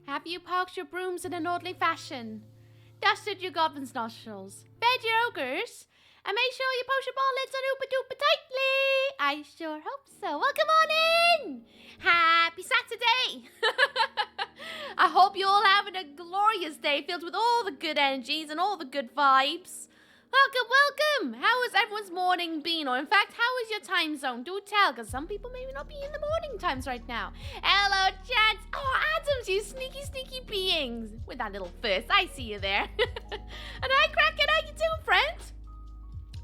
Have you parked your brooms in an orderly fashion? Dusted your goblin's nostrils? Fed your ogres? And made sure your potion ball lids on oopa-doopa tightly? I sure hope so. Well, come on in! Happy Saturday! I hope you're all having a glorious day filled with all the good energies and all the good vibes. Welcome, welcome! How has everyone's morning been? Or in fact, how is your time zone? Do tell, because some people may not be in the morning times right now. Hello, chat! Oh, Adams, you sneaky, sneaky beings! With that little fist, I see you there. And hi, Kraken, how you doing, friend?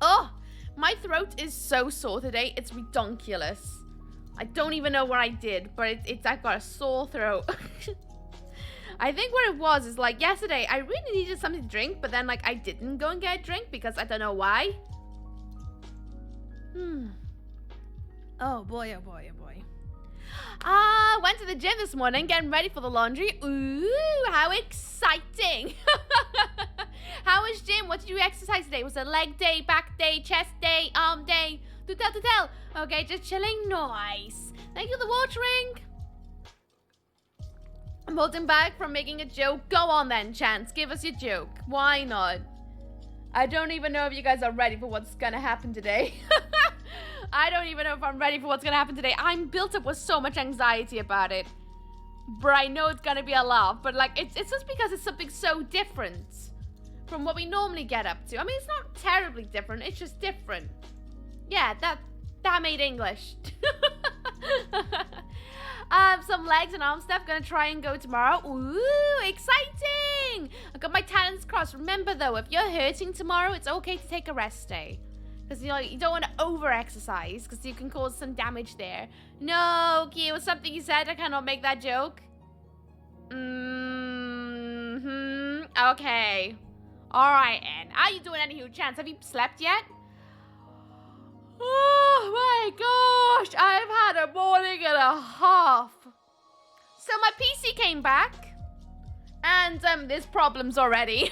Oh, my throat is so sore today, it's redonkulous. I don't even know what I did, but I've got a sore throat. I think what it was is like yesterday, I really needed something to drink, but then like I didn't go and get a drink because I don't know why. Oh boy, oh boy, oh boy. Went to the gym this morning, getting ready for the laundry. Ooh, how exciting. How was gym? What did you exercise today? Was it leg day, back day, chest day, arm day? Do tell. Okay, just chilling. Nice. Thank you for the watering. I'm holding back from making a joke. Go on then, Chance. Give us your joke. Why not? I don't even know if you guys are ready for what's gonna happen today. I don't even know if I'm ready for what's gonna happen today. I'm built up with so much anxiety about it. But I know it's gonna be a laugh. But like, it's just because it's something so different from what we normally get up to. I mean, it's not terribly different. It's just different. Yeah, that made English. Some legs and arm stuff. Gonna try and go tomorrow. Ooh, exciting! I got my talents crossed. Remember though, if you're hurting tomorrow, it's okay to take a rest day. Because you don't want to over-exercise, because you can cause some damage there. No, Ooky, it was something you said. I cannot make that joke. Okay. Alright, Anne. How you doing, anywho, Chance? Have you slept yet? Oh my gosh, I've had a morning and a half. So my PC came back, and there's problems already.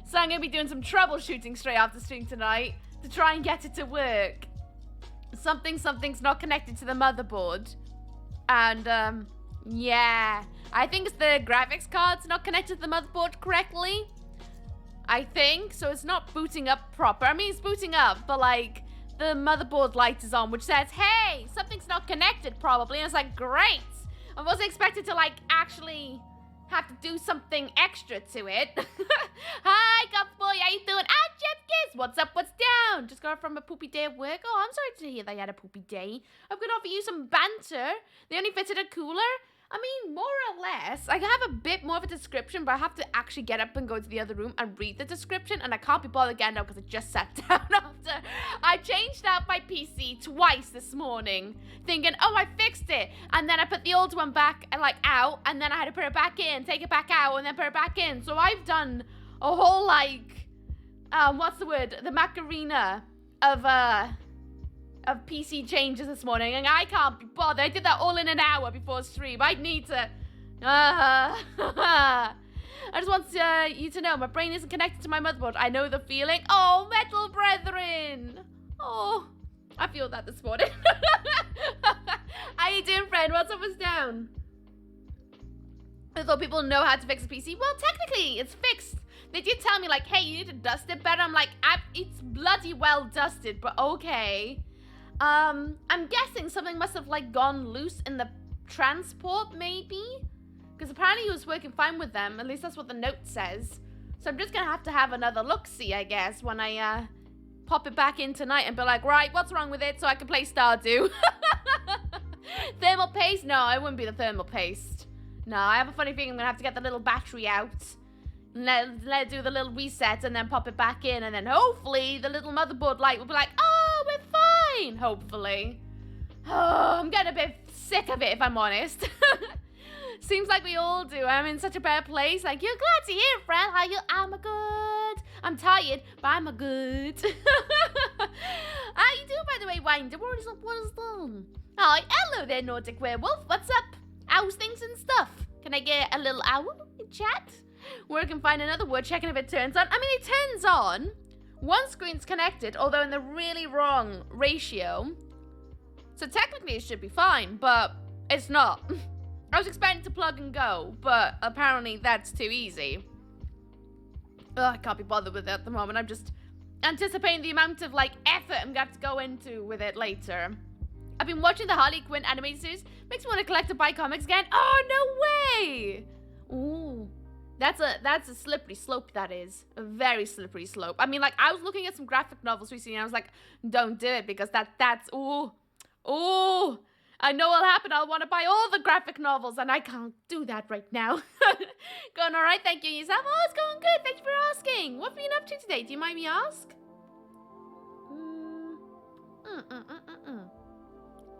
So I'm going to be doing some troubleshooting straight after stream tonight to try and get it to work. Something's not connected to the motherboard. And, yeah. I think it's the graphics card's not connected to the motherboard correctly. I think. So it's not booting up proper. I mean, it's booting up, but, like, the motherboard light is on, which says, hey, something's not connected probably. And it's like, great. I wasn't expected to, like, actually have to do something extra to it. Hi, Boy, how you doing? Ah, Jepkis, what's up, what's down? Just got from a poopy day at work. Oh, I'm sorry to hear that you had a poopy day. I'm going to offer you some banter. They only fitted a cooler. I mean, more or less. I have a bit more of a description, but I have to actually get up and go to the other room and read the description, and I can't be bothered again now because I just sat down after. I changed out my PC twice this morning, thinking, oh, I fixed it, and then I put the old one back and like out, and then I had to put it back in, take it back out, and then put it back in. So I've done a whole like, what's the word? The Macarena of PC changes this morning, and I can't be bothered. I did that all in an hour before stream. I need to... I just want you to know, my brain isn't connected to my motherboard. I know the feeling. Oh, metal brethren. Oh, I feel that this morning. How you doing, friend? What's up, what's down? I thought people know how to fix a PC. Well, technically, it's fixed. They did tell me, like, hey, you need to dust it better. I'm like, it's bloody well dusted, but okay. I'm guessing something must have, like, gone loose in the transport, maybe? Because apparently it was working fine with them. At least that's what the note says. So I'm just going to have another look-see, I guess, when I, pop it back in tonight and be like, right, what's wrong with it so I can play Stardew? Thermal paste? No, it wouldn't be the thermal paste. No, I have a funny feeling I'm going to have to get the little battery out. Let it do the little reset and then pop it back in. And then hopefully the little motherboard light will be like, oh, we're fine. Hopefully. Oh, I'm getting a bit sick of it, if I'm honest. Seems like we all do. I'm in such a bad place. Like, you're glad to hear it, friend. How you? I'm a good. I'm tired, but I'm a good. How you doing, by the way, Winder? What is done? Hi, hello there, Nordic Werewolf. What's up? How's things and stuff? Can I get a little owl in chat? Where I can find another word, checking if it turns on. I mean, it turns on. One screen's connected, although in the really wrong ratio. So technically it should be fine, but it's not. I was expecting to plug and go, but apparently that's too easy. Ugh, I can't be bothered with it at the moment. I'm just anticipating the amount of, like, effort I'm going to have to go into with it later. I've been watching the Harley Quinn animated series. Makes me want to collect and buy comics again. Oh, no way! Ooh. That's a slippery slope, that is. A very slippery slope. I mean, like, I was looking at some graphic novels recently, and I was like, don't do it, because that's, ooh. Ooh. I know what'll happen. I'll want to buy all the graphic novels, and I can't do that right now. Going all right? Thank you. Yourself? Oh, it's going good. Thank you for asking. What have you been up to today? Do you mind me ask?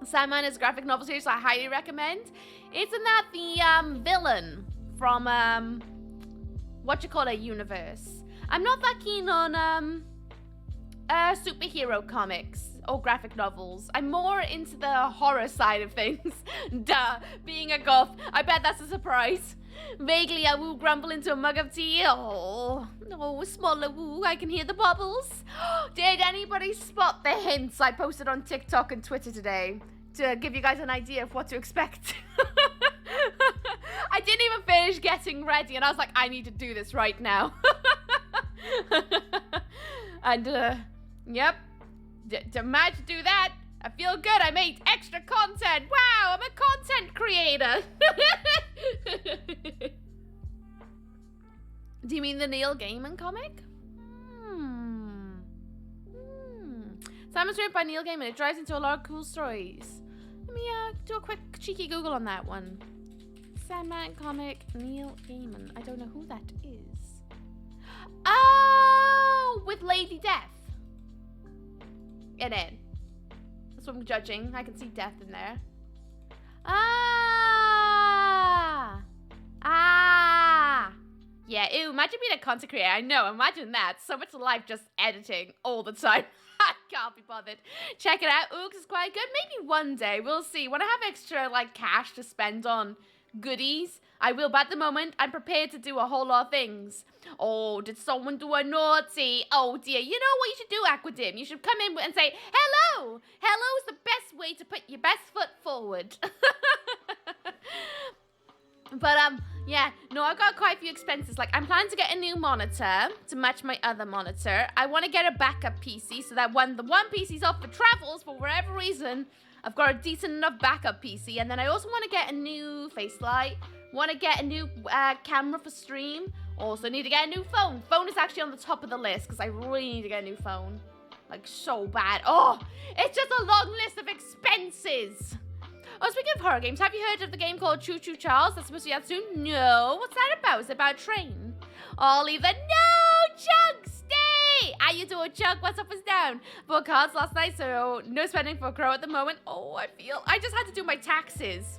Sandman is a graphic novel series I highly recommend. Isn't that the villain from universe? I'm not that keen on superhero comics or graphic novels. I'm more into the horror side of things. Duh, being a goth, I bet that's a surprise. Vaguely, I will grumble into a mug of tea. Oh, smaller woo, I can hear the bubbles. Did anybody spot the hints I posted on TikTok and Twitter today to give you guys an idea of what to expect? I didn't even finish getting ready, and I was like, I need to do this right now. And, yep. To manage to do that, I feel good. I made extra content. Wow, I'm a content creator. Do you mean the Neil Gaiman comic? Simon's written by Neil Gaiman. It drives into a lot of cool stories. Let me do a quick cheeky Google on that one. Sandman comic, Neil Gaiman. I don't know who that is. Oh, with Lady Death in it. That's what I'm judging. I can see death in there. Yeah, ew, imagine being a content creator. I know, imagine that. So much life just editing all the time. I can't be bothered. Check it out. Ooks is quite good. Maybe one day. We'll see. When I have extra, like, cash to spend on goodies, I will, but at the moment, I'm prepared to do a whole lot of things. Oh, did someone do a naughty? Oh, dear. You know what you should do, Aquadim? You should come in and say, hello! Hello is the best way to put your best foot forward. But, yeah. No, I've got quite a few expenses. Like, I'm planning to get a new monitor to match my other monitor. I want to get a backup PC so that when the one PC's off for travels, for whatever reason, I've got a decent enough backup PC. And then I also want to get a new face light. Want to get a new camera for stream. Also need to get a new phone. Phone is actually on the top of the list because I really need to get a new phone. Like, so bad. Oh, it's just a long list of expenses. Oh, speaking of horror games, have you heard of the game called Choo Choo Charles that's supposed to be out soon? No. What's that about? It's about a train. I'll leave the no, Chug, stay! How you doing, Chug? What's up, what's down? Bought cards last night, so no spending for a crow at the moment. Oh, I just had to do my taxes.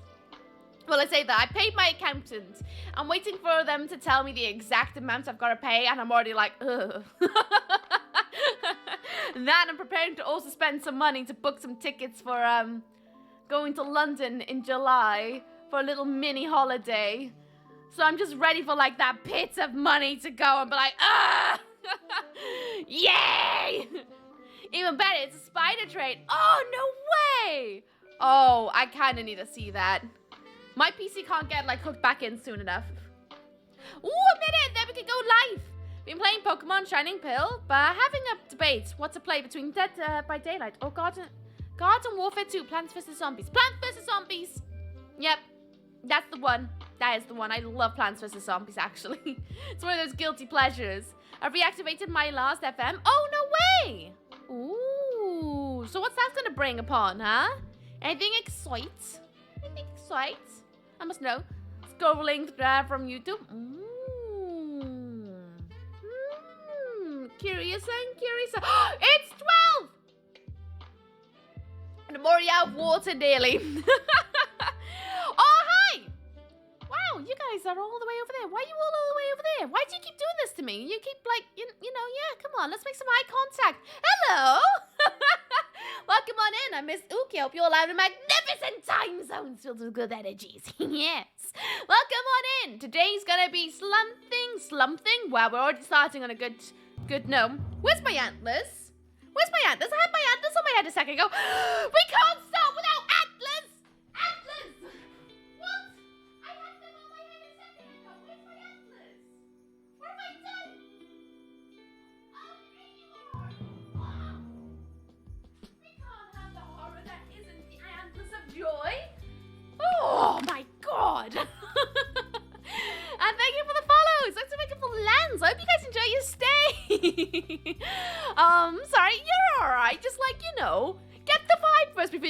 Well, I say that. I paid my accountant. I'm waiting for them to tell me the exact amount I've got to pay, and I'm already like, ugh. That, I'm preparing to also spend some money to book some tickets for, going to London in July for a little mini holiday. So I'm just ready for, like, that pit of money to go and be like, ah! Yay! Even better, it's a spider train. Oh, no way! Oh, I kind of need to see that. My PC can't get, like, hooked back in soon enough. Ooh, a minute! Then we can go live! Been playing Pokemon Shining Pill, but having a debate what to play between Dead by Daylight or Garden Warfare 2, Plants vs. Zombies. Plants vs. Zombies! Yep, that's the one. That is the one. I love Plants vs. Zombies, actually. It's one of those guilty pleasures. I've reactivated my last FM. Oh, no way! Ooh, so what's that gonna bring upon, huh? Anything excite? Anything excite? I must know. Scrolling from YouTube. Curious and curious. It's 12! And I'm already out of water nearly. Oh, hi! Wow, you guys are all the way over there. Why are you all the way over there? Why do you keep doing this to me? You keep like, you know, yeah, come on, let's make some eye contact. Hello! Welcome on in. I'm Miss Ooky. Hope you all have a magnificent time zone filled with good energies. Yes. Welcome on in. Today's gonna be slumping. Well, we're already starting on a good note. Where's my antlers? Where's my antlers? I had my antlers on my head a second ago. We can't start without antlers! Antlers! What?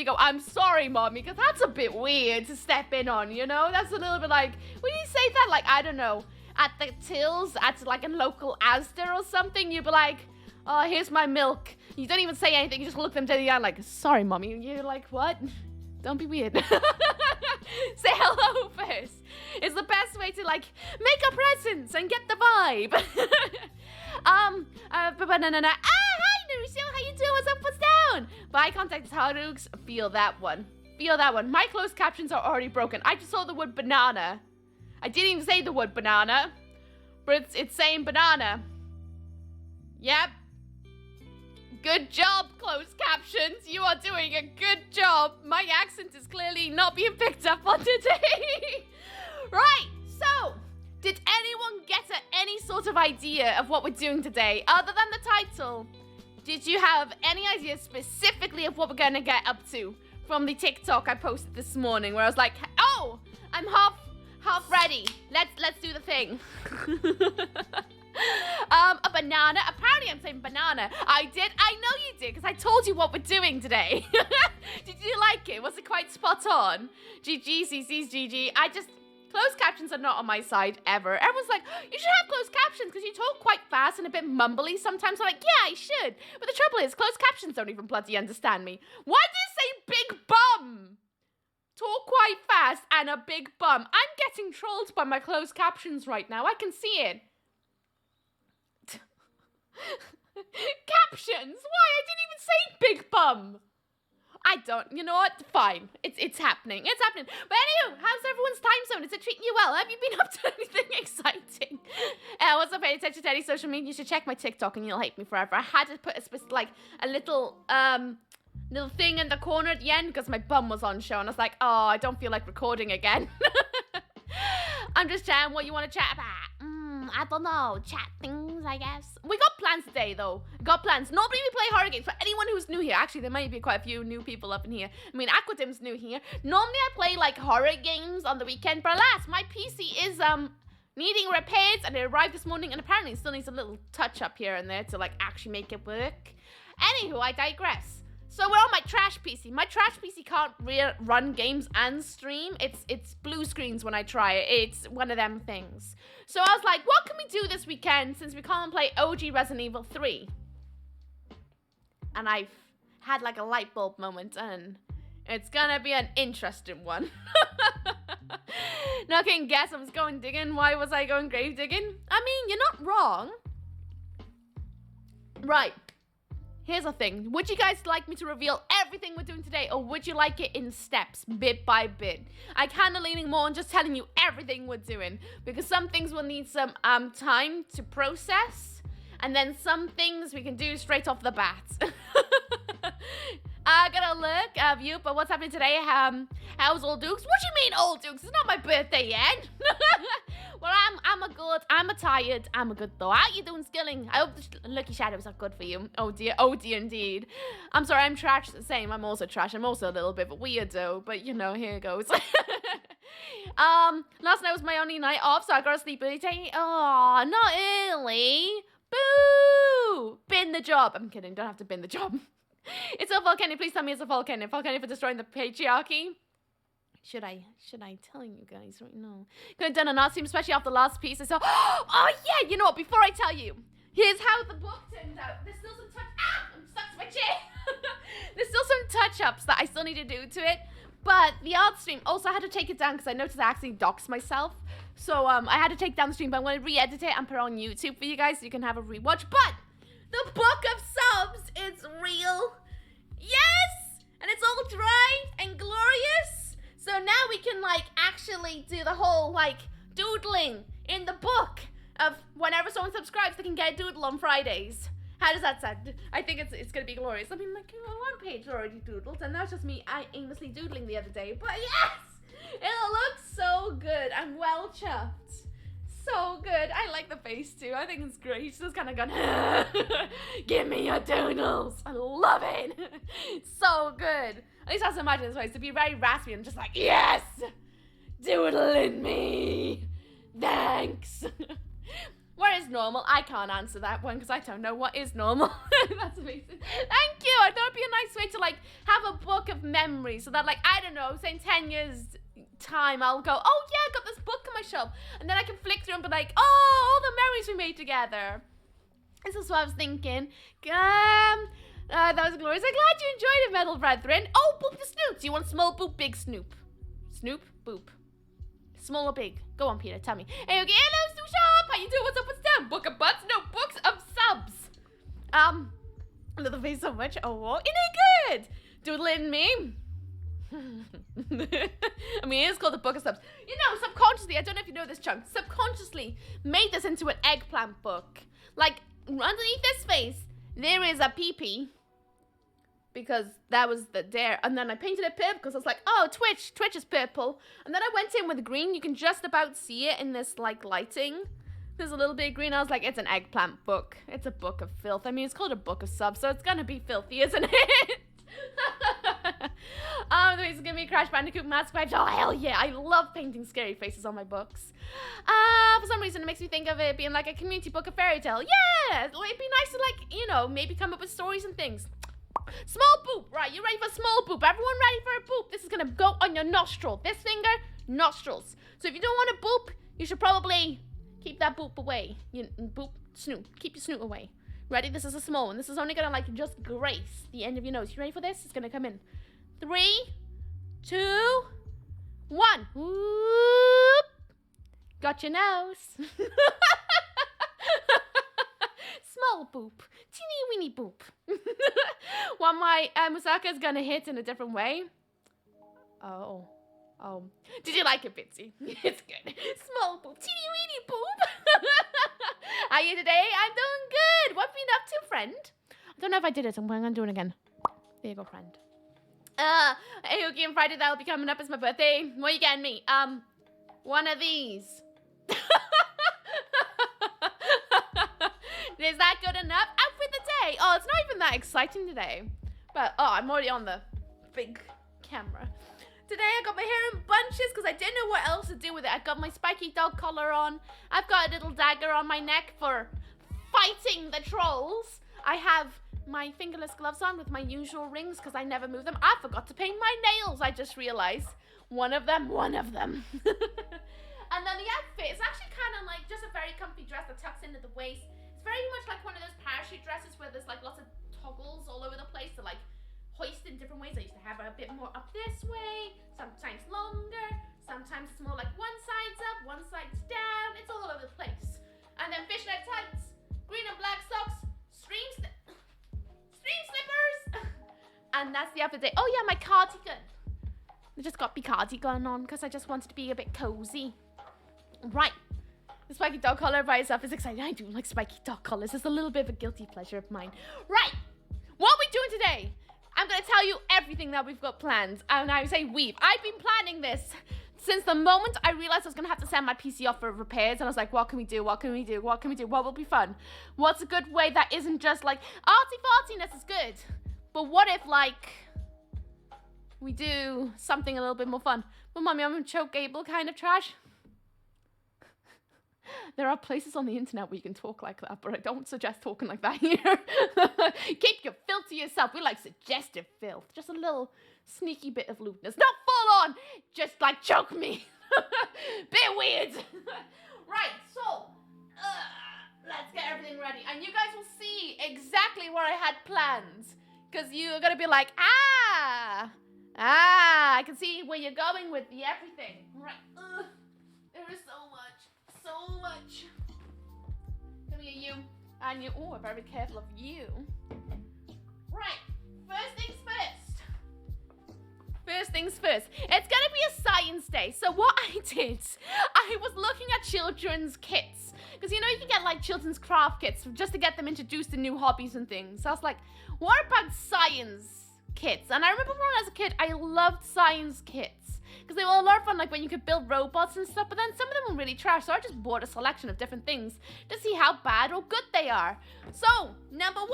go, I'm sorry, mommy, because that's a bit weird to step in on, you know? That's a little bit like, when you say that, like, I don't know, at the tills, at like a local Asda or something, you'd be like, oh, here's my milk. You don't even say anything, you just look them dead in the eye like, sorry, mommy. And you're like, what? Don't be weird. Say hello first. It's the best way to, like, make a presence and get the vibe. Hi, Nucio, how you doing? What's up, what's down? But eye contact is hard, Ooks. Feel that one. Feel that one. My closed captions are already broken. I just saw the word banana. I didn't even say the word banana, but it's saying banana. Yep. Good job, closed captions. You are doing a good job. My accent is clearly not being picked up on today. Right, so, did anyone get any sort of idea of what we're doing today, other than the title? Did you have any idea specifically of what we're gonna get up to from the TikTok I posted this morning, where I was like, oh, I'm half ready. Let's do the thing. A banana. Apparently I'm saying banana. I know you did, because I told you what we're doing today. Did you like it? Was it quite spot on? GG, CC's GG. Closed captions are not on my side ever. Everyone's like, you should have closed captions because you talk quite fast and a bit mumbly sometimes. I'm like, yeah, I should. But the trouble is, closed captions don't even bloody understand me. Why did it say big bum? Talk quite fast and a big bum. I'm getting trolled by my closed captions right now. I can see it. Captions? Why? I didn't even say big bum. I don't. You know what? Fine. It's happening. It's happening. But anywho, how's everyone's time zone? Is it treating you well? Have you been up to anything exciting? What's up, paying attention to any social media? You should check my TikTok and you'll hate me forever. I had to put a little thing in the corner at the end because my bum was on show and I was like, oh, I don't feel like recording again. I'm just chatting. What you want to chat about? I don't know. Chat things, I guess. We got plans today, though. Got plans. Normally we play horror games. For anyone who's new here, actually, there might be quite a few new people up in here. I mean, Aquadim's new here. Normally I play, like, horror games on the weekend. But alas, my PC is, needing repairs. And it arrived this morning. And apparently it still needs a little touch-up here and there to, like, actually make it work. Anywho, I digress. So we're on my trash PC. My trash PC can't run games and stream. It's blue screens when I try it. It's one of them things. So I was like, what can we do this weekend since we can't play OG Resident Evil 3? And I've had like a light bulb moment and it's gonna be an interesting one. Now I can guess I was going digging. Why was I going grave digging? I mean, you're not wrong. Right. Here's the thing. Would you guys like me to reveal everything we're doing today, or would you like it in steps, bit by bit? I kind of leaning more on just telling you everything we're doing, because some things will need some time to process, and then some things we can do straight off the bat. I gotta look, view, but what's happening today? How's Old Dukes? What do you mean, Old Dukes? It's not my birthday yet. Well, I'm a tired. I'm a good though. How you doing, Skilling? I hope the lucky shadows are good for you. Oh dear, indeed. I'm sorry, I'm trash the same. I'm also trash. I'm also a little bit of a weirdo, but you know, here goes. Last night was my only night off, so I gotta sleep early today. Oh, not early. Boo! Bin the job. I'm kidding, don't have to bin the job. It's a volcano. Please tell me it's a volcano. Volcano for destroying the patriarchy. Should I tell you guys right now? Could have done an art stream, especially after the last piece. So, oh yeah, you know what? Before I tell you, here's how the book turned out. There's still some I'm stuck to my chair. There's still some touch-ups that I still need to do to it. But the art stream, also I had to take it down because I noticed I actually doxed myself. So I had to take down the stream, but I'm going to re-edit it and put it on YouTube for you guys so you can have a rewatch. But the book of subs is real. Yes! And it's all dry and glorious. So now we can, like, actually do the whole, like, doodling in the book of whenever someone subscribes, they can get a doodle on Fridays. How does that sound? I think it's going to be glorious. I mean, like, one page already doodled, and that's just me aimlessly doodling the other day. But yes! It looks so good. I'm well chuffed. So good. I like the face, too. I think it's great. She's just kind of going, give me your doodles. I love it. So good. At least I have to imagine this way, to be very raspy and just like, yes! Doodle in me! Thanks! What is normal? I can't answer that one because I don't know what is normal. That's amazing. Thank you. I thought it'd be a nice way to like have a book of memories so that like, I don't know, say in 10 years time I'll go, oh yeah, I got this book on my shelf. And then I can flick through and be like, oh, all the memories we made together. This is what I was thinking. That was glorious. I'm glad you enjoyed it, Metal Brethren. Oh, Boop the Snoop. Do you want small Boop, big Snoop? Snoop, Boop. Small or big? Go on, Peter, tell me. Hey, okay, hello, Stu Sharp. How you doing? What's up, what's down? Book of butts? No, books of subs. I love the face so much. Oh, isn't it good? Doodling me. I mean, it is called the Book of Subs. You know, subconsciously, I don't know if you know this, Chunk, subconsciously made this into an eggplant book. Like, underneath this face, there is a pee-pee. Because that was the dare. And then I painted it purple because I was like, oh, Twitch is purple. And then I went in with green. You can just about see it in this, like, lighting. There's a little bit of green. I was like, it's an eggplant book. It's a book of filth. I mean, it's called a book of subs, so it's gonna be filthy, isn't it? The way it's gonna be a Crash Bandicoot mask vibes. Oh, hell yeah. I love painting scary faces on my books. For some reason, it makes me think of it being like a community book of fairy tale. Yeah! It'd be nice to, like, you know, maybe come up with stories and things. Small boop, right? You ready for small boop? Everyone ready for a boop? This is gonna go on your nostril. This finger, nostrils. So if you don't want a boop, you should probably keep that boop away. Boop, snoot. Keep your snoot away. Ready? This is a small one. This is only gonna like just grace the end of your nose. You ready for this? It's gonna come in. 3, 2, 1. Whoop. Got your nose. Small boop. Teeny weeny boop. Well, my Musaka is gonna hit in a different way. Oh. Did you like it, Bitsy? It's good. Small boop. Teeny weeny boop. How are you today? I'm doing good. What have you been up to, friend? I don't know if I did it. I'm gonna do it again. There you go, friend. Hey, Ooky, on Friday that'll be coming up as my birthday. What are you getting me? One of these. Is that good enough? Outfit the day. Oh, it's not even that exciting today. But, oh, I'm already on the big camera. Today I got my hair in bunches because I didn't know what else to do with it. I got my spiky dog collar on. I've got a little dagger on my neck for fighting the trolls. I have my fingerless gloves on with my usual rings because I never move them. I forgot to paint my nails, I just realized. One of them. And then the outfit is actually kind of like just a very comfy dress that tucks into the waist. It's very much like one of those parachute dresses where there's like lots of toggles all over the place to like hoist in different ways. I used to have it a bit more up this way, sometimes longer, sometimes it's more like one side's up, one side's down. It's all over the place. And then fishnet tights, green and black socks, stream slippers. And that's the outfit. Oh yeah, my cardigan. I just got my cardigan on because I just wanted to be a bit cozy. Right. The spiky dog collar by itself is exciting. I do like spiky dog collars. It's a little bit of a guilty pleasure of mine. Right. What are we doing today? I'm going to tell you everything that we've got planned. And I say I've been planning this since the moment I realized I was going to have to send my PC off for repairs. And I was like, what can we do? What will be fun? What's a good way that isn't just like arty-fartiness is good. But what if like we do something a little bit more fun? Well, mommy, I'm choke Gable kind of trash. There are places on the internet where you can talk like that, but I don't suggest talking like that here. Keep your filth to yourself. We like suggestive filth. Just a little sneaky bit of lewdness. Not full on, just like choke me. Bit weird. Right, so, let's get everything ready. And you guys will see exactly what I had planned. Because you're going to be like, I can see where you're going with the everything. Right, there is so much. Come here, you. And you. Oh, I'm very careful of you. Right. First things first. It's gonna be a science day. So what I did, I was looking at children's kits. Because you know you can get like children's craft kits just to get them introduced to new hobbies and things. So I was like, what about science kits? And I remember when I was a kid, I loved science kits. Because they were a lot of fun, like when you could build robots and stuff, but then some of them were really trash, so I just bought a selection of different things to see how bad or good they are. So, number 1,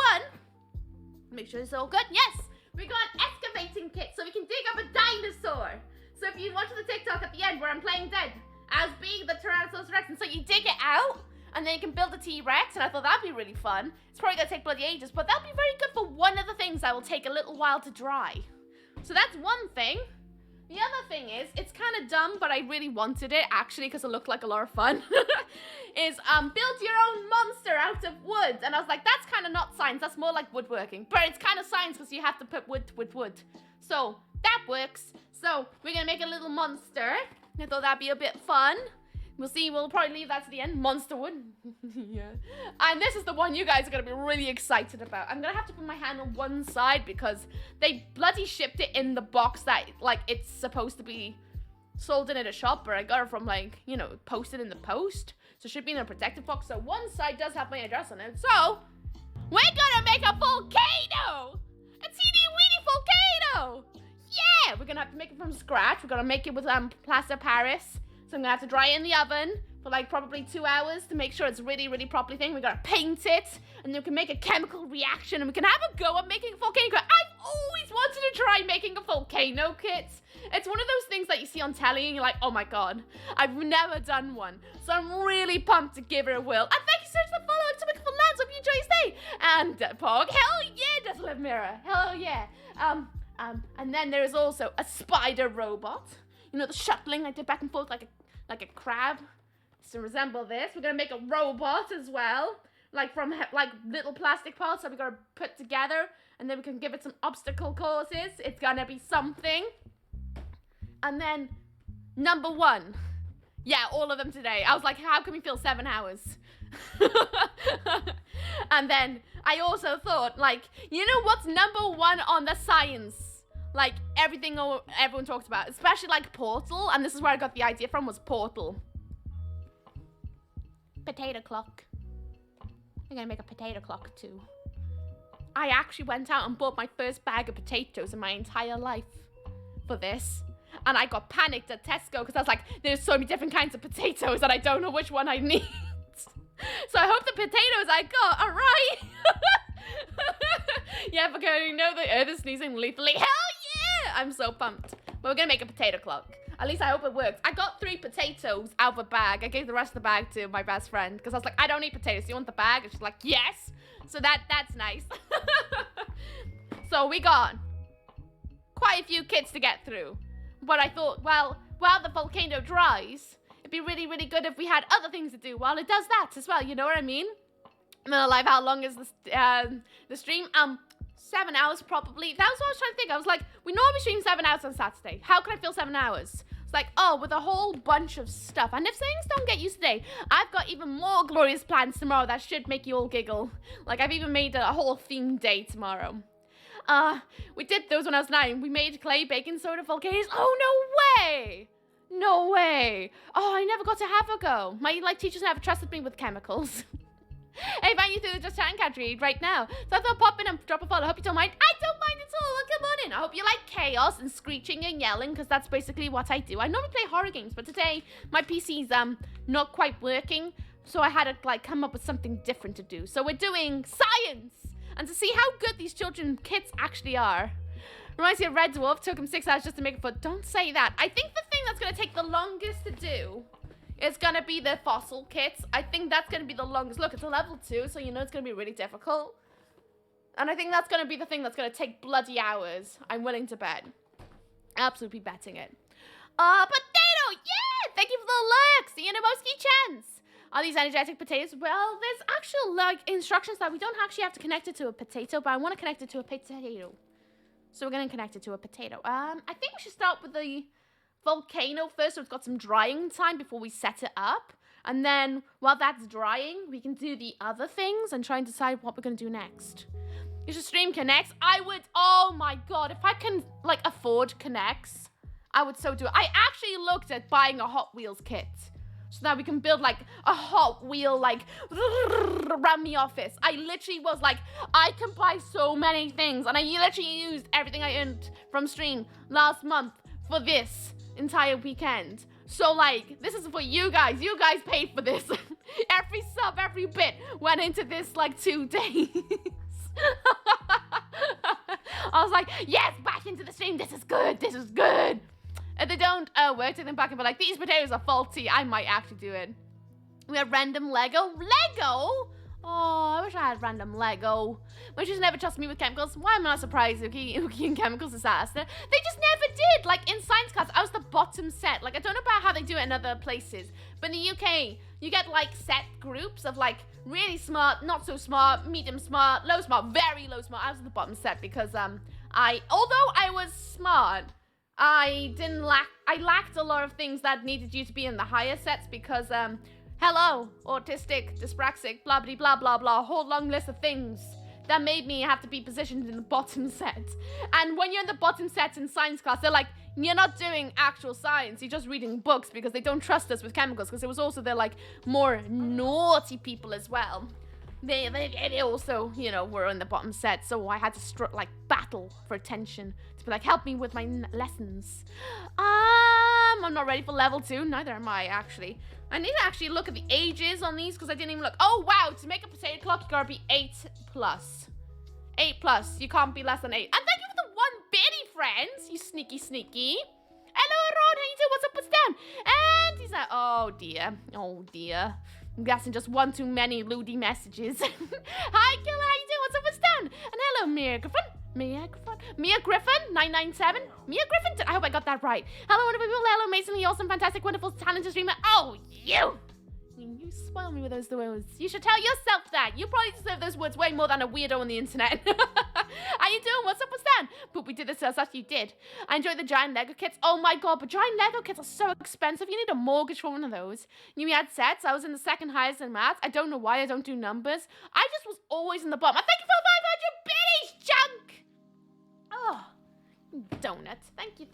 make sure it's all good, yes, we got an excavating kit, so we can dig up a dinosaur. So if you watch the TikTok at the end where I'm playing dead, as being the Tyrannosaurus Rex, and so you dig it out, And then you can build a T-Rex, and I thought that'd be really fun. It's probably gonna take bloody ages, but that'll be very good for one of the things that will take a little while to dry. So that's one thing. The other thing is, it's kind of dumb, but I really wanted it, actually, because it looked like a lot of fun, is build your own monster out of wood. And I was like, that's kind of not science, that's more like woodworking. But it's kind of science, because you have to put wood with wood. So, that works. So, we're going to make a little monster. I thought that'd be a bit fun. We'll see, we'll probably leave that to the end. Monster wood. Yeah. And this is the one you guys are going to be really excited about. I'm going to have to put my hand on one side because they bloody shipped it in the box that, like, it's supposed to be sold in at a shop. Or I got it from, like, you know, posted in the post. So it should be in a protective box. So one side does have my address on it. So, we're going to make a volcano! A teeny-weeny volcano! Yeah! We're going to have to make it from scratch. We're going to make it with plaster Paris. So I'm gonna have to dry it in the oven for like probably 2 hours to make sure it's really, really properly thing. We gotta paint it, and then we can make a chemical reaction, and we can have a go at making a volcano kit. I've always wanted to try making a volcano kit. It's one of those things that you see on telly, and you're like, oh my god, I've never done one. So I'm really pumped to give it a whirl. And thank you so much for following to Wonderful Lands. Hope you enjoy your stay. And Pog, hell yeah, does live mirror, hell yeah. And then there is also a spider robot. You know, the shuttling I did back and forth like a crab. To resemble this, we're gonna make a robot as well, like from like little plastic parts that we're gonna put together, and then we can give it some obstacle courses. It's gonna be something. And then number 1, yeah, all of them today. I was like, how can we fill 7 hours? And then I also thought, like, you know what's number 1 on the science? Like, everything everyone talks about, especially, like, Portal, and this is where I got the idea from, was Portal. Potato clock. I'm gonna make a potato clock, too. I actually went out and bought my first bag of potatoes in my entire life for this, and I got panicked at Tesco, because I was like, there's so many different kinds of potatoes, and I don't know which one I need. So I hope the potatoes I got are right. Yeah, because you know the earth is sneezing lethally. Hell yeah! I'm so pumped. But we're gonna make a potato clock. At least I hope it works. I got 3 potatoes out of a bag. I gave the rest of the bag to my best friend because I was like, I don't eat potatoes. Do you want the bag? And she's like, yes. So that's nice. So we got quite a few kits to get through. But I thought, well, while the volcano dries, it'd be really, really good if we had other things to do while it does that as well. You know what I mean? I'm not alive. How long is the stream? 7 hours probably. That was what I was trying to think. I was like, we normally stream 7 hours on Saturday. How can I fill 7 hours? It's like, oh, with a whole bunch of stuff. And if things don't get used today, I've got even more glorious plans tomorrow that should make you all giggle. Like, I've even made a whole themed day tomorrow. We did those when I was 9. We made clay baking soda volcanoes. Oh, no way! No way. Oh, I never got to have a go. My, like, teachers never trusted me with chemicals. Hey, find you through the Just Chatting Cat read right now. So I thought pop in and drop a follow. I hope you don't mind. I don't mind at all. Come on in. I hope you like chaos and screeching and yelling, because that's basically what I do. I normally play horror games, but today my PC's not quite working, so I had to like come up with something different to do. So we're doing science, and to see how good these children kits actually are. Reminds me of Red Dwarf. Took him 6 hours just to make a foot. Don't say that. I think the thing that's gonna take the longest to do, it's gonna be the fossil kits. I think that's gonna be the longest. Look, it's a level 2, so you know it's gonna be really difficult. And I think that's gonna be the thing that's gonna take bloody hours. I'm willing to bet. Absolutely betting it. Potato! Yeah! Thank you for the lurks! The Inaboski chance! Are these energetic potatoes? Well, there's actual, like, instructions that we don't actually have to connect it to a potato, but I want to connect it to a potato. So we're gonna connect it to a potato. I think we should start with the volcano first, so it's got some drying time before we set it up, and then while that's drying we can do the other things and try and decide what we're gonna do next. You should stream Connects. I would, oh my god, if I can like afford Connects, I would so do it. I actually looked at buying a Hot Wheels kit so that we can build like a Hot Wheel like around the office. I literally was like, I can buy so many things, and I literally used everything I earned from stream last month for this entire weekend. So like, this is for you guys paid for this. Every sub, every bit went into this like 2 days. I was like, yes, back into the stream. This is good. If they don't work, take them back and be like, these potatoes are faulty. I might actually do it. We had random Lego. Lego? Oh, I wish I had random Lego. But just never trust me with chemicals. Why am I not surprised? Ooky and chemicals disaster. They just never did. Like in science class, I was the bottom set. Like I don't know about how they do it in other places, but in the UK, you get like set groups of like really smart, not so smart, medium smart, low smart, very low smart. I was the bottom set because although I was smart, I lacked a lot of things that needed you to be in the higher sets because hello, autistic, dyspraxic, blah blah blah blah blah, a whole long list of things that made me have to be positioned in the bottom set. And when you're in the bottom set in science class, they're like, you're not doing actual science, you're just reading books because they don't trust us with chemicals, because it was also they're like more naughty people as well. They also, you know, were in the bottom set, so I had to battle for attention to be like, help me with my lessons. I'm not ready for level 2, neither am I actually. I need to actually look at the ages on these because I didn't even look. Oh wow, to make a potato clock, you gotta be 8+. 8+, you can't be less than 8. And thank you for the 1 biddy, friends, you sneaky. Hello, Ron, how you doing? What's up, what's down? And he's like, oh dear. I'm guessing just one too many Ludi messages. Hi, Killer, how you doing? What's up, what's down? And hello, Mia Griffin, 997. Mia Griffin, I hope I got that right. Hello, wonderful people. Hello, amazingly awesome, fantastic, wonderful, talented streamer. Oh, you spoil me with those words. You should tell yourself that. You probably deserve those words way more than a weirdo on the internet. How you doing? What's up, what's down? Poop, we did this as you did. I enjoyed the giant Lego kits. Oh my god, but giant Lego kits are so expensive. You need a mortgage for one of those. You had sets. I was in the second highest in maths. I don't know why I don't do numbers. I just was always in the bottom. Thank you for 500 biddies, chunk! Oh, donut. Thank you.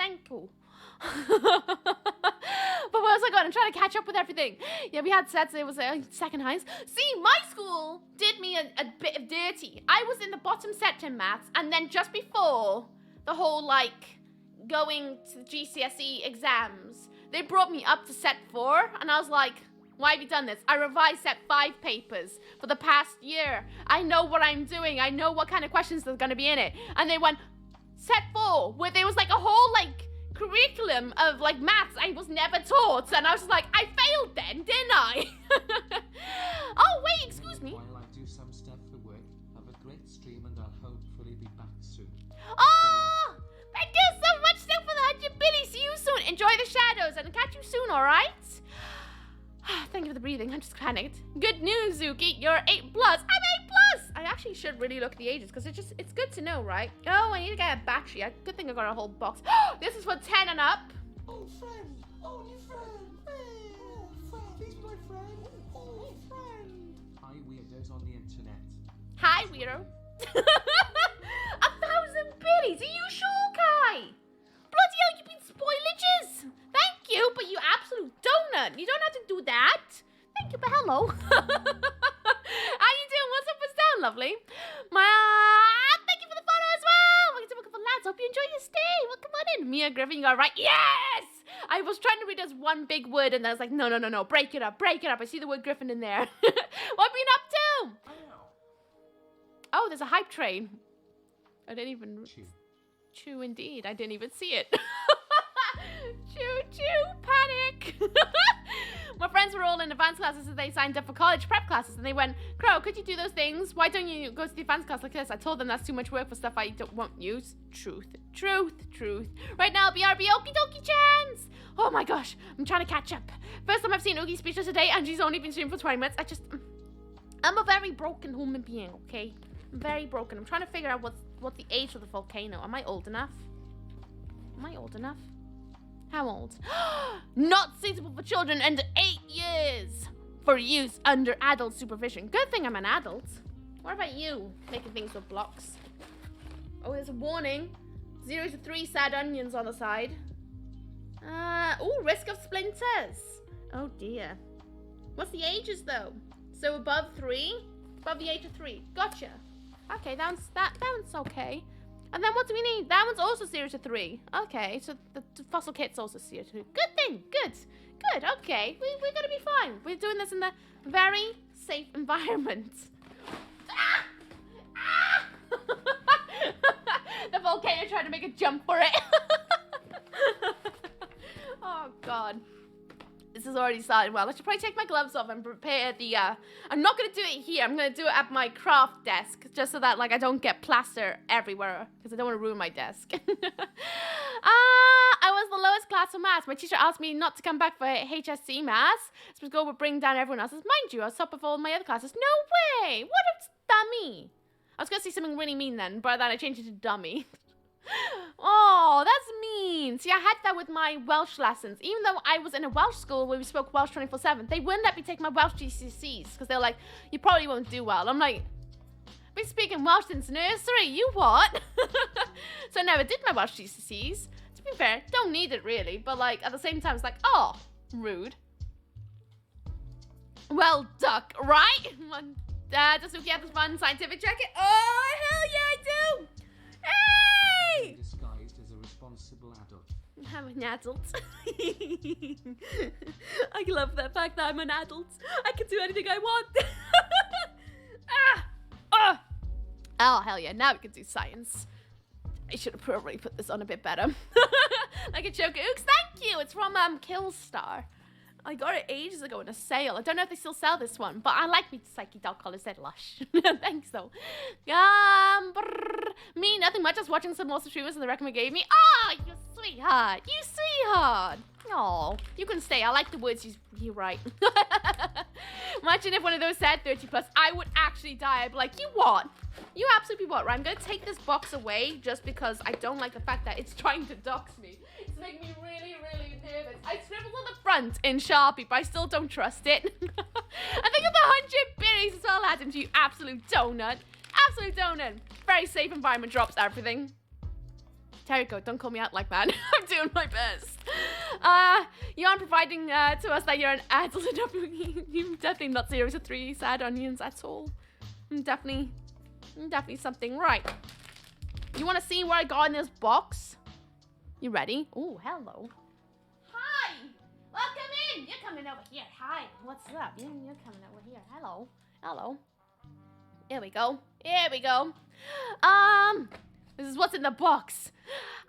But what else I got? I'm trying to catch up with everything. Yeah, we had sets. It was second highest. See, my school did me a bit of dirty. I was in the bottom set in maths, and then just before the whole like going to the GCSE exams, they brought me up to set 4, and I was like, why have you done this? I revised set 5 papers for the past year. I know what I'm doing. I know what kind of questions there's going to be in it. And they went, set 4, where there was like a whole like curriculum of like maths I was never taught, and I was like, I failed then, didn't I? Oh wait, excuse me. While I do some stuff for work, have a great stream and I'll hopefully be back soon. Oh, thank you so much still for the 100 biddies. See you soon. Enjoy the shadows and catch you soon, alright? Thank you for the breathing, I'm just panicked. Good news, Ooky, you're 8+. I'm 8+! I actually should really look at the ages because it's good to know, right? Oh, I need to get a battery. Good thing I got a whole box. This is for 10 and up. Oh, friend! Oh, you friend! Oh, friend! He's my friend! Oh, friend! Hi, weirdos on the internet. Hi, weirdo. 1,000 biddies! Are you sure, Kai? Bloody hell, you've been spoilages! Thank you, but you absolute donut. You don't have to do that. Thank you, but hello. How you doing? What's up? What's down, lovely? Thank you for the follow as well. Welcome to Welcome for Lads. Hope you enjoy your stay. Well, come on in. Mia Griffin, you got it right. Yes! I was trying to read as one big word, and I was like, no. Break it up. I see the word Griffin in there. What have you been up to? Oh, there's a hype train. I didn't even... Chew indeed. I didn't even see it. Choo, panic. My friends were all in advanced classes, so they signed up for college prep classes, and they went, Crow, could you do those things? Why don't you go to the advanced class like this? I told them that's too much work for stuff I won't use. Truth. Right now, BRB, okie dokie chance. Oh my gosh, I'm trying to catch up. First time I've seen Oogie speechless today, and she's only been streaming for 20 minutes. I'm a very broken human being, okay? I'm very broken. I'm trying to figure out what's the age of the volcano. Am I old enough? How old? Not suitable for children under 8 years. For use under adult supervision. Good thing I'm an adult. What about you? Making things with blocks. Oh, there's a warning. 0 to 3 sad onions on the side. Ooh, risk of splinters. Oh dear. What's the ages though? So above 3? Above the age of 3. Gotcha. Okay, that one's okay. And then what do we need? That one's also 0 to 3. Okay, so the fossil kit's also 0 to 3. Good thing. Good. Okay, we're gonna be fine. We're doing this in the very safe environment. The volcano tried to make a jump for it. Oh god. This has already started well. I should probably take my gloves off and prepare the, I'm not going to do it here. I'm going to do it at my craft desk. Just so that, like, I don't get plaster everywhere. Because I don't want to ruin my desk. I was the lowest class for maths. My teacher asked me not to come back for HSC maths. So school would bring down everyone else's. Mind you, I was top of all my other classes. No way! What a dummy! I was going to say something really mean then. But then I changed it to dummy. Oh, that's mean. See, I had that with my Welsh lessons. Even though I was in a Welsh school where we spoke Welsh 24/7, they wouldn't let me take my Welsh GCSEs because they're like, you probably won't do well. I'm like, I've been speaking Welsh since nursery. You what? So I never did my Welsh GCSEs. To be fair, don't need it really, but like at the same time, it's like, oh, rude. Well, duck, right? Does Ooky have this fun scientific jacket? Oh, hell yeah, I do! Hey! Disguised as a responsible adult. I'm an adult. I love that fact that I'm an adult. I can do anything I want. Oh, hell yeah. Now we can do science. I should have probably put this on a bit better. Like a joke. Ooks, thank you. It's from Killstar. I got it ages ago in a sale. I don't know if they still sell this one, but I like me Psyche dog collars. They're lush. Thanks though. Me, nothing much. Just watching some awesome streamers and the recommend gave me. Oh, you sweetheart. You sweetheart. Oh, you can stay. I like the words you write. Imagine if one of those said 30+. I would actually die. I'd be like, you what? You absolutely what, right? I'm going to take this box away just because I don't like the fact that it's trying to dox me. It's making me really, really nervous. I scribbled on the front in Sharpie, but I still don't trust it. I think of the 100 berries as well, Adam, to you absolute donut. Absolute donut. Very safe environment, drops everything. Terrico, don't call me out like that. I'm doing my best. You aren't providing to us that you're an adult enough. You're definitely not 0 to 3 sad onions at all. I'm definitely something right. You want to see what I got in this box? You ready? Oh, hello. Hi. Welcome in. You're coming over here. Hi. What's up? You're coming over here. Hello. Hello. Here we go. Here we go. This is what's in the box.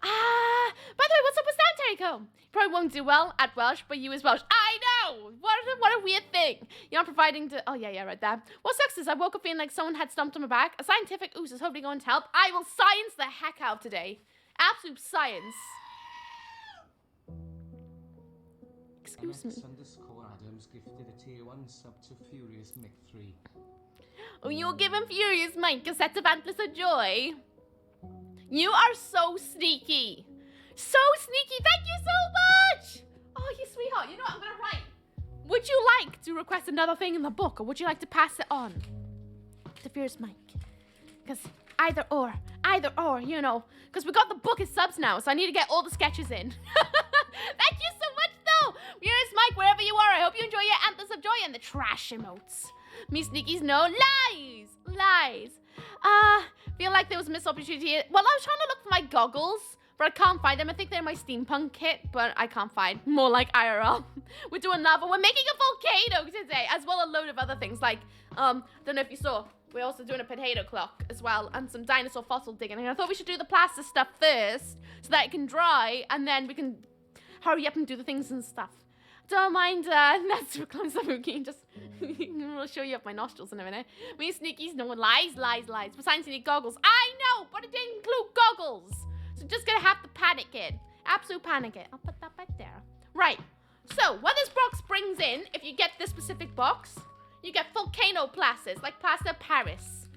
By the way, what's up with that, Terrico? You probably won't do well at Welsh, but you is Welsh. I know! What a weird thing. You're not providing to... Oh, yeah, right there. What sucks is I woke up feeling like someone had stomped on my back. A scientific ooze is hopefully going to help. I will science the heck out today. Absolute science. Excuse me. Adams gifted a tier 1 sub to Furious Mick 3. Oh, you're giving Furious Mike a set of antlers of joy. You are so sneaky. So sneaky. Thank you so much. Oh, you sweetheart. You know what I'm going to write? Would you like to request another thing in the book, or would you like to pass it on to Furious Mike? Because either or, you know. Because we got the book as subs now, so I need to get all the sketches in. Thank you so much, though. Furious Mike, wherever you are, I hope you enjoy your antlers of joy and the trash emotes. Me sneakies, no lies. Lies. Feel like there was a missed opportunity. Well, I was trying to look for my goggles, but I can't find them. I think they're in my steampunk kit, but I can't find. More like IRL. We're doing lava. We're making a volcano today, as well as a load of other things. Like, don't know if you saw, we're also doing a potato clock as well, and some dinosaur fossil digging. And I thought we should do the plaster stuff first, so that it can dry, and then we can hurry up and do the things and stuff. Don't mind, that's for close up, Ooky. Just, I'll show you up my nostrils in a minute. Me sneakies, no one lies. Besides, you need goggles. I know, but it didn't include goggles. So just gonna have to panic it. Absolute panic it. I'll put that back there. Right. So, what this box brings in, if you get this specific box, you get volcano plasters, like plaster Paris.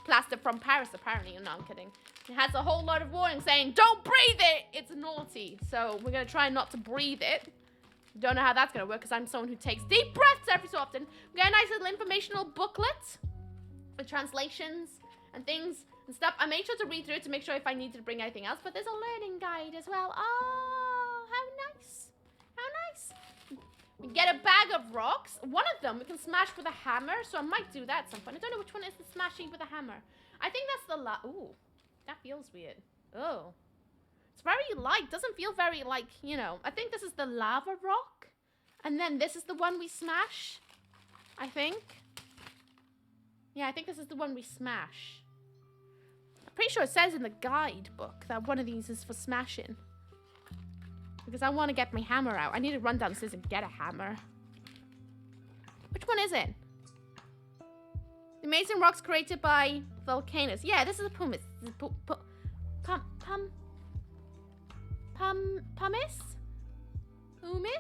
Plaster from Paris, apparently. No, I'm kidding. It has a whole lot of warnings saying, don't breathe it. It's naughty. So, we're gonna try not to breathe it. Don't know how that's going to work because I'm someone who takes deep breaths every so often. We got a nice little informational booklet with translations and things and stuff. I made sure to read through it to make sure if I needed to bring anything else. But there's a learning guide as well. Oh, how nice. How nice. We get a bag of rocks. One of them we can smash with a hammer. So I might do that at some point. I don't know which one is the smashing with a hammer. I think that's the ooh, that feels weird. Oh. It's very light. Doesn't feel very, like, you know. I think this is the lava rock. And then this is the one we smash. I think. Yeah, I think this is the one we smash. I'm pretty sure it says in the guidebook that one of these is for smashing. Because I want to get my hammer out. I need to run downstairs and get a hammer. Which one is it? The amazing rocks created by volcanoes. Yeah, this is a pumice. Pumice? Pumice?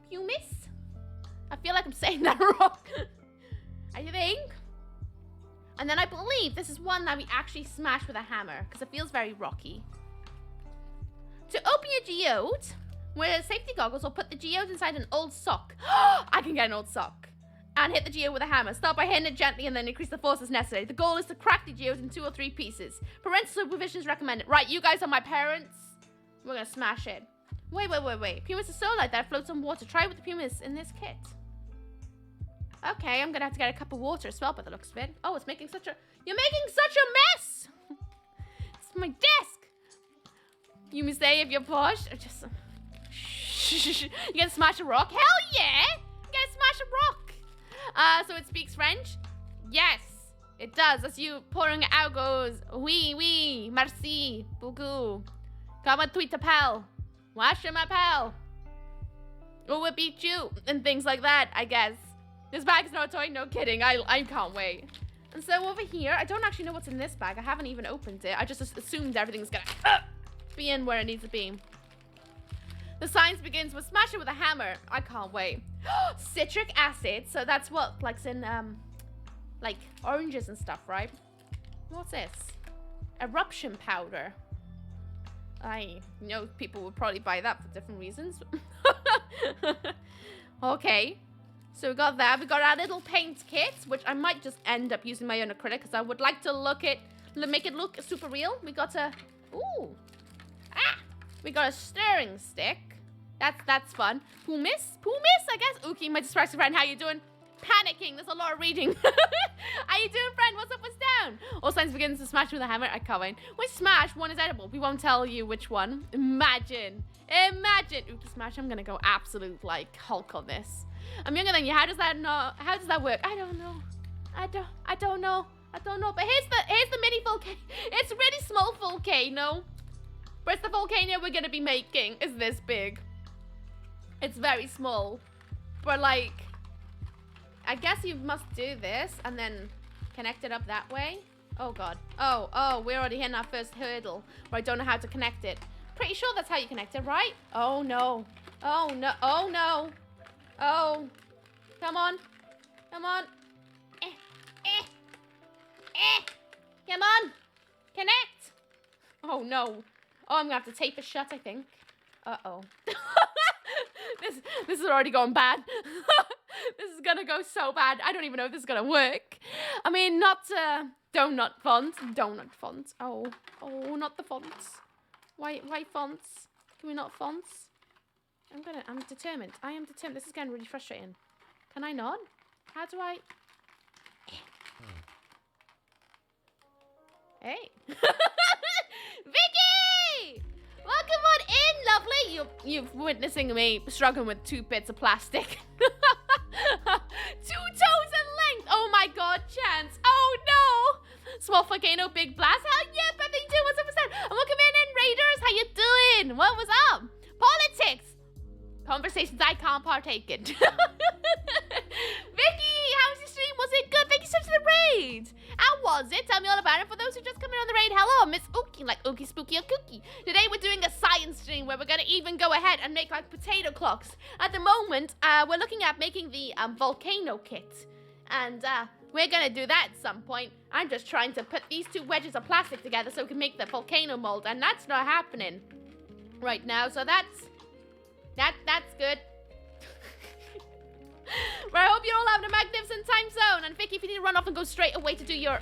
Pumice? I feel like I'm saying that wrong. I think. And then I believe this is one that we actually smash with a hammer because it feels very rocky. To open your geode, wear safety goggles or put the geode inside an old sock. I can get an old sock. And hit the geode with a hammer. Start by hitting it gently and then increase the force as necessary. The goal is to crack the geode in 2 or 3 pieces. Parental supervision is recommended. Right, you guys are my parents. We're gonna smash it. Wait. Pumice is so light that it floats on water. Try with the pumice in this kit. Okay, I'm gonna have to get a cup of water as well by the looks of it. Oh, it's making such a... You're making such a mess! It's my desk! You may say if you're posh, or just... You gonna smash a rock? Hell yeah! You gonna smash a rock! So it speaks French? Yes, it does. As you pouring it out goes, oui, merci, beaucoup. Comment tu t'appelles? Moi je m'appelle. Who will beat you? And things like that, I guess. This bag is no toy, no kidding. I can't wait. And so over here, I don't actually know what's in this bag. I haven't even opened it. I just assumed everything's gonna be in where it needs to be. The science begins with smash it with a hammer. I can't wait. Citric acid. So that's what, like, in, like, oranges and stuff, right? What's this? Eruption powder. I know people would probably buy that for different reasons. Okay. So we got that. We got our little paint kit, which I might just end up using my own acrylic because I would like to make it look super real. We got a... Ooh. We got a stirring stick. That's fun. Pumice, I guess. Ooky, my dyspraxic friend, how you doing? Panicking. There's a lot of reading. How you doing, friend? What's up? What's down? All signs begins to smash with a hammer. I can't wait. When smash, one is edible. We won't tell you which one. Imagine. Ooky smash. I'm gonna go absolute like Hulk on this. I'm younger than you. How does that work? I don't know. I don't know. But here's the mini volcano. It's a really small volcano. But it's the volcano we're gonna be making is this big. It's very small. But like, I guess you must do this and then connect it up that way. Oh god. Oh, we're already hitting our first hurdle where I don't know how to connect it. Pretty sure that's how you connect it, right? Oh no. Oh no. Oh no. Oh. Come on. Come on. Come on. Connect. Oh no. Oh, I'm gonna have to tape it shut, I think. Uh-oh. This is already going bad. This is gonna go so bad. I don't even know if this is gonna work. I mean, not donut font. Donut font. Oh, not the fonts. Why fonts? Can we not fonts? I'm determined. I am determined. This is getting really frustrating. Can I not? How do I? Hey. Vicky! Welcome on in, lovely. You've witnessing me struggling with 2 bits of plastic. 2 toes in length. Oh my god, Chance. Oh no. Small volcano, big blast. Hell yeah, Beth, you do. What's up with that? And welcome in, Raiders. How you doing? What was up? Politics. Conversations I can't partake in. Vicky, how was your stream? Was it good? Thank you so much for the raid. How was it? Tell me all about it. For those who just come in on the raid, hello, Miss Ooky, like Ooky, Spooky, or Cookie. Today we're doing a science stream where we're going to even go ahead and make like potato clocks. At the moment, we're looking at making the volcano kit. And we're going to do that at some point. I'm just trying to put these 2 wedges of plastic together so we can make the volcano mold. And that's not happening right now. So that's good. But I hope you're all having a magnificent time zone. And Vicky, if you need to run off and go straight away to do your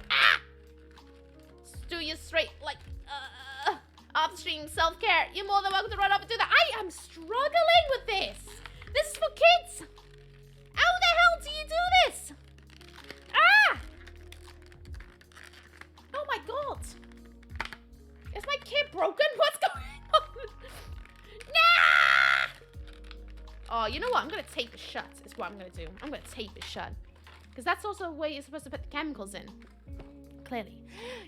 straight like off stream self-care, you're more than welcome to run off and do that. I am struggling with this. This is for kids. How the hell do you do this? Oh my god. Is my kit broken? What's going on? Nah! Oh, you know what? I'm going to tape it shut is what I'm going to do. I'm going to tape it shut. Because that's also where you're supposed to put the chemicals in. clearly.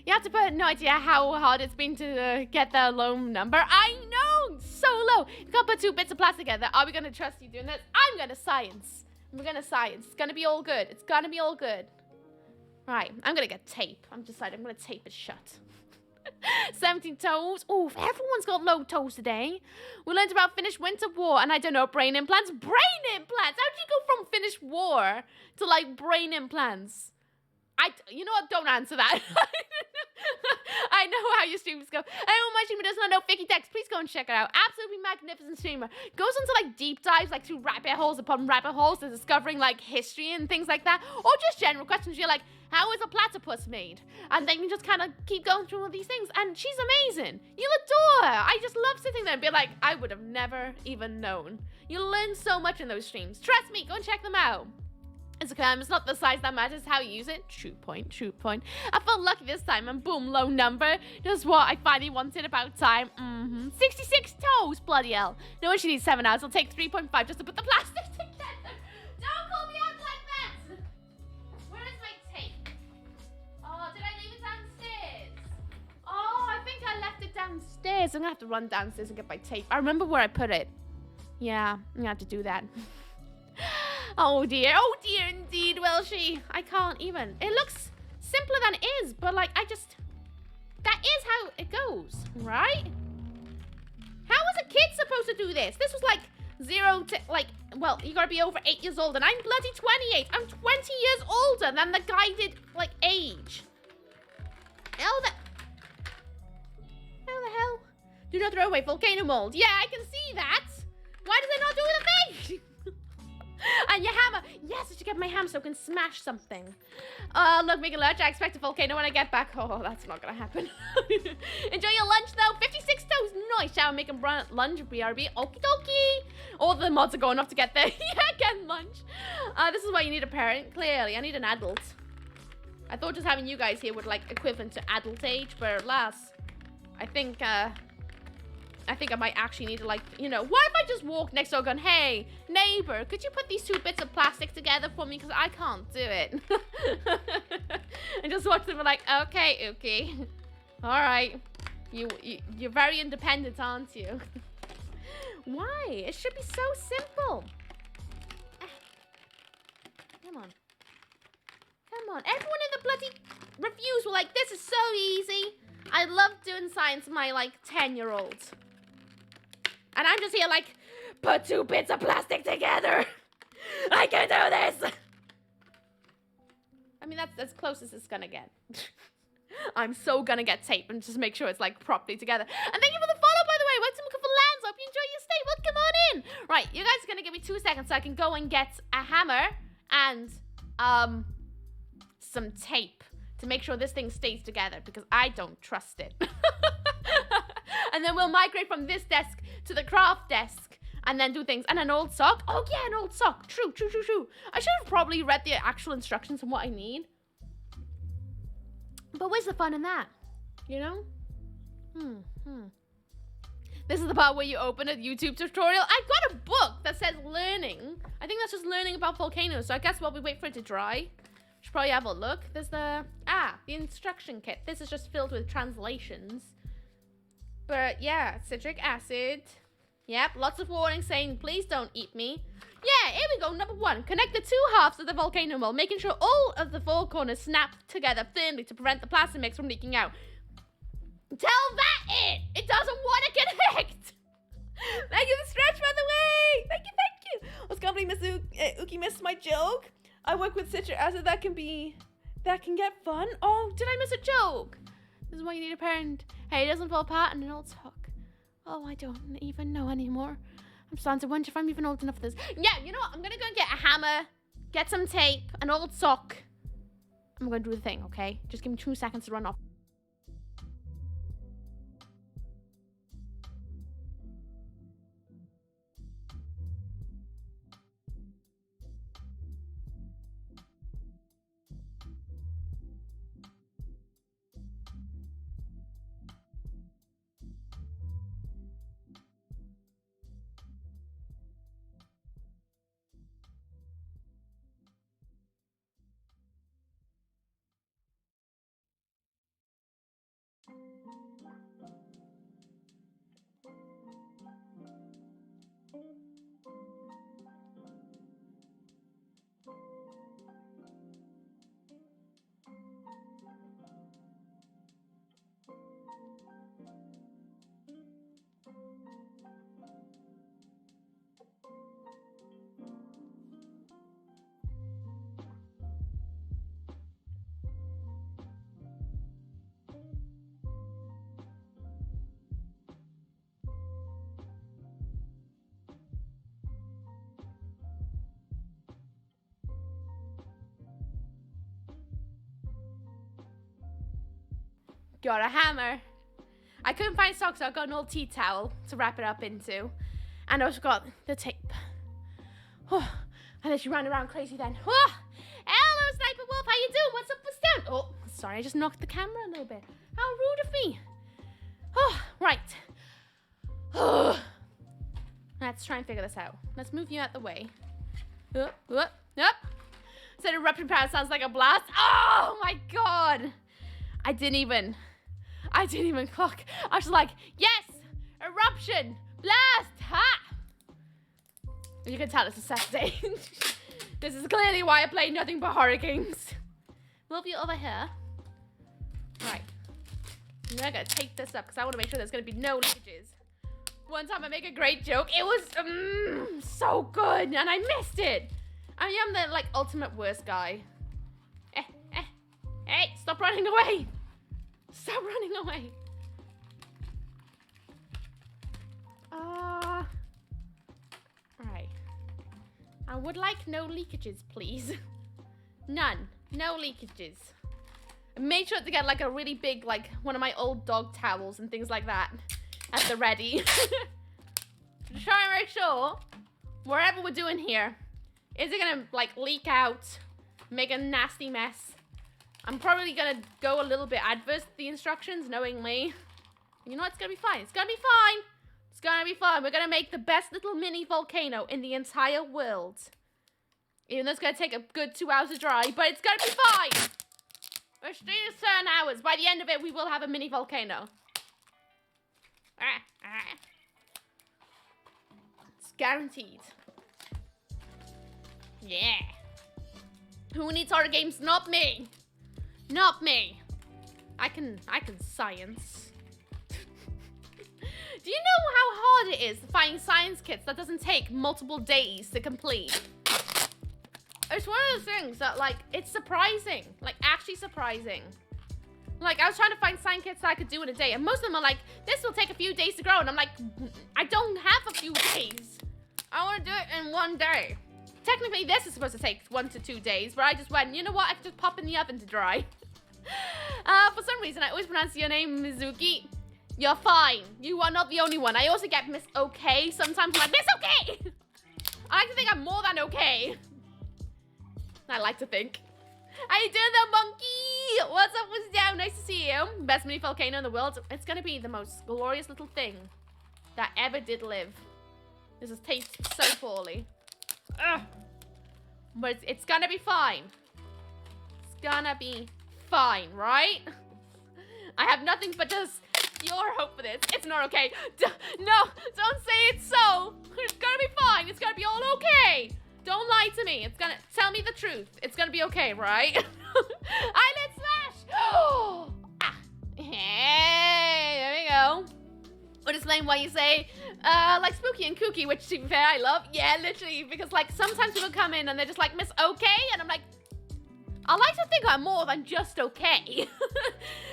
You have to put no idea how hard it's been to get the loan number. I know, so low. You can't put 2 bits of plastic together. Are we gonna trust you doing this? I'm gonna science. We're gonna science. It's gonna be all good. It's gonna be all good. Right, I'm gonna get tape. I'm deciding I'm gonna tape it shut. 17 toes. Oh, everyone's got low toes today. We learned about Finnish winter war, and I don't know, brain implants. Brain implants! How'd you go from Finnish war to, like, brain implants? You know what? Don't answer that. I know how your streams go. Anyone my streamer does not know Vicky Dex, please go and check her out. Absolutely magnificent streamer. Goes into like deep dives, like through rabbit holes upon rabbit holes, to discovering like history and things like that, or just general questions. You're like, how is a platypus made? And then you just kind of keep going through all these things. And she's amazing. You'll adore her. I just love sitting there and be like, I would have never even known. You'll learn so much in those streams. Trust me, go and check them out. It's okay, it's not the size that matters, how you use it. True point, true point. I felt lucky this time, and boom, low number. Just what I finally wanted, about time. 66 toes, bloody hell. No one should need 7 hours. It'll take 3.5 just to put the plastic together. Don't call me out like that. Where is my tape? Oh, did I leave it downstairs? Oh, I think I left it downstairs. I'm gonna have to run downstairs and get my tape. I remember where I put it. Yeah, I'm gonna have to do that. Oh dear indeed, will she? I can't even. It looks simpler than it is, but like, that is how it goes, right? How was a kid supposed to do this? This was like 0 to, like, well, you gotta be over 8 years old, and I'm bloody 28. I'm 20 years older than the guided, like, age. How the hell? Do not throw away volcano mold. Yeah, I can see that. Why does it not do the thing? And your hammer. Yes, I should get my hammer so I can smash something. Look, make a lunch. I expect a volcano when I get back. Oh, that's not gonna happen. Enjoy your lunch, though. 56 toes. Nice. Shall we make a lunch? BRB. Okie dokie. All the mods are going off to get there. Yeah, get lunch. This is why you need a parent. Clearly, I need an adult. I thought just having you guys here would, like, equivalent to adult age, but alas, I think I might actually need to, like, you know, what if I just walk next door going, hey, neighbor, could you put these 2 bits of plastic together for me? Because I can't do it. And just watch them and like, okay, Ooky. All right. You're very independent, aren't you? Why? It should be so simple. Come on. Come on. Everyone in the bloody reviews were like, this is so easy. I love doing science with my, like, 10-year-old. And I'm just here like, put 2 bits of plastic together. I can do this. I mean, that's as close as it's gonna get. I'm so gonna get tape and just make sure it's like properly together. And thank you for the follow, by the way. Welcome to Lands. Hope you enjoy your stay. Well, come on in. Right, you guys are gonna give me 2 seconds so I can go and get a hammer and some tape to make sure this thing stays together, because I don't trust it. And then we'll migrate from this desk to the craft desk and then do things. And an old sock. Oh, yeah, an old sock. True. I should have probably read the actual instructions on what I need. But where's the fun in that? You know? This is the part where you open a YouTube tutorial. I've got a book that says learning. I think that's just learning about volcanoes. So I guess while we wait for it to dry, should probably have a look. There's the instruction kit. This is just filled with translations. But yeah, citric acid. Yep, lots of warnings saying, please don't eat me. Yeah, here we go. Number 1, connect the 2 halves of the volcano mold, making sure all of the 4 corners snap together firmly to prevent the plastic mix from leaking out. Tell that it doesn't want to connect. Thank you for the stretch, by the way. Thank you. I was company Miss Ooky missed my joke. I work with citric acid. That can get fun. Oh, did I miss a joke? This is why you need a parent. Hey, it doesn't fall apart in an old sock. Oh, I don't even know anymore. I'm starting to wonder if I'm even old enough for this. Yeah, you know what? I'm gonna go and get a hammer, get some tape, an old sock. I'm gonna do the thing, okay? Just give me 2 seconds to run off. Got a hammer. I couldn't find socks, so I got an old tea towel to wrap it up into. And I also got the tape. Oh, I literally ran around crazy then. Oh, hello, Sniper Wolf. How you doing? What's up? What's down? Oh, sorry. I just knocked the camera a little bit. How rude of me. Oh, right. Oh. Let's try and figure this out. Let's move you out the way. Up. Said eruption power sounds like a blast. Oh my god. I didn't even clock. I was just like, yes, eruption, blast, ha. You can tell it's a Saturday. This is clearly why I play nothing but horror games. Move you over here. Right. I'm gonna take this up because I want to make sure there's gonna be no leakages. One time I make a great joke. It was so good and I missed it. I am the like ultimate worst guy. Hey, stop running away. Stop running away. Alright. I would like no leakages, please. None. No leakages. Make sure to get like a really big, like one of my old dog towels and things like that at the ready. To try and make sure whatever we're doing here, is it gonna like leak out, make a nasty mess? I'm probably gonna go a little bit adverse to the instructions, knowing me. You know what? It's gonna be fine. It's gonna be fine. It's gonna be fine. We're gonna make the best little mini volcano in the entire world. Even though it's gonna take a good 2 hours to dry, but it's gonna be fine. We're still 7 hours. By the end of it, we will have a mini volcano. It's guaranteed. Yeah. Who needs horror games? Not me. Not me. I can science. Do you know how hard it is to find science kits that doesn't take multiple days to complete? It's one of those things that, like, it's surprising. Like, actually surprising. Like, I was trying to find science kits that I could do in a day, and most of them are like, this will take a few days to grow, and I'm like, I don't have a few days. I want to do it in 1 day. Technically, this is supposed to take 1 to 2 days, but I just went, you know what? I can just pop in the oven to dry. For some reason, I always pronounce your name Mizuki. You're fine. You are not the only one. I also get Miss Okay. Sometimes I'm like, Miss Okay! I like to think I'm more than okay. I like to think. How you doing, the monkey? What's up, what's down? Nice to see you. Best mini volcano in the world. It's gonna be the most glorious little thing that ever did live. This has tasted so poorly. Ugh. But it's gonna be fine. It's gonna be fine, right? I have nothing but just your hope for this. It's not okay. No, don't say it's so. It's gonna be fine. It's gonna be all okay. Don't lie to me. It's gonna tell me the truth. It's gonna be okay, right? Eyelid slash. Hey, there we go. Would explain why you say like spooky and kooky, which to be fair I love. Yeah, literally, because like sometimes people come in and they're just like Miss Okay, and I'm like, I like to think I'm more than just okay.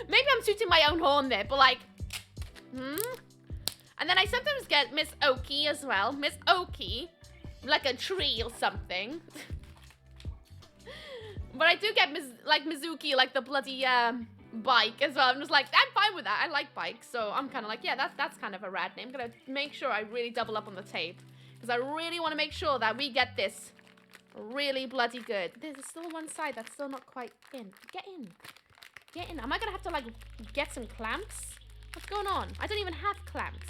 Maybe I'm tooting my own horn there, but like, And then I sometimes get Miss Ooky as well. Miss Ooky, like a tree or something. But I do get Mizuki, like the bloody bike as well. I'm just like, I'm fine with that. I like bikes, so I'm kind of like, yeah, that's kind of a rad name. I'm gonna make sure I really double up on the tape because I really want to make sure that we get this really bloody good. There's still one side that's still not quite in. Get in. Get in. Am I gonna have to like get some clamps? What's going on? I don't even have clamps.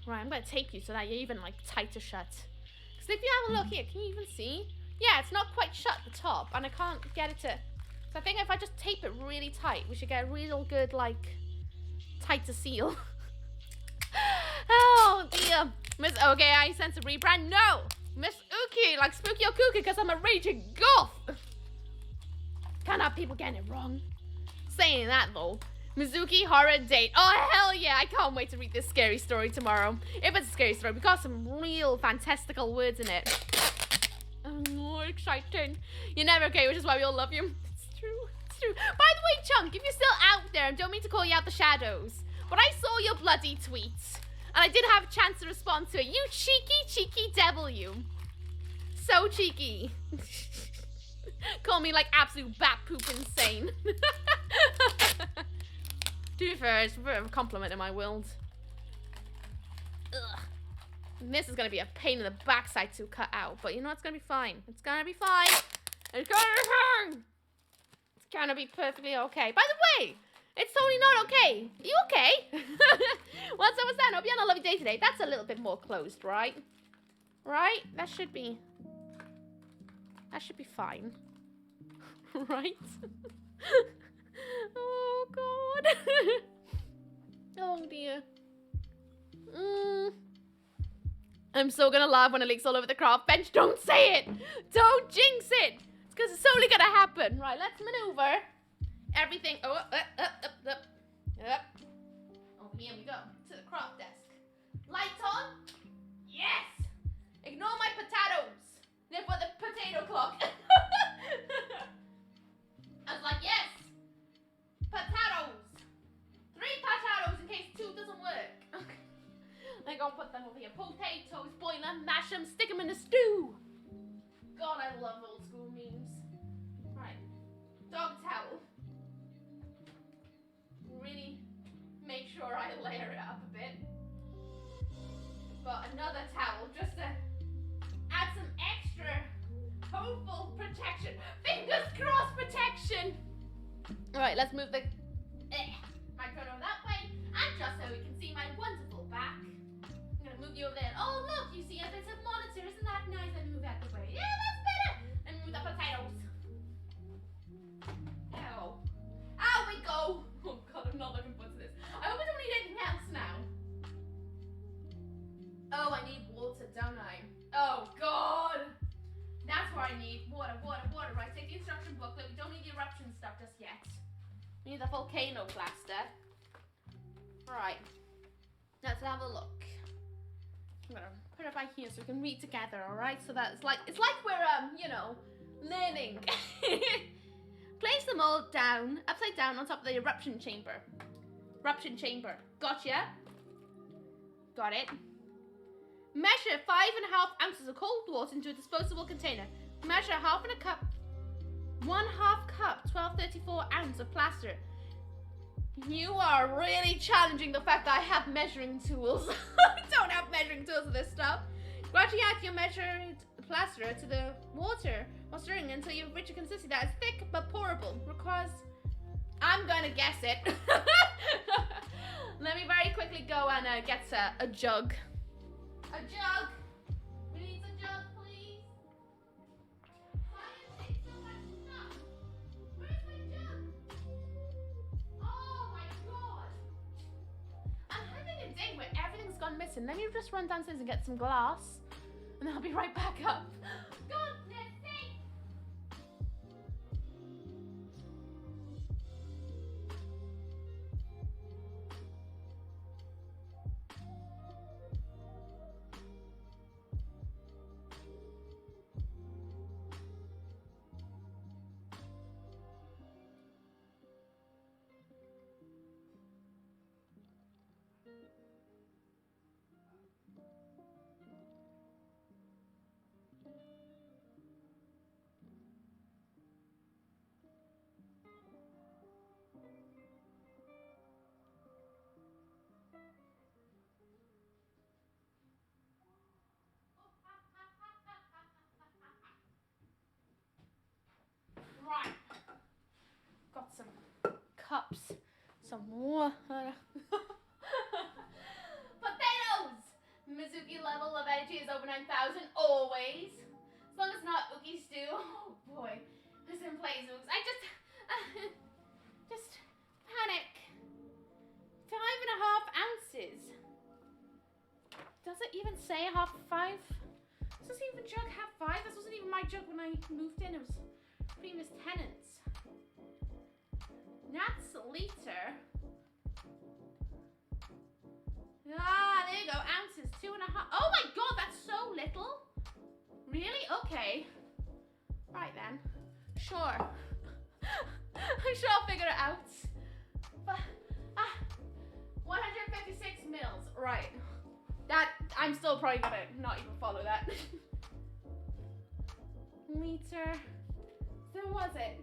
Right, I'm gonna tape you so that you're even like tighter shut. Because if you have a look here, can you even see? Yeah, it's not quite shut at the top, and I can't get it to. So I think if I just tape it really tight, we should get a real good like tighter seal. Oh dear, Miss Okay, I sense a rebrand. No, Miss Ooky, like spooky or kooky, because I'm a raging goth. Can't have people getting it wrong. Saying that though. Mizuki horror date. Oh, hell yeah. I can't wait to read this scary story tomorrow. If it's a scary story, we got some real fantastical words in it. Oh, exciting. You're never okay, which is why we all love you. It's true. It's true. By the way, Chunk, if you're still out there, I don't mean to call you out the shadows, but I saw your bloody tweets, and I did have a chance to respond to it. You cheeky, cheeky devil, you. So cheeky. Call me like absolute bat poop insane. To be fair, it's a bit of a compliment in my world. Ugh. This is gonna be a pain in the backside to cut out, but you know it's gonna be fine. It's gonna be fine. It's gonna be fine. It's gonna be perfectly okay. By the way, it's totally not okay. Are you okay? What's up with that? Hope you're on a lovely day today. That's a little bit more closed, right? Right? That should be fine. Right? Oh god. Oh dear. I'm so gonna laugh when it leaks all over the craft bench. Don't say it! Don't jinx it! It's because it's only gonna happen. Right, let's maneuver everything. Oh, up. Oh, here we go. To the craft desk. Lights on? Yes! Ignore my potatoes. They're for the potato clock. I was like, yes! Potatoes! 3 potatoes in case 2 doesn't work. Okay. I'm gonna put them over here. Potatoes, boil them, mash them, stick them in a stew. God, I love old school memes. Right. Dog towel. Really make sure I layer it up a bit. Got another towel just to add some extra hopeful protection. Fingers crossed protection. Alright, let's move the microphone over that way. And just so we can see my wonderful back. I'm gonna move you over there. Oh look, you see a bit of monitor. Isn't that nice? Let me move that way. Yeah, that's better. Let me move the potatoes. Ow. Out we go. Oh god, I'm not looking forward to this. I hope I don't need anything else now. Oh, I need water, don't I? Oh god. That's what I need. Water. Right, take the instruction booklet. We don't need the eruption stuff just yet. We need the volcano blaster. Right. Let's have a look. I'm gonna put it right here so we can read together, alright? So that it's like we're you know, learning. Place them all down, upside down on top of the eruption chamber. Gotcha. Got it. Measure 5.5 ounces of cold water into a disposable container. Measure 1/2 cup, 1/2 cup, 1234 ounce of plaster. You are really challenging the fact that I have measuring tools. I don't have measuring tools for this stuff. Gradually add your measured plaster to the water while stirring until you reach a consistency that is thick but pourable. Requires, I'm gonna guess it. Let me very quickly go and get a jug. A jug! We need a jug, please. Why is it so much stuff? Where's my jug? Oh my god! I'm having a day where everything's gone missing. Let me just run downstairs and get some glass. And then I'll be right back up. Goodness sake! Right. Got some cups, some water. Potatoes! Mizuki level of energy is over 9,000, always. As long as it's not Ooky stew. Oh boy. This in place, Ooks. I just panic. 5.5 ounces. Does it even say 5? Does this even jug have 5? This wasn't even my jug when I moved in. It was previous tenants. That's liter. Ah, there you go. Ounces. 2.5. Oh my god, that's so little. Really? Okay. Right then. Sure. I'm sure I'll figure it out. But 156 mils. Right. That I'm still probably gonna not even follow that. Liter. So was it?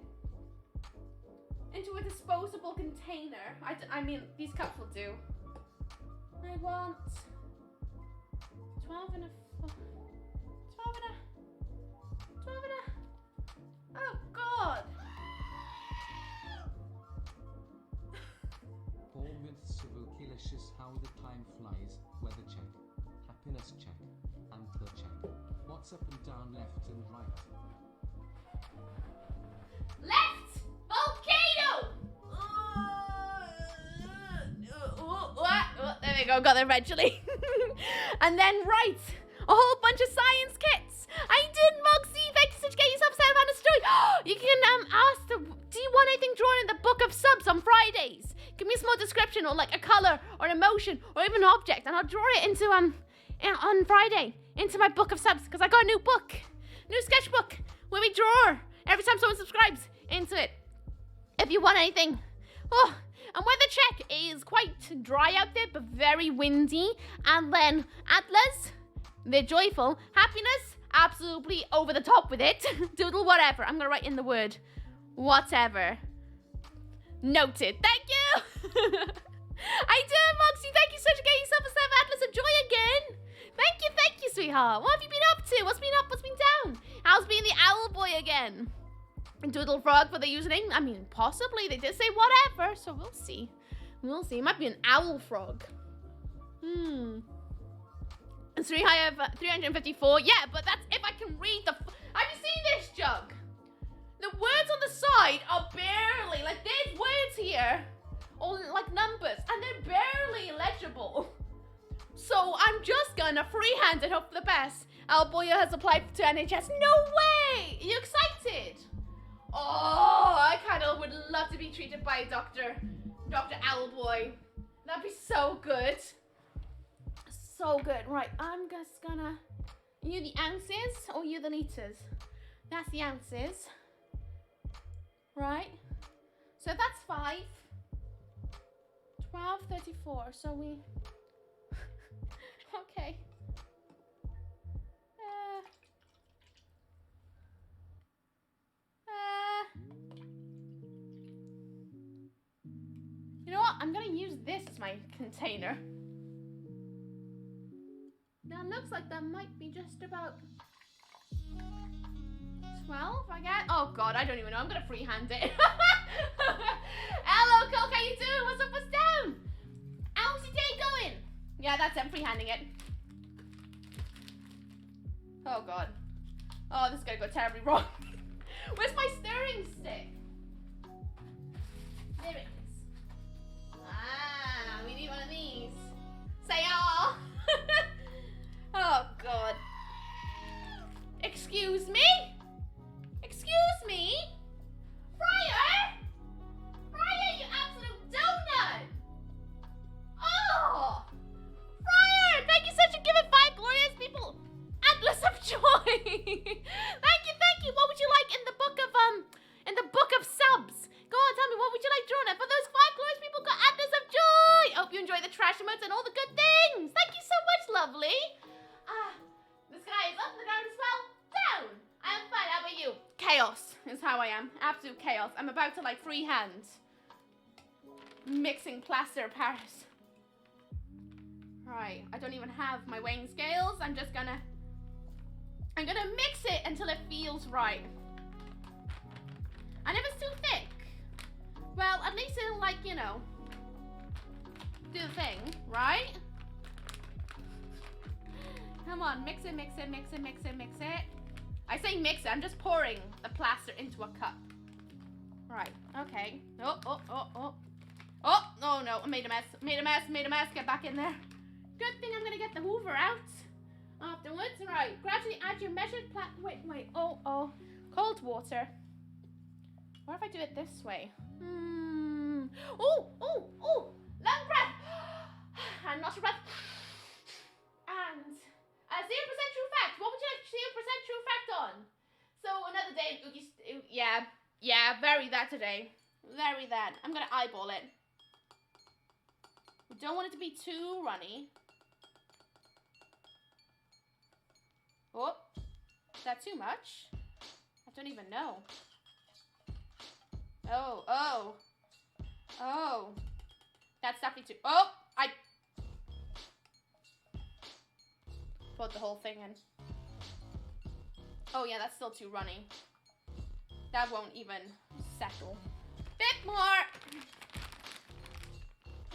into a disposable container. I mean, these cups will do. I want 12 and a 12 and a 12 and a. Oh God. 4 myths of Ookylicious: how the time flies, weather check, happiness check, antler check. What's up and down, left and right? Left volcano. There we go, got there eventually. And then right, a whole bunch of science kits. I did, Moxie. Thank you so much. Get yourself set on a story. You can ask the. Do you want anything drawn in the book of subs on Fridays? Give me a small description or like a color or an emotion or even an object, and I'll draw it into on Friday into my book of subs, because I got a new book, new sketchbook where we draw every time someone subscribes into it. If you want anything. Oh, and weather check is quite dry out there, but very windy. And then antlers, they're joyful. Happiness, absolutely over the top with it. Doodle whatever. I'm gonna write in the word whatever. Noted. Thank you. I do, Moxie. Thank you so much for getting yourself a 7 Atlas of Joy again. Thank you, sweetheart. What have you been up to? What's been up? What's been down? How's being the owl boy again? Doodle frog for the username? I mean, possibly. They did say whatever, so we'll see. We'll see. It might be an owl frog. And 354. Yeah, but that's if I can read the. Have you seen this, Jug? The words on the side are barely, like, there's words here, or like numbers, and they're barely legible. So I'm just gonna freehand it, hope for the best. Alboya has applied to NHS. No way! Are you excited? Oh, I kind of would love to be treated by a Dr. Owlboy. That'd be so good. So good. Right, I'm just gonna. Are you the ounces or you the liters? That's the ounces. Right? So that's 5. 1234. So we. Okay. You know what? I'm gonna use this as my container. Now it looks like that might be just about 12, I guess. Oh God, I don't even know. I'm gonna freehand it. Hello, Coke. How you doing? What's up? What's down? How's your day going? Yeah, that's it. I'm freehanding it. Oh God. Oh, this is gonna go terribly wrong. Where's my stirring stick? There it is. Ah, we need one of these. Say ah. Oh God. Excuse me? Excuse me? Fryer? Fryer, you absolute donut! Oh! Fryer, thank you so much for giving 5 glorious people Atlas of Joy! Thank you. What would you like in the book of subs? Go on, tell me, what would you like drawn? And for those 5 glorious people got Atlas of Joy! Hope you enjoy the trash emotes and all the good things! Thank you so much, lovely! The sky is up, the ground is well down! I am fine, how about you? Chaos is how I am. Absolute chaos. I'm about to like freehand. Mixing plaster of Paris. Right, I don't even have my weighing scales. I'm gonna mix it until it feels right. And if it's too thick, well, at least it'll, like, you know, do the thing, right? Come on, mix it. I say mix it, I'm just pouring the plaster into a cup. Right, okay. Oh, no, I made a mess. Get back in there. Good thing I'm gonna get the Hoover out afterwards. Right, gradually add your measured wait. Oh. Cold water. What if I do it this way? Oh. Long breath. And nostril breath. And 0% true fact. What would you like 0% true fact on? So another day in Ooky. Yeah. Vary that today. Vary that. I'm gonna eyeball it. We don't want it to be too runny. Oh, is that too much? I don't even know. Oh. Oh. That's definitely too... Oh! I... Put the whole thing in. Oh yeah, that's still too runny. That won't even settle. Bit more!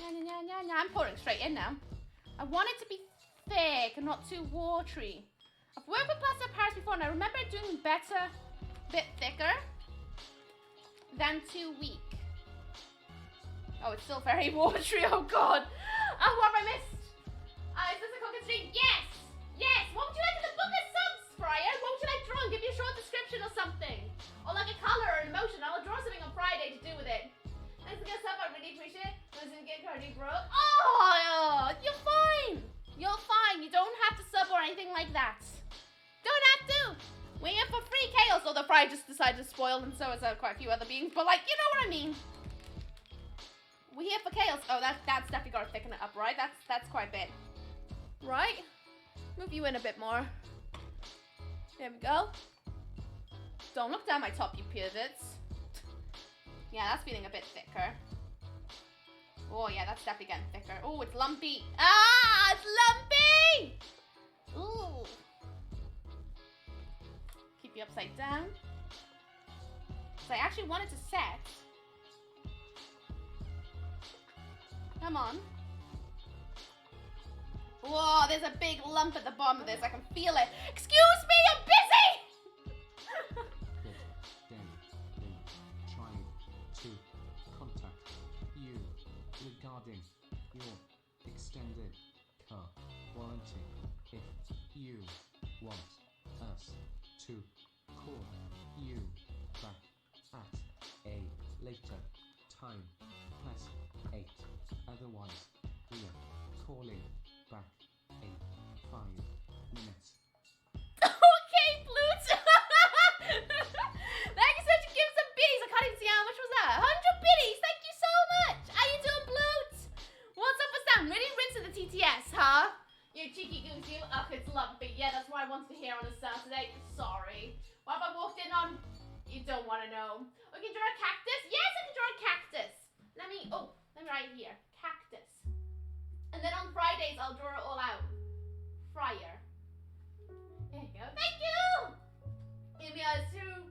I'm pouring straight in now. I want it to be thick and not too watery. I've worked with plaster of Paris before and I remember it doing better, a bit thicker than too weak. Oh, it's still very watery, oh god. Oh, what have I missed? Is this a cooking stream? Yes! Yes! What would you like in the book of subs, Fryer? What would you like drawn? Give me a short description or something. Or like a color or an emotion. I'll draw something on Friday to do with it. Thanks for getting sub, I really appreciate it. Listen, get Cardi, bro. Oh, you're fine. You're fine. You don't have to sub or anything like that. Don't have to. We're here for free chaos. Although Fryer just decided to spoil, and so has quite a few other beings. But like, you know what I mean. We're here for chaos. Oh, that's definitely got to thicken it up, right? That's quite a bit. Right? Move you in a bit more. There we go. Don't look down my top, you perverts. Yeah, that's feeling a bit thicker. Oh, yeah, that's definitely getting thicker. Oh, it's lumpy. Ah, it's lumpy! Ooh. Keep you upside down. So I actually wanted to set. Come on. Whoa, there's a big lump at the bottom of this. I can feel it. Excuse me, I'm busy! Trying to contact you regarding your extended car warranty. If you want us to call you back at a later time, press 8. Otherwise, we are calling back in 5 minutes. Okay, Blute. Thank you so much for giving some biddies. I can't even see how much was that. 100 biddies. Thank you so much. How you doing, Blute? What's up with Sam? Really rinsing the TTS, huh? You cheeky goose, you. Ugh, it's lumpy. Yeah, that's what I wanted to hear on a Saturday. Sorry. What have I walked in on? You don't want to know. Oh, you can draw a cactus? Yes, I can draw a cactus. Let me write here. Cactus. And then on Fridays, I'll draw it all out. Fryer. There you go. Thank you! Give me a 0%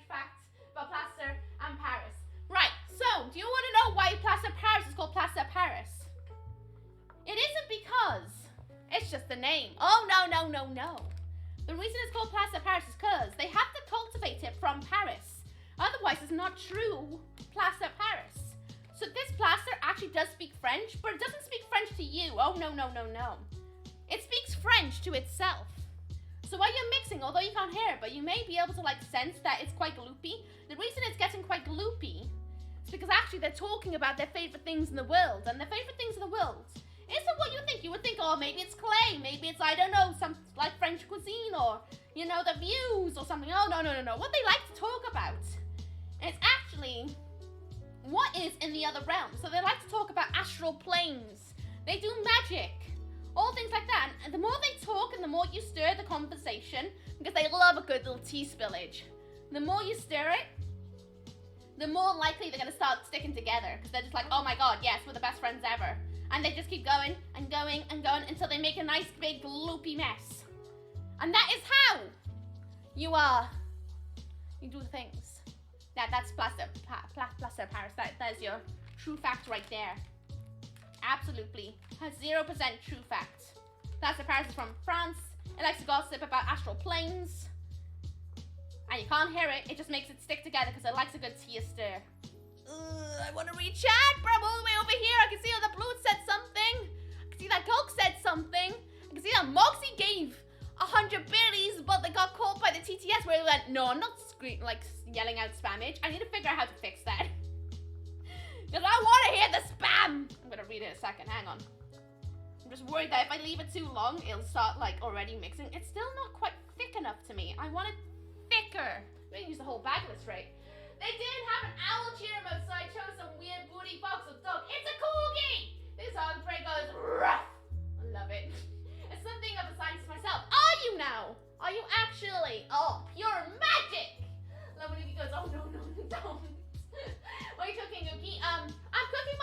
fact about plaster and Paris. Right, so, do you want to know why plaster Paris is called plaster Paris? It isn't because it's just the name. Oh, no. The reason it's called plaster Paris is because they have to cultivate it from Paris. Otherwise, it's not true plaster Paris. So this plaster actually does speak French, but it doesn't speak French to you. Oh, no. It speaks French to itself. So while you're mixing, although you can't hear it, but you may be able to like sense that it's quite gloopy. The reason it's getting quite gloopy is because actually they're talking about their favorite things in the world. And their favorite things in the world isn't what you think. You would think, oh, maybe it's clay. Maybe it's, I don't know, some like French cuisine or, you know, the views or something. Oh, no. What they like to talk about is actually what is in the other realm. So they like to talk about astral planes. They do magic. All things like that. And the more they talk and the more you stir the conversation, because they love a good little tea spillage, the more you stir it, the more likely they're going to start sticking together. Because they're just like, oh my god, yes, we're the best friends ever. And they just keep going and going and going until they make a nice big loopy mess. And that is how you do things. That's plaster Paris. That is your true fact right there. Absolutely. Has 0% true fact. Plaster Paris is from France. It likes to gossip about astral planes. And you can't hear it. It just makes it stick together because it likes a good tea stir. I want to read chat, but I'm all the way over here. I can see how the Blue said something. I can see that Coke said something. I can see that Moxie gave 100 biddies, but they got caught by the TTS where they went, no, I'm not yelling out spamage. I need to figure out how to fix that. Because I want to hear the spam. I'm going to read it in a second. Hang on. I'm just worried that if I leave it too long, it'll start like already mixing. It's still not quite thick enough to me. I want it thicker. I'm going to use the whole bag of this, right? They didn't have an owl cheer mode, so I chose some weird booty fox or dog. It's a corgi! This hog break goes rough. I love it. It's something of a scientist myself. Are you now? Are you actually? Oh, pure magic! Love when he goes, oh no, don't. What are you talking, Ooky?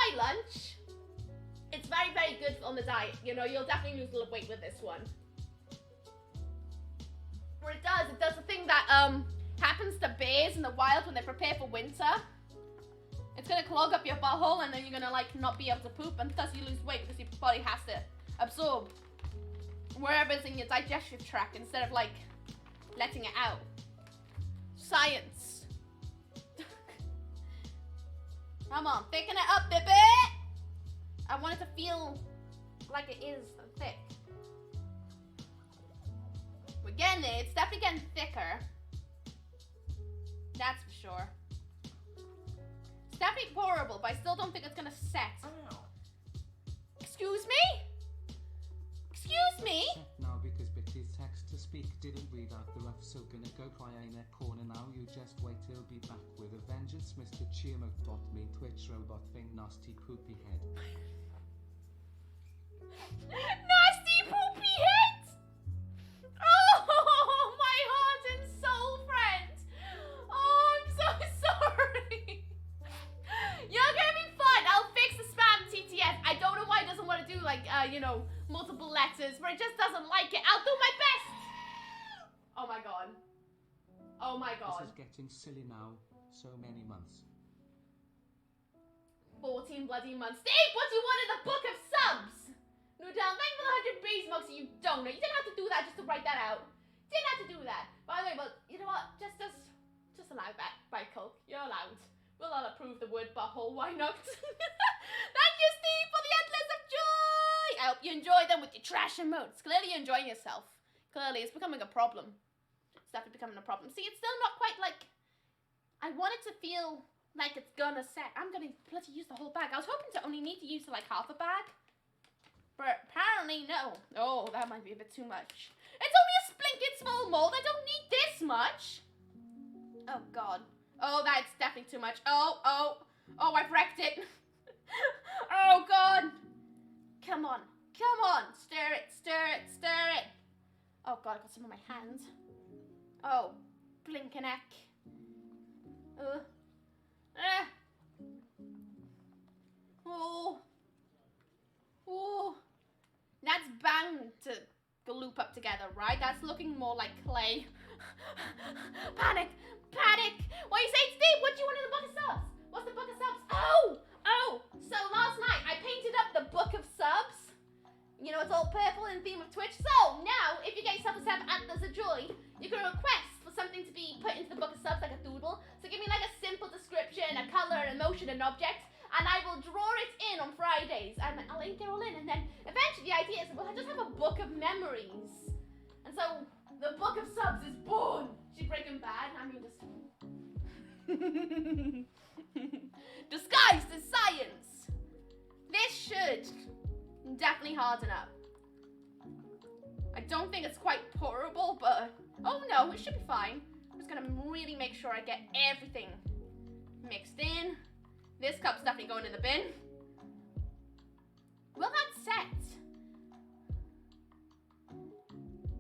my lunch. It's very, very good on the diet. You know, you'll definitely lose a little weight with this one. What it does the thing that happens to bears in the wild when they prepare for winter. It's gonna clog up your butthole and then you're gonna like not be able to poop, and thus you lose weight because your body has to absorb wherever's in your digestive tract instead of like letting it out. Science. Come on, thicken it up, baby. I want it to feel like it is thick. We're getting it. It's definitely getting thicker. That's for sure. It's definitely pourable, but I still don't think it's gonna set. Excuse me? Excuse me? Now because Bitty's text to speak didn't read out the rough, so gonna go cry in a corner now. You just wait, he'll be back with a vengeance. Mr. Cheermouth bot me Twitch robot thing, nasty poopy head. Nasty poopy head! Oh, my heart and soul, friend! Oh, I'm so sorry! You're gonna be fine. I'll fix the spam TTS. I don't know why it doesn't want to do like, you know, multiple letters, but it just doesn't like it. I'll do my best! Oh my god. Oh my god. This is getting silly now. So many months. 14 bloody months. Steve, what do you want in the book of subs? Noodle, thank you for the 100 bees, Moxie, you donor. You didn't have to do that just to write that out. Didn't have to do that. By the way, but you know what? Just allow that, by Coke. You're allowed. We'll all approve the word butthole. Why not? Thank you, Steve, for the endless of joy. I hope you enjoy them with your trash emotes. Clearly you're enjoying yourself. Clearly it's becoming a problem. It's definitely becoming a problem. See, it's still not quite like... I want it to feel like it's gonna set. I'm gonna bloody use the whole bag. I was hoping to only need to use like half a bag. But apparently no. Oh, that might be a bit too much. It's only a splinkin' small mold. I don't need this much. Oh, God. Oh, that's definitely too much. Oh, I've wrecked it. Oh, God. Come on. Come on. Stir it, stir it, stir it. Oh, God, I got some on my hand. Oh, blinkin' heck. Oh. That's bound to gloop up together, right? That's looking more like clay. Panic! Panic! What are you saying, Steve? What do you want in the book of subs? What's the book of subs? Oh! So last night I painted up the book of subs. You know, it's all purple in theme of Twitch. So now, if you get yourself a sub at There's a Joy, you can request for something to be put into the book of subs, like a doodle. So give me like a simple description, a color, an emotion, an object, and I will draw it in on Fridays, and I'll ink it all in, and then eventually the idea is, well, I just have a book of memories. And so the book of subs is born. She's Breaking Bad. I mean, just disguised as science. This should definitely harden up. I don't think it's quite pourable, but oh no, it should be fine. I'm just gonna really make sure I get everything mixed in. This cup's definitely going in the bin. Will that set?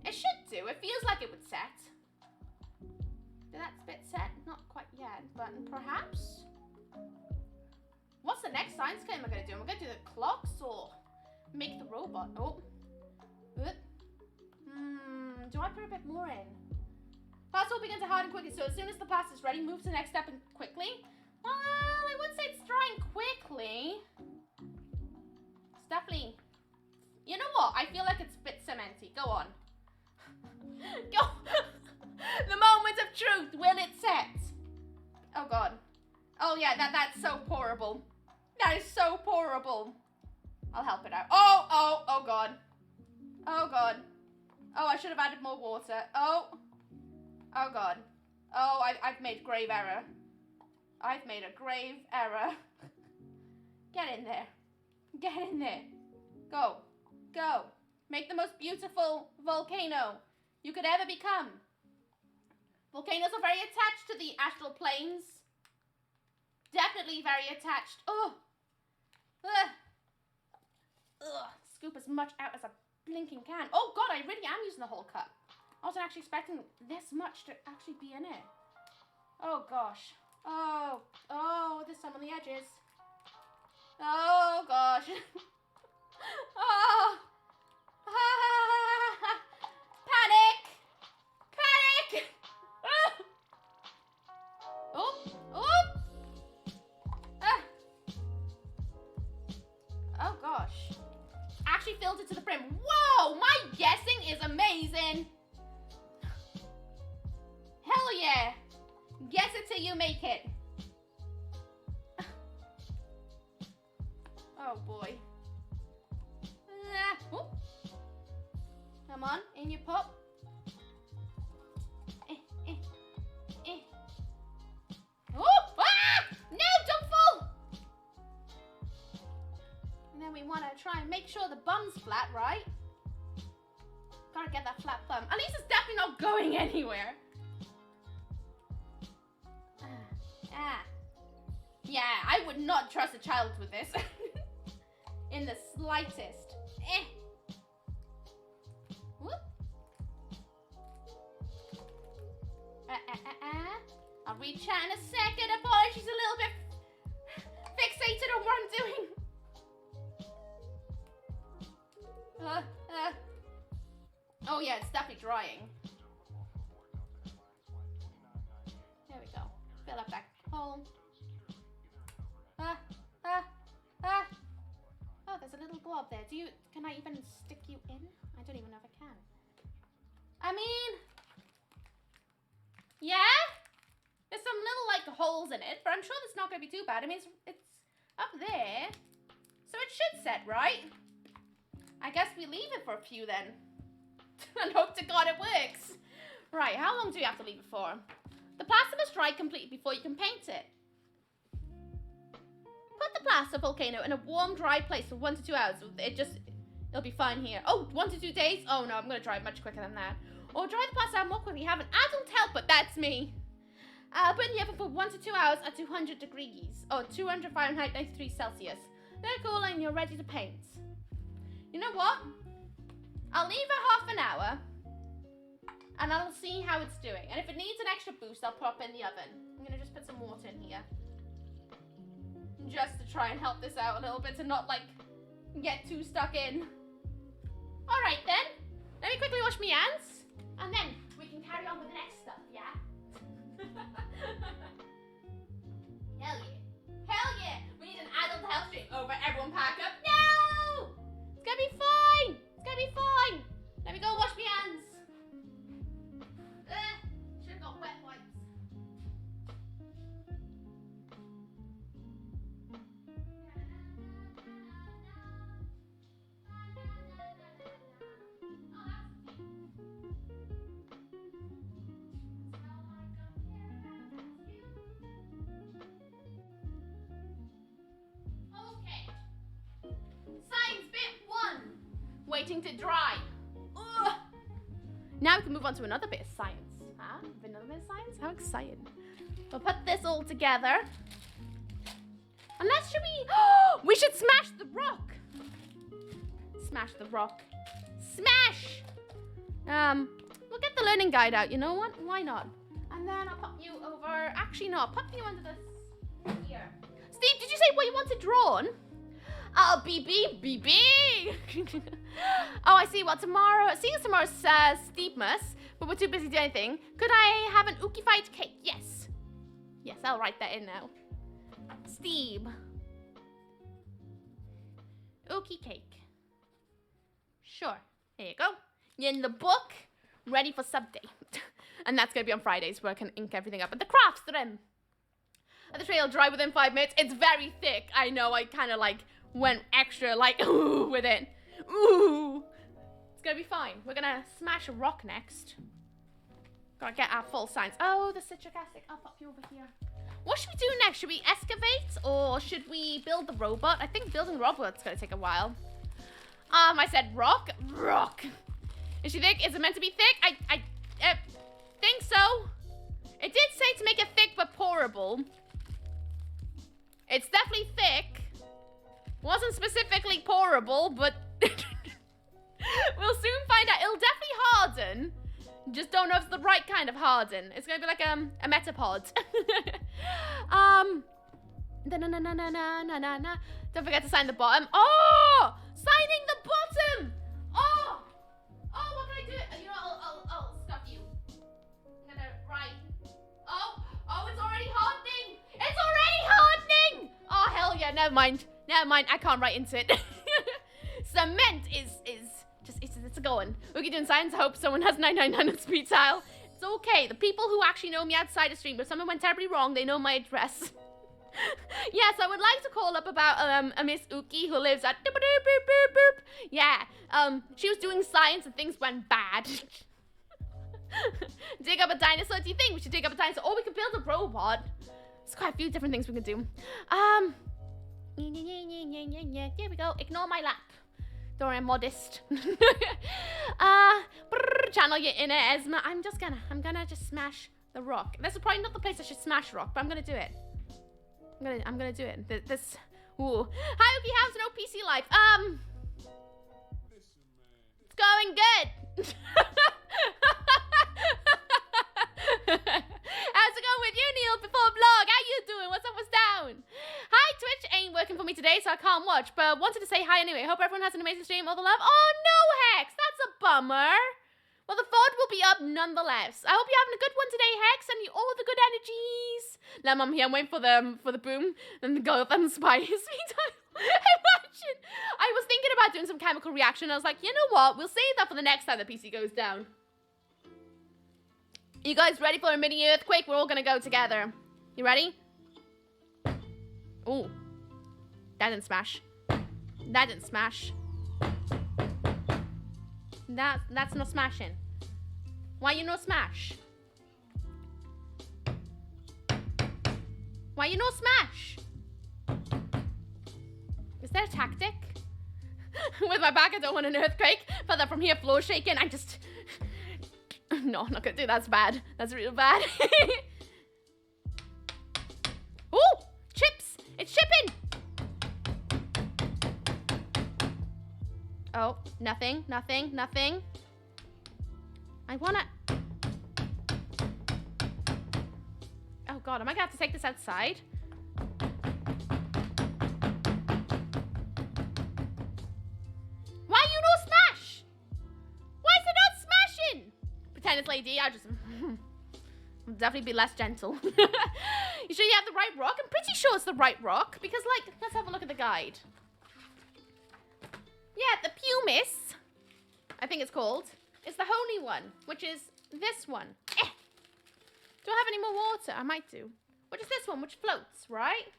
It should do. It feels like it would set. Did that bit set? Not quite yet, but perhaps? What's the next science game I'm going to do? Am I going to do the clocks or make the robot? Oh. Do I put a bit more in? Pass will begin to harden quickly, so as soon as the pasta is ready, move to the next step and quickly. Well, I wouldn't say it's drying quickly. It's definitely... You know what? I feel like it's a bit cementy. Go on. Go. The moment of truth. Will it set? Oh, God. Oh, yeah, that's so pourable. That is so pourable. I'll help it out. Oh, God. Oh, God. Oh, I should have added more water. Oh, God. Oh, I've made grave error. I've made a grave error. Get in there. Get in there. Go. Go. Make the most beautiful volcano you could ever become. Volcanoes are very attached to the astral planes. Definitely very attached. Oh. Scoop as much out as a blinking can. Oh, God, I really am using the whole cup. I wasn't actually expecting this much to actually be in it. Oh, gosh. Oh, there's some on the edges. Oh, gosh. Oh. Panic! Panic! Oh, oh! Oh, gosh. Actually filled it to the brim. Whoa! My guessing is amazing. Hell yeah. Guess it till you make it. Oh, boy. Oh. Come on, in you pop. Oh! Ah! No, don't fall! And then we want to try and make sure the bum's flat, right? Gotta get that flat bum. At least it's definitely not going anywhere. Yeah, I would not trust a child with this. In the slightest. Whoop. I'll reach out in a second. Apologies, a little bit fixated on what I'm doing. Oh yeah, it's definitely drying. There we go. Fill up that hole. Oh, there's a little blob there. Can I even stick you in? I don't even know if I can. I mean, yeah, there's some little like holes in it, but I'm sure it's not going to be too bad. I mean, it's up there, so it should set, right? I guess we leave it for a few then, and hope to God it works. Right, how long do you have to leave it for? The plaster must dry completely before you can paint it. Put the plaster volcano in a warm, dry place for 1 to 2 hours. It'll be fine here. Oh, 1 to 2 days? Oh no, I'm gonna dry it much quicker than that. Or dry the plaster out more quickly. Have an adult helper, that's me. Put in the oven for 1 to 2 hours at 200 degrees. Or 200 Fahrenheit, 93 Celsius. Then cool and you're ready to paint. You know what? I'll leave it half an hour. And I'll see how it's doing. And if it needs an extra boost, I'll pop it in the oven. I'm gonna just put some water in here. Just to try and help this out a little bit, to not like get too stuck in. All right then, let me quickly wash my hands, and then we can carry on with the next stuff. Yeah. Hell yeah, hell yeah! We need an adult health stream. Over, everyone pack up. No, it's gonna be fine. It's gonna be fine. Let me go wash my hands. Should have got wet wipes. Waiting to dry. Ugh. Now we can move on to another bit of science. Huh? Another bit of science? How exciting. We'll put this all together. Unless, should we... we should smash the rock. Smash the rock. Smash! We'll get the learning guide out. You know what? Why not? And then I'll pop you over... Actually, no. I'll pop you under this here. Steve, did you say what you wanted drawn? Oh, BB. Oh, I see. Well, tomorrow, seeing as tomorrow's Steepmas, but we're too busy to do anything. Could I have an Ooky fight cake? Yes. Yes, I'll write that in now. Steve. Ooky cake. Sure. Here you go. You're in the book, ready for sub day. And that's going to be on Fridays where I can ink everything up. And the crafts trim. The tray will dry within 5 minutes. It's very thick. I know, I kind of like went extra like, ooh, with it. Ooh. It's gonna be fine. We're gonna smash a rock next. Gotta get our full science. Oh, the citric acid. I'll pop you over here. What should we do next? Should we excavate or should we build the robot? I think building the robot's gonna take a while. I said rock. Rock. Is she thick? Is it meant to be thick? I think so. It did say to make it thick but pourable. It's definitely thick. Wasn't specifically pourable, but we'll soon find out. It'll definitely harden. Just don't know if it's the right kind of harden. It's gonna be like a metapod. Da-na-na-na-na-na-na-na. Don't forget to sign the bottom. Oh! Signing the bottom! Oh! Oh, what can I do? You know, I'll stuff you. I'm gonna write. Oh, it's already hardening! It's already hardening! Oh, hell yeah, never mind. Never mind, I can't write into it. Cement is just, it's going. Ooky doing science. I hope someone has 999 on speed dial. It's okay. The people who actually know me outside of stream, if something went terribly wrong, they know my address. Yes, I would like to call up about a Miss Ooky who lives at boop, boop, boop, boop. Yeah, she was doing science and things went bad. Dig up a dinosaur. Do you think we should dig up a dinosaur? Or we could build a robot. There's quite a few different things we can do. Here we go. Ignore my lap. Don't worry, I'm modest. Channel your inner Esma. I'm gonna just smash the rock. This is probably not the place I should smash rock, but I'm gonna do it. I'm gonna do it. Ooh. Hi, Ooky, how's no PC life? It's going good. How's it going with you, Neil? Before vlog, how you doing? What's up? What's down? Hi, Twitch ain't working for me today, so I can't watch, but wanted to say hi anyway. Hope everyone has an amazing stream. All the love. Oh no, Hex, that's a bummer. Well, the VOD will be up nonetheless. I hope you're having a good one today, Hex. Sending you all the good energies. Now I'm here. I'm waiting for the boom and the Gotham Spy. Imagine. I was thinking about doing some chemical reaction. I was like, you know what? We'll save that for the next time the PC goes down. You guys ready for a mini earthquake? We're all gonna go together. You ready? Ooh. That didn't smash. That didn't smash. That's not smashing. Why you no smash? Why you no smash? Is there a tactic? With my back, I don't want an earthquake. But that from here, floor shaking. I'm just... No, I'm not gonna do that. That's bad. That's real bad. Ooh! Chips! It's shipping! Oh, nothing. I wanna... Oh god, am I gonna have to take this outside? Why you no smash? Why is it not smashing? Pretend it's Lady, I'll just... I'll definitely be less gentle. You sure you have the right rock? I'm pretty sure it's the right rock. Because, like, let's have a look at the guide. Yeah, the pumice, I think it's called, is the holy one, which is this one. Do I have any more water? I might do. Which is this one, which floats, right?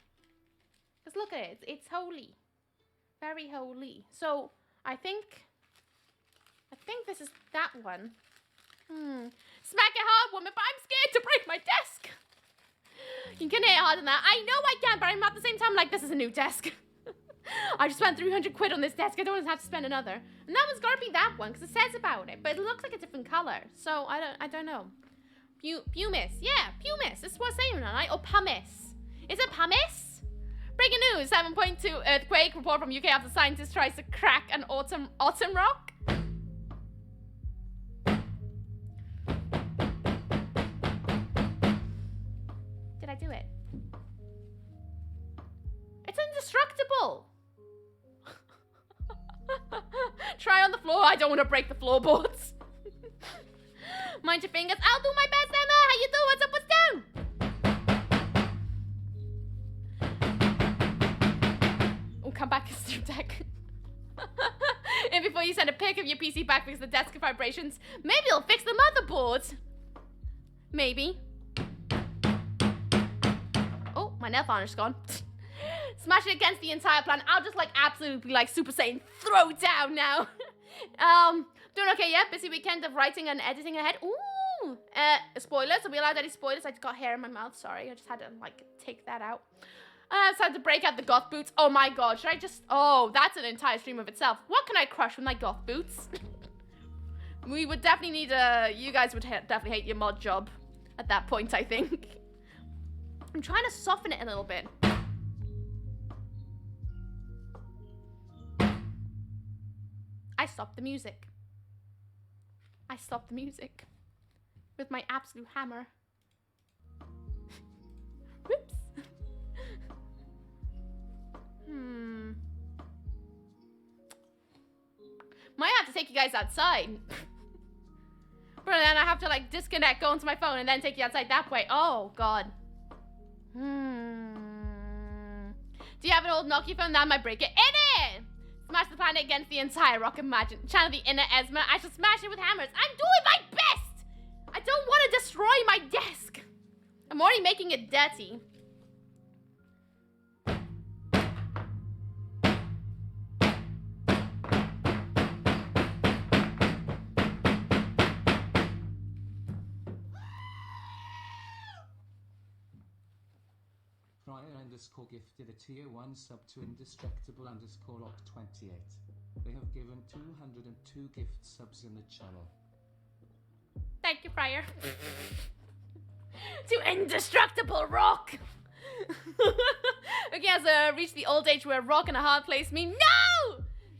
Because look at it. It's holy. Very holy. So, I think this is that one. Smack it hard, woman, but I'm scared to break my desk. You can hit it harder than that. I know I can, but I'm at the same time like, this is a new desk. I just spent 300 quid on this desk. I don't want to have to spend another. And that one's gotta be that one, because it says about it. But it looks like a different color. So, I don't know. Pumice. Yeah, pumice. This is what I'm saying, right? Or pumice. Is it pumice? Breaking news. 7.2 earthquake. Report from UK after scientist tries to crack an autumn rock. Did I do it? It's indestructible. Try on the floor. I don't want to break the floorboards. Mind your fingers. I'll do my best, Emma. How you doing? What's up? What's down? Oh, come back, Steam Deck. And before you send a pic of your PC back because the desk vibrations, maybe it'll fix the motherboard. Maybe. Oh, my nail varnish is gone. Smash it against the entire plan. I'll just like absolutely like Super Saiyan throw down now. Doing okay, yeah. Busy weekend of writing and editing ahead. Ooh. Spoilers. Are we allowed any spoilers? I just got hair in my mouth. Sorry. I just had to like take that out. So I had to break out the goth boots. Oh my god. Should I just... Oh, that's an entire stream of itself. What can I crush with my goth boots? We would definitely need you guys would definitely hate your mod job at that point, I think. I'm trying to soften it a little bit. I stopped the music. I stopped the music. With my absolute hammer. Whoops. Might have to take you guys outside. But then I have to like disconnect, go into my phone, and then take you outside that way. Oh, God. Do you have an old Nokia phone that might break it? In it! Smash the planet against the entire rocket magnet. Channel the inner Esma. I shall smash it with hammers. I'm doing my best! I don't want to destroy my desk. I'm already making it dirty. Fryer gifted a tier 1 sub to indestructible_oct28. They have given 202 gift subs in the channel. Thank you, Fryer. To indestructible rock. Okay, has reached the old age where rock in a hard place mean no!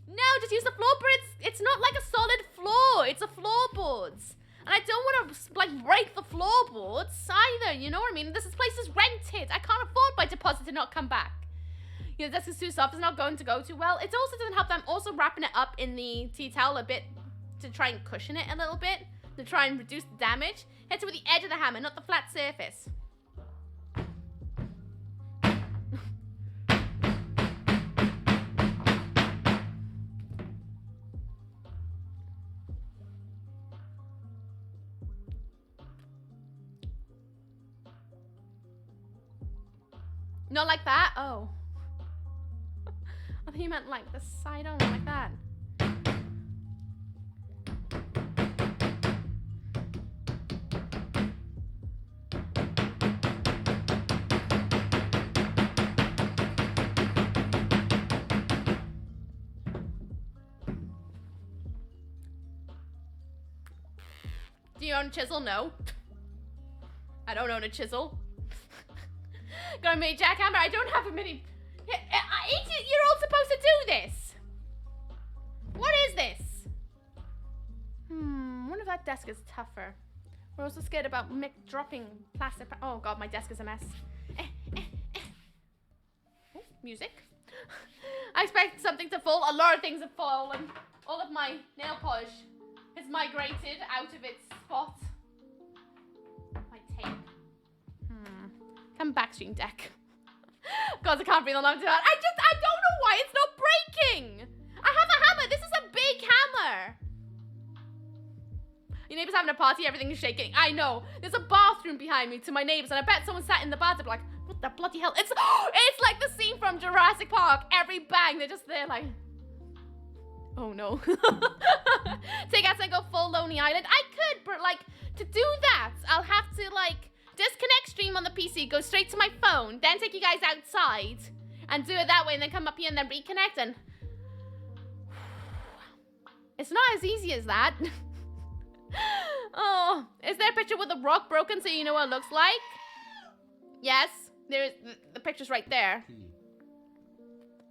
No, just use the floorboard. It's not like a solid floor. It's a floorboards. And I don't want to like break the floorboards either, you know what I mean? This place is rented. I can't afford my deposit to not come back. You know, the desk is too soft. It's not going to go too well. It also doesn't help that I'm also wrapping it up in the tea towel a bit to try and cushion it a little bit, to try and reduce the damage. Hit it with the edge of the hammer, not the flat surface. Not like that? Oh. I thought you meant like the side on, like that. Do you own a chisel? No. I don't own a chisel. Got a mini jackhammer. I don't have a mini. 8-year-old supposed to do this. What is this? Wonder if that desk is tougher. We're also scared about Mick dropping plastic. Oh God, my desk is a mess. Oh, music. I expect something to fall. A lot of things have fallen. All of my nail polish has migrated out of its spot. My tape. Come back, Stream Deck. God, I can't breathe on that. I don't know why it's not breaking. I have a hammer. This is a big hammer. Your neighbor's having a party. Everything is shaking. I know. There's a bathroom behind me to my neighbors, and I bet someone sat in the bathtub like, what the bloody hell? It's like the scene from Jurassic Park. Every bang, they're just there like, oh no. Take out and go full Lonely Island. I could, but like, to do that, I'll have to like, disconnect stream on the PC, go straight to my phone, then take you guys outside and do it that way, and then come up here and then reconnect. And it's not as easy as that. Oh, is there a picture with the rock broken so you know what it looks like? Yes, there's the picture's right there.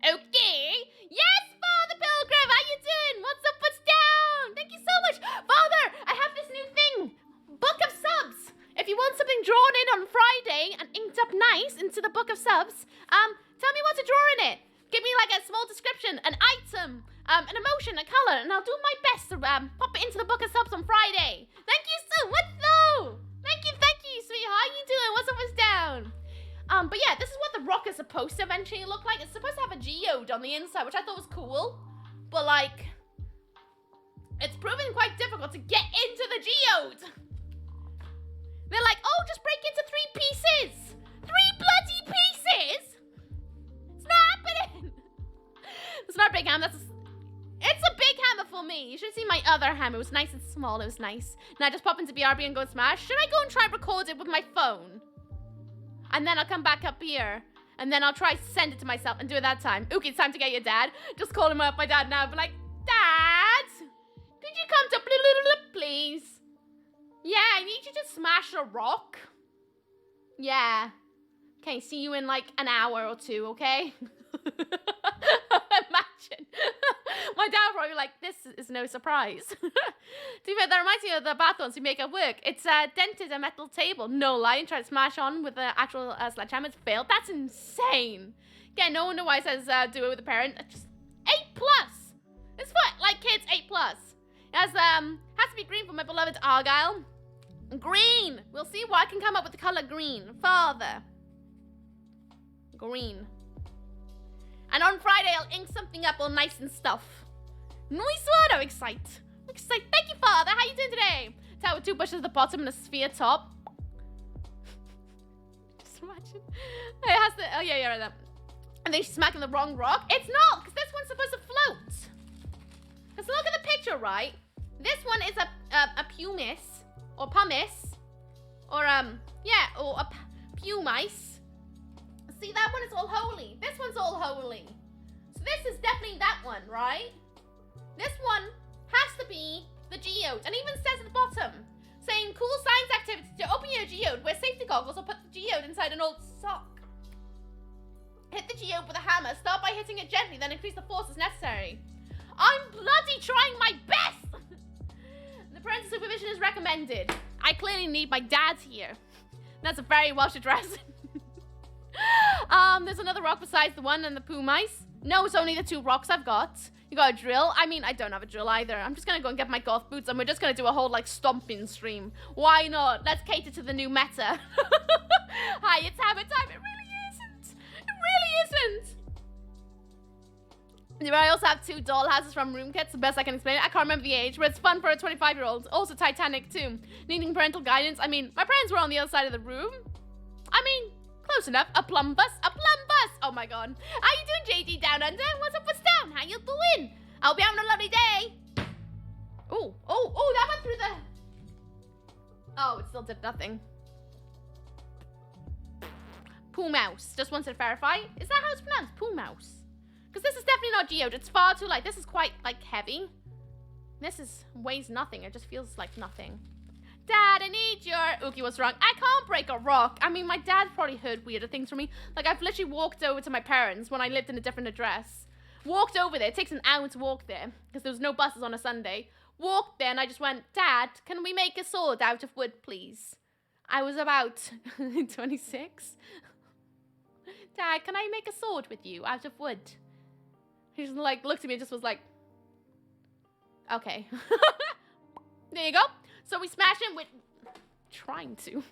Okay. Yes, Father Pilgrim, how you doing? What's up, what's down? Thank you so much. Father, I have this new thing. Book of subs. If you want something drawn in on Friday and inked up nice into the book of subs, tell me what to draw in it. Give me like a small description, an item, an emotion, a color, and I'll do my best to pop it into the book of subs on Friday. Thank you so much, though. Thank you, sweetheart. How you doing? What's up, what's down? But yeah, this is what the rock is supposed to eventually look like. It's supposed to have a geode on the inside, which I thought was cool. But like, it's proven quite difficult to get into the geode. They're like, oh, just break into 3 pieces. 3 bloody pieces? It's not happening. It's not a big hammer. It's a big hammer for me. You should see my other hammer. It was nice and small. It was nice. And I just pop into BRB and go and smash. Should I go and try and record it with my phone? And then I'll come back up here. And then I'll try to send it to myself and do it that time. Ooky, it's time to get your dad. Just call him up, my dad now. Be like, Dad, could you come to please? Yeah, I need you to smash a rock. Yeah. Okay, see you in like an hour or 2, okay? Imagine. My dad would probably be like, this is no surprise. To be fair, that reminds me of the bath ones we make at work. It's dented a metal table. No lie, and try to smash on with the actual sledgehammer. It's failed. That's insane. Again, no wonder why it says do it with a parent. Just 8+. It's for like kids 8+. It has to be green for my beloved Argyle. Green. We'll see what I can come up with the color green. Father. Green. And on Friday, I'll ink something up all nice and stuff. Nice one. I'm excited. Thank you, Father. How you doing today? Tower with 2 bushes at the bottom and a sphere top. Just imagine. It has to. Oh yeah, right there. And then she's smacking the wrong rock. It's not, because this one's supposed to float. Because look at the picture, right? This one is a pumice or pumice or or a pumice. See, that one is all holy. This one's all holy. So this is definitely that one, right? This one has to be the geode. And even says at the bottom, saying cool science activity to open your geode, wear safety goggles or put the geode inside an old sock. Hit the geode with a hammer. Start by hitting it gently, then increase the force as necessary. I'm bloody trying my best! The parental supervision is recommended. I clearly need my dad here. That's a very Welsh address. There's another rock besides the one and the poo mice. No, it's only the 2 rocks I've got. You got a drill? I mean, I don't have a drill either. I'm just gonna go and get my goth boots and we're just gonna do a whole, like, stomping stream. Why not? Let's cater to the new meta. Hi, it's hammer time. It really isn't. It really isn't. I also have 2 doll houses from Room Kits, the best I can explain it. I can't remember the age, but it's fun for a 25-year-old. Also Titanic, too. Needing parental guidance. I mean, my parents were on the other side of the room. I mean, close enough. A plum bus. Oh my god. How you doing, JD Down Under? What's up, what's down? How you doing? I'll be having a lovely day. Oh, that went through the... Oh, it still did nothing. Poo mouse. Just wanted to verify. Is that how it's pronounced? Poo mouse. Because this is definitely not geode. It's far too light. This is quite, like, heavy. This weighs nothing. It just feels like nothing. Dad, I need your... Ooky, what's wrong? I can't break a rock. I mean, my dad probably heard weirder things from me. Like, I've literally walked over to my parents when I lived in a different address. Walked over there. It takes an hour to walk there because there was no buses on a Sunday. Walked there and I just went, Dad, can we make a sword out of wood, please? I was about 26. Dad, can I make a sword with you out of wood? He just, like, looked at me and just was like, okay. There you go. So we smashed him with... Trying to.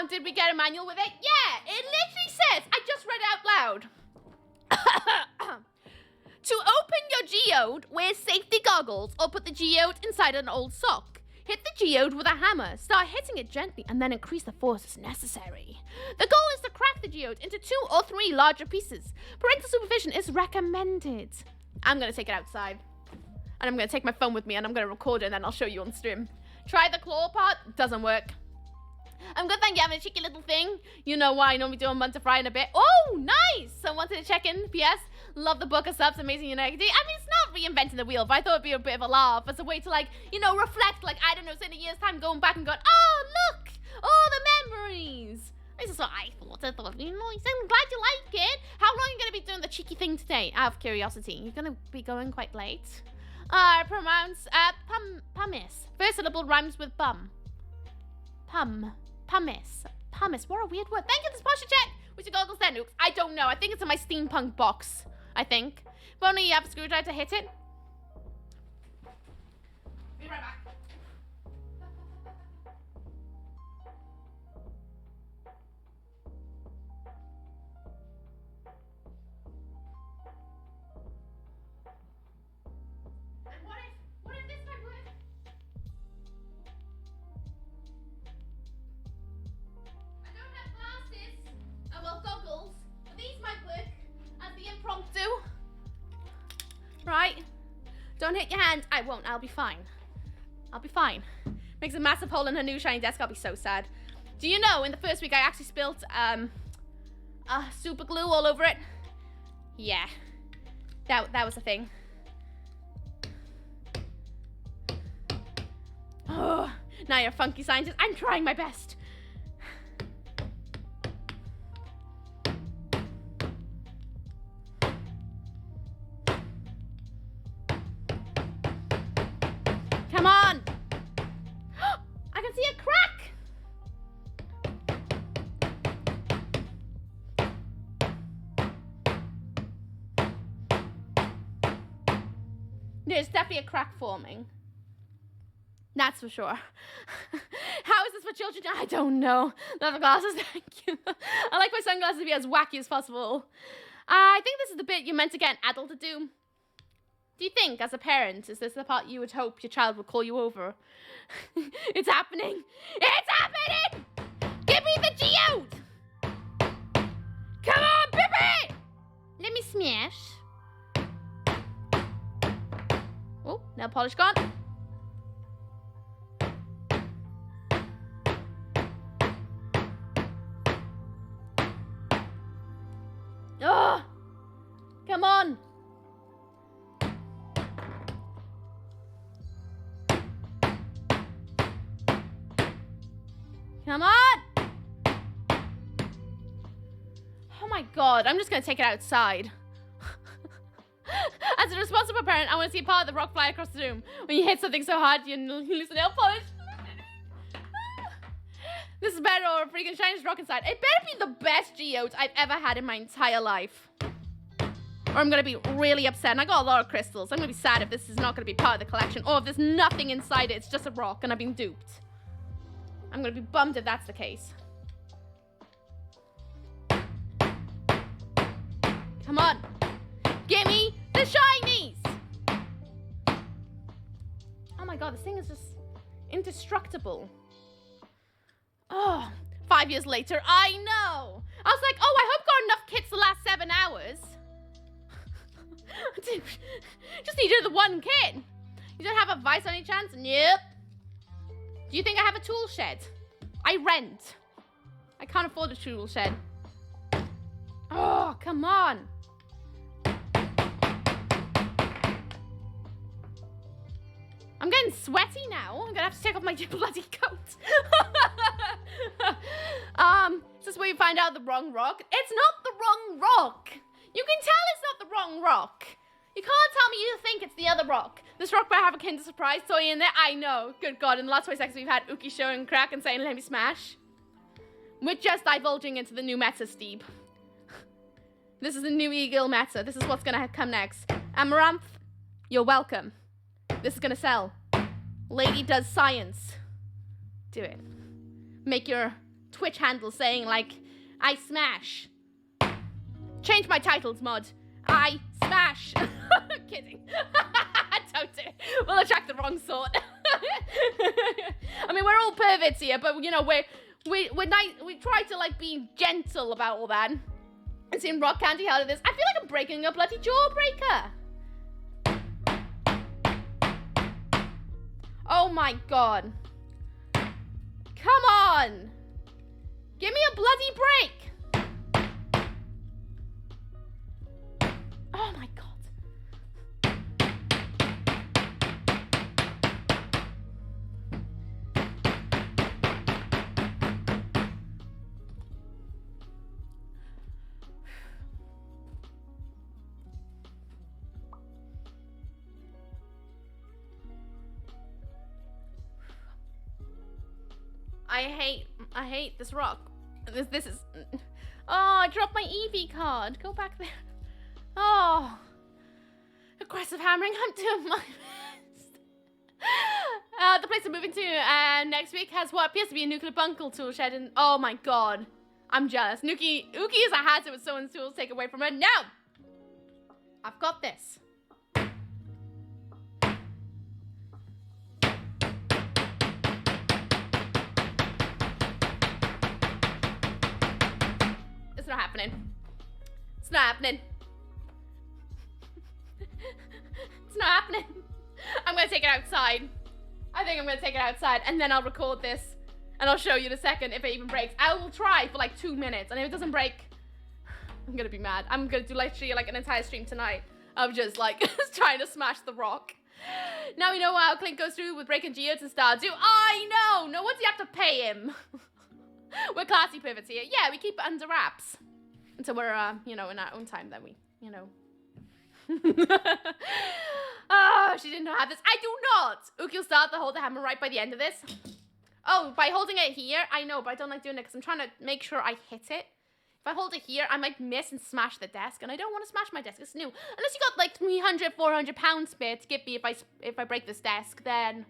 Did we get a manual with it? Yeah, it literally says... I just read it out loud. To open your geode, wear safety goggles or put the geode inside an old sock. Hit the geode with a hammer. Start hitting it gently and then increase the force as necessary. The goal is to crack the geode into 2 or 3 larger pieces. Parental supervision is recommended. I'm going to take it outside. And I'm going to take my phone with me and I'm going to record it and then I'll show you on stream. Try the claw part. Doesn't work. I'm good, thank you. Having a cheeky little thing. You know why I normally do on Monday, Friday in a bit. Oh, nice. So wanted to check in. P.S. Love the book of subs. Amazing United. I mean, it's not reinventing the wheel, but I thought it'd be a bit of a laugh as a way to, like, you know, reflect. Like, I don't know, say in a year's time going back and going, oh, look. All the memories. This is what I thought. I thought, you know, I'm glad you like it. How long are you going to be doing the cheeky thing today? Out of curiosity. You're going to be going quite late. Pronounce pumice. First syllable rhymes with bum. Pumice. What a weird word. Thank you, this posture check. Where's your goggles then, Ooks? I don't know. I think it's in my steampunk box. I think. If only you have a screwdriver to hit it. Be right back. What if this might work? I don't have glasses. Oh, well, goggles. But these might work as the impromptu. Right? Don't hit your hand. I won't. I'll be fine. I'll be fine. Makes a massive hole in her new shiny desk. I'll be so sad. Do you know, in the first week, I actually spilt super glue all over it? Yeah. That was a thing. Oh, now you're a funky scientist. I'm trying my best. Come on. I can see a crack. There's definitely a crack forming. That's for sure. How is this for children? I don't know. Leather glasses, thank you. I like my sunglasses to be as wacky as possible. I think this is the bit you're meant to get an adult to do. Do you think, as a parent, is this the part you would hope your child would call you over? It's happening! It's happening! Give me the geode! Come on, Pippi! Let me smash. Oh, nail polish gone. Oh, come on. Come on. Oh my God, I'm just gonna take it outside. As a responsible parent, I want to see part of the rock fly across the room. When you hit something so hard, you lose the nail polish. This is better or a freaking shiniest rock inside. It better be the best geodes I've ever had in my entire life. Or I'm going to be really upset. And I got a lot of crystals. I'm going to be sad if this is not going to be part of the collection. Or if there's nothing inside it. It's just a rock and I've been duped. I'm going to be bummed if that's the case. Come on. Give me the shinies. Oh my God, this thing is just indestructible. Oh, 5 years later, I know. I was like, oh, I hope got enough kits to last 7 hours. Just needed the one kit. You don't have a vice on any chance? Nope. Do you think I have a tool shed? I rent. I can't afford a tool shed. Oh, come on. I'm getting sweaty now. I'm gonna have to take off my bloody coat. Is this where you find out the wrong rock? It's not the wrong rock. You can tell it's not the wrong rock. You can't tell me you think it's the other rock. This rock might have a Kinder Surprise toy in there. I know. Good God. In the last 20 seconds, we've had Ooky showing crack and saying, let me smash. We're just divulging into the new meta, Steve. This is the new Eagle meta. This is what's gonna come next. Amaranth, you're welcome. This is gonna sell. Lady does science. Do it. Make your Twitch handle saying like, I smash. Change my titles, mod. I smash. Kidding. Don't do it. We'll attract the wrong sort. I mean, we're all perverts here, but you know, we're nice. We try to like be gentle about all that. And seeing rock candy out of this, I feel like I'm breaking a bloody jawbreaker. Oh my God. Come on. Give me a bloody break. Oh my God. I hate this rock. This is... Oh, I dropped my Eevee card. Go back there. Oh. Aggressive hammering. I'm doing my best. The place I'm moving to next week has what appears to be a nuclear bunker tool shed. And oh my God. I'm jealous. Ooky is a hazard with someone's tools taken away from her. No! I've got this. It's not happening. It's not happening. It's not happening. I'm gonna take it outside. I think I'm gonna take it outside and then I'll record this and I'll show you in a second if it even breaks. I will try for like 2 minutes and if it doesn't break, I'm gonna be mad. I'm gonna do literally like an entire stream tonight of just like trying to smash the rock. Now we know how Clint goes through with breaking geodes and Stardew. I know! No wonder you have to pay him. We're classy pivots here. Yeah, we keep it under wraps. Until we're, you know, in our own time, then we, you know. Oh, she didn't know how this. I do not! Ooky will start to hold the hammer right by the end of this. Oh, by holding it here? I know, but I don't like doing it because I'm trying to make sure I hit it. If I hold it here, I might miss and smash the desk, and I don't want to smash my desk. It's new. Unless you got like 300, 400 pounds spare to give me if I break this desk, then,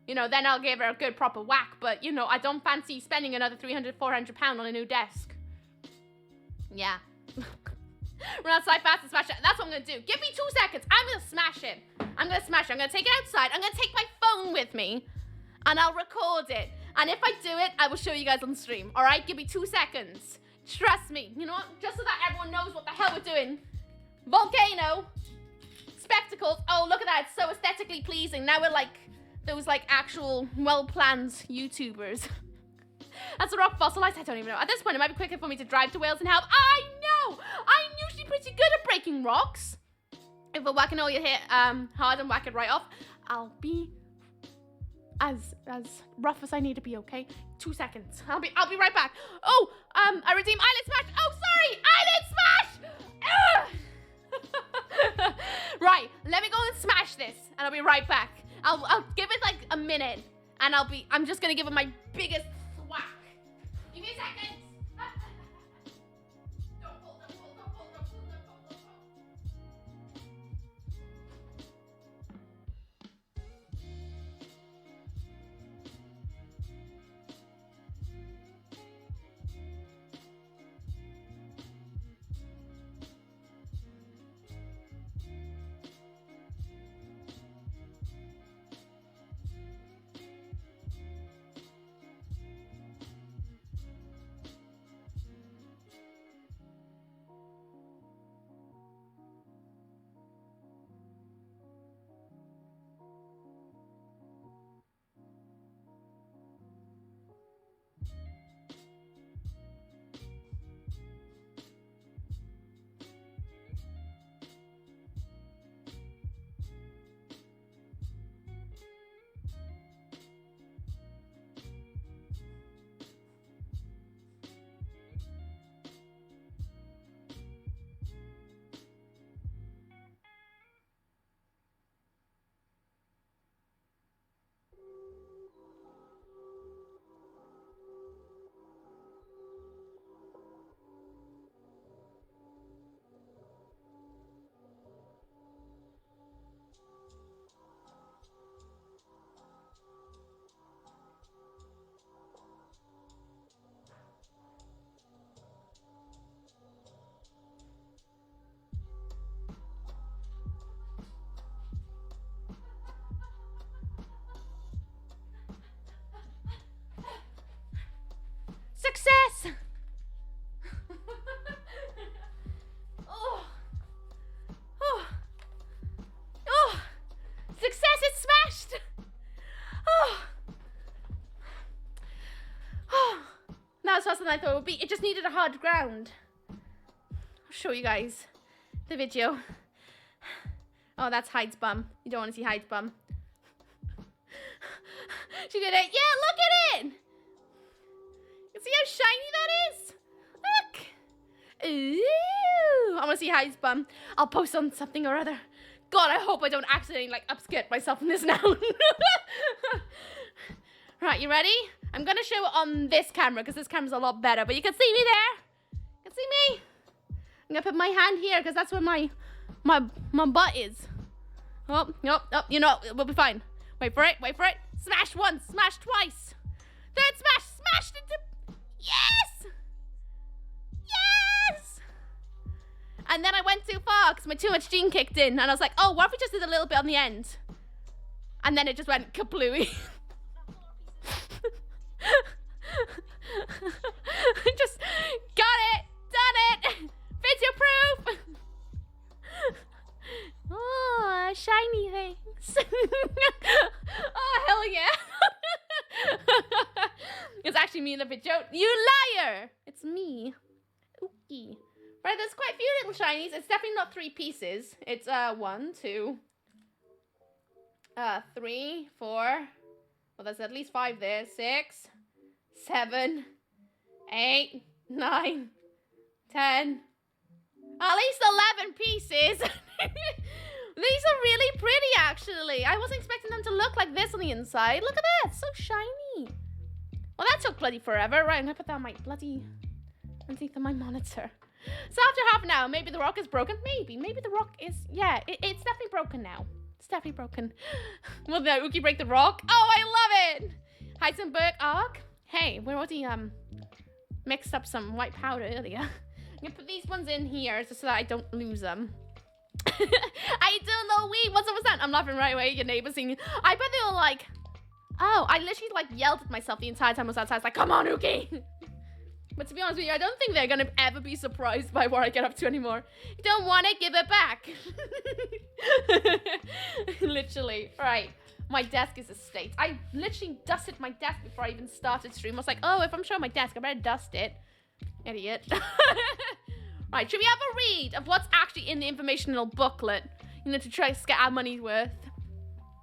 you know, then I'll give her a good proper whack. But, you know, I don't fancy spending another 300, 400 pounds on a new desk. Yeah. Run outside fast and smash it. That's what I'm going to do. Give me 2 seconds. I'm going to smash it. I'm going to smash it. I'm going to take it outside. I'm going to take my phone with me, and I'll record it. And if I do it, I will show you guys on stream. All right? Give me 2 seconds. Trust me. You know what? Just so that everyone knows what the hell we're doing. Volcano. Spectacles. Oh, look at that. It's so aesthetically pleasing. Now we're like those like actual well-planned YouTubers. That's a rock fossilized. I don't even know. At this point, it might be quicker for me to drive to Wales and help. I know. I'm usually pretty good at breaking rocks. If we're whacking all your hair hard and whack it right off, I'll be as rough as I need to be, okay? 2 seconds. I'll be right back. Oh, I redeem eyelid smash. Oh, sorry, eyelid smash. Right, let me go and smash this, and I'll be right back. I'll give it like a minute, and I'm just gonna give it my biggest whack. Give me a second. Don't pull. Success! Oh! Success! It's smashed! That was faster than I thought it would be. It just needed a hard ground. I'll show you guys the video. Oh, that's Hyde's bum. You don't want to see Hyde's bum. She did it. Yeah, look at it! You see how shiny that is? Look! Ooh! I want to see Hyde's bum. I'll post on something or other. God, I hope I don't accidentally, like, upskirt myself in this now. Right, you ready? I'm going to show it on this camera, because this camera's a lot better. But you can see me there. You can see me. I'm going to put my hand here, because that's where my butt is. Oh, you know, we'll be fine. Wait for it. Smash once, smash twice. Third smash, smashed into... Yes! Yes! And then I went too far because my too much gene kicked in. And I was like, oh, what if we just did a little bit on the end? And then it just went kablooey. Just got it, done it. Video proof. Oh, shiny things. Oh, hell yeah. It's actually me in the video. You liar! It's me. Ooky. Right, there's quite a few little shinies. It's definitely not 3 pieces. It's 1, 2, 3, 4. Well, there's at least 5 there. 6, 7, 8, 9, 10. At least 11 pieces. These are really pretty, actually. I wasn't expecting them to look like this on the inside. Look at that. It's so shiny. Well, that took bloody forever. Right, I'm going to put that on my bloody underneath my monitor. So after half an hour, maybe the rock is broken. Maybe the rock is, yeah, it's definitely broken now. It's definitely broken. Will the Ooky break the rock? Oh, I love it. Heisenberg arc. Hey, we already mixed up some white powder earlier. I'm gonna put these ones in here just so that I don't lose them. I don't know, what's up with that? I'm laughing right away. Your neighbors singing. I bet they were like, oh, I literally like yelled at myself the entire time I was outside. I was like, come on, Ooky. But to be honest with you, I don't think they're gonna ever be surprised by what I get up to anymore. You don't want it, give it back. Literally. Right. My desk is a state. I literally dusted my desk before I even started stream. I was like, oh, if I'm showing my desk, I better dust it. Idiot. Right, should we have a read of what's actually in the informational booklet? You know, to try to get our money's worth.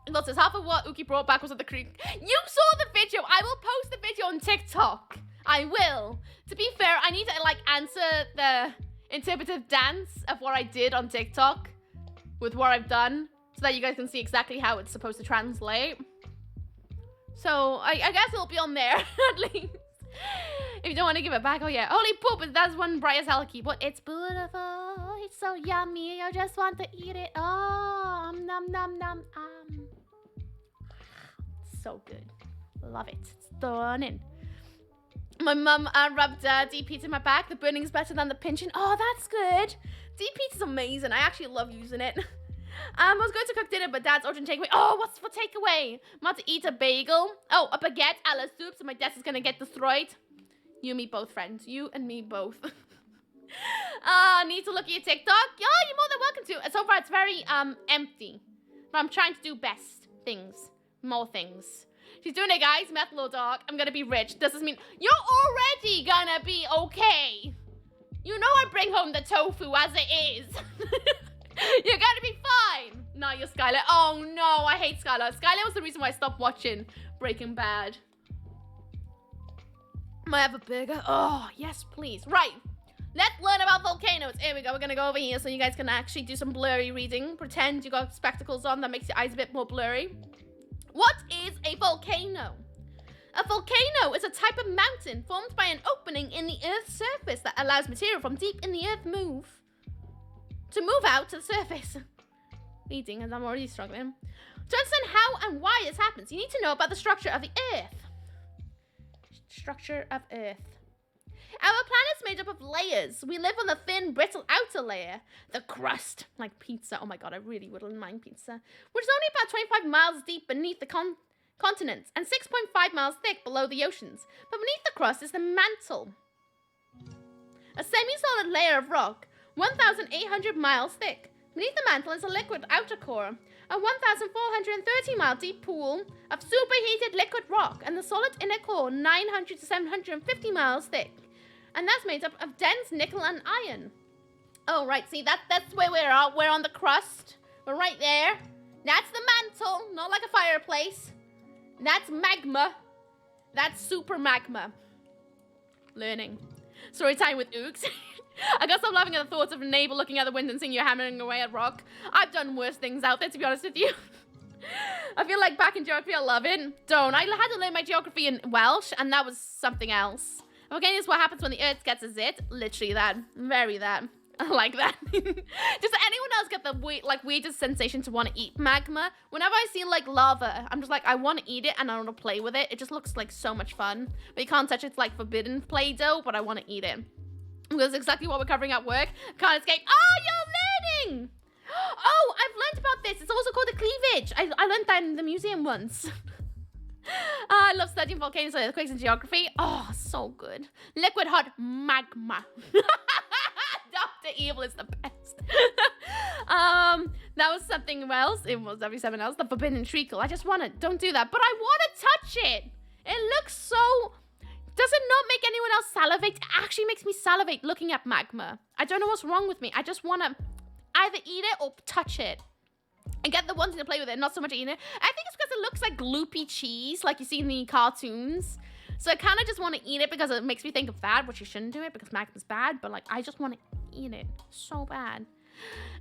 Look, says half of what Ooky brought back was at the creek. You saw the video. I will post the video on TikTok. I will. To be fair, I need to like answer the interpretive dance of what I did on TikTok with what I've done so that you guys can see exactly how it's supposed to translate. So I guess it'll be on there at least. If you don't want to give it back, oh yeah. Holy poop, that's one bright as hell keyboard. It's beautiful. It's so yummy. I just want to eat it. Oh, nom nom nom. So good. Love it. It's stunning. My mum rubbed deep heat in my back. The burning's better than the pinching. Oh, that's good. Deep heat is amazing. I actually love using it. I was going to cook dinner, but Dad's ordering takeaway. Oh, what's for takeaway? I'm about to eat a bagel. Oh, a baguette a la soup, so my desk is going to get destroyed. You and me both, friends. You and me both. Need to look at your TikTok? Yeah, you're more than welcome to. So far, it's very empty. But I'm trying to do best things. More things. She's doing it, guys. Metal or dark. I'm gonna be rich. Does this mean you're already gonna be okay? You know I bring home the tofu as it is. You're gonna be fine. No, you're Skylar. Oh no, I hate Skylar. Skylar was the reason why I stopped watching Breaking Bad. Might have a burger? Oh, yes, please. Right. Let's learn about volcanoes. Here we go. We're gonna go over here so you guys can actually do some blurry reading. Pretend you got spectacles on. That makes your eyes a bit more blurry. What is a volcano? A volcano is a type of mountain formed by an opening in the Earth's surface that allows material from deep in the Earth move out to the surface. Reading, as I'm already struggling. To understand how and why this happens, you need to know about the structure of the Earth. Structure of Earth. Our planet's made up of layers. We live on the thin, brittle outer layer, the crust, like pizza. Oh my god, I really wouldn't mind pizza. Which is only about 25 miles deep beneath the continents and 6.5 miles thick below the oceans. But beneath the crust is the mantle, a semi-solid layer of rock, 1,800 miles thick. Beneath the mantle is a liquid outer core, a 1,430-mile deep pool of superheated liquid rock, and the solid inner core, 900 to 750 miles thick. And that's made up of dense nickel and iron. Oh, right. See, that's where we're at. We're on the crust. We're right there. That's the mantle. Not like a fireplace. That's magma. That's super magma. Learning. Story time with Ooks. I gotta stop laughing at the thoughts of a neighbor looking out the window and seeing you hammering away at rock. I've done worse things out there, to be honest with you. I feel like back in geography, I love it. Don't. I had to learn my geography in Welsh, and that was something else. Okay, this is what happens when the Earth gets a zit. Literally that. Very that. I like that. Does anyone else get the weirdest sensation to want to eat magma? Whenever I see like lava, I'm just like, I want to eat it and I want to play with it. It just looks like so much fun. But you can't touch it. It's like forbidden Play-Doh, but I want to eat it. That's exactly what we're covering at work. Can't escape. Oh, you're learning! Oh, I've learned about this. It's also called a cleavage. I learned that in the museum once. I love studying volcanoes, earthquakes, and geography. Oh, so good. Liquid hot magma. Dr. Evil is the best. That was something else. It was every something else. The forbidden treacle. I just want to. Don't do that. But I want to touch it. It looks so. Does it not make anyone else salivate? It actually makes me salivate looking at magma. I don't know what's wrong with me. I just want to either eat it or touch it. And get the ones to play with it, not so much eating it. I think it's because it looks like gloopy cheese, like you see in the cartoons. So I kind of just want to eat it because it makes me think of that, which you shouldn't do it because magma's bad. But like, I just want to eat it so bad.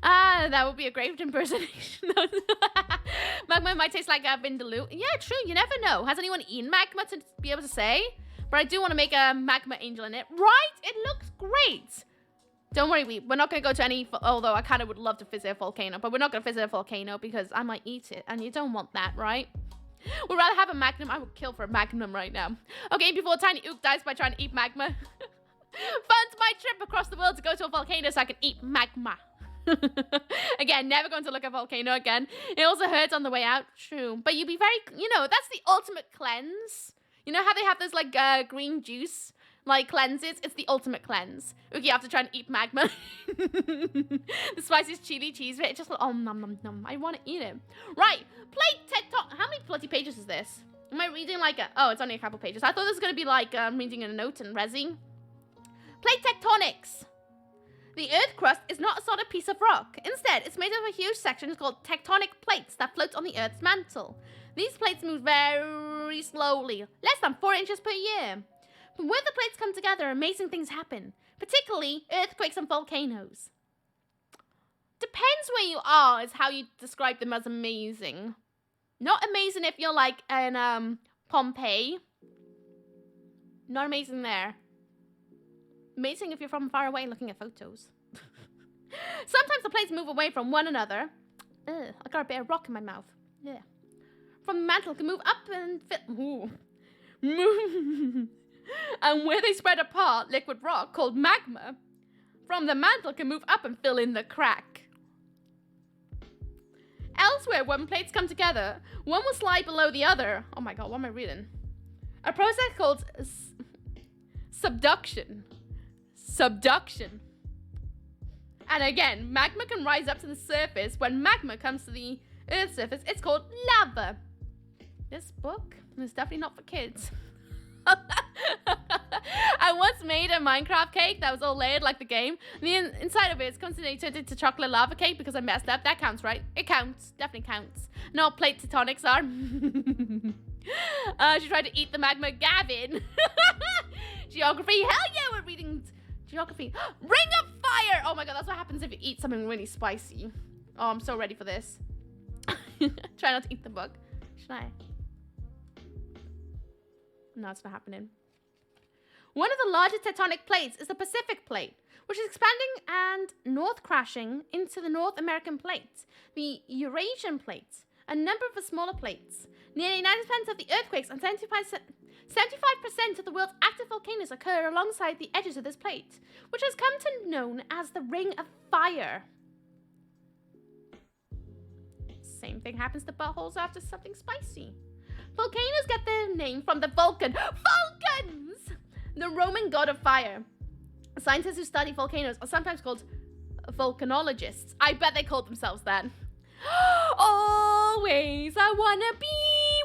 That would be a great impersonation. Magma might taste like a vindaloo. Yeah, true. You never know. Has anyone eaten magma to be able to say? But I do want to make a magma angel in it. Right? It looks great. Don't worry, we're not going to go to any... Although I kind of would love to visit a volcano. But we're not going to visit a volcano because I might eat it. And you don't want that, right? We'd rather have a magnum. I would kill for a magnum right now. Okay, before Tiny Ook dies by trying to eat magma. Funds my trip across the world to go to a volcano so I can eat magma. Again, never going to look at a volcano again. It also hurts on the way out. True. But you'd be very... You know, that's the ultimate cleanse. You know how they have those, like, green juice... like cleanses? It's the ultimate cleanse. Okay, after trying to eat magma. The spiciest chili cheese bit. It just oh nom nom nom. I want to eat it. Right. Plate tectonic. How many bloody pages is this? Am I reading like a oh, it's only a couple pages. I thought this was gonna be like reading a note and resi. Plate tectonics. The earth crust is not a solid piece of rock. Instead, it's made of a huge section called tectonic plates that float on the earth's mantle. These plates move very slowly, less than 4 inches per year. But when the plates come together, amazing things happen, particularly earthquakes and volcanoes. Depends where you are is how you describe them as amazing. Not amazing if you're like in Pompeii. Not amazing there. Amazing if you're from far away looking at photos. Sometimes the plates move away from one another. Ugh, I got a bit of rock in my mouth. Yeah. From the mantle can move up and fit. Ooh. And where they spread apart, liquid rock called magma from the mantle can move up and fill in the crack. Elsewhere, when plates come together, one will slide below the other. Oh my god, what am I reading? A process called subduction. Subduction. And again, magma can rise up to the surface. When magma comes to the Earth's surface, it's called lava. This book is definitely not for kids. I once made a Minecraft cake that was all layered like the game. The inside of it is constantly turned into chocolate lava cake because I messed up. That counts, right? It counts. Definitely counts. No, plate tectonics are. She tried to eat the magma. Gavin. Geography. Hell yeah, we're reading geography. Ring of fire. Oh my god, that's what happens if you eat something really spicy. Oh, I'm so ready for this. Try not to eat the book. Should I? No, it's not happening. One of the largest tectonic plates is the Pacific Plate, which is expanding and north crashing into the North American Plate, the Eurasian Plate, a number of the smaller plates. Nearly 90% of the earthquakes and 75% of the world's active volcanoes occur alongside the edges of this plate, which has come to be known as the Ring of Fire. Same thing happens to buttholes after something spicy. Volcanoes get their name from the Vulcan. Vulcans! The Roman god of fire. Scientists who study volcanoes are sometimes called volcanologists. I bet they called themselves that. Always I wanna be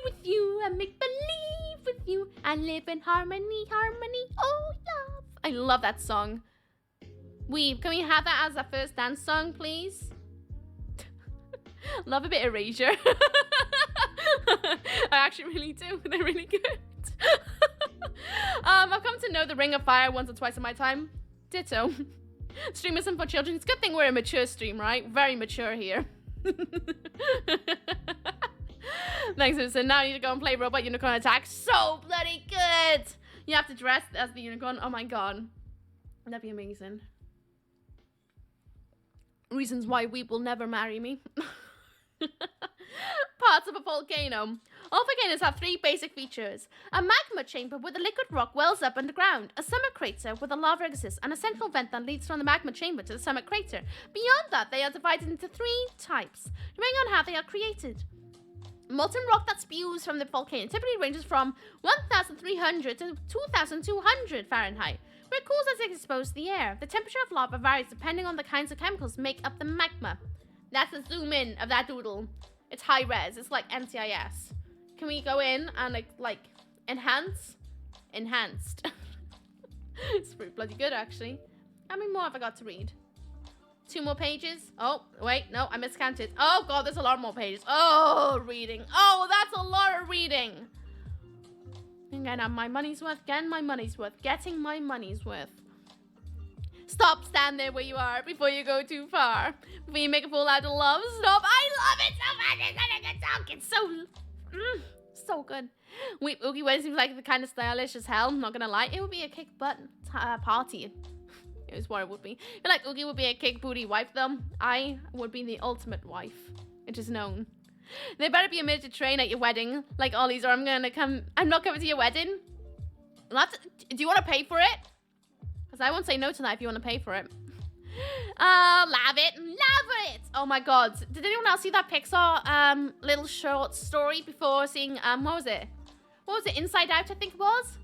with you and make believe with you and live in harmony, harmony, oh love. I love that song. Weeb, can we have that as our first dance song, please? Love a bit of erasure. I actually really do. They're really good. I've come to know the Ring of Fire once or twice in my time. Ditto. Stream isn't for children. It's a good thing we're a mature stream, right? Very mature here. Thanks, Susan. Now I need to go and play Robot Unicorn Attack. So bloody good! You have to dress as the unicorn. Oh my god. That'd be amazing. Reasons why Weep will never marry me. Parts of a volcano. All volcanoes have 3 basic features. A magma chamber where the liquid rock wells up underground. A summit crater where the lava exists. And a central vent that leads from the magma chamber to the summit crater. Beyond that, they are divided into 3 types, depending on how they are created. Molten rock that spews from the volcano typically ranges from 1,300 to 2,200 Fahrenheit, where it cools as it exposes the air. The temperature of lava varies depending on the kinds of chemicals make up the magma. That's a zoom in of that doodle. It's high res. It's like NCIS. Can we go in and like enhance? Enhanced. It's pretty bloody good actually. How many more have I got to read? 2 more pages. Oh, wait, no, I miscounted. Oh god, there's a lot more pages. Oh, reading. Oh, that's a lot of reading. Again, my money's worth. Getting my money's worth. Getting my money's worth. Stop, stand there where you are before you go too far. Before you make a fool out of love. Stop. I love it so much. It's such a good song. It's So good. Ooky wedding seems like the kind of stylish as hell. I'm not gonna lie. It would be a kick butt party. It was what it would be. I feel like Ooky would be a kick booty wife though. I would be the ultimate wife. It is known. There better be a midget train at your wedding, like Ollie's, or I'm not coming to your wedding. Do you want to pay for it? Because I won't say no to that if you want to pay for it. Love it. Oh my god. Did anyone else see that Pixar little short story before seeing what was it? Inside Out, I think it was.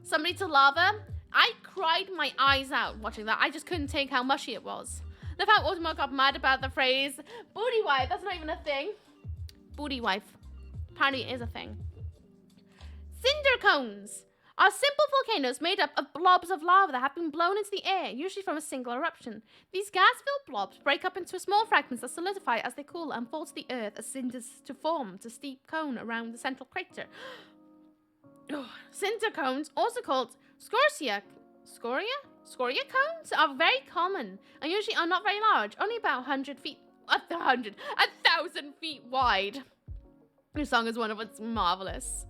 Somebody to Lava. I cried my eyes out watching that. I just couldn't take how mushy it was. The fact Automo got mad about the phrase booty wife. That's not even a thing. Booty wife. Apparently it is a thing. Cinder cones are simple volcanoes made up of blobs of lava that have been blown into the air, usually from a single eruption. These gas-filled blobs break up into small fragments that solidify as they cool and fall to the earth as cinders to form a steep cone around the central crater. Cinder cones, also called scoria cones, are very common and usually are not very large, only about 1,000 feet wide. This song is one of its marvelous.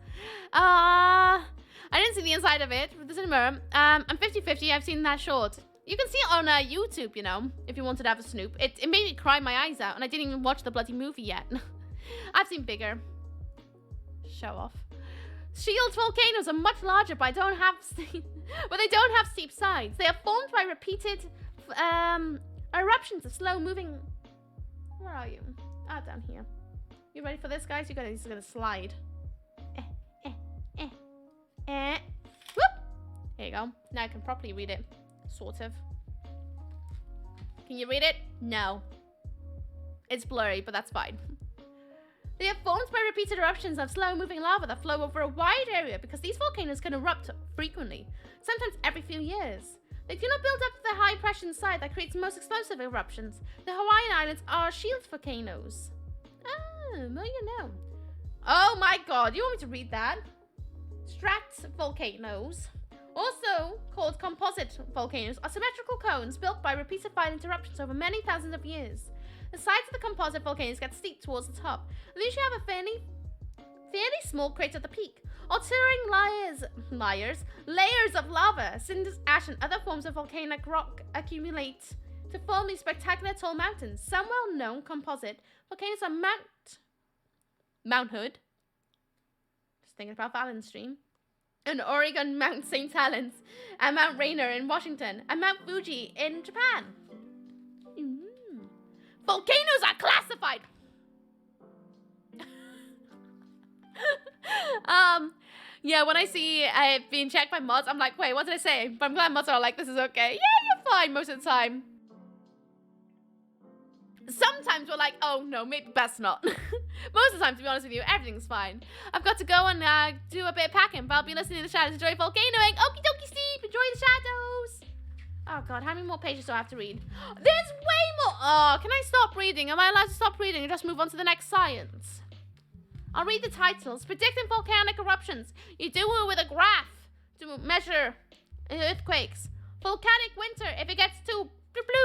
I didn't see the inside of it, but there's a mirror. I'm 50-50, I've seen that short. You can see it on YouTube, you know, if you wanted to have a snoop. It made me cry my eyes out, and I didn't even watch the bloody movie yet. I've seen bigger. Show off. Shield volcanoes are much larger, but they don't have steep sides. They are formed by repeated eruptions of slow-moving... Where are you? Down here. You ready for this, guys? This is gonna slide. Whoop! Here you go. Now I can properly read it. Sort of. Can you read it? No. It's blurry, but that's fine. They are formed by repeated eruptions of slow-moving lava that flow over a wide area because these volcanoes can erupt frequently, sometimes every few years. They do not build up the high pressure inside that creates most explosive eruptions. The Hawaiian Islands are shield volcanoes. Well, you know. Oh my god, you want me to read that? Stratovolcanoes, also called composite volcanoes, are symmetrical cones built by repeated violent eruptions over many thousands of years. The sides of the composite volcanoes get steep towards the top. They usually have a fairly small crater at the peak. Altering layers of lava, cinders, ash, and other forms of volcanic rock accumulate to form these spectacular tall mountains. Some well-known composite volcanoes are Mount Hood. Just thinking about Fallon Stream. And Oregon Mount St. Helens, and Mount Rainier in Washington, and Mount Fuji in Japan. Volcanoes are classified. Yeah, when I see it being checked by mods, I'm like, wait, what did I say? But I'm glad mods are like, this is okay. Yeah, you're fine most of the time. Sometimes we're like, oh no, maybe best not. Most of the time, to be honest with you, everything's fine. I've got to go and do a bit of packing, but I'll be listening to the shadows. Enjoy volcanoing. Okie dokie, Steve. Enjoy the shadows. Oh god, how many more pages do I have to read? There's way more. Oh, can I stop reading? Am I allowed to stop reading and just move on to the next science? I'll read the titles. Predicting volcanic eruptions. You do it with a graph to measure earthquakes. Volcanic winter if it gets too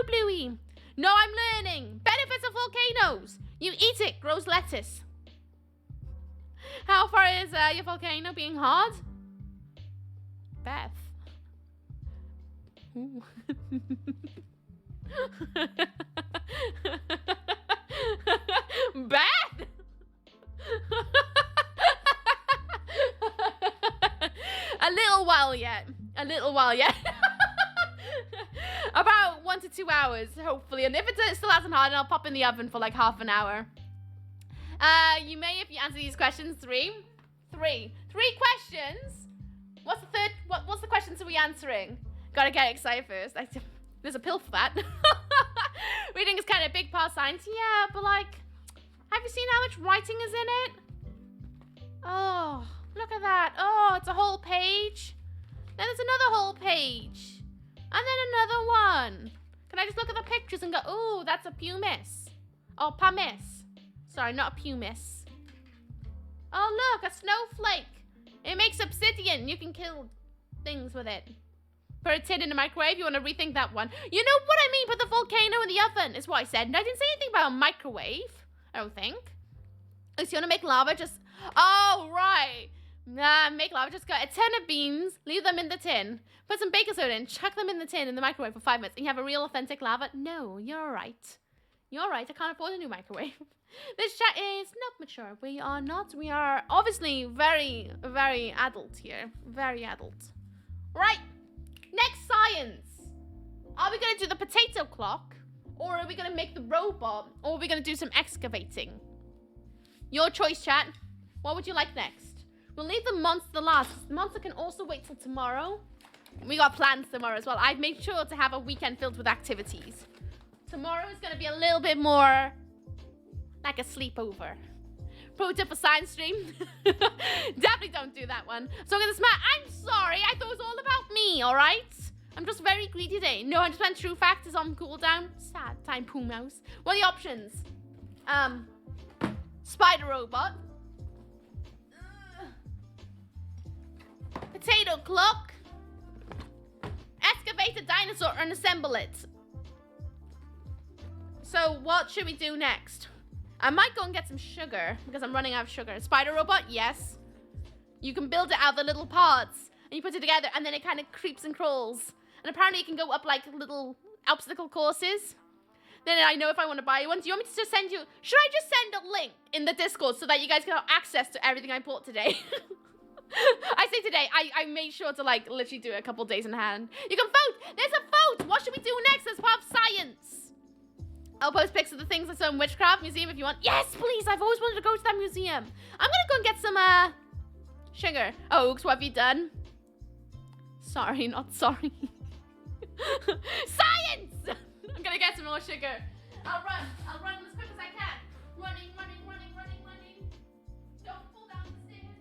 bluey. No, I'm learning. Benefits of volcanoes. You eat it, grows lettuce. How far is your volcano being hard? Beth. Ooh. Beth! A little while yet. About 1 to 2 hours, hopefully. And if it still hasn't hardened, I'll pop in the oven for like half an hour. You may, if you answer these questions, three questions. What's the third? What's the questions are we answering? Gotta get excited first. There's a pill for that. Reading is kind of a big part of science. Yeah, but like, have you seen how much writing is in it? Oh, look at that. Oh, it's a whole page. Then there's another whole page. And then another one. Can I just look at the pictures and go, oh, that's a pumice. Oh, pumice. Sorry, not a pumice. Oh, look, a snowflake. It makes obsidian. You can kill things with it. Put a tin in the microwave. You want to rethink that one. You know what I mean? Put the volcano in the oven is what I said. And I didn't say anything about a microwave, I don't think. So you want to make lava, just Oh, right. Nah, make lava. Just got a tin of beans, leave them in the tin, put some baking soda in, chuck them in the tin in the microwave for 5 minutes, and you have a real authentic lava. No, you're right. You're right. I can't afford a new microwave. This chat is not mature. We are not. We are obviously very, very adult here. Very adult. Right. Next science. Are we going to do the potato clock? Or are we going to make the robot? Or are we going to do some excavating? Your choice, chat. What would you like next? We'll leave the monster last. The monster can also wait till tomorrow. We got plans tomorrow as well. I've made sure to have a weekend filled with activities. Tomorrow is going to be a little bit more like a sleepover. Pro tip for science stream. Definitely don't do that one. So I'm going to smash. I'm sorry. I thought it was all about me, all right? I'm just very greedy today. No 100% true fact is on cooldown. Sad time, poo mouse. What are the options? Spider robot. Potato clock. Excavate a dinosaur and assemble it. So what should we do next? I might go and get some sugar because I'm running out of sugar. Spider robot, yes. You can build it out of the little parts and you put it together and then it kind of creeps and crawls. And apparently it can go up like little obstacle courses. Then I know if I want to buy one. Do you want me to just send you? Should I just send a link in the Discord so that you guys can have access to everything I bought today? I say today, I made sure to like literally do it a couple days in hand. You can vote. There's a vote. What should we do next as part of science? I'll post pics of the things at some witchcraft museum if you want. Yes, please. I've always wanted to go to that museum. I'm gonna go and get some sugar. Oh, Ooks, what have you done? Sorry, not sorry. Science! I'm gonna get some more sugar. I'll run as quick as I can. Running. Don't fall down the stairs.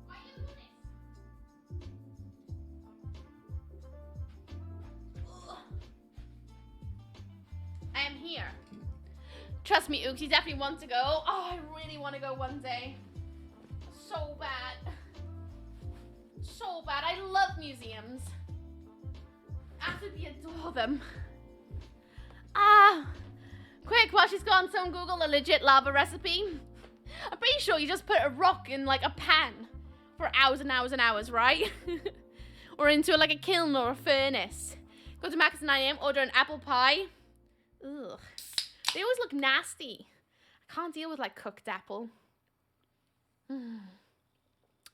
Why are you doing this? I am here. Trust me, Ooks, you definitely want to go. Oh, I really want to go one day. So bad. So bad. I love museums. Absolutely adore them. Quick, while she's gone, someone Google a legit lava recipe. I'm pretty sure you just put a rock in like a pan for hours and hours and hours, right? Or into like a kiln or a furnace. Go to Mac's at 9 AM, order an apple pie. Ugh. They always look nasty. I can't deal with like cooked apple.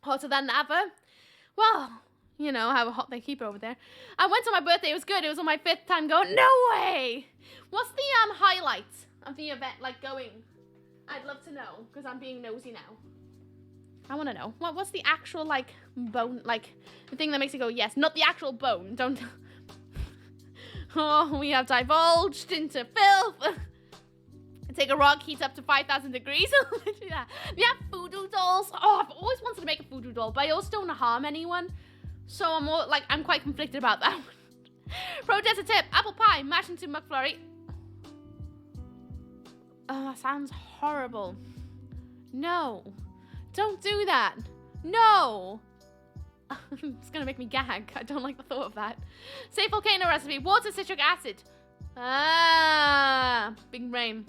Hotter than ever. Well, you know how hot they keep it over there. I went on my birthday. It was good. It was on my 5th time going. No way. What's the highlight of the event like going? I'd love to know because I'm being nosy now. I want to know. What's the actual like bone, like the thing that makes you go yes? Not the actual bone. Don't. Oh, we have divulged into filth. Take a rock, heat up to 5,000 degrees. We have voodoo dolls. Oh, I've always wanted to make a voodoo doll, but I also don't want to harm anyone. So I'm quite conflicted about that one. Protest a tip. Apple pie, mash into McFlurry. Oh, that sounds horrible. No. Don't do that. No. It's gonna make me gag. I don't like the thought of that. Safe volcano recipe. Water, citric acid. Big brain.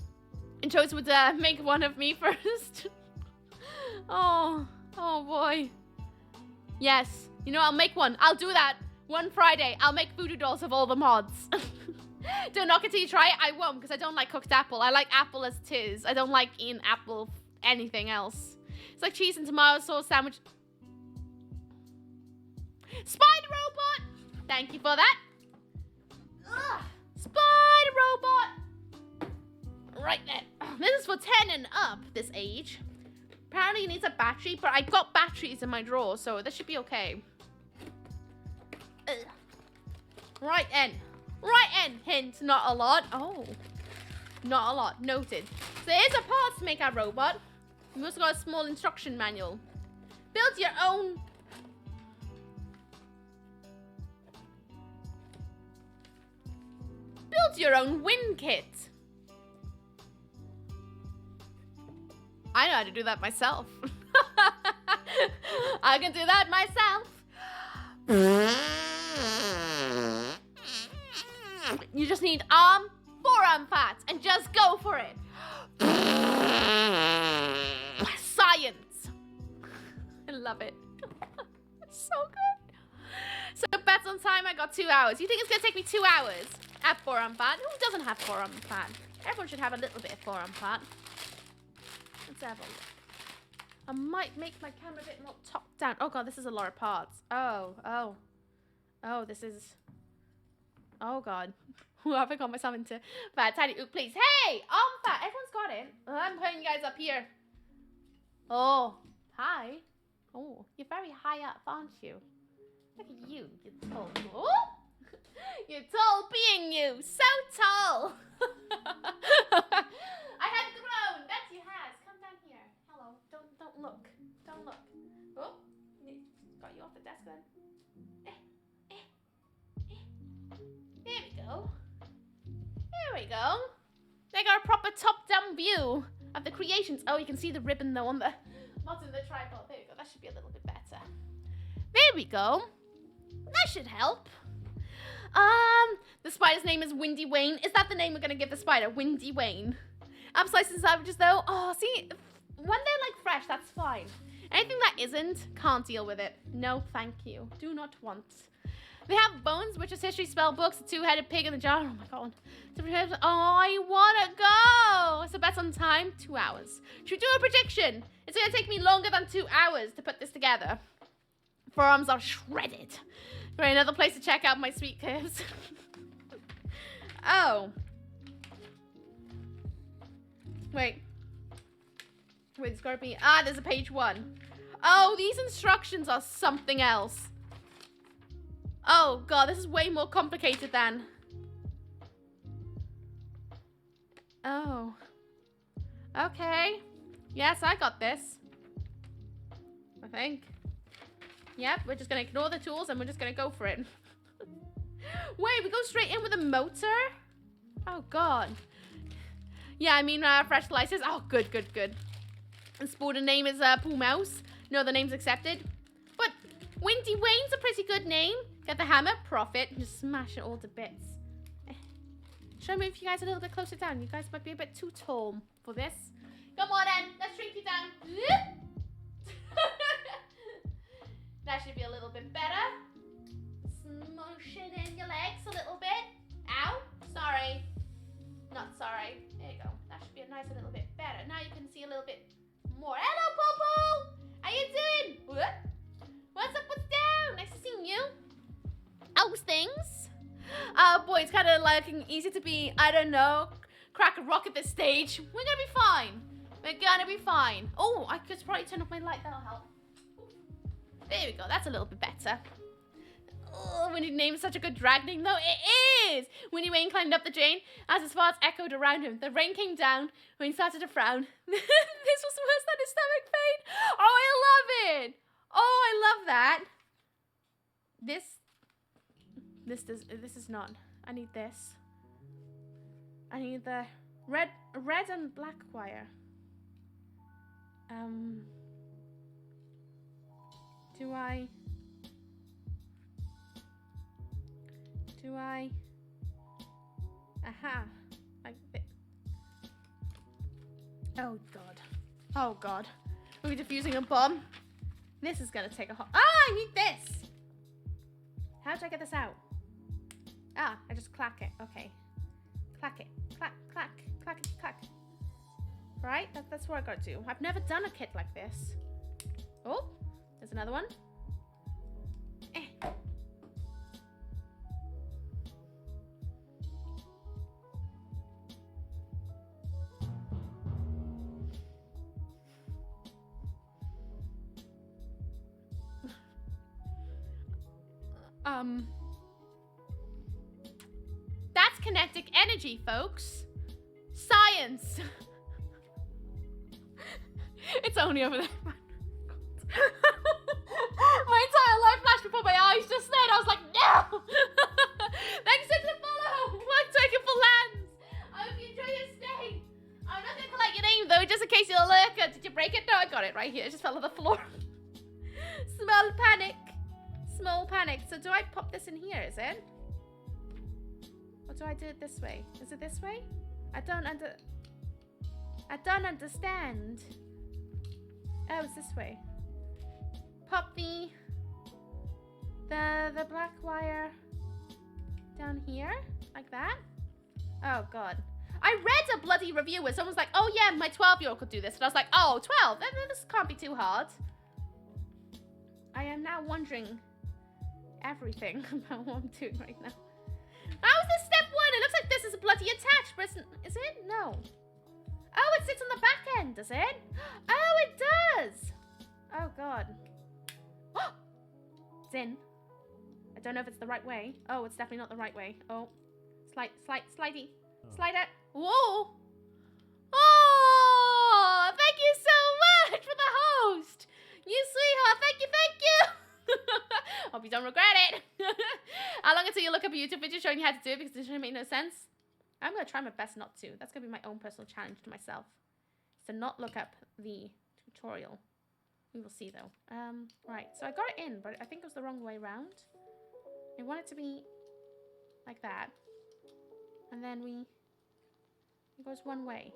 And Choice would make one of me first. Oh boy. Yes. You know, I'll make one. I'll do that. One Friday, I'll make voodoo dolls of all the mods. Don't knock it till you try it. I won't, because I don't like cooked apple. I like apple as tis. I don't like eating apple anything else. It's like cheese and tomato sauce sandwich. Spider robot! Thank you for that. Ugh. Spider robot! Right then. This is for 10 and up, this age. Apparently it needs a battery, but I've got batteries in my drawer, so this should be okay. Ugh. Right then. Right then. Hint, not a lot. Oh. Not a lot. Noted. So here's a parts to make our robot. We've also got a small instruction manual. Build your own... Build your own win kit. I know how to do that myself. I can do that myself. You just need arm, forearm fat, and just go for it. Science. I love it. So good. So bets on time, I got 2 hours. You think it's gonna take me 2 hours at forearm fat? Who doesn't have forearm fat? Everyone should have a little bit of forearm fat. Let's have a look. I might make my camera a bit more top down. Oh god, this is a lot of parts. Oh, this is... Oh god. Who have I got myself into? Fat, tiny, oop, please. Hey! Arm fat! Everyone's got it. I'm putting you guys up here. Oh, hi. Oh, you're very high up, aren't you? Look at you, you tall. Oh! You're tall being you. So tall. I have grown. Betsy has. Come down here. Hello. Don't look. Don't look. Oh, got you off the desk then. There we go. There we go. They got a proper top-down view of the creations. Oh, you can see the ribbon though on the not in the tripod. There we go. That should be a little bit better. There we go. That should help. The spider's name is Windy Wayne. Is that the name we're gonna give the spider? Windy Wayne. I'm slicing sandwiches though. Oh, see, when they're like fresh, that's fine. Anything that isn't, can't deal with it. No, thank you. Do not want. They have bones, which is history spell books, a two-headed pig in the jar. Oh my god. Oh, I wanna go. So bets on time, 2 hours. Should we do a prediction? It's gonna take me longer than 2 hours to put this together. Forearms are shredded. Great, another place to check out my sweet curves. Oh. Wait, it's gotta be, there's a page 1. Oh, these instructions are something else. Oh god, this is way more complicated than. Oh. Okay. Yes, I got this. I think. Yep, we're just gonna ignore the tools and we're just gonna go for it. Wait, we go straight in with a motor? Oh god. Yeah, I mean, fresh slices. Oh, good. And Sporter name is Pooh Mouse. No, the name's accepted. But Windy Wayne's a pretty good name. Get the hammer, profit, and just smash it all to bits. Should I move you guys a little bit closer down? You guys might be a bit too tall for this. Come on then, let's shrink you down. That should be a little bit better. Smushing in your legs a little bit. Ow, sorry. Not sorry. There you go. That should be a nice little bit better. Now you can see a little bit more. Hello, Popo! How you doing? What? What's up, what's down? Nice to see you. How's things? Oh boy, it's kind of like easy to be, I don't know, crack a rock at this stage. We're gonna be fine. We're gonna be fine. Oh, I could probably turn off my light. That'll help. There we go. That's a little bit better. Oh, Windy name is such a good drag name, though. It is! Windy Wayne climbed up the drain as his farts echoed around him. The rain came down when he started to frown. This was worse than his stomach pain. Oh, I love it! Oh, I love that. This is not. I need this. I need the red and black wire. Do I? Aha. Like this. Oh god. Oh god. Are we defusing a bomb? This is gonna take a hot. I need this! How do I get this out? I just clack it. Okay. Clack it. Clack, clack, clack it, clack. Right? That's what I gotta do. I've never done a kit like this. Oh, there's another one. That's kinetic energy, folks. Science. It's only over there. My entire life flashed before my eyes just then. I was like, no! Thanks for the follow. Welcome to Taking for Lands. I hope you enjoy your stay. I'm not going to collect your name, though, just in case you're a lurker. Did you here. It just fell on the floor. Small panic. Small panic. So do I pop this in here, is it? Or do I do it this way? Is it this way? I don't understand. Oh, it's this way. Pop the black wire down here, like that. Oh god. I read a bloody review where someone's like, oh yeah, my 12-year-old could do this. And I was like, oh, 12? This can't be too hard. I am now wondering everything about what I'm doing right now. How is this step 1? It looks like this is bloody attached, but is it? No. Oh, it sits on the back end, does it? Oh, it does. Oh god. It's in. I don't know if it's the right way. Oh, it's definitely not the right way. Oh. Slidey. Slide it. Whoa. Oh, thank you so much for the host. You sweetheart. Thank you. Hope you don't regret it. How long until you look up a YouTube video showing you how to do it because it shouldn't make no sense? I'm going to try my best not to. That's going to be my own personal challenge to myself. To not look up the tutorial. We will see though. Right, so I got it in, but I think it was the wrong way around. I want it to be like that. And then it goes one way.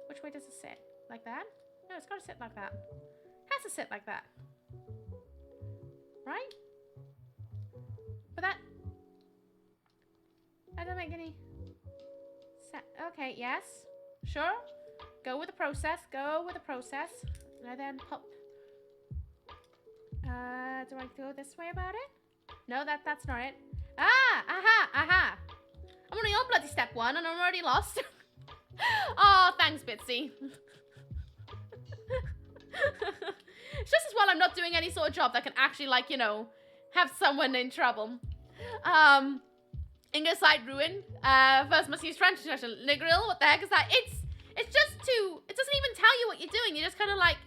Which way does it sit? Like that? No, it's got to sit like that. It has to sit like that. Right? But that don't make any sense. Okay, yes. Sure. Go with the process. And then pop. Do I go this way about it? No, that's not it. Aha. I'm only on bloody step 1 and I'm already lost. Oh, thanks, Bitsy. It's just as well I'm not doing any sort of job that can actually, like, you know, have someone in trouble. Inga side ruin. First must use translation. Nigril, what the heck is that? It doesn't even tell you what you're doing. You're just kind of like,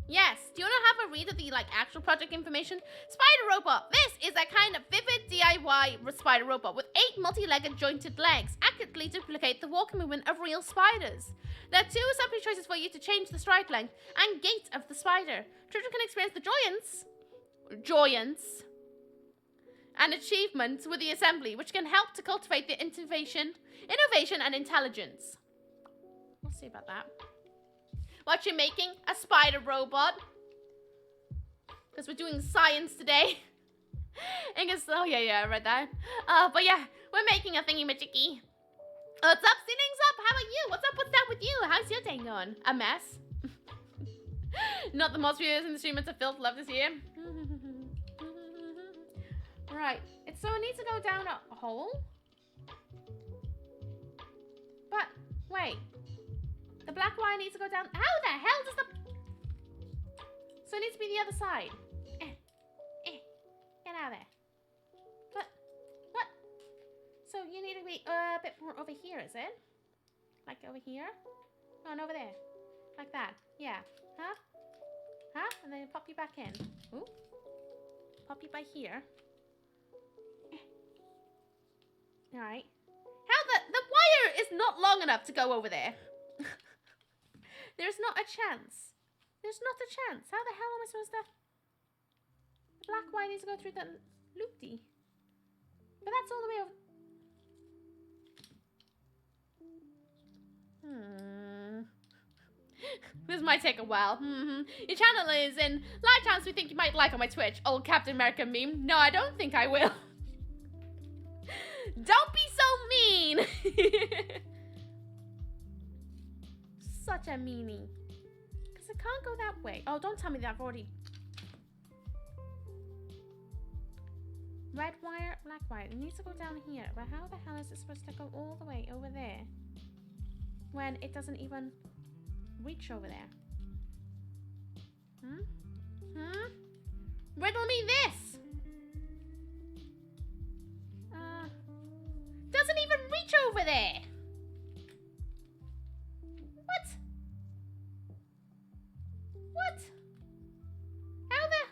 yes. Do you want to have a read of the, like, actual project information? Spider robot. This is a kind of vivid DIY spider robot with 8 multi-legged jointed legs. Accurately duplicate the walking movement of real spiders. There are 2 assembly choices for you to change the stride length and gait of the spider. Children can experience the joyance and achievements with the assembly, which can help to cultivate the innovation and intelligence. We'll see about that. What you're making? A spider robot. Because we're doing science today. Oh yeah, I read that. But yeah, we're making a thingy-majiggy. What's up, Ceilings up? How are you? What's up with you? How's your day going? A mess? Not the most viewers in the stream. It's a filth. Love this year. Right. So it needs to go down a hole. But, wait. The black wire needs to go down. How the hell does the... So it needs to be the other side. Get out of there. But, what? So you need to be a bit more over here, is it? Like over here? Oh, and over there. Like that. Yeah. Huh? And then pop you back in. Ooh. Pop you by here. Alright. How the wire is not long enough to go over there. There's not a chance. There's not a chance. How the hell am I supposed to... The black wire needs to go through the loopty. But that's all the way over... This might take a while. Your channel is in live channels we think you might like on my Twitch. Old Captain America meme. No, I don't think I will. Don't be so mean. Such a meanie. Because I can't go that way. Oh, don't tell me that I've already... Red wire, black wire. It needs to go down here. But how the hell is it supposed to go all the way over there? When it doesn't even reach over there. Riddle me this! Doesn't even reach over there! What? What? How the...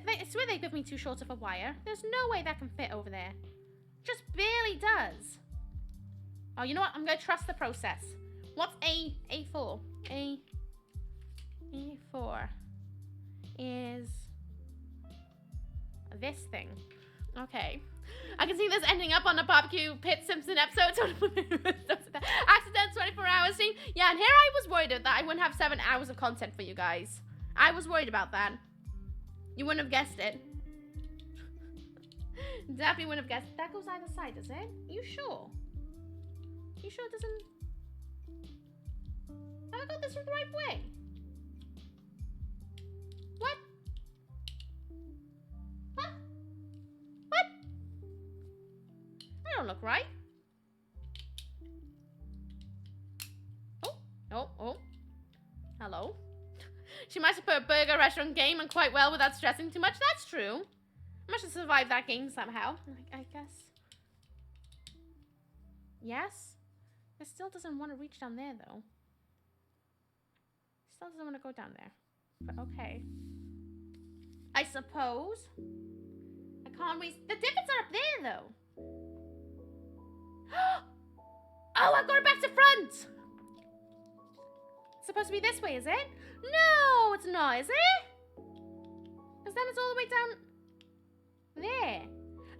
I swear they give me too short of a wire. There's no way that can fit over there. Just barely does. Oh, you know what? I'm going to trust the process. What's A for? A this thing. Okay. I can see this ending up on a barbecue pit Simpson episode. Accidental 24 hours stream. Yeah, and here I was worried that I wouldn't have 7 hours of content for you guys. I was worried about that. You wouldn't have guessed it. Definitely wouldn't have guessed. That goes either side, does it? You sure? You sure it doesn't? Have I got this the right way? What? Huh? What? I don't look right. Oh. Hello. She must have put a burger restaurant game and quite well without stressing too much. That's true. I must have survived that game somehow. I guess. Yes? It still doesn't want to reach down there, though. Still doesn't want to go down there. But okay. I suppose. I can't reach. The divots are up there, though. Oh, I got it back to front! It's supposed to be this way, is it? No, it's not, is it? Because then it's all the way down there.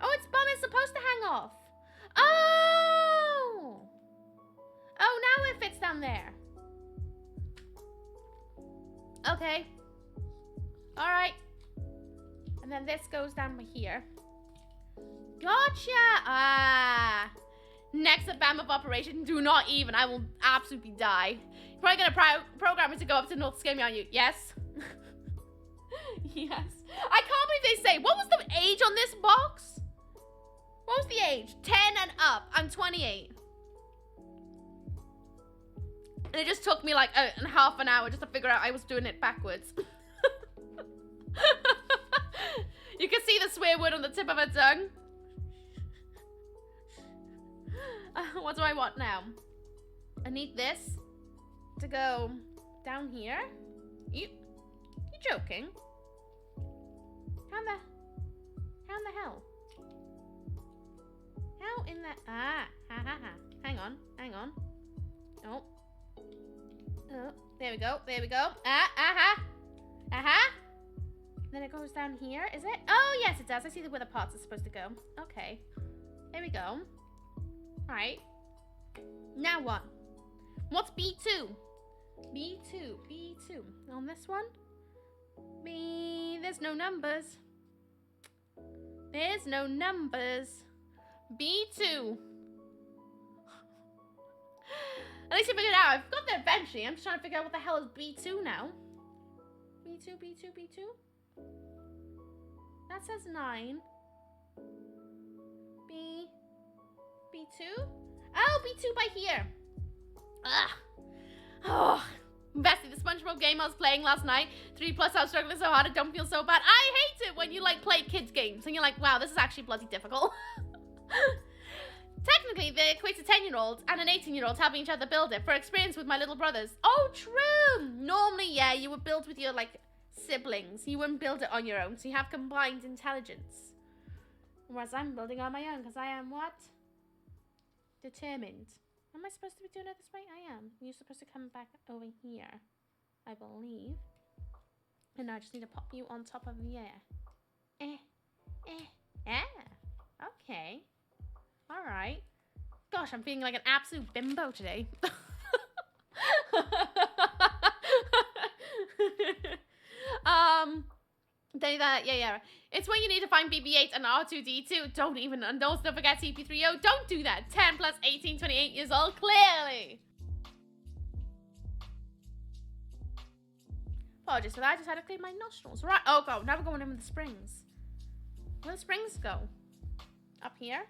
Oh, its bum is supposed to hang off. Oh! Oh, now it fits down there. Okay. Alright. And then this goes down by here. Gotcha! Ah. Next BAM of operation, do not even. I will absolutely die. You're probably gonna program it to go up to North Scare me on you. Yes? Yes. I can't believe they say, what was the age on this box? What was the age? 10 and up. I'm 28. And it just took me like half an hour just to figure out I was doing it backwards. You can see the swear word on the tip of her tongue. What do I want now? I need this to go down here. You joking? How in the hell? How in the Hang on. Oh. Oh, there we go. Then it goes down here, is it? Oh, yes, it does. I see where the parts are supposed to go. Okay. There we go. Alright. Now what? What's B2? B2. On this one? There's no numbers. B2. At least I figured it out. I've got there eventually. I'm just trying to figure out what the hell is B2 now. B2. That says 9. B2? Oh, B2 by here. Ugh. Oh. Bessie, the SpongeBob game I was playing last night. 3+, I was struggling so hard, I don't feel so bad. I hate it when you, like, play kids games and you're like, wow, this is actually bloody difficult. Technically, they equate a 10-year-old and an 18-year-old helping each other build it for experience with my little brothers. Oh, true. Normally, yeah, you would build with your, like, siblings. You wouldn't build it on your own, so you have combined intelligence. Whereas I'm building on my own because I am what? Determined. Am I supposed to be doing it this way? I am. You're supposed to come back over here, I believe. And now I just need to pop you on top of the air. Okay. Alright. Gosh, I'm feeling like an absolute bimbo today. Yeah. It's when you need to find BB-8 and R2-D2. Don't forget CP3O. Don't do that. 10 plus 18, 28 years old, clearly. Apologies for that. I just had to clean my nostrils. Right. Oh, God. Now we're going in with the springs. Where do the springs go? Up here.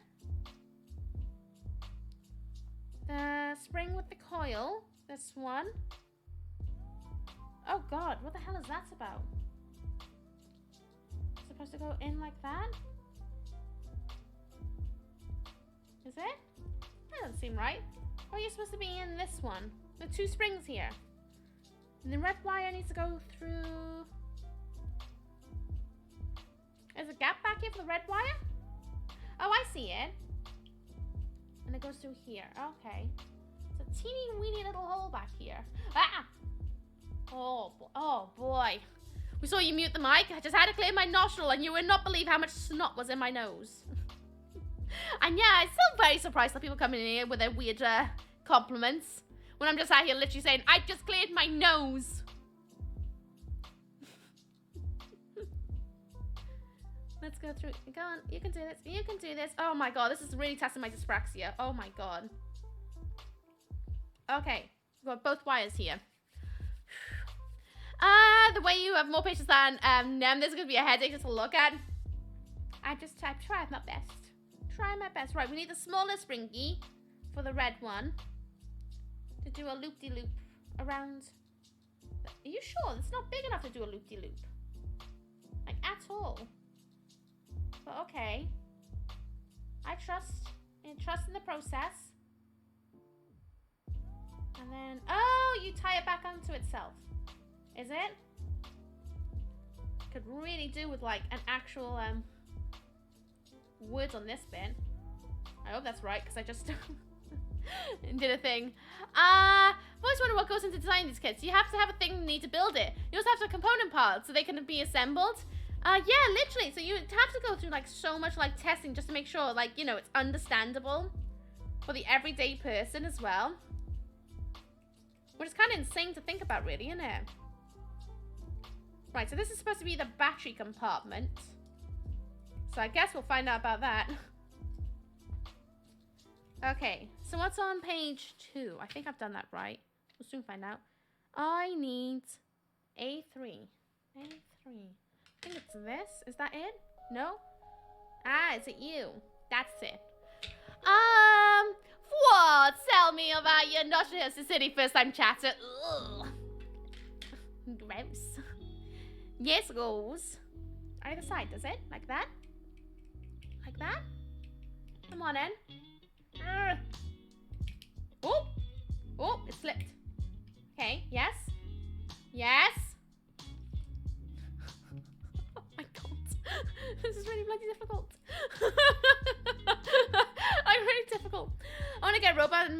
The spring with the coil. This one. Oh, God. What the hell is that about? Supposed to go in like that? Is it? That doesn't seem right. Or you're supposed to be in this one. The 2 springs here. And the red wire needs to go through... There's a gap back here for the red wire? Oh, I see it. And it goes through here. Okay. It's a teeny weeny little hole back here. Ah! Oh boy. We saw you mute the mic. I just had to clear my nostril and you would not believe how much snot was in my nose. And yeah, I'm still very surprised that people come in here with their weird compliments. When I'm just out here literally saying, I just cleared my nose. Let's go through. Go on. You can do this. You can do this. Oh my god, this is really testing my dyspraxia. Oh my god. Okay. We've got both wires here. The way you have more patience than Nem, there's going to be a headache just to look at. I try my best. Try my best. Right, we need the smaller springy for the red one to do a loop-de-loop around. Are you sure? It's not big enough to do a loop-de-loop. Like, at all. But okay. I trust in the process. And then, oh, you tie it back onto itself. Is it? Could really do with like an actual words on this bit. I hope that's right because I just did a thing. I've always wondered what goes into designing these kits. You have to have a thing you need to build it. You also have to have component parts so they can be assembled. Yeah, literally. So you have to go through like so much like testing just to make sure like, you know, it's understandable for the everyday person as well. Which is kind of insane to think about really, isn't it? Right, so this is supposed to be the battery compartment. So I guess we'll find out about that. Okay, so what's on page 2? I think I've done that right. We'll soon find out. I need A3. A3. I think it's this. Is that it? No? Ah, is it you? That's it. What? Tell me about your Nottingham City first time chatter. Ugh. Gross. Yes, goes. Either side, does it? Like that? Like that? Come on in. Oh! Oh, it slipped. Okay, yes. Yes. Oh my god. This is really bloody difficult. I'm really difficult. I want to get a robot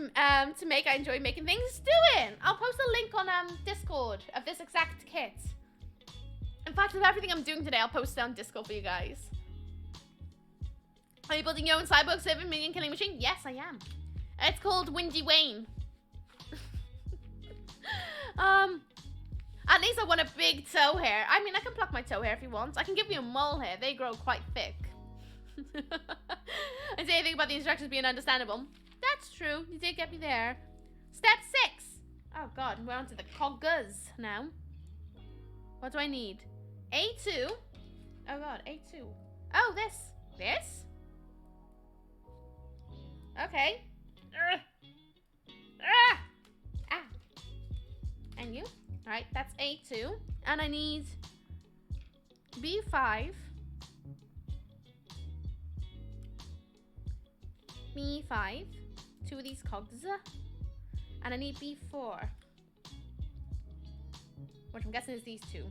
to make. I enjoy making things. Do it. I'll post a link on Discord of this exact kit. In fact, of everything I'm doing today, I'll post it on Discord for you guys. Are you building your own cyborg 7 million killing machine? Yes, I am. It's called Windy Wayne. At least I want a big toe hair. I mean, I can pluck my toe hair if you want. I can give you a mole hair. They grow quite thick. I say anything about the instructions being understandable. That's true. You did get me there. Step 6. Oh god, we're on to the coggers now. What do I need? A2. Oh god, A2. Oh, this. This? Okay. Ah. And you? Alright, that's A2. And I need B5. B5. 2 of these cogs. And I need B4. Which I'm guessing is these 2.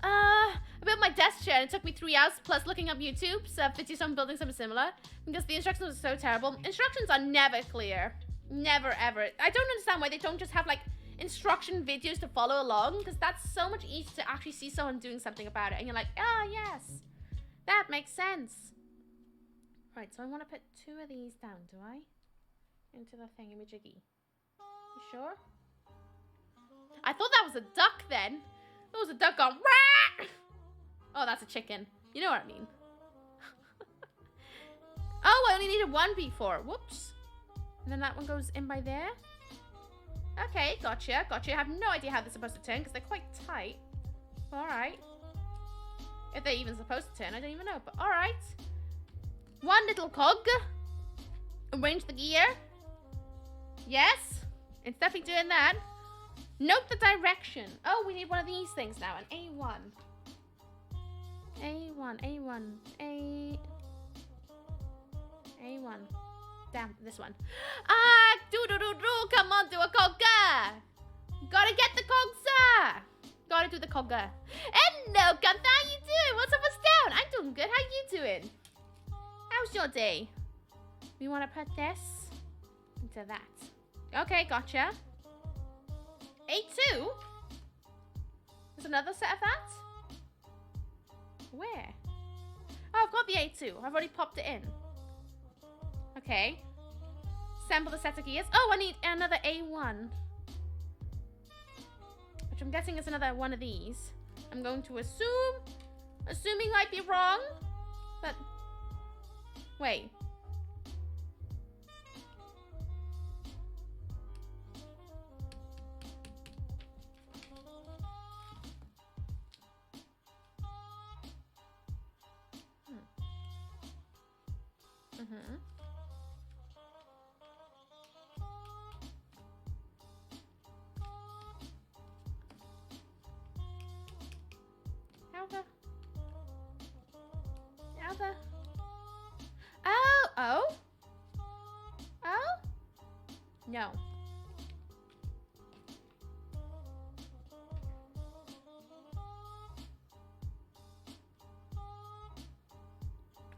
I built my desk chair and it took me 3 hours plus looking up YouTube. So videos on building something similar. Because the instructions were so terrible. Instructions are never clear. Never ever. I don't understand why they don't just have like instruction videos to follow along. Because that's so much easier to actually see someone doing something about it. And you're like, ah, yes. That makes sense. Right, so I want to put 2 of these down, do I? Into the thingamajiggy. You sure? I thought that was a duck then. That was a duck gone. Rah! Oh, that's a chicken. You know what I mean. Oh, I only needed 1 B4. Whoops. And then that one goes in by there. Okay, gotcha. Gotcha. I have no idea how they're supposed to turn because they're quite tight. Alright. If they're even supposed to turn, I don't even know. But alright. 1 little cog. Arrange the gear. Yes. It's definitely doing that. Note the direction. Oh, we need one of these things now. An A1. A1. A1. Damn, this one. Ah, come on, do a cogger. Gotta get the cogger. Gotta do the cogger. Hello, Gunther, how you doing? What's up, what's down? I'm doing good. How you doing? How's your day? We want to put this into that. Okay, gotcha. A2? want another set of that? Where? Oh, I've got the A2. I've already popped it in. Okay. Assemble the set of gears. Oh, I need another A1. Which I'm guessing is another one of these. I'm going to assume. Assuming I'd be wrong. But. Wait. Mm-hmm. How the? Oh? No.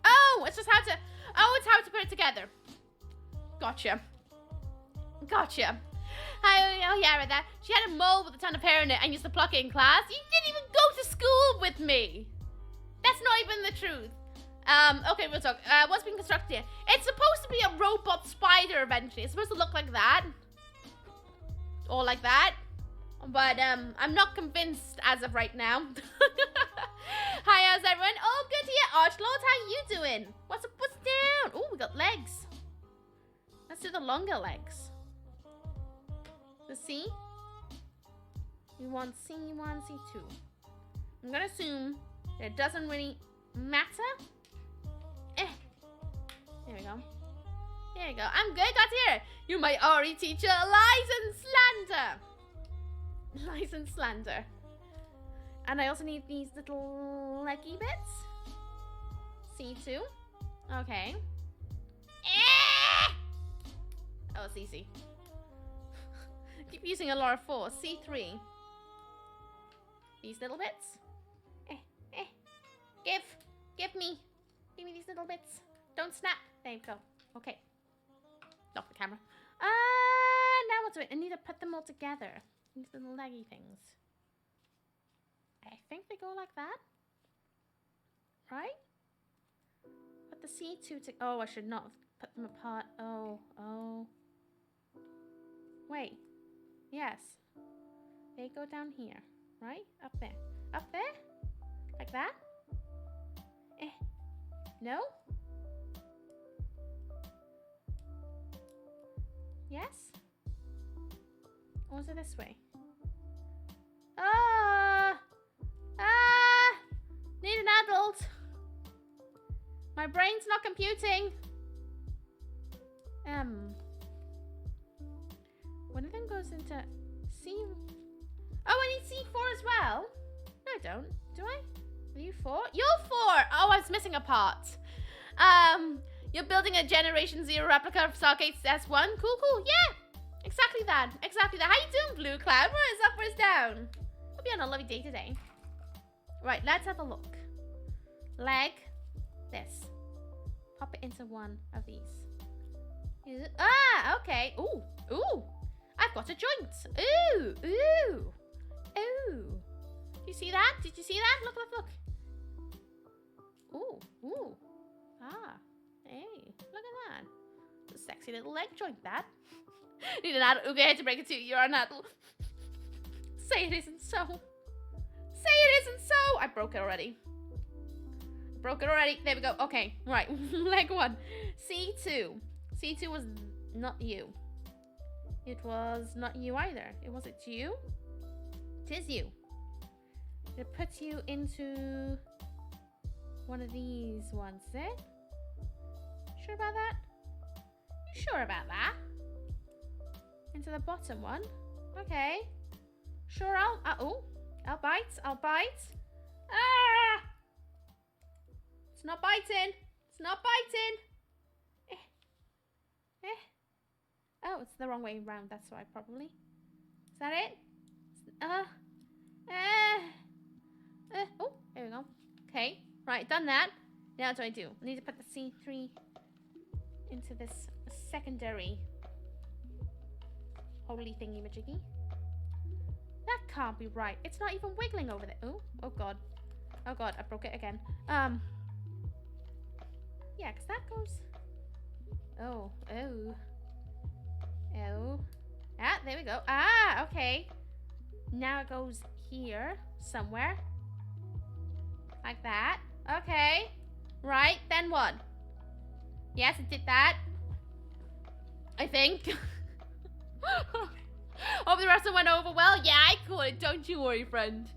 Oh, it's just how to, it's how to put it together. Gotcha. Oh yeah, right there. She had a mole with a ton of hair in it and used to pluck it in class. You didn't even go to school with me. That's not even the truth. Okay, we'll talk. What's being constructed here? It's supposed to be a robot spider eventually. It's supposed to look like that. Or like that. But, I'm not convinced as of right now. Hi, how's everyone? Oh, good here. Archlord, how you doing? What's down? Oh, we got legs. Let's do the longer legs. The C? We want C1, C2. I'm gonna assume that it doesn't really matter. There we go. There you go. I'm good, got here. You're my RE teacher, lies and slander. And I also need these little leggy bits. C2. Okay. Oh, it's easy. Keep using a lot of force. C3. These little bits. Give me these little bits. Don't snap. There you go. Okay. Lock the camera. Now what's it? I need to put them all together. These little leggy things. I think they go like that. Right? Put the C2 to... Oh, I should not have put them apart. Oh. Wait. Yes. They go down here. Right? Up there. Up there? Like that? No? Yes? Or is it this way? Need an adult. My brain's not computing. One of them goes into C. Oh, I need C4 as well. No, I don't. Do I? Are you 4? You're 4! Oh, I was missing a part. You're building a Generation 0 replica of Stargate's S1. Cool. Yeah! Exactly that. How you doing, Blue Cloud? Where's up, where's down? Hope you're on a lovely day today. Right, let's have a look. Leg. This. Pop it into one of these. Okay. Ooh. I've got a joint. Ooh. You see that? Did you see that? Look. Ooh. Hey, look at that. It's a sexy little leg joint, that. Need an adult. Okay, I had to break it to you. You're an adult. Say it isn't so. I broke it already. There we go. Okay, right. Leg 1. C2. C2 was not you. It was not you either. Was it you? It is you. It puts you into one of these ones, eh? Sure about that? You sure about that? Into the bottom one. Okay. Sure, I'll bite. It's not biting. Oh, it's the wrong way around. That's why, probably. Is that it? Oh, there we go. Okay, right, done that. Now what do I do? I need to put the C3 into this secondary holy thingy-majiggy. That can't be right. It's not even wiggling over there. Oh, oh god. Oh god, I broke it again. Yeah, because that goes... Oh, oh. Oh. Ah, there we go. Ah, okay. Now it goes here, somewhere. Like that. Okay. Right, then what? Yes, it did that. I think. Hope the rest of it went over well. Yeah, I caught it. Don't you worry, friend.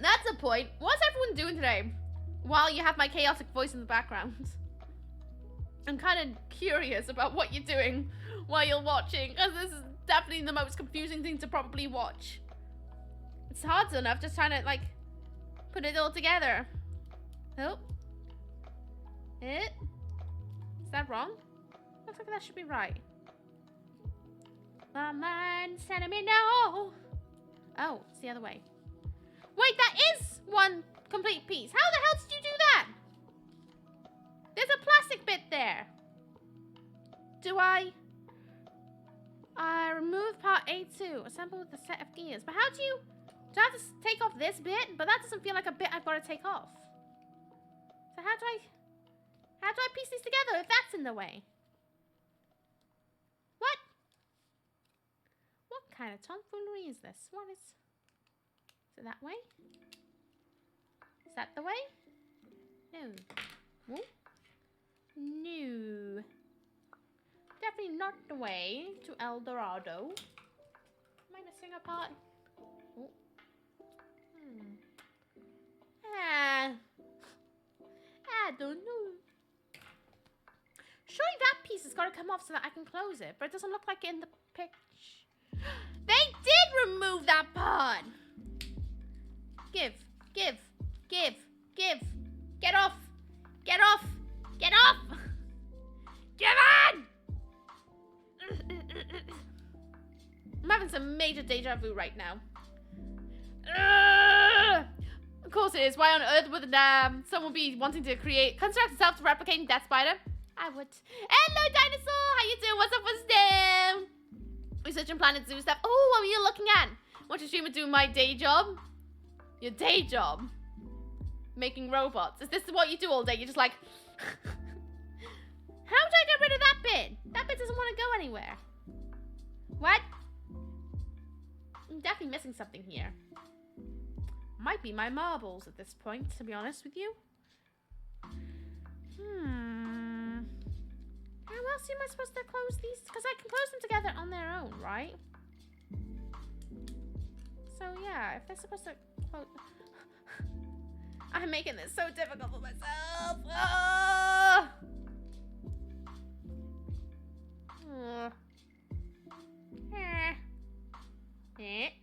That's the point. What's everyone doing today? While you have my chaotic voice in the background. I'm kind of curious about what you're doing while you're watching, because this is definitely the most confusing thing to probably watch. It's hard enough just trying to, like, put it all together. Oh. Is that wrong? Looks like that should be right. My mind's telling me no. Oh, it's the other way. Wait, that is one complete piece. How the hell did you do that? There's a plastic bit there. Do I remove part A2, assemble with a set of gears. But how do I have to take off this bit? But that doesn't feel like a bit I've got to take off. So how do I piece these together if that's in the way? What? What kind of tomfoolery is this? What is it that way? Is that the way? No. Ooh. No. Definitely not the way to El Dorado. Am I missing a part? Oh. I don't know. Surely that piece has got to come off so that I can close it, but it doesn't look like it in the picture. They did remove that part. Give. Get off. Get off. Come on! I'm having some major deja vu right now. Of course it is. Why on earth would someone be wanting to construct a self-replicating death spider? I would. Hello, dinosaur! How you doing? What's up with STEM? Researching Planet Zoo stuff. Oh, what were you looking at? Watch a streamer do my day job? Your day job? Making robots. Is this what you do all day? You're just like... How do I get rid of that bit? That bit doesn't want to go anywhere. What? I'm definitely missing something here. Might be my marbles at this point, to be honest with you. How else am I supposed to close these? Because I can close them together on their own, right? So yeah, if they're supposed to close... I'm making this so difficult for myself. Oh!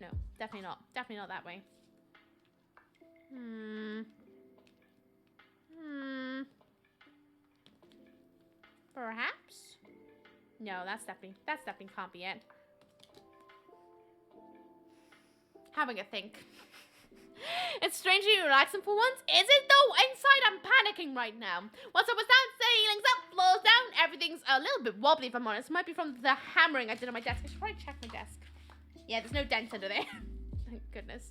No, definitely not. Definitely not that way. Perhaps? No, that's definitely can't be it. Having a think. It's strangely relaxing for once. Is it though? Inside I'm panicking right now. What's up with that? Ceilings up, floors down. Everything's a little bit wobbly if I'm honest. Might be from the hammering I did on my desk. I should probably check my desk. Yeah, there's no dent under there. Thank goodness.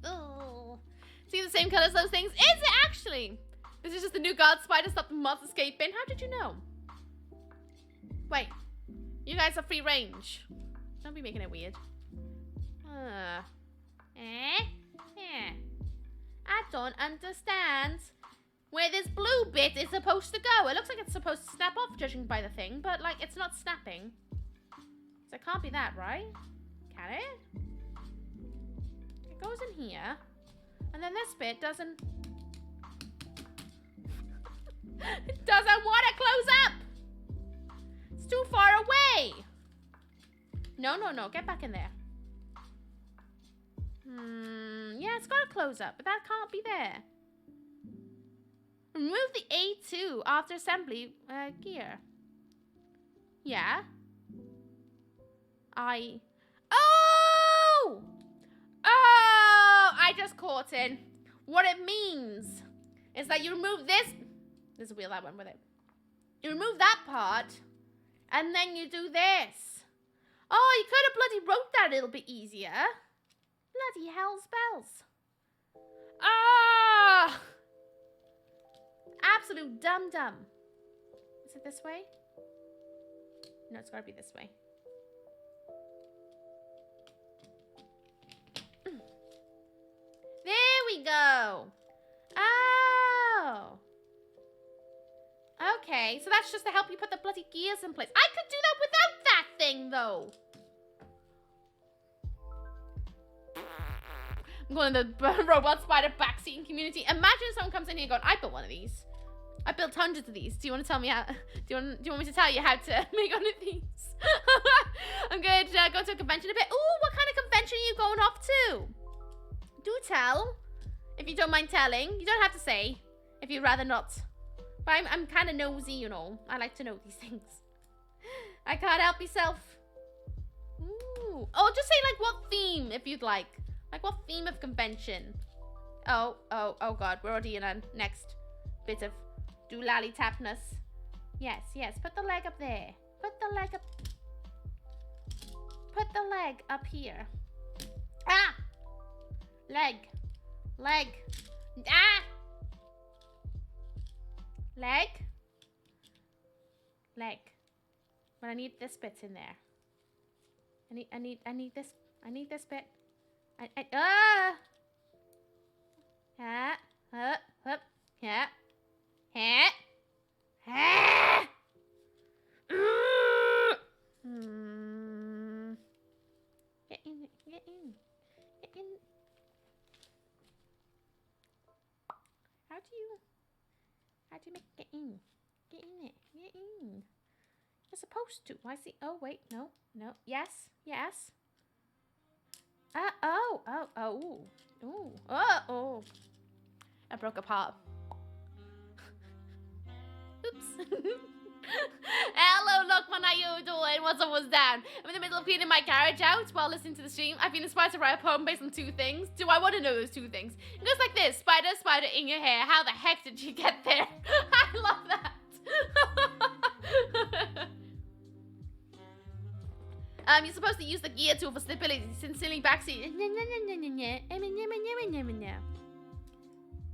Oh. See the same colors, those things? Is it actually? This is just the new guard spider stop the moths escaping. How did you know? Wait. You guys are free range. Don't be making it weird. I don't understand where this blue bit is supposed to go. It looks like it's supposed to snap off, judging by the thing, but like it's not snapping. So it can't be that, right? Can it? It goes in here, and then this bit doesn't. It doesn't want to close up. It's too far away. No, get back in there. Yeah, it's got to close up, but that can't be there. Remove the A2 after assembly gear. Yeah. Oh! I just caught in. What it means is that you remove this. There's a wheel that went with it. You remove that part, and then you do this. Oh, you could have bloody wrote that a little bit easier. Bloody hell spells. Ah! Absolute dum-dum. Is it this way? No, it's gotta be this way. There we go. Oh. Okay, so that's just to help you put the bloody gears in place. I could do that without that thing, though. I'm going to the robot spider backseating community. Imagine someone comes in here going, I built one of these. I built hundreds of these. Do you want to tell me how? Do you want me to tell you how to make one of these? I'm going to go to a convention a bit. Ooh, what kind of convention are you going off to? Do tell. If you don't mind telling. You don't have to say. If you'd rather not. But I'm kind of nosy, you know. I like to know these things. I can't help myself. Ooh. Oh, just say like what theme if you'd like. Like what theme of convention? Oh God. We're already in a next bit of doolally tapness. Yes. Put the leg up there. Put the leg up. Put the leg up here. Ah! Leg. Ah! Leg. But I need this bit in there. I need this bit. Get in. How do you make get in? Get in it. Get in. You're supposed to. I see. Oh wait, no. Yes. Oh. I broke apart. Oops. Hello, Lookman, how you doing? What's up, what's down? I'm in the middle of cleaning my garage out while listening to the stream. I've been inspired to write a poem based on 2 things. Do I want to know those 2 things? It goes like this. Spider in your hair. How the heck did you get there? I love that. You're supposed to use the gear tool for stability. Sincerely backseat.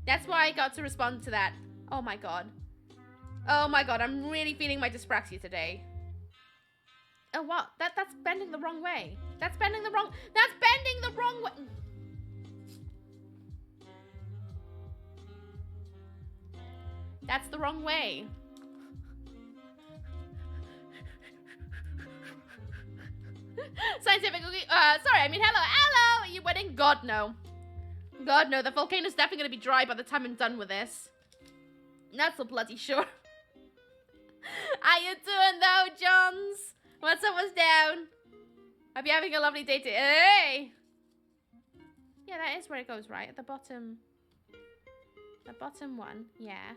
That's why I got to respond to that. Oh my god. I'm really feeling my dyspraxia today. Oh, what? That's bending the wrong way. That's bending the wrong way. That's the wrong way. Scientific. Sorry, I mean hello. Are you winning? God no. The volcano's definitely gonna be dry by the time I'm done with this. That's for bloody sure. How you doing though, Johns? What's up, what's down? Hope you're having a lovely day today. Hey! Yeah, that is where it goes, right? At the bottom. The bottom one, yeah.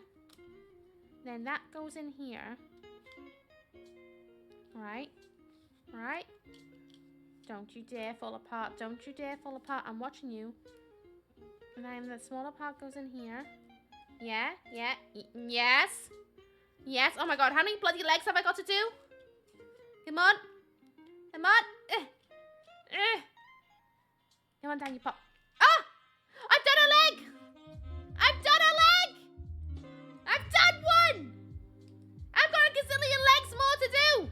Then that goes in here. Right? Don't you dare fall apart. I'm watching you. And then the smaller part goes in here. Yeah. Yes. Oh my god, how many bloody legs have I got to do? Come on. Come on down, you pop. Ah! I've done a leg! I've done one! I've got a gazillion legs more to do!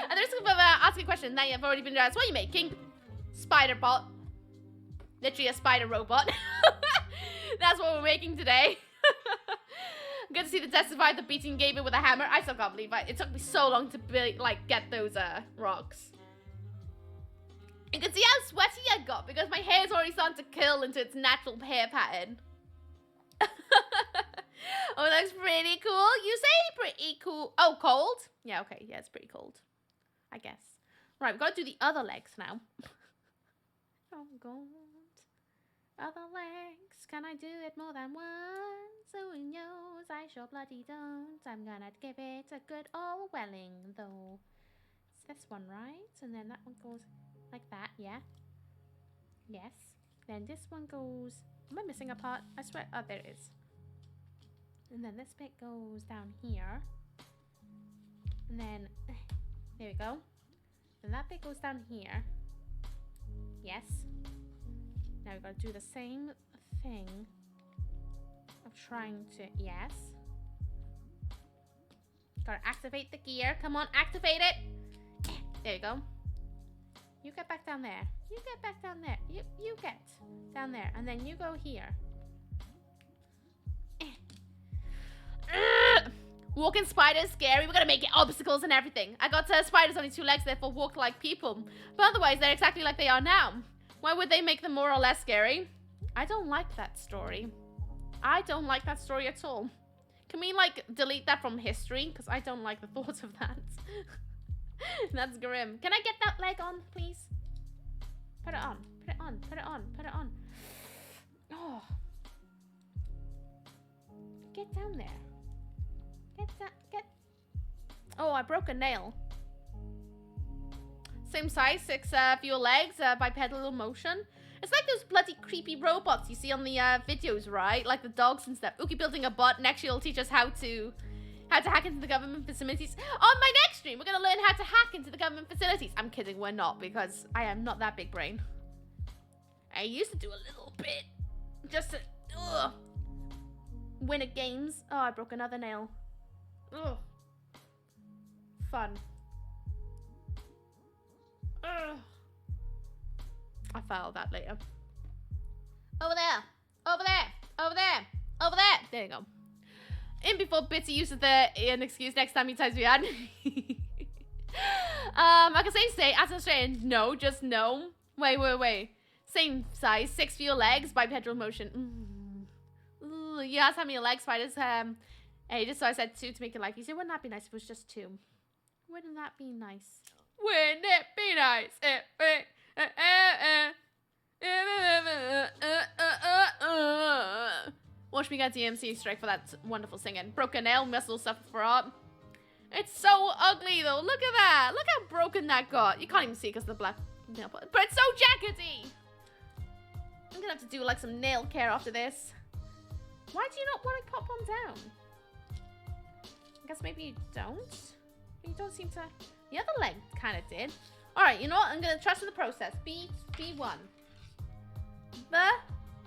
And there's going to ask a question. Now you've already been asked. What are you making? Spider bot. Literally a spider robot. That's what we're making today. Good to see the test survive the beating Gaber with a hammer. I still can't believe it took me so long to get those rocks. You can see how sweaty I got because my hair's already starting to curl into its natural hair pattern. Oh, that looks pretty cool. You say pretty cool. Oh, cold? Yeah, okay. Yeah, it's pretty cold. I guess. Right, we've got to do the other legs now. Oh, God. Other legs. Can I do it more than once? Who knows? I sure bloody don't. I'm gonna give it a good old welling, though. It's this one, right? And then that one goes like that, yeah? Yes. Then this one goes... Am I missing a part? I swear... Oh, there it is. And then this bit goes down here. And And then, there we go. And that bit goes down here. Yes. Now we've got to do the same thing of trying to, yes. Gotta activate the gear. Come on, activate it. There you go. You get back down there. You get back down there. You get down there. And then you go here. Walking spiders, scary. We're gonna make it obstacles and everything. I got spiders only 2 legs, therefore walk like people. But otherwise, they're exactly like they are now. Why would they make them more or less scary? I don't like that story. I don't like that story at all. Can we, like, delete that from history? Because I don't like the thought of that. That's grim. Can I get that leg on, please? Put it on. Put it on. Put it on. Put it on. Oh. Get down there. Get that. Get. Oh, I broke a nail. Same size, 6 for your legs, bipedal motion. It's like those bloody creepy robots you see on the videos, right? Like the dogs and stuff. Ooky building a bot. Next year will teach us how to hack into the government facilities. On my next stream, we're gonna learn how to hack into the government facilities. I'm kidding, we're not, because I am not that big brain. I used to do a little bit, just to win at games. Oh, I broke another nail. Ugh. Fun. Ugh. I filed that later. Over there. Over there. Over there. Over there. There you go. In before Bitty uses an excuse next time he types me ad. I can say as an Australian, no, just no. Wait. Same size, 6 for your legs, bipedal motion. Ooh, you asked how many leg spiders. Hey, just so I said 2 to make it like easier. Wouldn't that be nice if it was just 2? Wouldn't that be nice? Wouldn't it be nice? Watch me get DMC strike for that wonderful singing. Broken nail, muscle suffer for art. It's so ugly though. Look at that. Look how broken that got. You can't even see because of the black nail polish. But it's so jackety. I'm gonna have to do like some nail care after this. Why do you not want to pop one down? I guess maybe you don't. You don't seem to. The other leg kind of did. All right, you know what? I'm gonna trust in the process. B1. The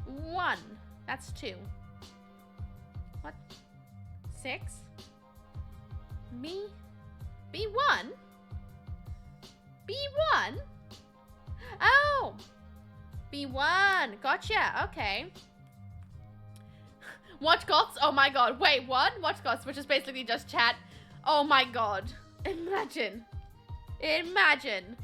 1. That's 2. What? 6. B1. B1. Oh. B1. Gotcha. Okay. Watch Goths. Oh my god. Wait, what? Watch Goths, which is basically just chat. Oh my god. Imagine. Imagine.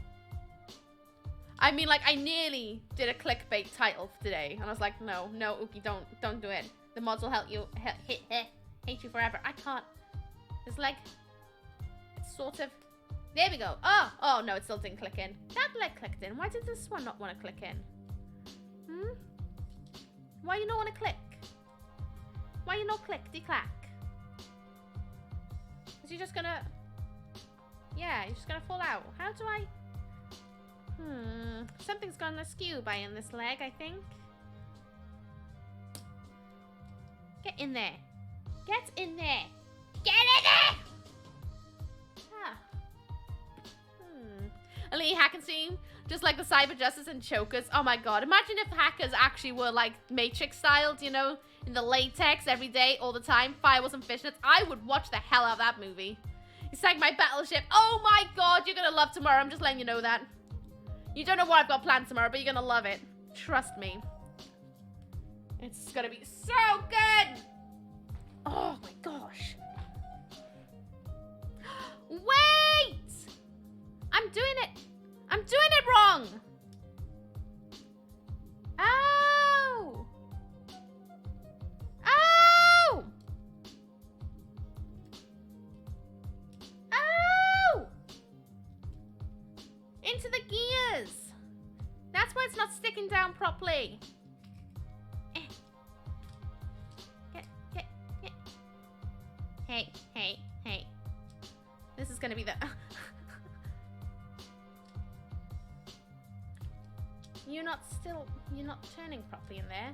I mean, like, I nearly did a clickbait title today, and I was like, no, Ooky, don't do it. The mods will help you, hate you forever. I can't. It's like, it's sort of. There we go. Oh no, it still didn't click in. That leg clicked in. Why did this one not want to click in? Why you not want to click? Why you not click-de-clack? Is you just gonna? Yeah, you're just gonna fall out. How do I? Something's gone askew by in this leg, I think. Get in there. Get in there. Get in there! Elite hacking team, just like the cyber justice and chokers. Oh my god, imagine if hackers actually were like Matrix styled, you know, in the latex every day, all the time, firewalls and fishnets. I would watch the hell out of that movie. It's like my battleship. Oh my god, you're gonna love tomorrow. I'm just letting you know that. You don't know what I've got planned tomorrow, but you're gonna love it. Trust me. It's gonna be so good. Oh my gosh. Wait! I'm doing it. I'm doing it wrong. Oh. Oh. Oh. Into the gears. That's why it's not sticking down properly. Get. Hey. This is gonna be the. You're not turning properly in there.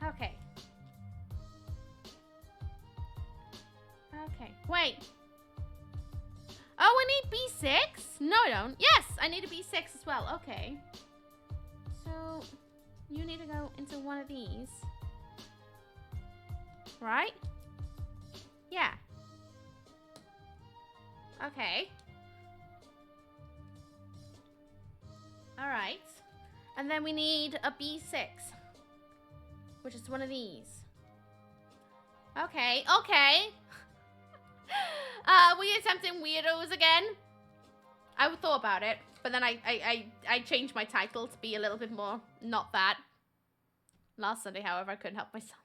Okay. Okay, wait. Oh, I need B6? No, I don't. Yes, I need a B6 as well. Okay. So, you need to go into one of these. Right? Yeah. Okay. Alright. And then we need a B6. Which is one of these. Okay, okay. We attempting weirdos again? I thought about it, but then I changed my title to be a little bit more not that. Last Sunday, however, I couldn't help myself.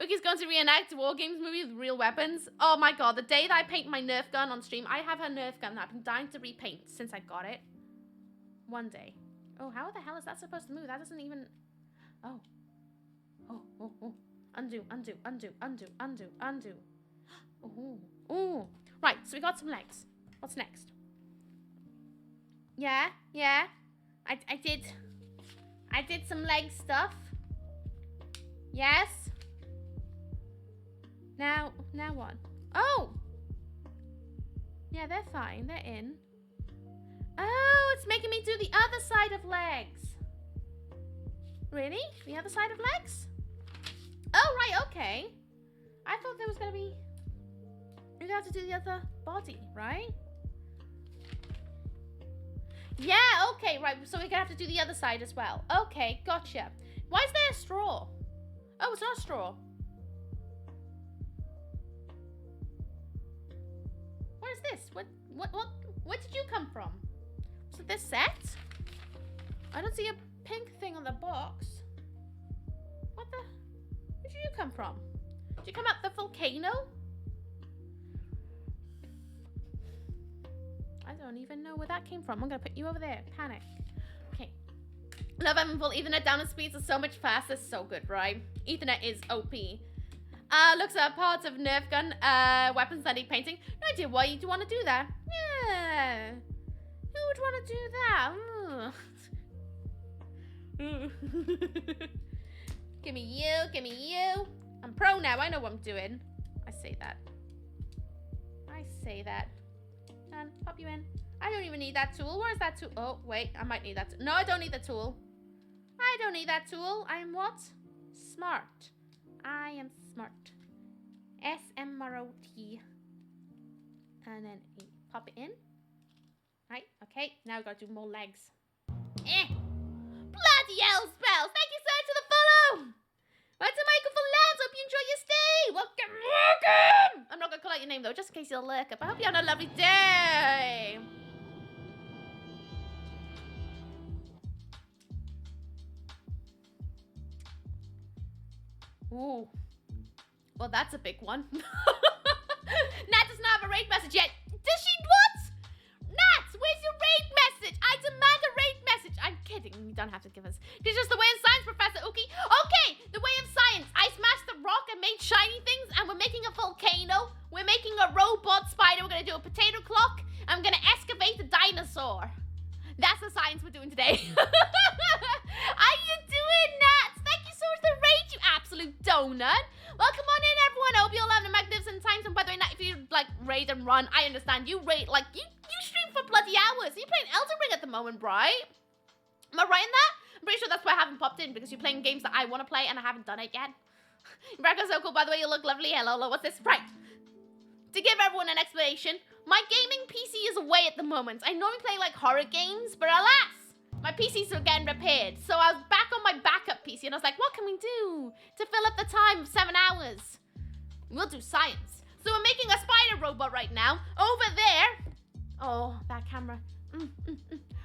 Ooky's going to reenact War Games movie with real weapons. Oh my god, the day that I paint my Nerf gun on stream, I have a Nerf gun that I've been dying to repaint since I got it. One day. Oh, how the hell is that supposed to move? That doesn't even... Oh. Oh, oh, oh. Undo, undo, undo, undo, undo, undo. Ooh, ooh. Right, so we got some legs. What's next? Yeah, yeah. I did some leg stuff. Yes. Now what? Oh! Yeah, they're fine. They're in. Oh, it's making me do the other side of legs. Really? The other side of legs? Oh, right, okay. I thought there was going to be... You're going to have to do the other body, right? Yeah, okay, right. So we're going to have to do the other side as well. Okay, gotcha. Why is there a straw? Oh, it's not a straw. What is this? Where did you come from? Was it this set? I don't see a pink thing on the box. What the? Where did you come from? Did you come up the volcano? I don't even know where that came from. I'm gonna put you over there. Panic. Okay. Love unfaithful. Ethernet down in speeds is so much faster. So good, right? Ethernet is OP. Looks at parts of Nerf gun, weapons that need painting. No idea why you'd want to do that. Yeah. Who would want to do that? Give me you, give me you. I'm pro now, I know what I'm doing. I say that. I say that. Done, pop you in. I don't even need that tool. Where's that tool? Oh, wait, I might need that. No, I don't need the tool. I don't need that tool. I am what? Smart. I am smart. S-M-R-O-T. And then pop it in. Right, okay. Now we've got to do more legs. Bloody hell, spells! Thank you so much for the follow! Right to Michael for Lands. Hope you enjoy your stay. Welcome, welcome! I'm not going to call out your name, though, just in case you'll lurk up. I hope you have a lovely day. Ooh. Well, that's a big one. Nat does not have a raid message yet. Does she? What? Nat, where's your raid message? I demand a raid message. I'm kidding. You don't have to give us. It's just the way of science, Professor Ooky. Okay, the way of science. I smashed the rock and made shiny things, and we're making a volcano. We're making a robot spider. We're going to do a potato clock. I'm going to excavate a dinosaur. That's the science we're doing today. How you doing, Nat? Thank you so much for the raid, you absolute donut. Welcome on in, everyone. I hope you all having a magnificent time. And by the way, Nat, if you like raid and run, I understand. You raid like you stream for bloody hours. You're playing Elden Ring at the moment, right? Am I right in that? I'm pretty sure that's why I haven't popped in, because you're playing games that I want to play and I haven't done it yet. Rebecca's so cool, by the way. You look lovely. Hello, what's this? Right. To give everyone an explanation, my gaming PC is away at the moment. I normally play like horror games, but alas, my PCs are getting repaired. So I was back on my backup PC and I was like, what can we do to fill up the time of 7 hours? We'll do science. So we're making a spider robot right now. Over there. Oh, that camera.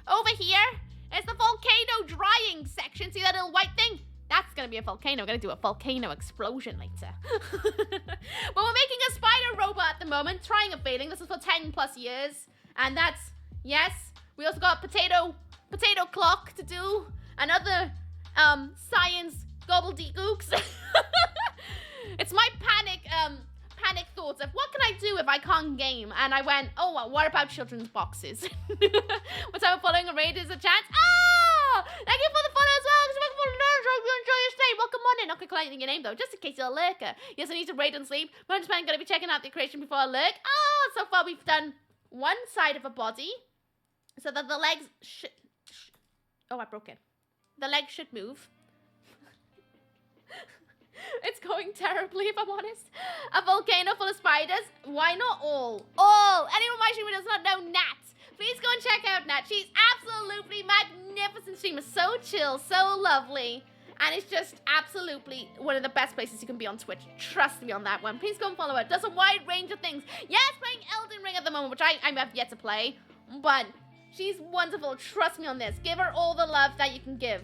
Over here is the volcano drying section. See that little white thing? That's going to be a volcano. We're going to do a volcano explosion later. But we're making a spider robot at the moment. Trying and failing. This is for 10 plus years. And that's, yes. We also got potato clock to do. And other science gobbledygooks. It's my panic thoughts of what can I do if I can't game? And I went, oh, well, what about children's boxes? What type of following a raid is a chance? Oh! Thank you for the follow as well. Hope you enjoy your stay. Welcome on in. Not gonna call anything your name though, just in case you're a lurker. Yes, I need to raid and sleep. But I'm just gonna be checking out the creation before I lurk. Oh, so far we've done one side of a body so that the legs should... Oh, I broke it. The legs should move. It's going terribly, if I'm honest. A volcano full of spiders. Why not all? All. Anyone watching who does not know Nat, please go and check out Nat. She's absolutely magnificent streamer. So chill, so lovely. And it's just absolutely one of the best places you can be on Twitch. Trust me on that one. Please go and follow her. Does a wide range of things. Yes, playing Elden Ring at the moment, which I have yet to play. But she's wonderful. Trust me on this. Give her all the love that you can give.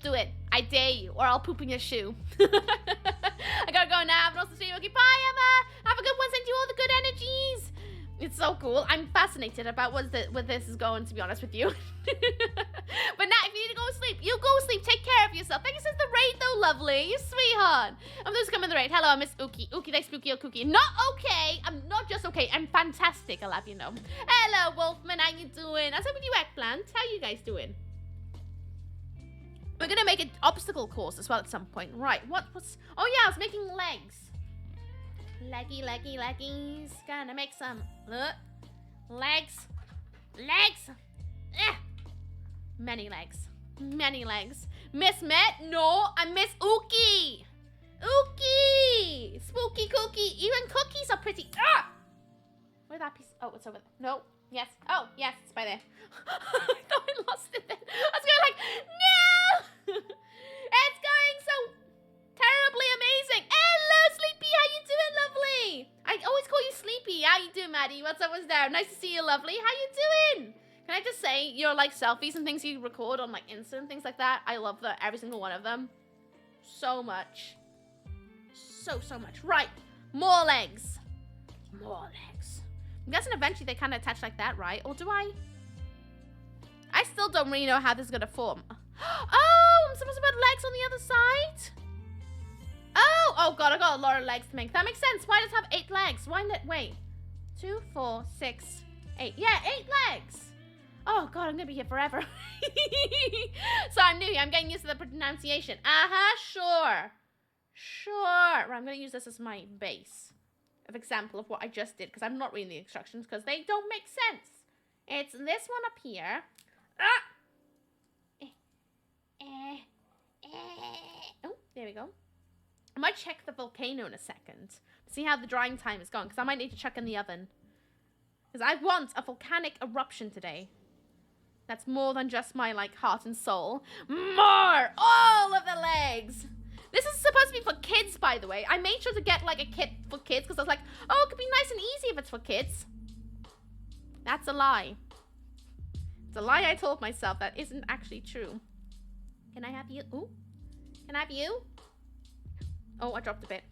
Do it. I dare you, or I'll poop in your shoe. I gotta go now. But also stream. Okay, bye, Emma. Have a good one. Send you all the good energies. It's so cool. I'm fascinated about what this is going, to be honest with you. But Nat, if you need to go to sleep, you go to sleep. Take care of yourself. Thank you for the raid, though, lovely. You sweetheart. I'm just coming in the raid. Hello, I miss Ooky. Ooky, they spooky or cookie. Not okay. I'm not just okay. I'm fantastic. I'll have you know. Hello, Wolfman. How you doing? What's up with you, Eggplant? How you guys doing? We're gonna make an obstacle course as well at some point. Right, what's... Oh yeah, I was making legs. Leggies. Gonna make some... legs. Many legs. Miss Met? No, I miss Ooky. Spooky cookie. Even cookies are pretty... Where'd that piece... Oh, it's over there. No. Yes. Oh, yes, it's by there. I thought I lost it then. I was going like, no! It's going so terribly amazing. Hello, Sleepy. How you doing, lovely? I always call you Sleepy. How you doing, Maddie? What's up? What's down? Nice to see you, lovely. How you doing? Can I just say, your like selfies and things you record on like Insta and things like that, I love every single one of them. So much. So much. Right. More legs. I'm guessing eventually they kind of attach like that, right? Or do I? I still don't really know how this is going to form. Oh, I'm supposed to put legs on the other side? Oh God, I got a lot of legs to make. That makes sense. Why does it have 8 legs? Why not? Wait. 2, 4, 6, 8. Yeah, 8 legs. Oh God, I'm going to be here forever. So I'm new here. I'm getting used to the pronunciation. Sure. Right, I'm going to use this as my base of example of what I just did, because I'm not reading the instructions because they don't make sense. It's this one up here. Oh, there we go. I might check the volcano in a second. See how the drying time is going, because I might need to check in the oven. Because I want a volcanic eruption today. That's more than just my, like, heart and soul. More! All of the legs! This is supposed to be for kids, by the way. I made sure to get, like, a kit for kids, because I was like, oh, it could be nice and easy if it's for kids. That's a lie. It's a lie I told myself that isn't actually true. Can I have you? Ooh. Can I have you? Oh, I dropped a bit.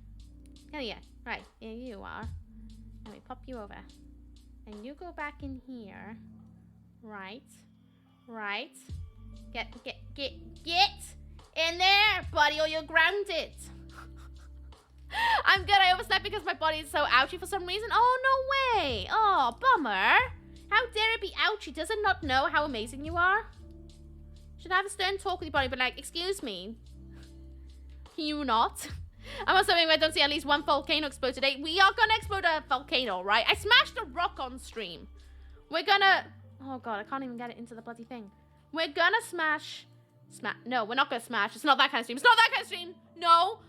Hell yeah. Right, here you are. Let me pop you over. And you go back in here. Right. Get in there, buddy, or you're grounded. I'm good. I overslept because my body is so ouchy for some reason. Oh, no way. Oh, bummer. How dare it be ouchy? Does it not know how amazing you are? Should have a stern talk with your body, but like, excuse me. Can you not? I'm also saying I don't see at least one volcano explode today. We are gonna explode a volcano, right? I smashed a rock on stream. We're gonna... Oh, God, I can't even get it into the bloody thing. We're gonna smash... No, we're not gonna smash. It's not that kind of stream. It's not that kind of stream. No,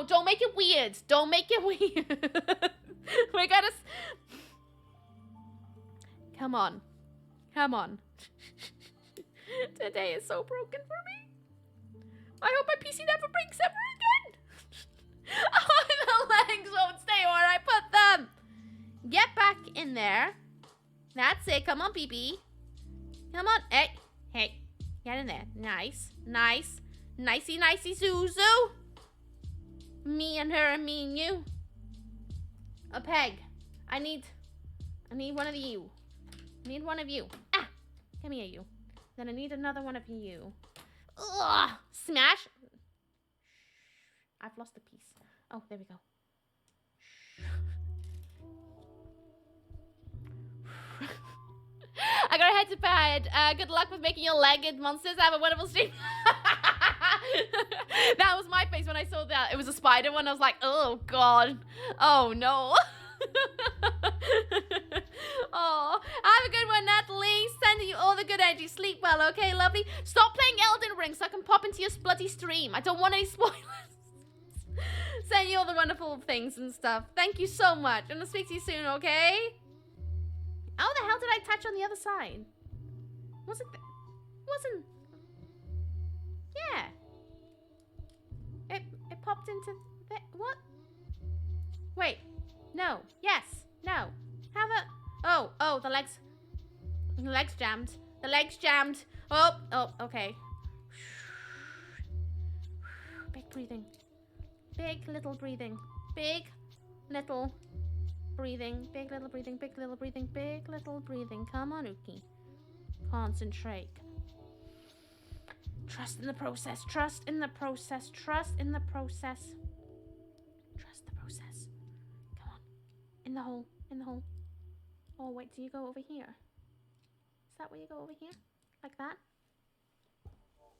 don't make it weird. Don't make it weird. We're gonna... Come on. Today is so broken for me. I hope my PC never breaks ever again. Oh, the legs won't stay where I put them. Get back in there. That's it. Come on, BB. Come on. Hey. Get in there. Nice. Nicey, Zuzu. Me and her and me and you. A peg. I need one of you. Come here, you. Then I need another one of you. Ugh. Smash. I've lost a piece. Oh, there we go. I gotta head to bed. Good luck with making your legged monsters. Have a wonderful stream. That was my face when I saw that. It was a spider one. I was like, oh, God. Oh, no. energy. Sleep well, okay, lovely? Stop playing Elden Ring so I can pop into your bloody stream. I don't want any spoilers. Send you all the wonderful things and stuff. Thank you so much. I'm gonna speak to you soon, okay? How the hell did I touch on the other side? Wasn't... Yeah. It popped into... What? Wait. No. Yes. No. How the... Oh, the legs... The legs jammed. The legs jammed. Oh, okay. Big breathing. Big little breathing. Big little breathing. Big little breathing. Big little breathing. Big little breathing. Come on, Ooky. Concentrate. Trust in the process. Trust in the process. Trust in the process. Trust the process. Come on. In the hole. In the hole. Oh, wait. Do you go over here? Is that where you go over here? Like that?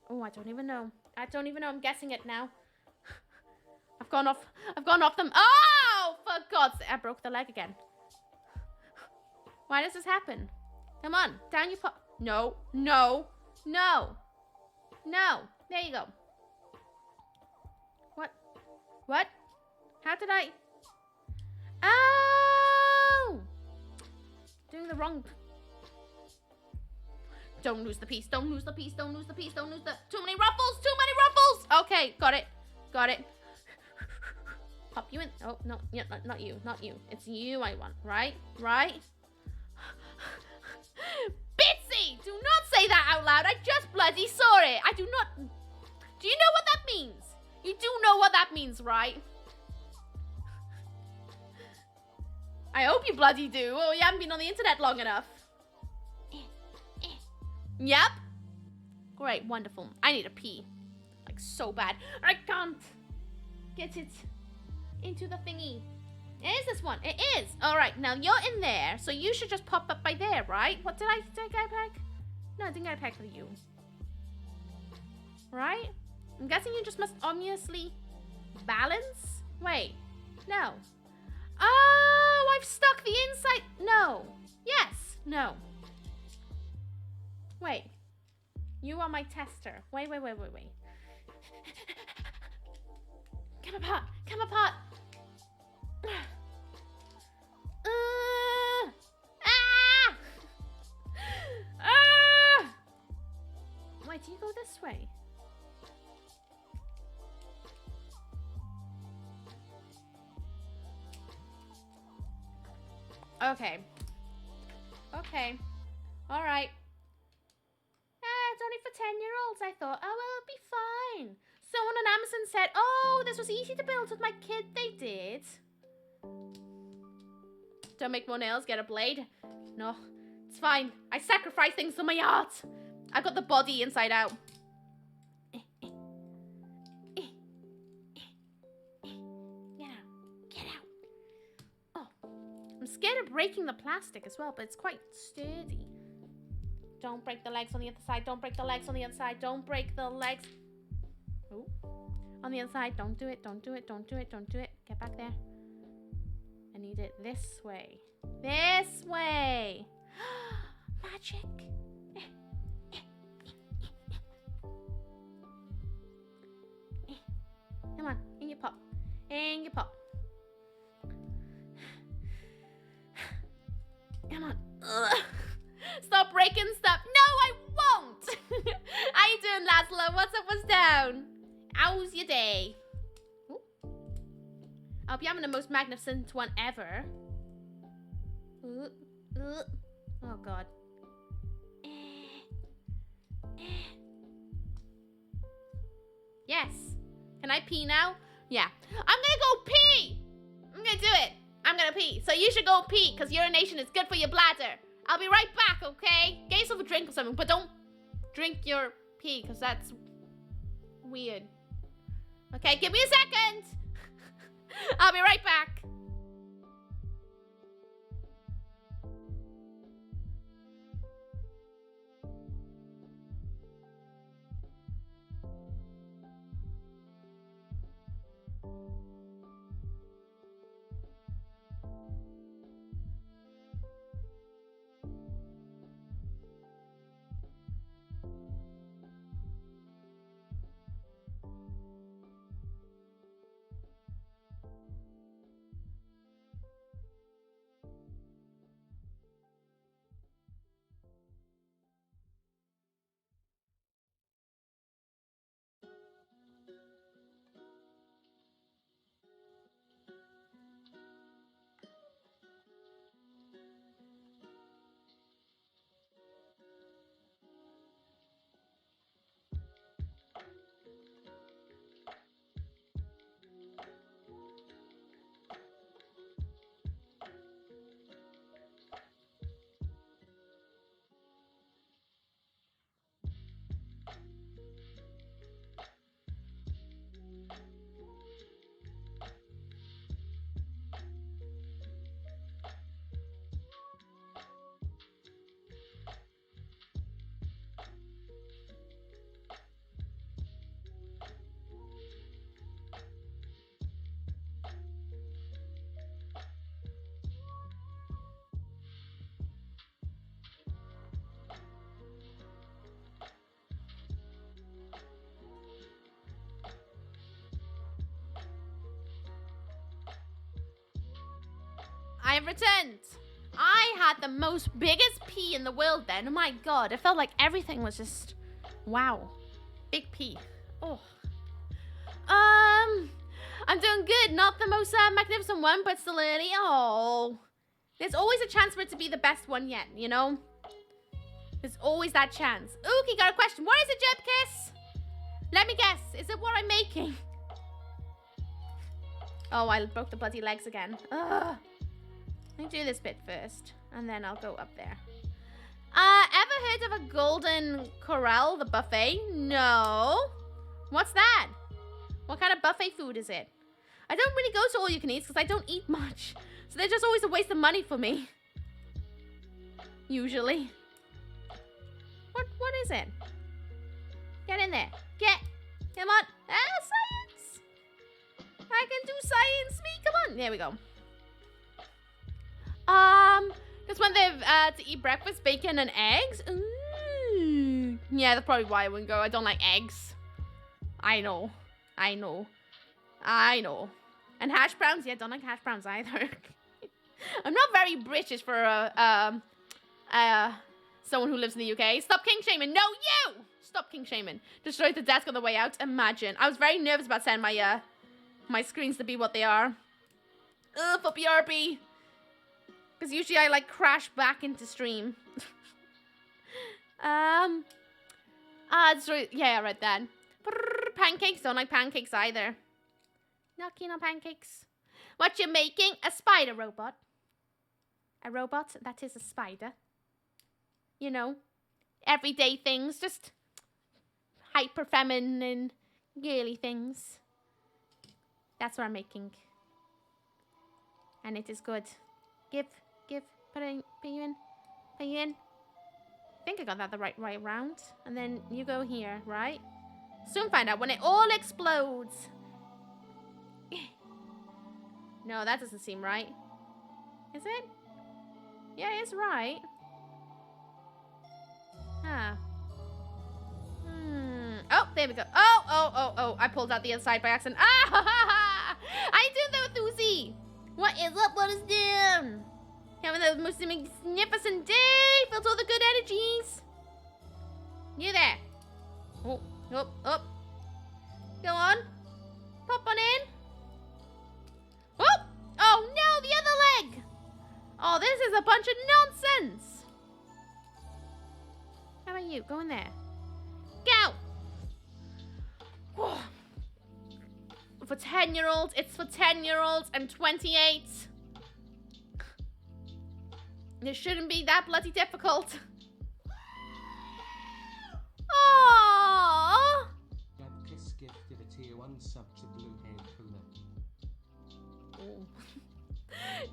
Oh, I don't even know. I don't even know. I'm guessing it now. I've gone off them. Oh, for God's sake. I broke the leg again. Why does this happen? Come on. Down you pop. No. No. No. No. There you go. What? What? How did I... Oh! Doing the wrong... Don't lose the piece. Don't lose the piece. Don't lose the piece. Don't lose the... Too many ruffles. Too many ruffles. Okay. Got it. Got it. Pop you in. Oh, no. Yeah, not you. Not you. It's you I want. Right? Right? Bitsy! Do not say that out loud. I just bloody saw it. I do not... Do you know what that means? You do know what that means, right? I hope you bloody do. Oh, you haven't been on the internet long enough. Yep. Great. Wonderful. I need a pee. Like, so bad. I can't get it into the thingy. Is this one? It is. All right. Now, you're in there. So, you should just pop up by there, right? What did I get a pack? No, I didn't get a pack for you. Right? I'm guessing you just must obviously balance. Wait. No. Oh, I've stuck the inside. No. Yes. No. Wait. You are my tester. Wait. Come apart. Come apart. Wait, do you go this way? Okay. Okay. All right. It's only for 10-year-olds. I thought, oh, well, it'll be fine. Someone on Amazon said, oh, this was easy to build with my kid. They did. Don't make more nails, get a blade. No, it's fine. I sacrifice things for my art. I've got the body inside out. Get out. Oh, I'm scared of breaking the plastic as well, but it's quite sturdy. Don't break the legs on the other side. Don't break the legs on the other side. Don't break the legs. Oh, on the other side. Don't do it. Don't do it. Don't do it. Don't do it. Get back there. I need it this way. This way. Magic. Come on. In your pop. In your pop. Come on. Ugh. Stop breaking stuff. No, I won't. How you doing, Laszlo? What's up? What's down? How's your day? Ooh. I hope you're having the most magnificent one ever. Oh, God. Yes. Can I pee now? Yeah. I'm gonna go pee. I'm gonna do it. I'm gonna pee. So you should go pee, because urination is good for your bladder. I'll be right back, okay? Get yourself a drink or something, but don't drink your pee, because that's weird. Okay, give me a second. I'll be right back. I've returned. I had the most biggest pee in the world then. Oh my god, it felt like everything was just, wow. Big pee. Oh. I'm doing good. Not the most magnificent one, but still early. Oh. There's always a chance for it to be the best one yet, you know? There's always that chance. Ooky got a question. What is it, Jeb Kiss? Let me guess. Is it what I'm making? Oh, I broke the bloody legs again. Ugh. Let me do this bit first, and then I'll go up there. Ever heard of a golden corral, the buffet? No. What's that? What kind of buffet food is it? I don't really go to all you can eat because I don't eat much. So they're just always a waste of money for me. Usually. What is it? Get in there. Come on. Science. I can do science. Me, come on. There we go. Just when they've to eat breakfast, bacon and eggs. Ooh. Yeah, that's probably why I wouldn't go. I don't like eggs. I know. And hash browns? Yeah, don't like hash browns either. I'm not very British for someone who lives in the UK. Stop king shaming. No, you! Stop king shaming. Destroyed the desk on the way out. Imagine. I was very nervous about sending my my screens to be what they are. Ugh, for BRB. Because usually I like crash back into stream. Destroy. Yeah, I read that. Pancakes. Don't like pancakes either. Not keen on pancakes. What you making? A spider robot. A robot that is a spider. You know, everyday things, just hyper feminine, girly things. That's what I'm making. And it is good. Give, put you in. I think I got that the right round. And then you go here, right? Soon find out when it all explodes. No, that doesn't seem right. Is it? Yeah, it's right. Huh. Oh, there we go. Oh. I pulled out the other side by accident. Ah! I do that with Uzi. What is up? What is down? Having the most magnificent day. Felt all the good energies. You there. Oh. Go on. Pop on in. Oh no, the other leg. Oh, this is a bunch of nonsense. How about you? Go in there. Go. Whoa. For 10-year-olds, it's for 10-year-olds and 28. It shouldn't be that bloody difficult. Aww. Kiss gifted a tier 1 sub to Blue Hair Kuna.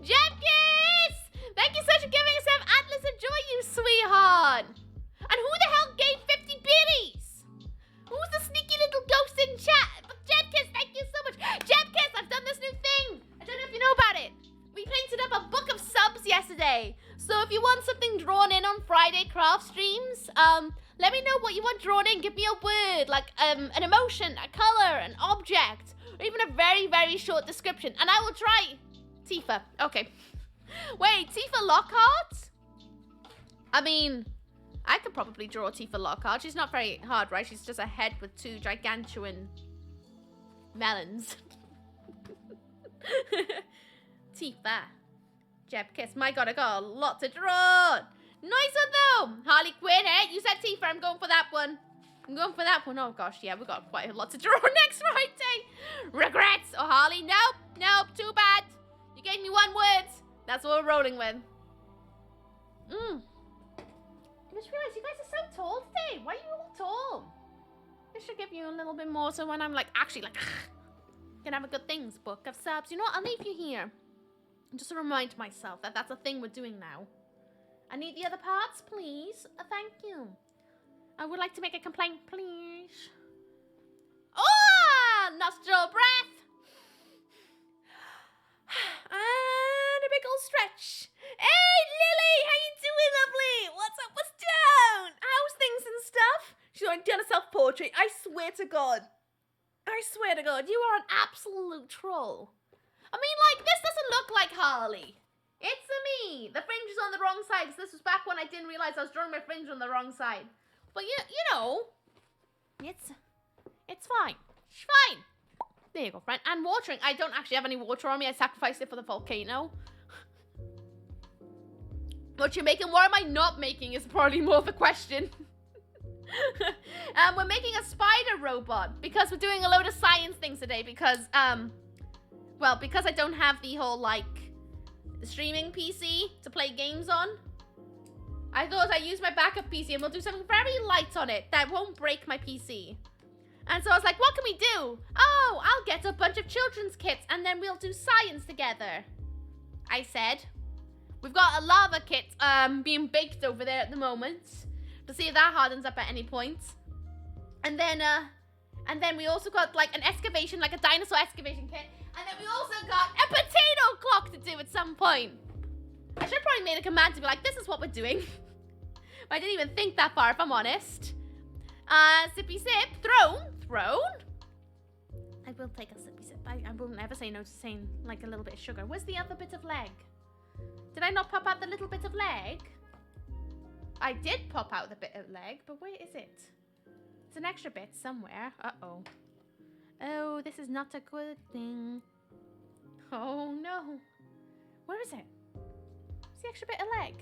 Jepkis! Thank you so much for giving us some Atlas. Enjoy you, sweetheart. And who the hell gave 50 biddies? Who's the sneaky little ghost in chat? But Jepkis, thank you so much. Jepkis, I've done this new thing. I don't know if you know about it. We painted up a book of subs yesterday. So if you want something drawn in on Friday craft streams, let me know what you want drawn in. Give me a word, like an emotion, a color, an object, or even a very, very short description. And I will try. Tifa. Okay. Wait, Tifa Lockhart? I mean, I could probably draw Tifa Lockhart. She's not very hard, right? She's just a head with 2 gigantuan melons. Tifa. Jeb Kiss. My god, I got a lot to draw. Nice one, though. Harley Quinn, eh? You said Tifa. I'm going for that one. Oh, gosh. Yeah, we got quite a lot to draw next Friday. Regrets. Oh, Harley. Nope. Too bad. You gave me 1 word. That's what we're rolling with. I just realized you guys are so tall today. Why are you all tall? I should give you a little bit more so when I'm actually can have a good things book of subs. You know what? I'll leave you here. Just to remind myself that that's a thing we're doing now. I need the other parts, please. Thank you. I would like to make a complaint, please. Oh! Nostril breath. And a big old stretch. Hey, Lily! How you doing, lovely? What's up? What's down? How's things and stuff? She's already done a self-portrait. I swear to God. You are an absolute troll. I mean, this doesn't look like Harley. It's me. The fringe is on the wrong side. So this was back when I didn't realize I was drawing my fringe on the wrong side. But you know, it's fine. It's fine. There you go, friend. And watering. I don't actually have any water on me. I sacrificed it for the volcano. What you're making? What am I not making is probably more of a question. We're making a spider robot because we're doing a load of science things today because, well, because I don't have the whole, like, streaming PC to play games on. I thought I'd use my backup PC and we'll do something very light on it that won't break my PC. And so I was like, what can we do? Oh, I'll get a bunch of children's kits and then we'll do science together. I said. We've got a lava kit being baked over there at the moment to see if that hardens up at any point. And then we also got like an excavation, like a dinosaur excavation kit. And then we also got a potato clock to do at some point. I should have probably made a command to be like, this is what we're doing. But I didn't even think that far, if I'm honest. Sippy sip, throne. I will take a sippy sip. I won't ever say no to saying like a little bit of sugar. Where's the other bit of leg? Did I not pop out the little bit of leg? I did pop out the bit of leg, but where is it? It's an extra bit somewhere. Uh-oh. Oh, this is not a good thing. Oh, no. Where is it? It's the extra bit of leg.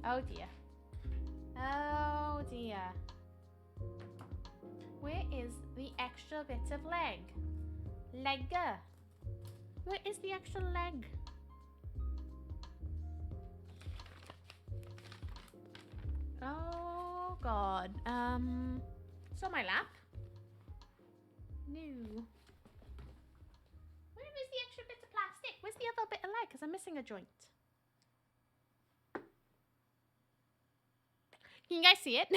Oh, dear. Oh, dear. Where is the extra bit of leg? Legger. Where is the extra leg? Oh, God. It's on my lap. No. Where is the extra bit of plastic? Where's the other bit of leg? Because I'm missing a joint. Can you guys see it?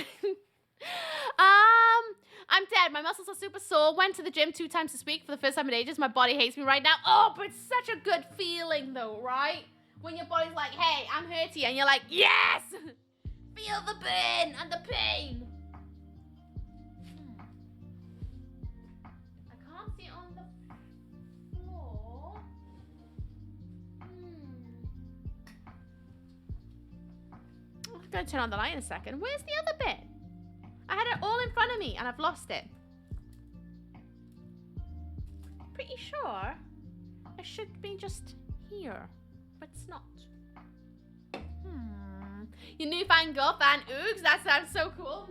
I'm dead. My muscles are super sore. Went to the gym 2 times this week for the first time in ages. My body hates me right now. Oh, but it's such a good feeling though, right? When your body's like, hey, I'm hurting, and you're like, yes! Feel the burn and the pain. I can't see it on the floor. I'm gonna turn on the light in a second. Where's the other bit? I had it all in front of me and I've lost it. Pretty sure it should be just here, but it's not. Your newfound girlfriend, Oogs, that sounds so cool.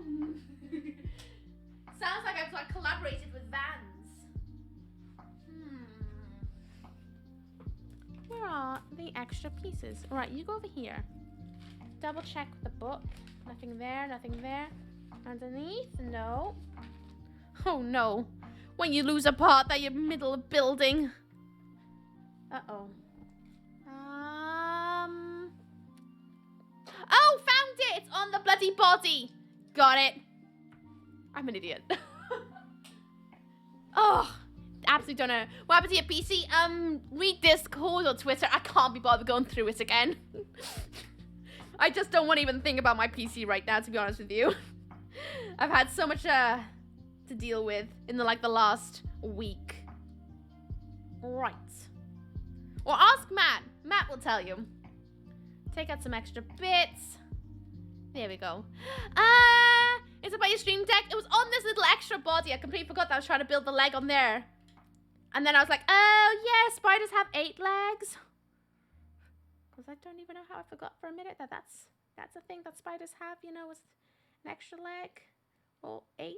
Sounds like I've like collaborated with Vans. Where are the extra pieces? All right, you go over here. Double check the book. Nothing there, nothing there. Underneath, no. Oh no. When you lose a part that you're middle of building. Uh-oh. Oh, found it! It's on the bloody body. Got it. I'm an idiot. Oh, absolutely don't know. What happened to your PC? Read Discord or Twitter. I can't be bothered going through it again. I just don't want to even think about my PC right now, to be honest with you. I've had so much to deal with in the last week. Right. Or ask Matt. Matt will tell you. Take out some extra bits. There we go. It's about your stream deck. It was on this little extra body. I completely forgot that I was trying to build the leg on there. And then I was like, oh yeah, spiders have 8 legs. Because I don't even know how I forgot for a minute that that's a thing that spiders have, you know, with an extra leg. Or 8.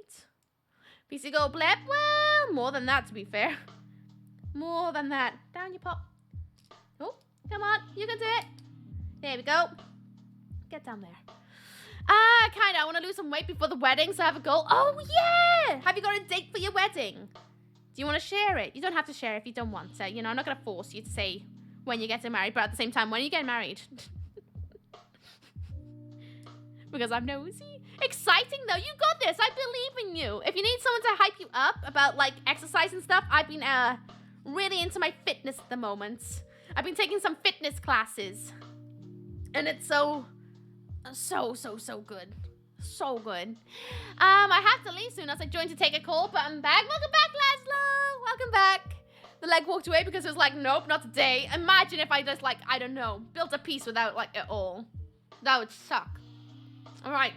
PC go blip. Well, more than that, to be fair. More than that. Down you pop. Oh, come on. You can do it. There we go. Get down there. Kinda. I want to lose some weight before the wedding, so I have a goal. Oh, yeah! Have you got a date for your wedding? Do you want to share it? You don't have to share if you don't want to. You know, I'm not going to force you to say when you're getting married, but at the same time, when are you getting married? Because I'm nosy. Exciting, though. You got this. I believe in you. If you need someone to hype you up about, like, exercise and stuff, I've been really into my fitness at the moment. I've been taking some fitness classes. And it's so good. So good. I have to leave soon as I joined to take a call, but I'm back. Welcome back, Laszlo. Welcome back. The leg walked away because it was like, nope, not today. Imagine if I just like, I don't know, built a piece without like it all. That would suck. All right.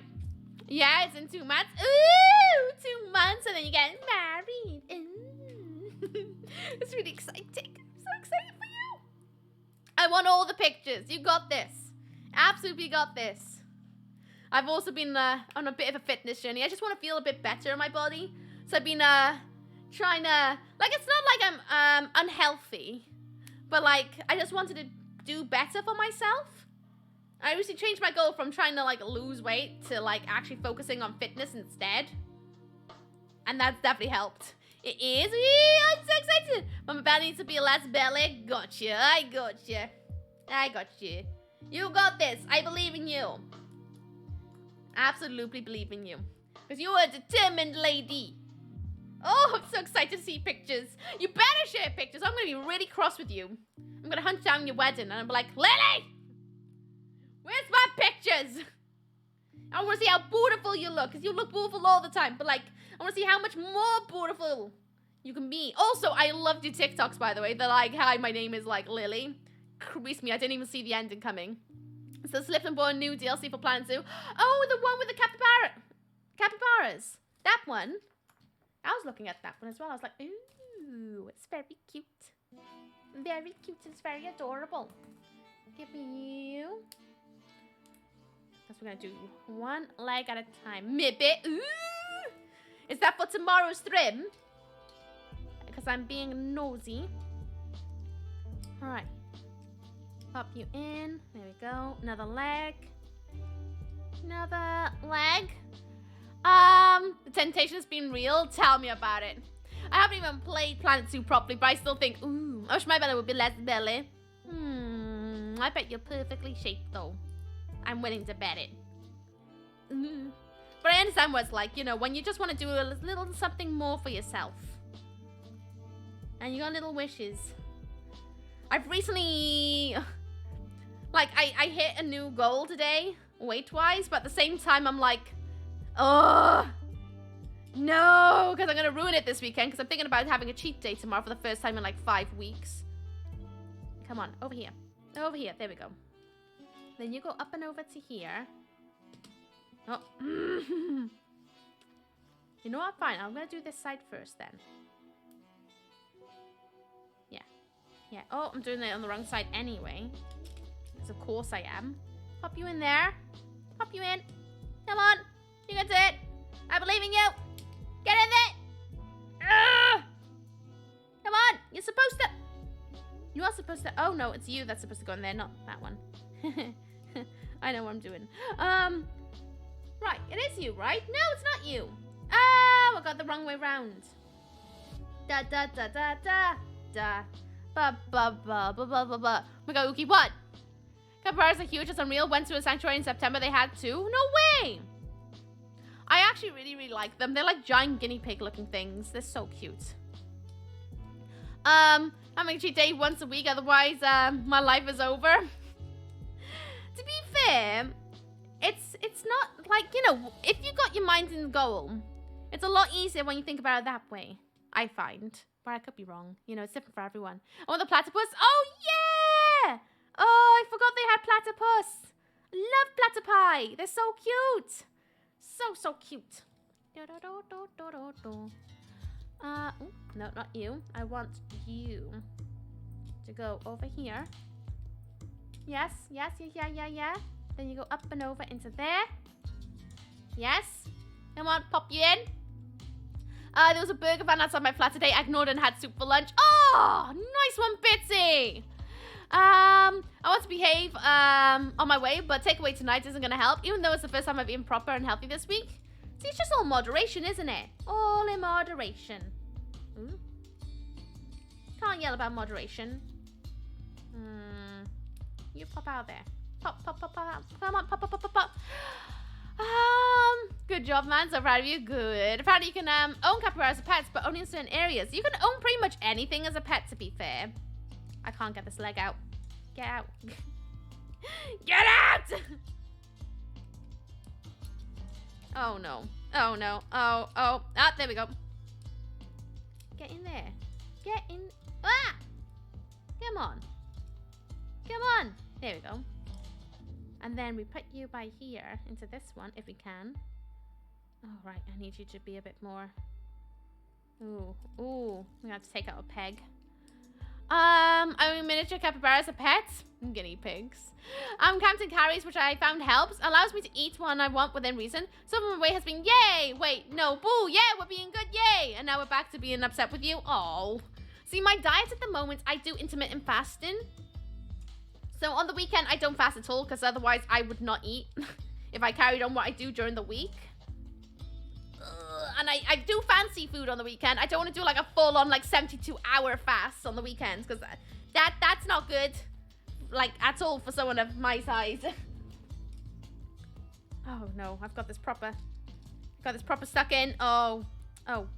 Yeah, it's in 2 months. Ooh, 2 months and then you get married. Ooh. It's really exciting. I'm so excited for you. I want all the pictures. You got this. Absolutely got this. I've also been on a bit of a fitness journey. I just want to feel a bit better in my body. So I've been trying to, like, it's not like I'm unhealthy, but like I just wanted to do better for myself. I recently changed my goal from trying to like lose weight to like actually focusing on fitness instead. And that's definitely helped. It is. I'm so excited. But my belly needs to be less belly. Gotcha. I gotcha. I got you. You got this. I believe in you. Absolutely believe in you. Because you are a determined lady. Oh, I'm so excited to see pictures. You better share pictures. I'm going to be really cross with you. I'm going to hunt down your wedding and I'll be like, Lily! Where's my pictures? I want to see how beautiful you look. Because you look beautiful all the time. But like, I want to see how much more beautiful you can be. Also, I loved your TikToks, by the way. They're like, hi, my name is like Lily. Crease me. I didn't even see the ending coming. So Slip and Born new DLC for Planet Zoo. Oh, the one with the capybaras. That one. I was looking at that one as well. I was like, ooh, it's very cute. Very cute. It's very adorable. Give me you. Guess we're going to do one leg at a time. Maybe. Ooh. Is that for tomorrow's stream? Because I'm being nosy. All right. Pop you in. There we go. Another leg. Another leg. The temptation has been real. Tell me about it. I haven't even played Planet Zoo properly, but I still think, ooh, I wish my belly would be less belly. I bet you're perfectly shaped though. I'm willing to bet it. But I understand what it's like, you know, when you just want to do a little something more for yourself. And you got little wishes. I've recently, like, I hit a new goal today, weight-wise, but at the same time, I'm like, oh, no, because I'm going to ruin it this weekend, because I'm thinking about having a cheat day tomorrow for the first time in, like, 5 weeks. Come on, over here. Over here, there we go. Then you go up and over to here. Oh. You know what? Fine. I'm going to do this side first then. Yeah. Yeah. Oh, I'm doing it on the wrong side anyway. Because of course I am. Pop you in there. Pop you in. Come on. You can do it. I believe in you. Get in there. Come on. You're supposed to. You are supposed to. Oh, no. It's you that's supposed to go in there, not that one. I know what I'm doing. Right, it is you, right? No, it's not you. Oh, I got the wrong way round. Da da da da da da. Ba ba ba ba ba ba ba. We got Ooky. What? Capybaras are huge. It's unreal. Went to a sanctuary in September. They had 2. No way. I actually really like them. They're like giant guinea pig looking things. They're so cute. I'm gonna cheat day once a week. Otherwise, my life is over. To be fair, it's not like, you know, if you got your mind in the goal, it's a lot easier when you think about it that way, I find. But I could be wrong. You know, it's different for everyone. Oh, the platypus. Oh, yeah! Oh, I forgot they had platypus. Love platypi. They're so cute. So cute. Ooh, no, not you. I want you to go over here. Yes. Yeah. Then you go up and over into there. Yes. Come on, pop you in. There was a burger van outside my flat today. I ignored and had soup for lunch. Oh, nice one, Bitsy. I want to behave on my way, but takeaway tonight isn't going to help, even though it's the first time I've eaten proper and healthy this week. See, it's just all moderation, isn't it? All in moderation. Ooh. Can't yell about moderation. You pop out there. Pop out. Come on, pop. Good job, man. So proud of you. Good. Apparently you can own capybaras as pets, but only in certain areas. You can own pretty much anything as a pet, to be fair. I can't get this leg out. Get out. Get out! Oh, no. Oh, no. Oh. Ah, there we go. Get in there. Get in. Ah! Come on. Come on. There we go. And then we put you by here into this one, if we can. Oh, right. I need you to be a bit more... Ooh. Ooh. I'm going to have to take out a peg. Owning miniature capybaras as pets. Guinea pigs. Counting calories, which I found helps. Allows me to eat when I want within reason. Some of my weight has been yay. Wait, no, boo. Yeah, we're being good. Yay. And now we're back to being upset with you. Oh. See, my diet at the moment, I do intermittent fasting. So on the weekend, I don't fast at all because otherwise I would not eat if I carried on what I do during the week. And I do fancy food on the weekend. I don't want to do like a full-on like 72-hour fast on the weekends because that's not good, like at all for someone of my size. Oh no, I've got this proper stuck in. Oh,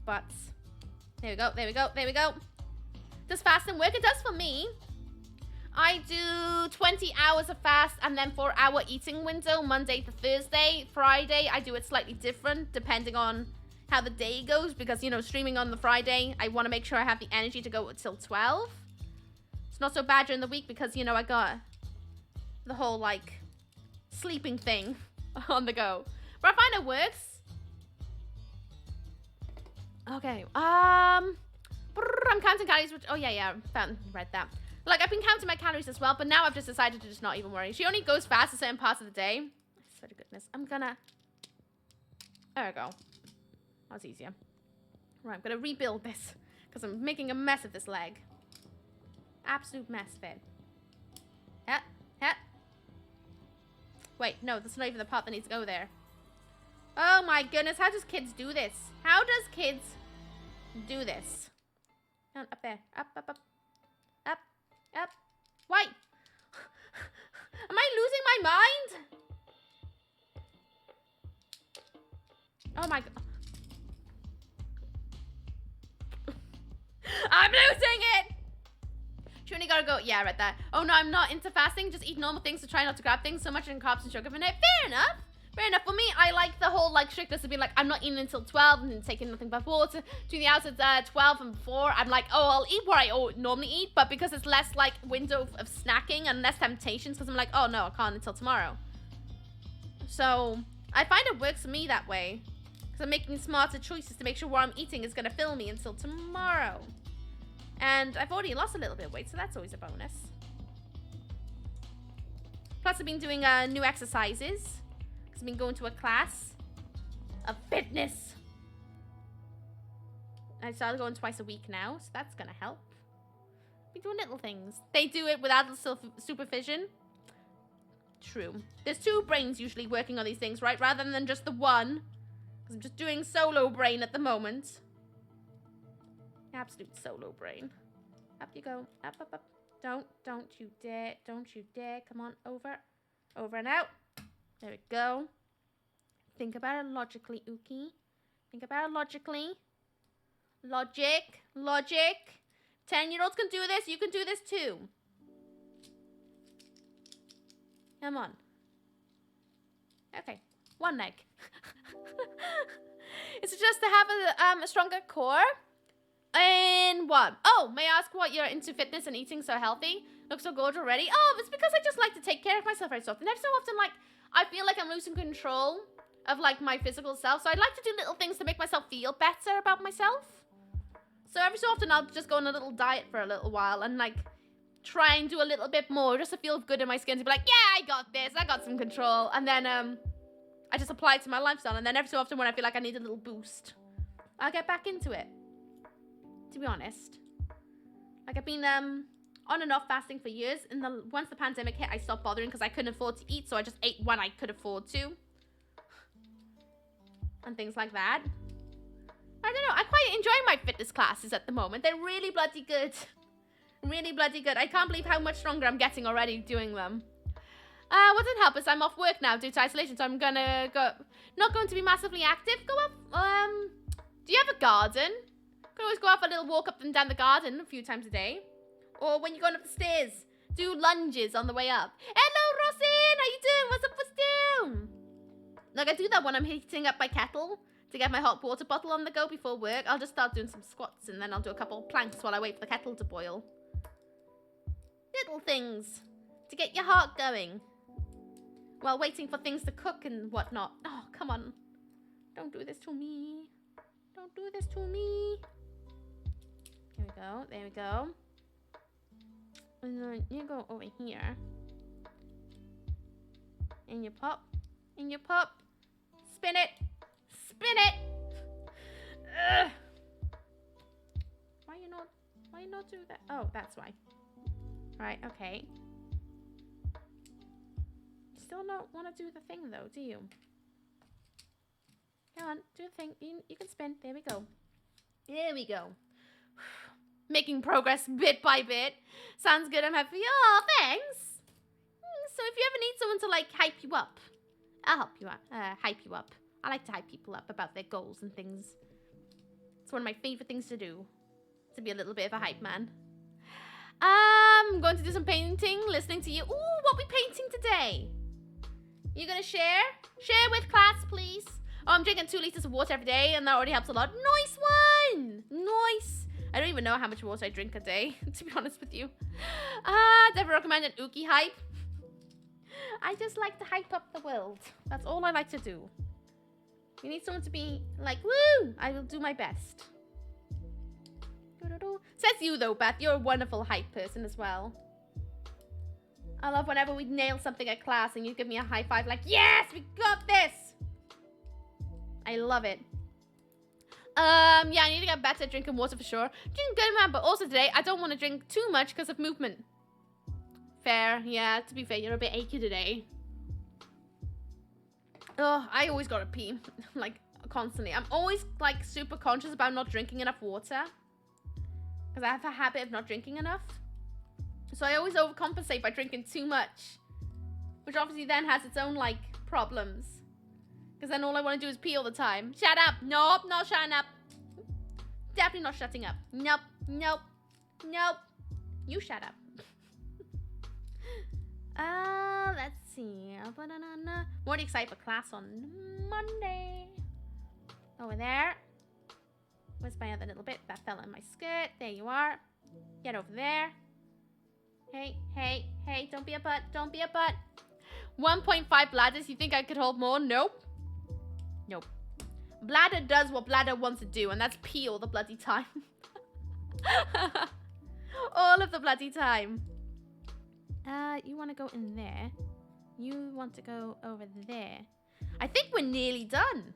butts. There we go, there we go, there we go. Does fasting work? It does for me. I do 20 hours of fast and then 4-hour eating window, Monday to Thursday. Friday, I do it slightly different depending on how the day goes because, you know, streaming on the Friday, I want to make sure I have the energy to go until 12. It's not so bad during the week because, you know, I got the whole, like, sleeping thing on the go. But I find it works. Okay, I'm counting calories, which, oh yeah, read that. Like, I've been counting my calories as well, but now I've just decided to just not even worry. She only goes fast at certain parts of the day. I swear to goodness. There we go. That was easier. Right, I'm gonna rebuild this because I'm making a mess of this leg. Absolute mess of it. Wait, no, that's not even the part that needs to go there. Oh my goodness, how does kids do this? How does kids do this? Up there. Up. Why? Am I losing my mind? Oh my god. I'm losing it! Truly gotta go. Yeah, I read that. Oh no, I'm not into fasting. Just eat normal things to try not to grab things so much in carbs and sugar per night. Fair enough. Fair enough. For me, I like the whole like strictness to be like, I'm not eating until 12 and then taking nothing before. Between the hours at 12 and before, I'm like, oh, I'll eat what I normally eat. But because it's less like window of snacking and less temptations, because I'm like, oh no, I can't until tomorrow. So I find it works for me that way. Because I'm making smarter choices to make sure what I'm eating is going to fill me until tomorrow. And I've already lost a little bit of weight, so that's always a bonus. Plus, I've been doing new exercises. I've been going to a class of fitness. I started going twice a week now, so that's gonna help. Be doing little things. They do it without supervision. True. There's two brains usually working on these things, right? Rather than just the one. Because I'm just doing solo brain at the moment. Absolute solo brain. Up you go. Up. Don't you dare. Don't you dare. Come on, over. Over and out. There we go. Think about it logically, Ooky. Think about it logically. Logic. 10-year-olds can do this. You can do this too. Come on. Okay. One leg. Is it just to have a stronger core? And what? Oh, may I ask what you're into fitness and eating so healthy? Look so gorgeous already. Oh, it's because I just like to take care of myself very often. Every so often, like, I feel like I'm losing control of, like, my physical self. So I'd like to do little things to make myself feel better about myself. So every so often, I'll just go on a little diet for a little while and, like, try and do a little bit more just to feel good in my skin. To be like, yeah, I got this. I got some control. And then, I just apply it to my lifestyle. And then every so often when I feel like I need a little boost, I'll get back into it. To be honest. Like, I've been, on and off fasting for years. And once the pandemic hit, I stopped bothering because I couldn't afford to eat. So I just ate when I could afford to. And things like that. I don't know. I quite enjoy my fitness classes at the moment. They're really bloody good. Really bloody good. I can't believe how much stronger I'm getting already doing them. What didn't help is I'm off work now due to isolation. So I'm gonna go... Not going to be massively active. Go off... Do you have a garden? You can always go off a little walk up and down the garden a few times a day. Or when you're going up the stairs, do lunges on the way up. Hello, Rosin! How you doing? What's up, what's down? Like, I do that when I'm heating up my kettle to get my hot water bottle on the go before work. I'll just start doing some squats and then I'll do a couple planks while I wait for the kettle to boil. Little things to get your heart going while waiting for things to cook and whatnot. Oh, come on. Don't do this to me. Don't do this to me. Here we go. There we go. And then you go over here. And you pop. And you pop. Spin it. Spin it. Ugh. Why you not do that? Oh, that's why. Right, okay. You still don't want to do the thing though, do you? Come on, do the thing. You can spin. There we go. There we go. Making progress bit by bit. Sounds good. I'm happy. Oh, thanks. So if you ever need someone to like hype you up, I'll help you out. Hype you up. I like to hype people up about their goals and things. It's one of my favorite things to do. To be a little bit of a hype man. I'm going to do some painting, listening to you. Ooh, what are we painting today? You gonna share? Share with class, please. Oh, I'm drinking 2 liters of water every day, and that already helps a lot. Nice one! Nice. I don't even know how much water I drink a day, to be honest with you. Never recommend an Ooky hype. I just like to hype up the world. That's all I like to do. You need someone to be like, woo! I will do my best. Says you though, Beth. You're a wonderful hype person as well. I love whenever we nail something at class and you give me a high five like, yes, we got this. I love it. Yeah, I need to get better at drinking water for sure. Drinking good, man, but also today I don't want to drink too much because of movement. Fair, yeah, to be fair, you're a bit achy today. Oh, I always gotta pee, like, constantly. I'm always, like, super conscious about not drinking enough water. Because I have a habit of not drinking enough. So I always overcompensate by drinking too much. Which obviously then has its own, like, problems. Because then all I want to do is pee all the time. Shut up! Nope, not shutting up. Definitely not shutting up. Nope, nope, nope. You shut up. Let's see. More excited for class on Monday. Over there. Where's my other little bit? That fell in my skirt. There you are. Get over there. Hey, hey, hey. Don't be a butt. Don't be a butt. 1.5 bladders. You think I could hold more? Nope. Nope. Bladder does what bladder wants to do, and that's pee all the bloody time. All of the bloody time. You want to go in there. You want to go over there. I think we're nearly done.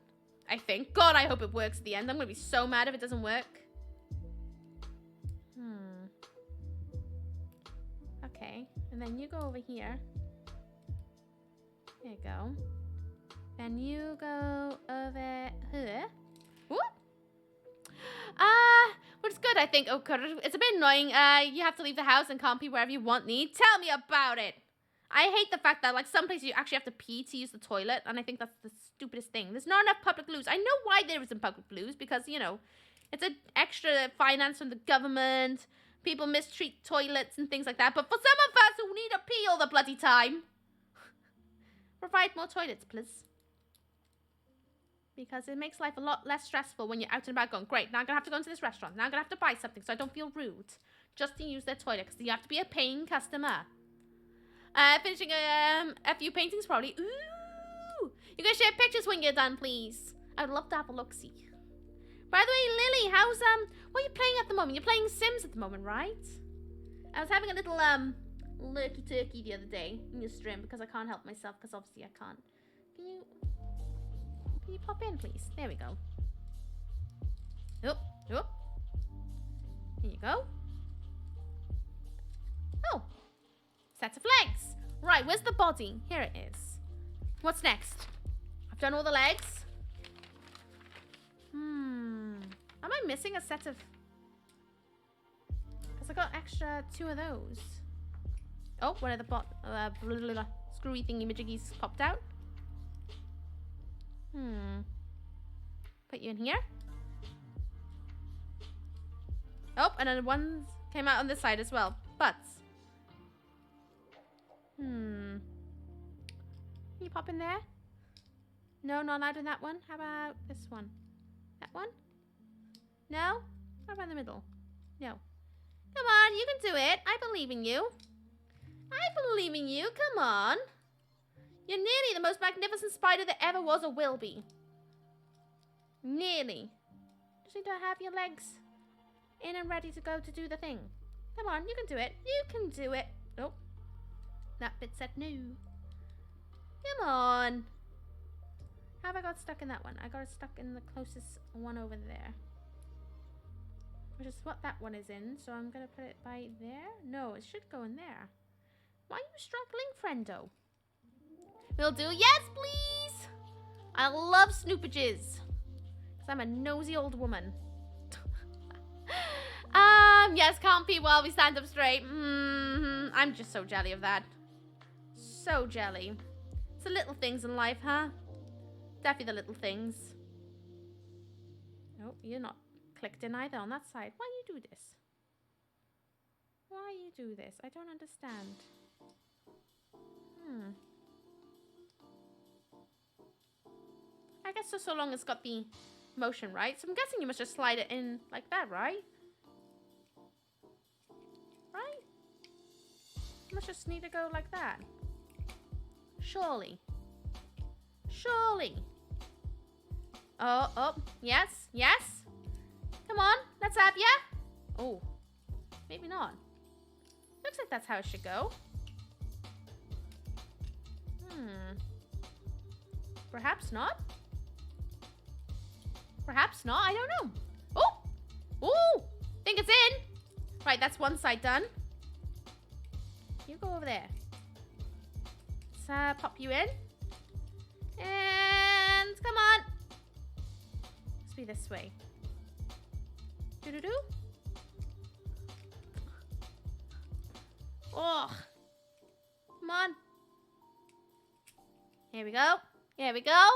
I think. God, I hope it works at the end. I'm going to be so mad if it doesn't work. Okay. And then you go over here. There you go. Then you go over here. Whoop. But it's good, I think. Oh, God. It's a bit annoying. You have to leave the house and can't pee wherever you want need. Tell me about it. I hate the fact that, like, some places you actually have to pee to use the toilet, and I think that's the stupidest thing. There's not enough public loos. I know why there isn't public loos, because, you know, it's an extra finance from the government. People mistreat toilets and things like that. But for some of us who need to pee all the bloody time, provide more toilets, please. Because it makes life a lot less stressful when you're out and about going, great, now I'm going to have to go into this restaurant. Now I'm going to have to buy something so I don't feel rude. Just to use their toilet, because you have to be a paying customer. Finishing a few paintings probably. Ooh! You guys share pictures when you're done, please. I would love to have a look-see. By the way, Lily, how's, what are you playing at the moment? You're playing Sims at the moment, right? I was having a little, lurky-turkey the other day in your stream because I can't help myself because obviously I can't. Can you pop in, please? There we go. Oop, oop. There you go. Oh. Sets of legs. Right, where's the body? Here it is. What's next? I've done all the legs. Am I missing a set of... Because I got extra 2 of those. Oh, one of the screwy thingy-majiggies popped out. Put you in here. Oh, and then one came out on this side as well. Butts. Can you pop in there? No, not allowed in that one. How about this one? That one? No? What about the middle? No. Come on, you can do it. I believe in you. I believe in you. Come on. You're nearly the most magnificent spider that ever was or will be. Nearly. Just need to have your legs in and ready to go to do the thing. Come on, you can do it. You can do it. Oh. That bit said no. Come on. How have I got stuck in that one? I got it stuck in the closest one over there. Which is what that one is in. So I'm going to put it by there. No, it should go in there. Why are you struggling, friendo? Will do. Yes, please. I love snoopages. Because I'm a nosy old woman. Yes, can't pee while we stand up straight. I'm just so jelly of that. So jelly. It's the little things in life, huh? Definitely the little things. Oh, you're not clicked in either on that side. Why you do this? Why you do this? I don't understand. I guess so long it's got the motion, right? So I'm guessing you must just slide it in like that, right? Right? You must just need to go like that. Surely. Surely. Oh, yes, yes. Come on, let's have ya. Oh, maybe not. Looks like that's how it should go. Perhaps not. Perhaps not, I don't know. Oh, oh, think it's in. Right, that's one side done. You go over there. Let's pop you in. And come on. Let's be this way. Do-do-do. Oh. Come on. Here we go. Here we go.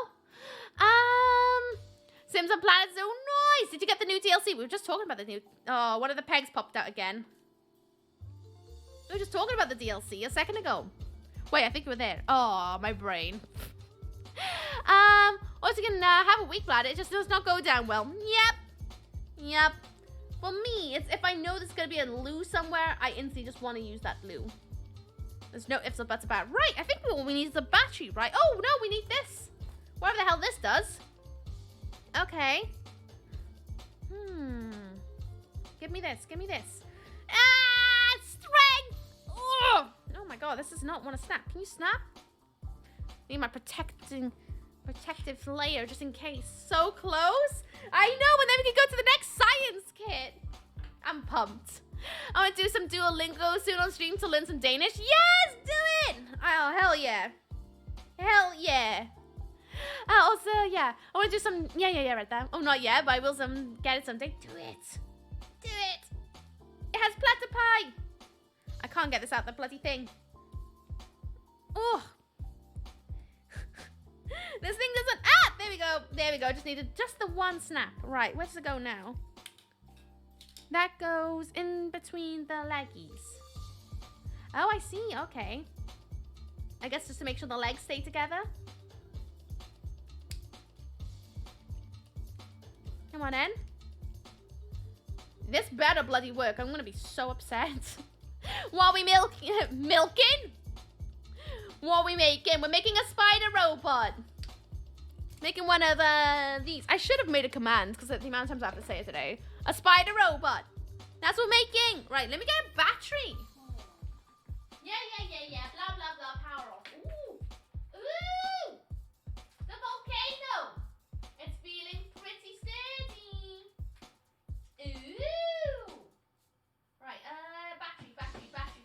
Sims on Planet Zoo. Nice. Did you get the new DLC? We were just talking about the new... Oh, one of the pegs popped out again. We were just talking about the DLC a second ago. Wait, I think you were there. Oh, my brain. Also, you can have a weak bladder. It just does not go down well. Yep. For me, it's if I know there's going to be a loo somewhere, I instantly just want to use that loo. There's no ifs or buts about it. Right, I think what we need is a battery, right? Oh, no, we need this. Whatever the hell this does. Okay. Give me this. Give me this. Ah, strength. Oh my god, this does not want to snap. Can you snap? Need my protective layer just in case. So close. I know, and then we can go to the next science kit. I'm pumped. I want to do some Duolingo soon on stream to learn some Danish. Yes, do it. Oh, hell yeah. Hell yeah. Also, yeah, I want to do some, yeah, right there. Oh, not yet, but I will get it someday. Do it. Do it. It has platypi. I can't get this out the bloody thing. Oh. This thing doesn't, there we go. There we go. Just needed just the one snap. Right, where does it go now? That goes in between the leggies. Oh, I see. Okay. I guess just to make sure the legs stay together. Come on in. This better bloody work. I'm gonna be so upset. While we milking? What are we making? We're making a spider robot. Making one of these. I should have made a command because the amount of times I have to say it today. A spider robot. That's what we're making. Right, let me get a battery. Yeah. Blah, blah, blah. Power off. Ooh. The volcano. It's feeling pretty steady. Ooh. Right,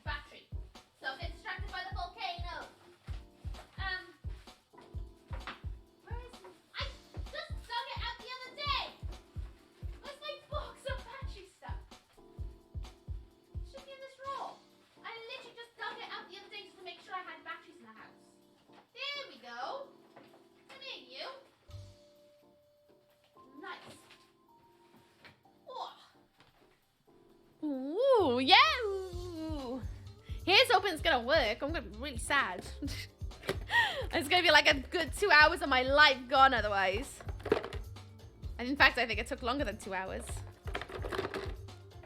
battery. So get distracted by the volcano. Where is it? I just dug it out the other day. Where's my box of battery stuff? It should be in this drawer. I literally just dug it out the other day just to make sure I had batteries in the house. There we go. Come here, you. Nice. Ooh, yeah. Ooh. Here's hoping it's gonna work. I'm gonna be really sad. It's gonna be like a good 2 hours of my life gone otherwise. And in fact, I think it took longer than 2 hours.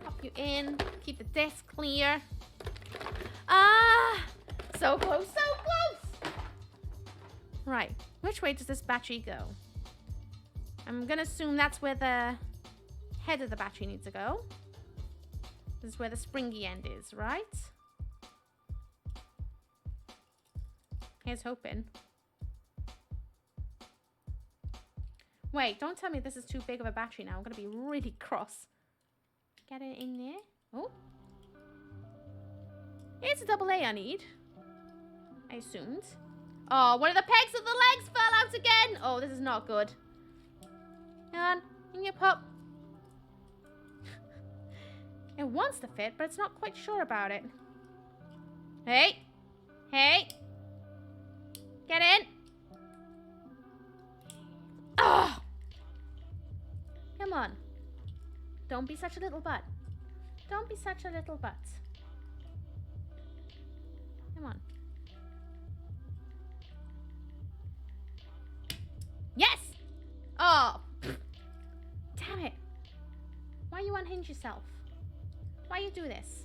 Pop you in. Keep the desk clear. Ah! So close, so close! Right. Which way does this battery go? I'm gonna assume that's where the head of the battery needs to go. This is where the springy end is, right? Here's hoping. Wait, don't tell me this is too big of a battery now. I'm gonna be really cross. Get it in there. Oh. It's a AA I need. I assumed. Oh, one of the pegs of the legs fell out again. Oh, this is not good. Come on, in your pop. It wants to fit, but it's not quite sure about it. Hey. Hey. Get in. Oh. Come on. Don't be such a little butt. Don't be such a little butt. Come on. Yes! Oh. Damn it. Why you unhinge yourself? Why you do this?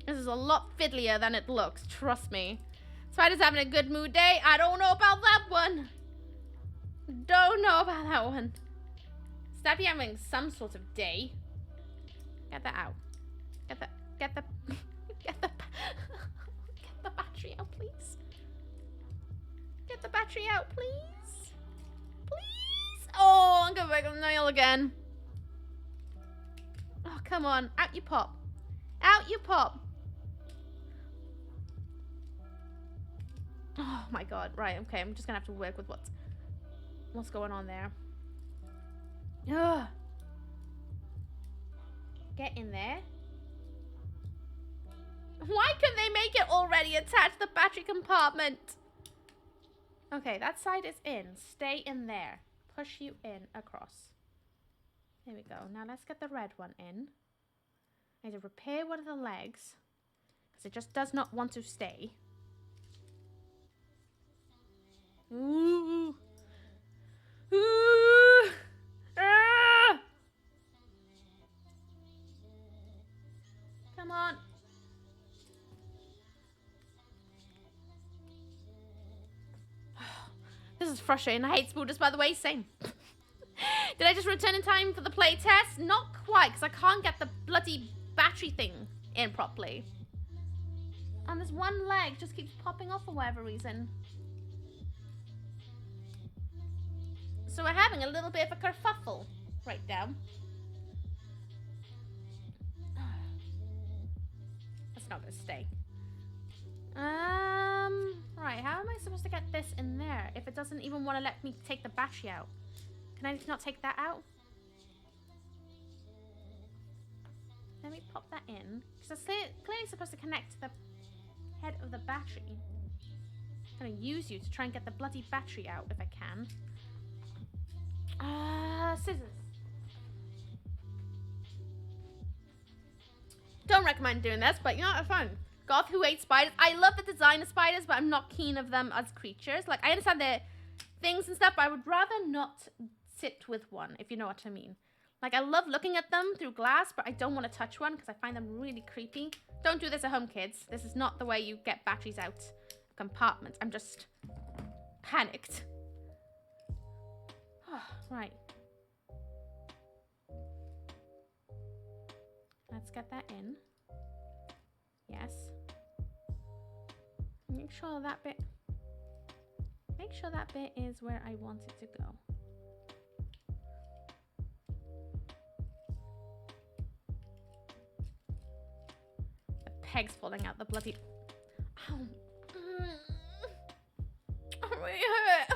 This is a lot fiddlier than it looks, trust me. Spider's having a good mood day. I don't know about that one. Don't know about that one. Stabby having some sort of day. Get that out. Get the get the battery out, please. Get the battery out, please. Please. Oh, I'm going back on the nail again. Oh, come on. Out you pop. Out you pop. Oh my god. Right, okay. I'm just gonna have to work with what's going on there. Ugh. Get in there. Why couldn't they make it already attach the battery compartment? Okay, that side is in. Stay in there. Push you in across. There we go. Now let's get the red one in. I need to repair one of the legs because it just does not want to stay. Ooh. Ooh. Ah. Come on. This is frustrating. I hate spooters, by the way. Same. Did I just return in time for the play test? Not quite, because I can't get the bloody battery thing in properly. And this one leg just keeps popping off for whatever reason. So we're having a little bit of a kerfuffle right now. That's not going to stay. Right, how am I supposed to get this in there if it doesn't even want to let me take the battery out? Can I not take that out? Let me pop that in. Because it's clearly supposed to connect to the head of the battery. I'm going to use you to try and get the bloody battery out if I can. Scissors. Don't recommend doing this, but you know, it's fun. Goth who hates spiders. I love the design of spiders, but I'm not keen of them as creatures. Like, I understand their things and stuff, but I would rather not sit with one, if you know what I mean. Like, I love looking at them through glass, but I don't want to touch one because I find them really creepy. Don't do this at home, kids. This is not the way you get batteries out of compartments. I'm just panicked. Right. Let's get that in. Yes. Make sure that bit is where I want it to go. The peg's falling out the bloody... Ow. Oh, it really hurt.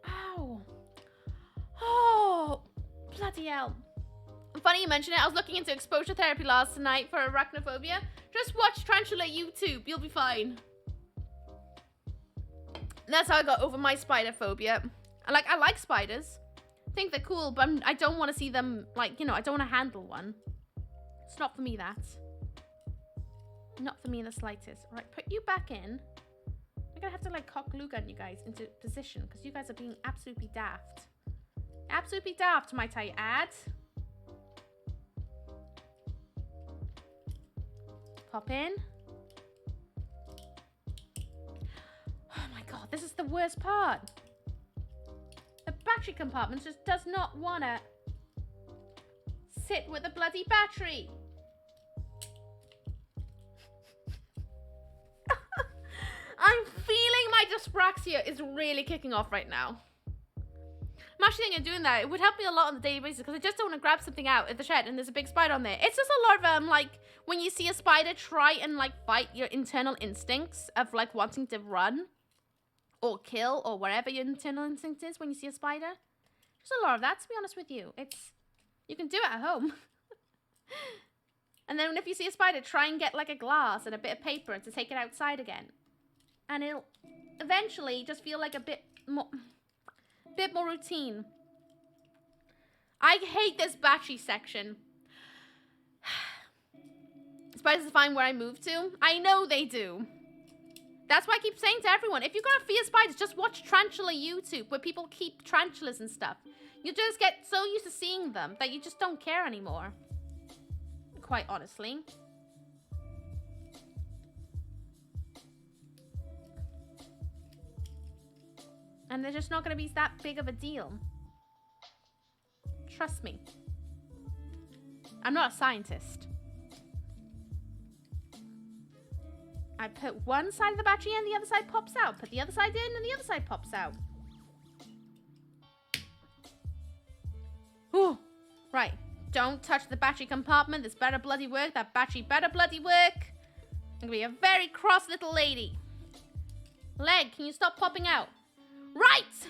Ow. Oh, bloody hell. Funny you mention it. I was looking into exposure therapy last night for arachnophobia. Just watch Tarantula YouTube. You'll be fine. And that's how I got over my spider phobia. I like spiders. I think they're cool, but I don't want to see them, like, you know, I don't want to handle one. It's not for me, that. Not for me in the slightest. Right, put you back in. I'm gonna have to like cock glue gun you guys into position because you guys are being absolutely daft. Absolutely daft, might I add. Pop in. Oh my god, this is the worst part. The battery compartment just does not wanna sit with the bloody battery. I'm feeling my dyspraxia is really kicking off right now. I'm actually thinking of doing that. It would help me a lot on a daily basis because I just don't want to grab something out at the shed and there's a big spider on there. It's just a lot of, like, when you see a spider, try and, like, fight your internal instincts of, like, wanting to run or kill or whatever your internal instinct is when you see a spider. Just a lot of that, to be honest with you. You can do it at home. And then if you see a spider, try and get, like, a glass and a bit of paper and to take it outside again. And it'll eventually just feel like a bit more routine. I hate this battery section. Spiders find where I moved to. I know they do. That's why I keep saying to everyone, if you're gonna fear spiders, just watch Tarantula YouTube where people keep tarantulas and stuff. You just get so used to seeing them that you just don't care anymore. Quite honestly. And they're just not going to be that big of a deal. Trust me. I'm not a scientist. I put one side of the battery in, the other side pops out. Put the other side in, and the other side pops out. Ooh. Right. Don't touch the battery compartment. This better bloody work. That battery better bloody work. I'm going to be a very cross little lady. Leg, can you stop popping out? Right!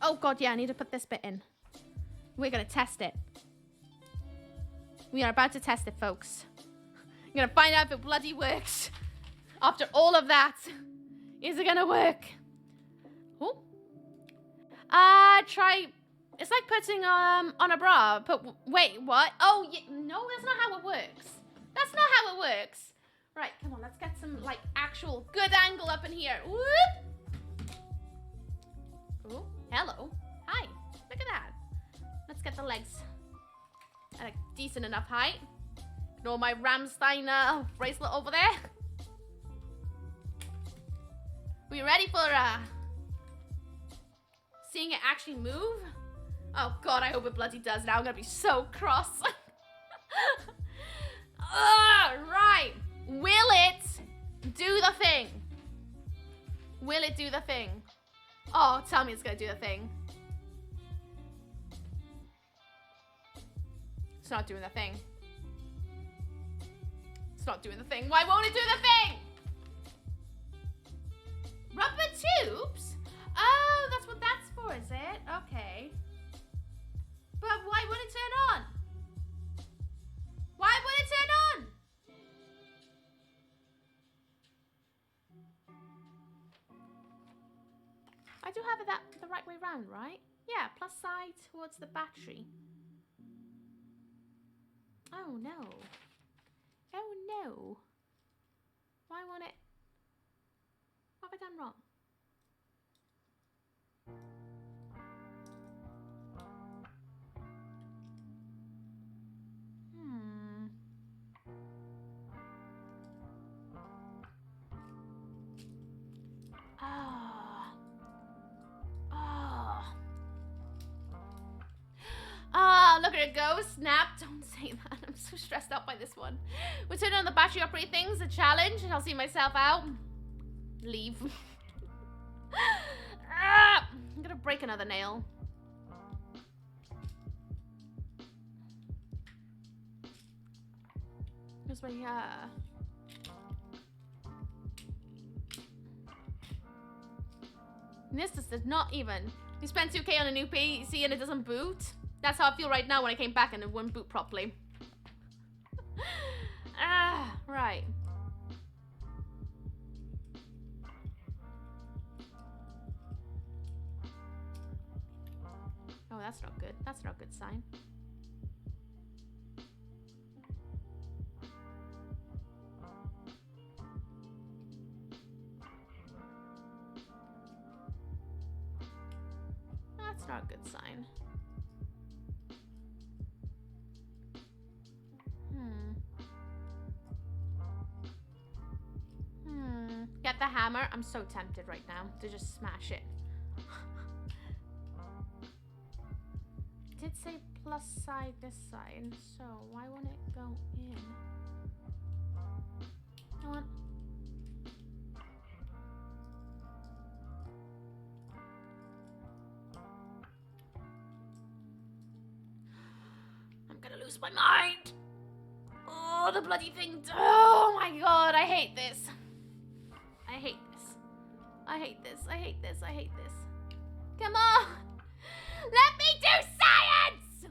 Oh god, yeah, I need to put this bit in. We're gonna test it. We are about to test it, folks. I'm gonna find out if it bloody works. After all of that, is it gonna work? Oh. Try... It's like putting, on a bra. Wait, what? Oh, no, that's not how it works. That's not how it works. Right, come on, let's get some, like, actual good angle up in here. Whoop! Oh, hello. Hi. Look at that. Let's get the legs at a decent enough height. Ignore my Ramstein bracelet over there. We ready for seeing it actually move? Oh god, I hope it bloody does now. I'm gonna be so cross. Right. Will it do the thing? Will it do the thing? Oh, tell me it's gonna do the thing. It's not doing the thing. It's not doing the thing. Why won't it do the thing? Rubber tubes? Oh, that's what that's for, is it? Okay. But why won't it turn on? Why won't it turn on? I do have it the right way round, right? Yeah, plus side towards the battery. Oh no. Oh no. Why won't it? What have I done wrong? Look at it go. Snap. Don't say that. I'm so stressed out by this one. We're turning on the battery operate things. A challenge. I'll see myself out. Leave. I'm gonna break another nail. Here's my, This does not even. You spent 2K on a new PC and it doesn't boot? That's how I feel right now when I came back and it wouldn't boot properly. Right. Oh, that's not good. That's not a good sign. a good sign. Get the hammer. I'm so tempted right now to just smash it. It did say plus side this side, so why won't it go in? Come on. I'm gonna lose my mind. Oh, the bloody thing. Oh my god, I hate this. I hate this. I hate this. I hate this. I hate this. Come on. Let me do science!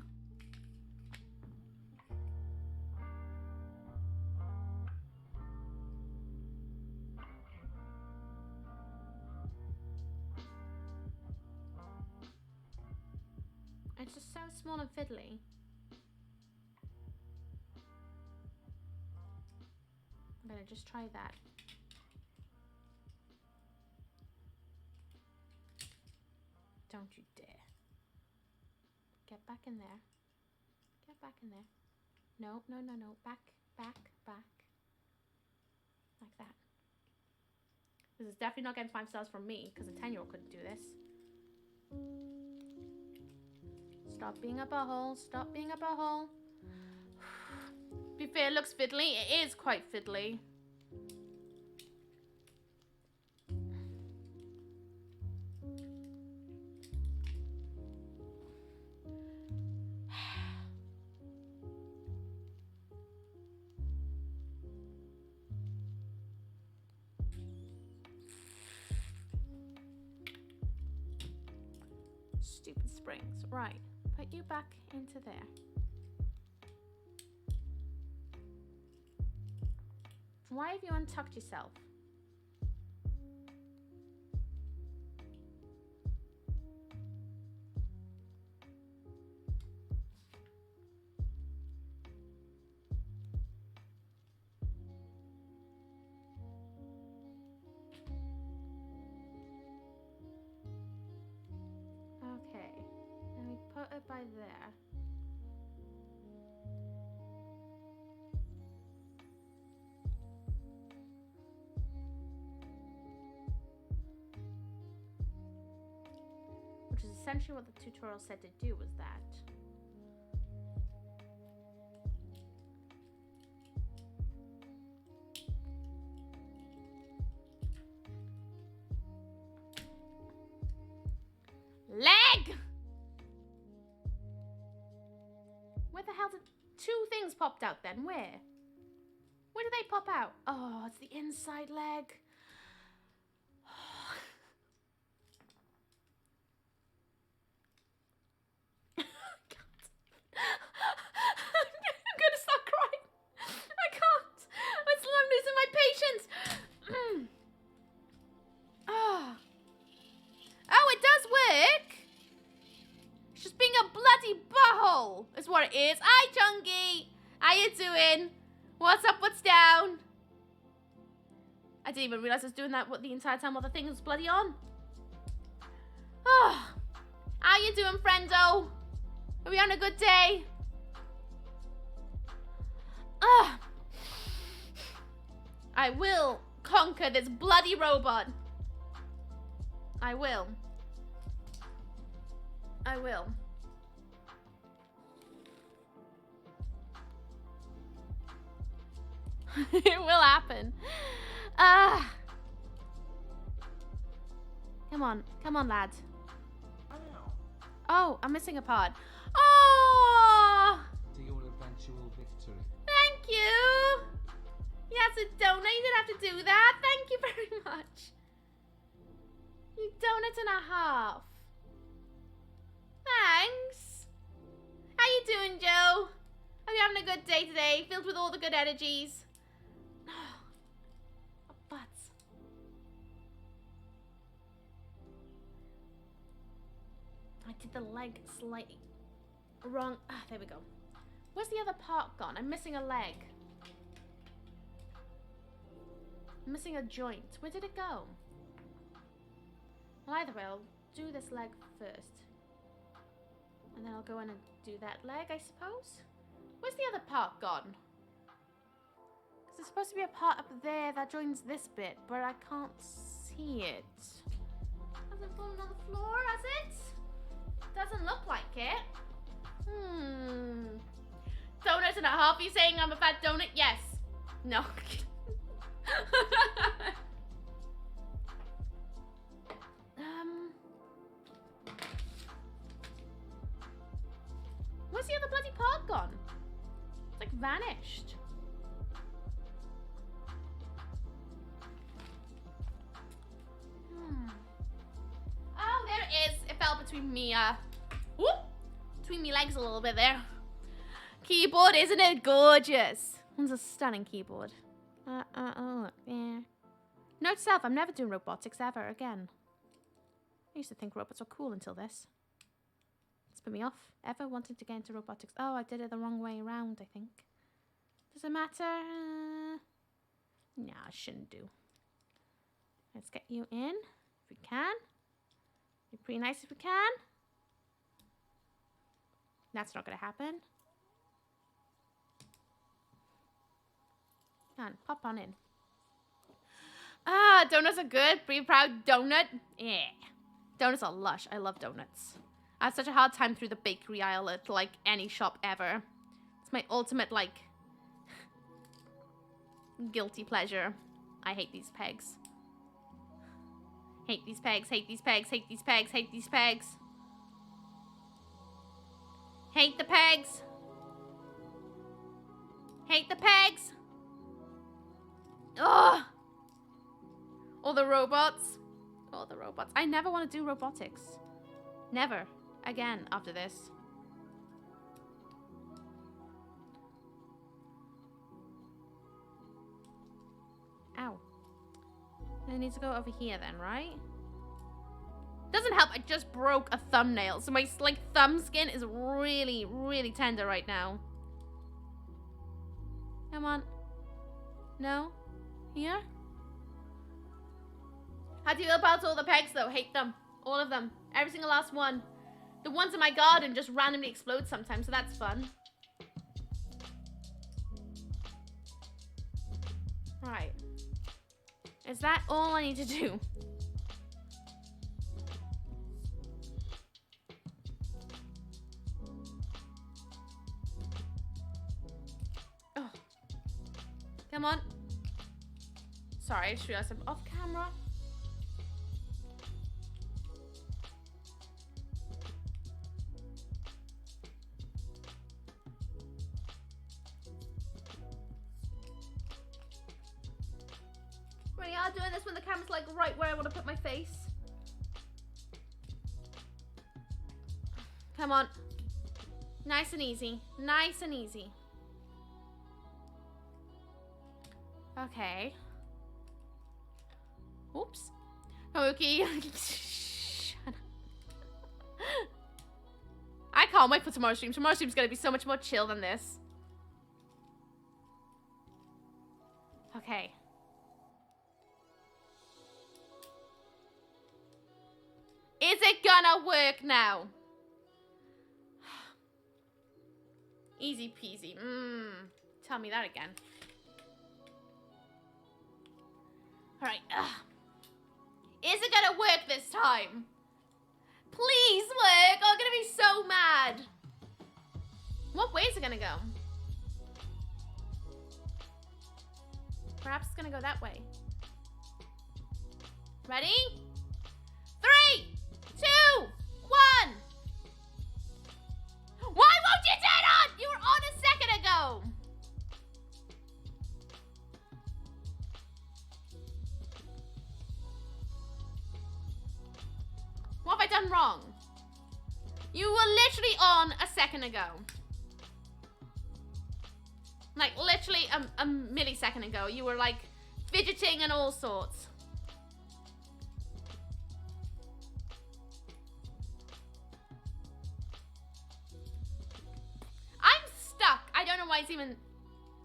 It's just so small and fiddly. I'm gonna just try that. Don't you dare. Get back in there. Get back in there. No, no, no, no. Back, back, back. Like that. This is definitely not getting 5 stars from me, because a 10-year-old couldn't do this. Stop being a butthole. Stop being a butthole. To be fair, it looks fiddly. It is quite fiddly. Stupid springs. Right. Put you back into there. Why have you untucked yourself? Okay. Then we put it by there. Which is essentially what the tutorial said to do, was that. Leg! Where the hell did... 2 things popped out then? Where? Where did they pop out? Oh, it's the inside leg. I'm gonna start crying. I can't. I'm losing my patience. Oh. Oh, it does work. It's just being a bloody butthole is what it is. Hi, Chunky. How you doing? What's up? What's down? I didn't even realize I was doing that the entire time while the thing was bloody on. Oh. How you doing, friendo? Are we on a good day? Ugh. I will conquer this bloody robot. I will. I will. It will happen. Come on. Come on, lad. Oh, I'm missing a pod. Oh! To your eventual victory. Thank you. You had to donate. You didn't have to do that. Thank you very much. You donut and a half. Thanks. How you doing, Joe? Are you having a good day today? Filled with all the good energies. Butts. I did the leg slightly wrong. Ah, there we go. Where's the other part gone? I'm missing a leg. I'm missing a joint. Where did it go? Well, either way, I'll do this leg first. And then I'll go in and do that leg, I suppose. Where's the other part gone? Because there's supposed to be a part up there that joins this bit, but I can't see it. Hasn't fallen on the floor, has it? Doesn't look like it. Donuts and a half. You saying I'm a fat donut? Yes. No. Where's the other bloody part gone? It's like vanished. Oh, there it is. It fell between me, between me legs a little bit there. Keyboard, isn't it gorgeous? It's a stunning keyboard. Yeah. Note to self, I'm never doing robotics ever again. I used to think robots were cool until this. It's put me off ever wanting to get into robotics. Oh, I did it the wrong way around, I think. Does it matter? No, I shouldn't do. Let's get you in if we can. Be pretty nice if we can. That's not gonna happen. Come on, pop on in. Ah, donuts are good. Be proud donut. Yeah. Donuts are lush. I love donuts. I had such a hard time through the bakery aisle at like any shop ever. It's my ultimate like guilty pleasure. I hate these pegs. Hate these pegs, hate these pegs, hate these pegs, hate these pegs. Hate the pegs. Hate the pegs. Ugh. All the robots. All the robots. I never want to do robotics. Never. Again after this. Ow. I need to go over here then, right? Doesn't help, I just broke a thumbnail. So my like thumb skin is really, really tender right now. Come on. No? Here? How do you feel about all the pegs though? Hate them. All of them. Every single last one. The ones in my garden just randomly explode sometimes, so that's fun. Right. Is that all I need to do? Oh. Come on. Sorry, I just realized I'm off camera. We are doing this when the camera's like right where I want to put my face. Come on. Nice and easy. Nice and easy. Okay. Oops. Ooky. I can't wait for tomorrow's stream. Tomorrow's stream's gonna be so much more chill than this. Okay. Is it gonna work now? Easy peasy. Tell me that again. Alright. Is it gonna work this time? Please work! I'm gonna be so mad. What way is it gonna go? Perhaps it's gonna go that way. Ready? 3, 2, 1. Why won't you turn on? You were on a second ago. What have I done wrong? You were literally on a second ago. Like, literally a millisecond ago. You were, like, fidgeting and all sorts. I'm stuck. I don't know why it's even...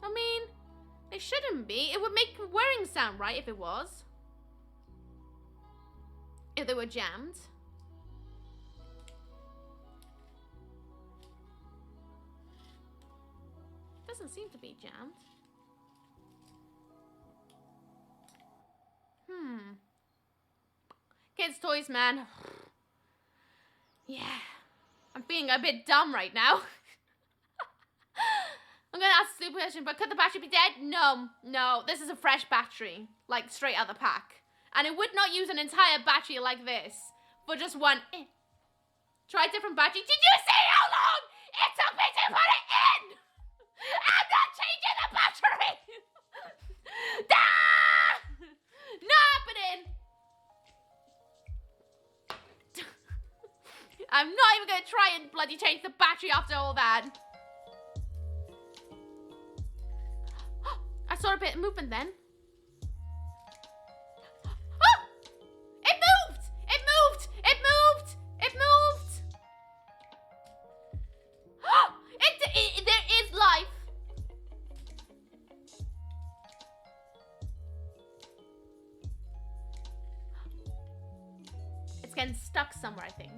I mean, it shouldn't be. It would make whirring sound, right, if it was. If they were jammed. doesn't seem to be jammed. Kids' toys, man. Yeah. I'm feeling a bit dumb right now. I'm gonna ask a stupid question, but could the battery be dead? No. No. This is a fresh battery. Like, straight out of the pack. And it would not use an entire battery like this. For just one. Try a different battery. Did you see how long it took me to put it in? I'm not changing the battery. Not happening. I'm not even going to try and bloody change the battery after all that. I saw a bit of movement then. Oh! It moved! It moved! It moved! It moved! There is life. It's getting stuck somewhere, I think.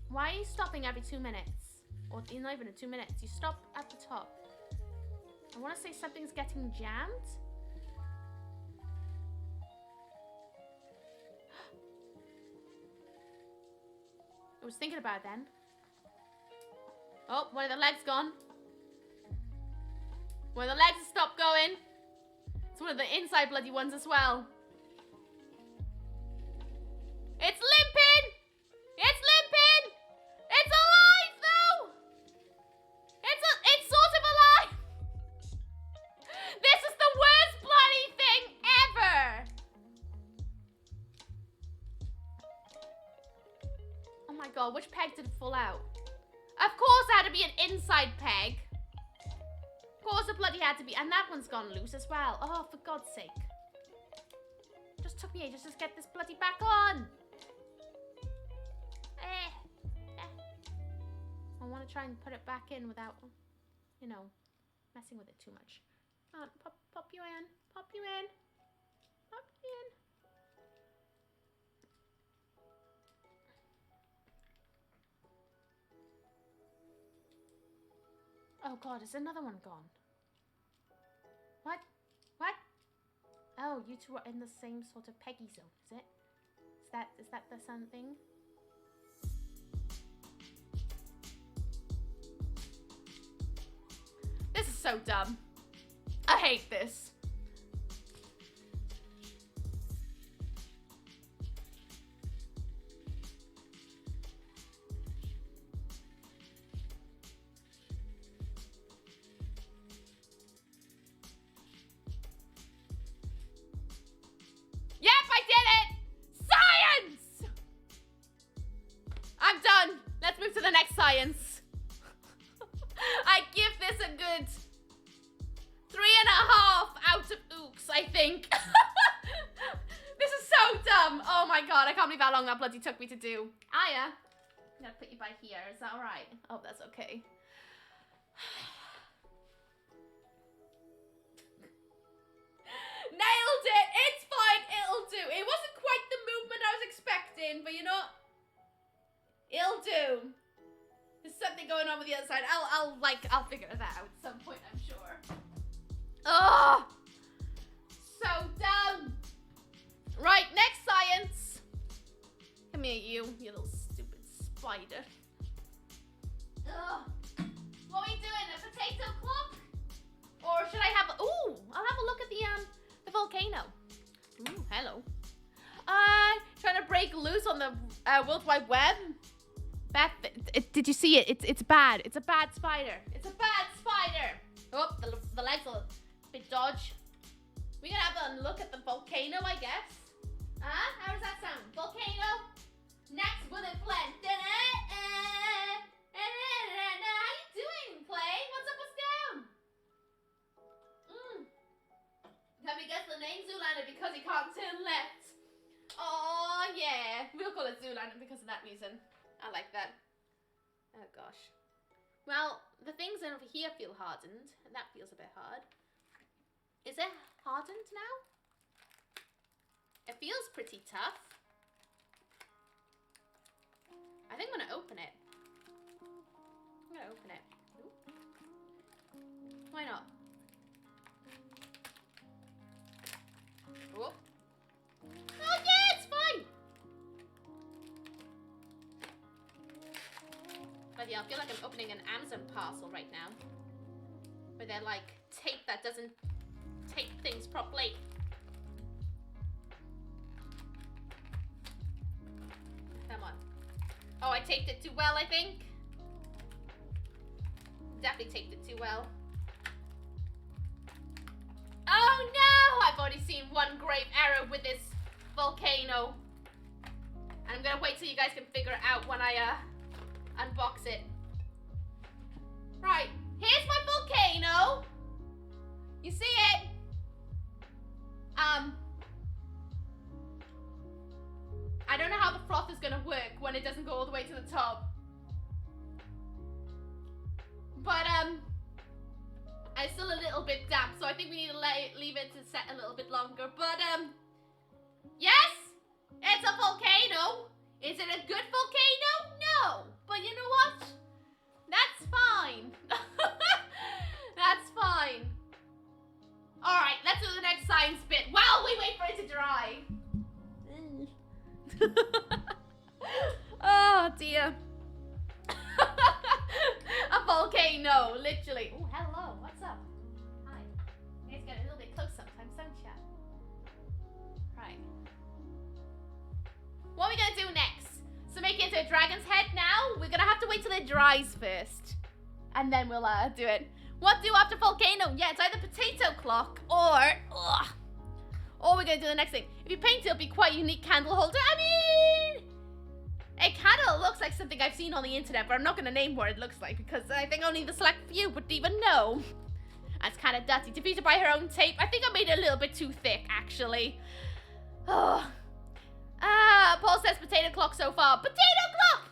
Why are you stopping every 2 minutes? Or not even in 2 minutes. You stop at the top. I want to say something's getting jammed. I was thinking about it then. Oh, one of the legs gone. One of the legs has stopped going. It's one of the inside bloody ones as well. It's limping! It's limping! It's alive though! It's sort of alive! This is the worst bloody thing ever! Oh my god, which peg did it fall out? Of course it had to be an inside peg. Of course it bloody had to be. And that one's gone loose as well. Oh, for God's sake. Just took me ages to just get this bloody back on. I want to try and put it back in without, you know, messing with it too much. Pop you in. Pop you in. Pop you in. Oh god, is another one gone? What? What? Oh, you two are in the same sort of peggy zone, is it? Is that the something? This is so dumb. I hate this. Yep, I did it! Science! I'm done. Let's move to the next science. I give this a good 3.5 out of ooks, I think. This is so dumb. Oh my god, I can't believe how long that bloody took me to do. Aya, I'm gonna put you by here. Is that alright? Oh, that's okay. Nailed it! It's fine, it'll do. It wasn't quite the movement I was expecting, but you know, it'll do. There's something going on with the other side. I'll figure that out at some point, I'm sure. Oh, so dumb. Right, next science. Come here, you little stupid spider. Ugh. What are we doing? A potato clock? Or should I have? Ooh, I'll have a look at the volcano. Ooh, hello. Trying to break loose on the World Wide Web. Did you see it? It's bad. It's a bad spider. It's a bad spider. Oh, the legs are a bit dodge. We're gonna have a look at the volcano, I guess. How does that sound? Volcano. Next bullet plan. How you doing, Clay? What's up? What's down? Can we guess the name Zoolander because he can't turn left? Oh yeah, we'll call it Zoolander because of that reason. I like that. Oh gosh. Well, the things over here feel hardened, and that feels a bit hard. Is it hardened now? It feels pretty tough. I think I'm gonna open it. I'm gonna open it. Ooh. Why not? Oh. Oh yeah, it's fine. But yeah, I feel like I'm opening an Amazon parcel right now. Where they're like tape that doesn't tape things properly. Come on. Oh, I taped it too well, I think. Definitely taped it too well. Oh no! I've already seen one grave error with this volcano. And I'm gonna wait till you guys can figure it out when I unbox it. Right, here's my volcano. You see it? I don't know how the froth is gonna work when it doesn't go all the way to the top. But it's still a little bit damp, so I think we need to leave it to set a little bit longer. But yes, it's a volcano. Is it a good volcano? No, but you know what? That's fine. That's fine. All right, let's do the next science bit while we wait for it to dry. Oh dear. A volcano, literally. Oh, hello. What's up? Hi. You guys get a little bit close sometimes, don't you? Right. What are we gonna do next? So make it into a dragon's head now. We're gonna have to wait till it dries first, and then we'll do it. What do after volcano? Yeah, it's either potato clock or we're gonna do the next thing. If you paint it, it'll be quite a unique candle holder. I mean, a candle looks like something I've seen on the internet, but I'm not gonna name what it looks like because I think only the select few would even know. That's kind of dirty. Defeated by her own tape. I think I made it a little bit too thick, actually. Oh. Paul says potato clock so far. Potato clock!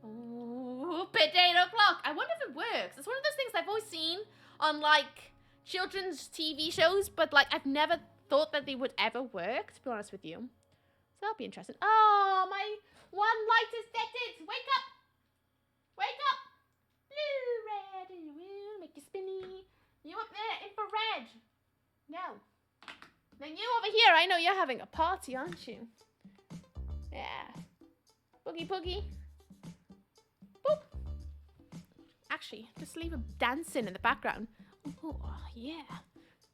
Ooh, potato clock. I wonder if it works. It's one of those things I've always seen on, like, children's TV shows, but, like, I've never thought that they would ever work, to be honest with you. So that'll be interesting. Oh, my one light is dead. Wake up! Wake up! Blue, red, make you spinny. You up there, infrared. No. Then you over here, I know you're having a party, aren't you? Yeah. Boogie, boogie. Boop. Actually, just leave him dancing in the background. Oh, yeah.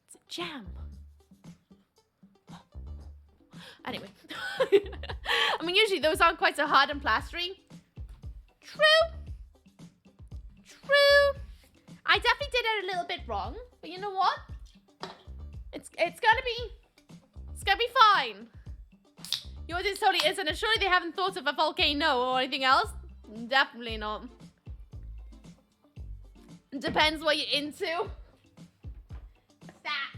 It's a jam. Anyway. I mean, usually those aren't quite so hard and plastery. True. True. I definitely did it a little bit wrong. But you know what? It's gonna be fine. Yours is totally isn't, and surely they haven't thought of a volcano or anything else? Definitely not. Depends what you're into. That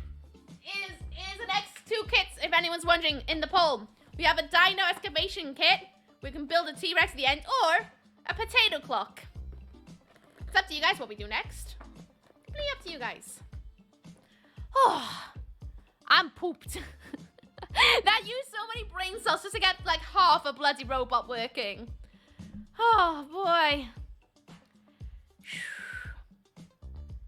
is the next two kits, if anyone's wondering, in the poll. We have a dino excavation kit. We can build a T-Rex at the end, or a potato clock. It's up to you guys what we do next. Completely up to you guys. Oh, I'm pooped. That used so many brain cells just to get like half a bloody robot working. Oh boy.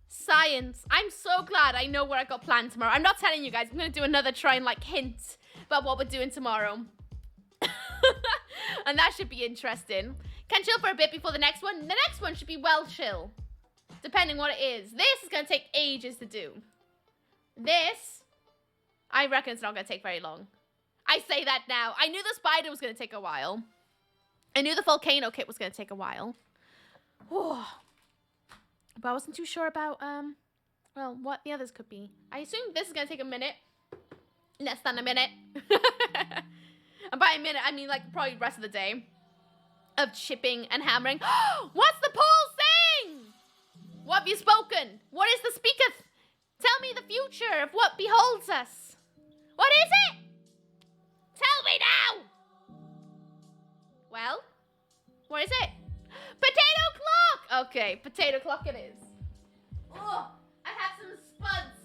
Science. I'm so glad I know what I got planned tomorrow. I'm not telling you guys. I'm going to do another try and like hint about what we're doing tomorrow. And that should be interesting. Can chill for a bit before the next one. The next one should be well chill. Depending what it is. This is going to take ages to do. This, I reckon it's not going to take very long. I say that now. I knew the spider was going to take a while. I knew the volcano kit was going to take a while. But I wasn't too sure about, well, what the others could be. I assume this is going to take a minute. Less than a minute. And by a minute, I mean, like, probably the rest of the day. Of chipping and hammering. What's the poll saying? What have you spoken? What is the speaketh? Tell me the future of what beholds us. What is it? Tell me now. Well, what is it? Potato clock. Okay, potato clock it is. Oh, I have some spuds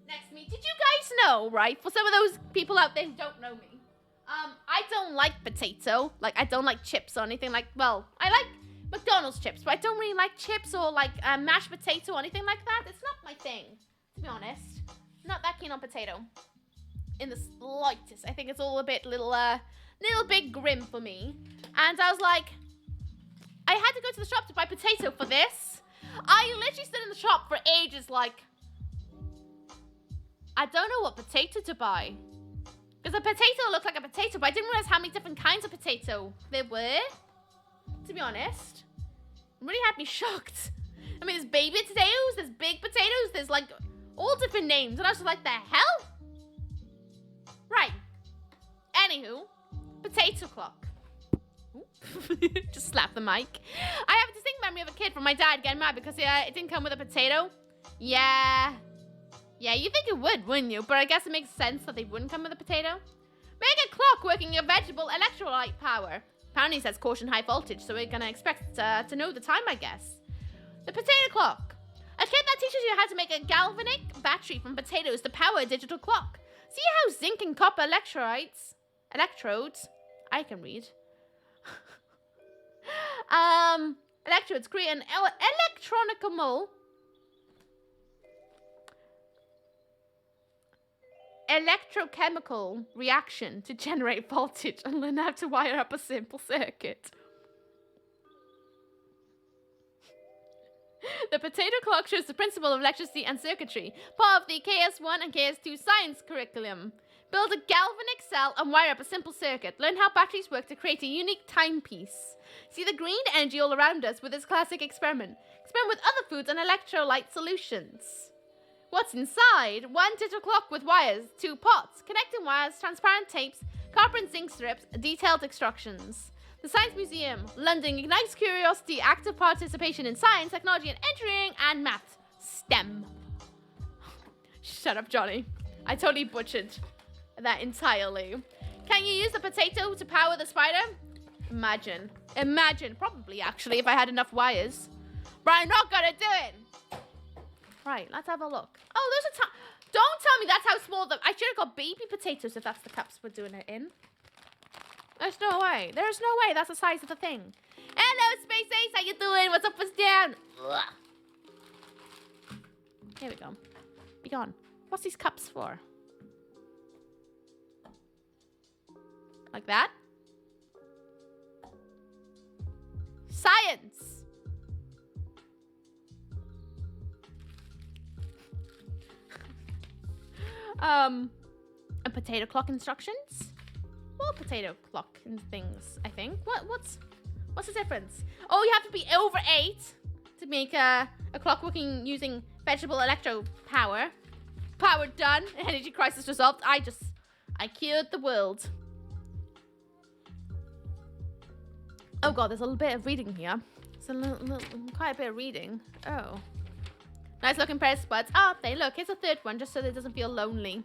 next to me. Did you guys know, right? For some of those people out there who don't know me, I don't like potato. Like, I don't like chips or anything like, well, I like McDonald's chips, but I don't really like chips or like mashed potato or anything like that. It's not my thing, to be honest. Not that keen on potato. In the slightest. I think it's all a bit little bit grim for me. And I was like, I had to go to the shop to buy potato for this. I literally stood in the shop for ages like, I don't know what potato to buy. Because a potato looked like a potato, but I didn't realize how many different kinds of potato there were. To be honest. It really had me shocked. I mean, there's baby potatoes, there's big potatoes, there's like all different names. And I was just like, the hell? Right. Anywho, potato clock. Just slap the mic. I have a distinct memory of a kid from my dad getting mad because it didn't come with a potato. Yeah, you think it would, wouldn't you? But I guess it makes sense that they wouldn't come with a potato. Make a clock working a vegetable electrolyte power. Apparently it says caution high voltage, so we're gonna expect to know the time, I guess. The potato clock. A kit that teaches you how to make a galvanic battery from potatoes to power a digital clock. See how zinc and copper electrodes, I can read. Electrodes create an electrochemical reaction to generate voltage and learn how to wire up a simple circuit. The potato clock shows the principle of electricity and circuitry, part of the KS1 and KS2 science curriculum. Build a galvanic cell and wire up a simple circuit. Learn how batteries work to create a unique timepiece. See the green energy all around us with this classic experiment. Experiment with other foods and electrolyte solutions. What's inside? One digital clock with wires, 2 pots, connecting wires, transparent tapes, copper and zinc strips, detailed instructions. The Science Museum, London, ignites curiosity, active participation in science, technology and engineering, and math. STEM. Shut up, Johnny. I totally butchered that entirely. Can you use the potato to power the spider? Imagine. Probably, actually, if I had enough wires. But I'm not gonna do it. Right, let's have a look. Oh, those are don't tell me that's how small I should have got baby potatoes if that's the cups we're doing it in. There's no way. That's the size of the thing. Hello, Space Ace. How you doing? What's up, what's down? Ugh. Here we go. Be gone. What's these cups for? Like that? Science. A potato clock instructions? Well, potato clock and things, I think. What's the difference? Oh, you have to be over 8 to make a clock working using vegetable electro power. Power done. Energy crisis resolved. I cured the world. Oh god, there's a little bit of reading here. It's quite a bit of reading. Oh. Nice looking pair of spuds. Oh, they look. Here's a third one just so that it doesn't feel lonely.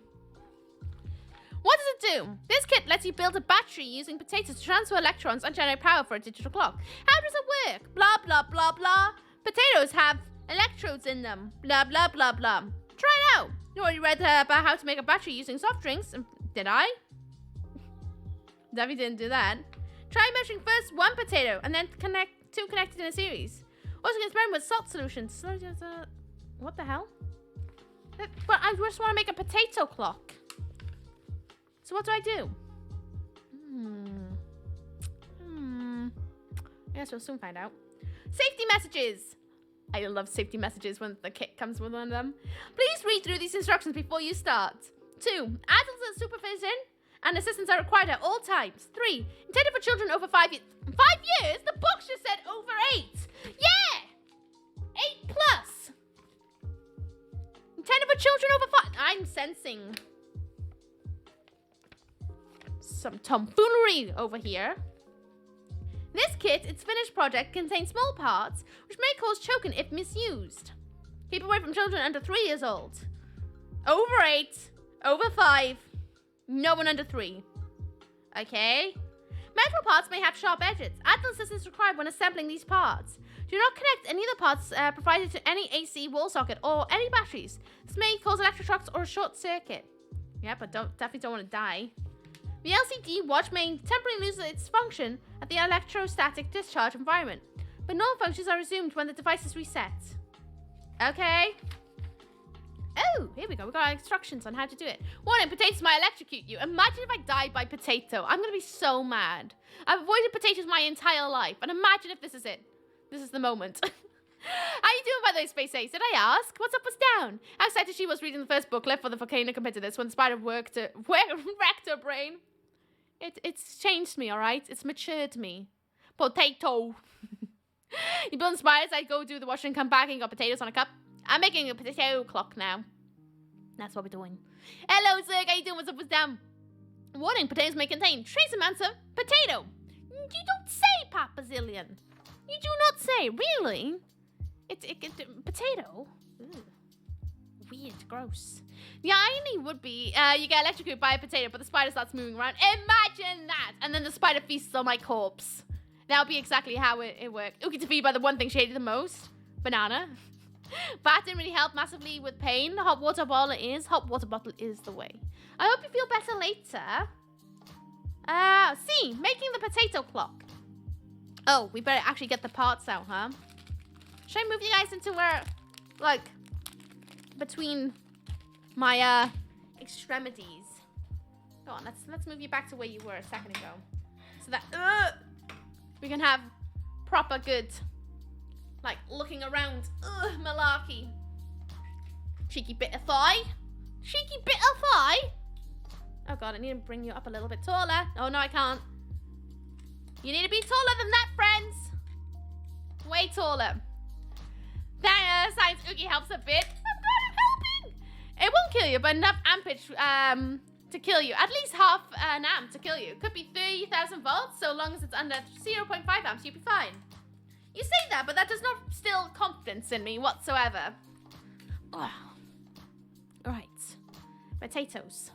What does it do? This kit lets you build a battery using potatoes to transfer electrons and generate power for a digital clock. How does it work? Blah, blah, blah, blah. Potatoes have electrodes in them. Blah, blah, blah, blah. Try it out. You already read about how to make a battery using soft drinks. Did I? Debbie didn't do that. Try measuring first 1 potato and then connect 2 connected in a series. Also, can experiment with salt solutions. What the hell? But I just want to make a potato clock. So what do I do? I guess we'll soon find out. Safety messages. I love safety messages when the kit comes with one of them. Please read through these instructions before you start. 2. Adults and supervision and assistance are required at all times. 3. Intended for children over 5 years. 5 years? The book just said over 8. Yeah! 8 plus. Intended for children over 5. I'm sensing some tomfoolery over here. This kit, its finished project, contains small parts which may cause choking if misused. Keep away from children under 3 years old. Over 8, over 5, no one under 3. Okay? Metal parts may have sharp edges. Adult assistance required when assembling these parts. Do not connect any of the parts provided to any AC wall socket or any batteries. This may cause electric shocks or a short circuit. Yeah, but definitely don't want to die. The LCD watch may temporarily lose its function at the electrostatic discharge environment, but normal functions are resumed when the device is reset. Okay. Oh, here we go. We got instructions on how to do it. Warning, potatoes might electrocute you. Imagine if I died by potato. I'm going to be so mad. I've avoided potatoes my entire life, and imagine if this is it. This is the moment. How you doing, by the way, Space Ace? Did I ask? What's up, what's down? How excited she was reading the first booklet for the volcano compared to this when the spider wrecked her brain. It's changed me, alright? It's matured me. Potato. You build spiders, I go do the washing, come back and got potatoes on a cup. I'm making a potato clock now. That's what we're doing. Hello, sir. How you doing? What's up, what's down? Warning, potatoes may contain trace amounts of potato. You don't say, Papazillion. You do not say. Really? It's potato. Ooh. Weird, gross. The irony would be you get electrocuted by a potato, but the spider starts moving around. Imagine that! And then the spider feasts on my corpse. That would be exactly how it worked. Ooky defeated by the one thing she hated the most. Banana. That didn't really help massively with pain. Hot water bottle is the way. I hope you feel better later. See, making the potato clock. Oh, we better actually get the parts out, huh? Should I move you guys into where, like, between my extremities? Go on, let's move you back to where you were a second ago, so that we can have proper good, like, looking around malarkey. Cheeky bit of thigh. Cheeky bit of thigh. Oh god, I need to bring you up a little bit taller. Oh no, I can't. You need to be taller than that, friends. Way taller. That science Ooky helps a bit. I'm glad I'm helping. It won't kill you, but enough ampage to kill you. At least half an amp to kill you. Could be 30,000 volts, so long as it's under 0.5 amps, you'll be fine. You say that, but that does not instill confidence in me whatsoever. Oh. Right. Potatoes.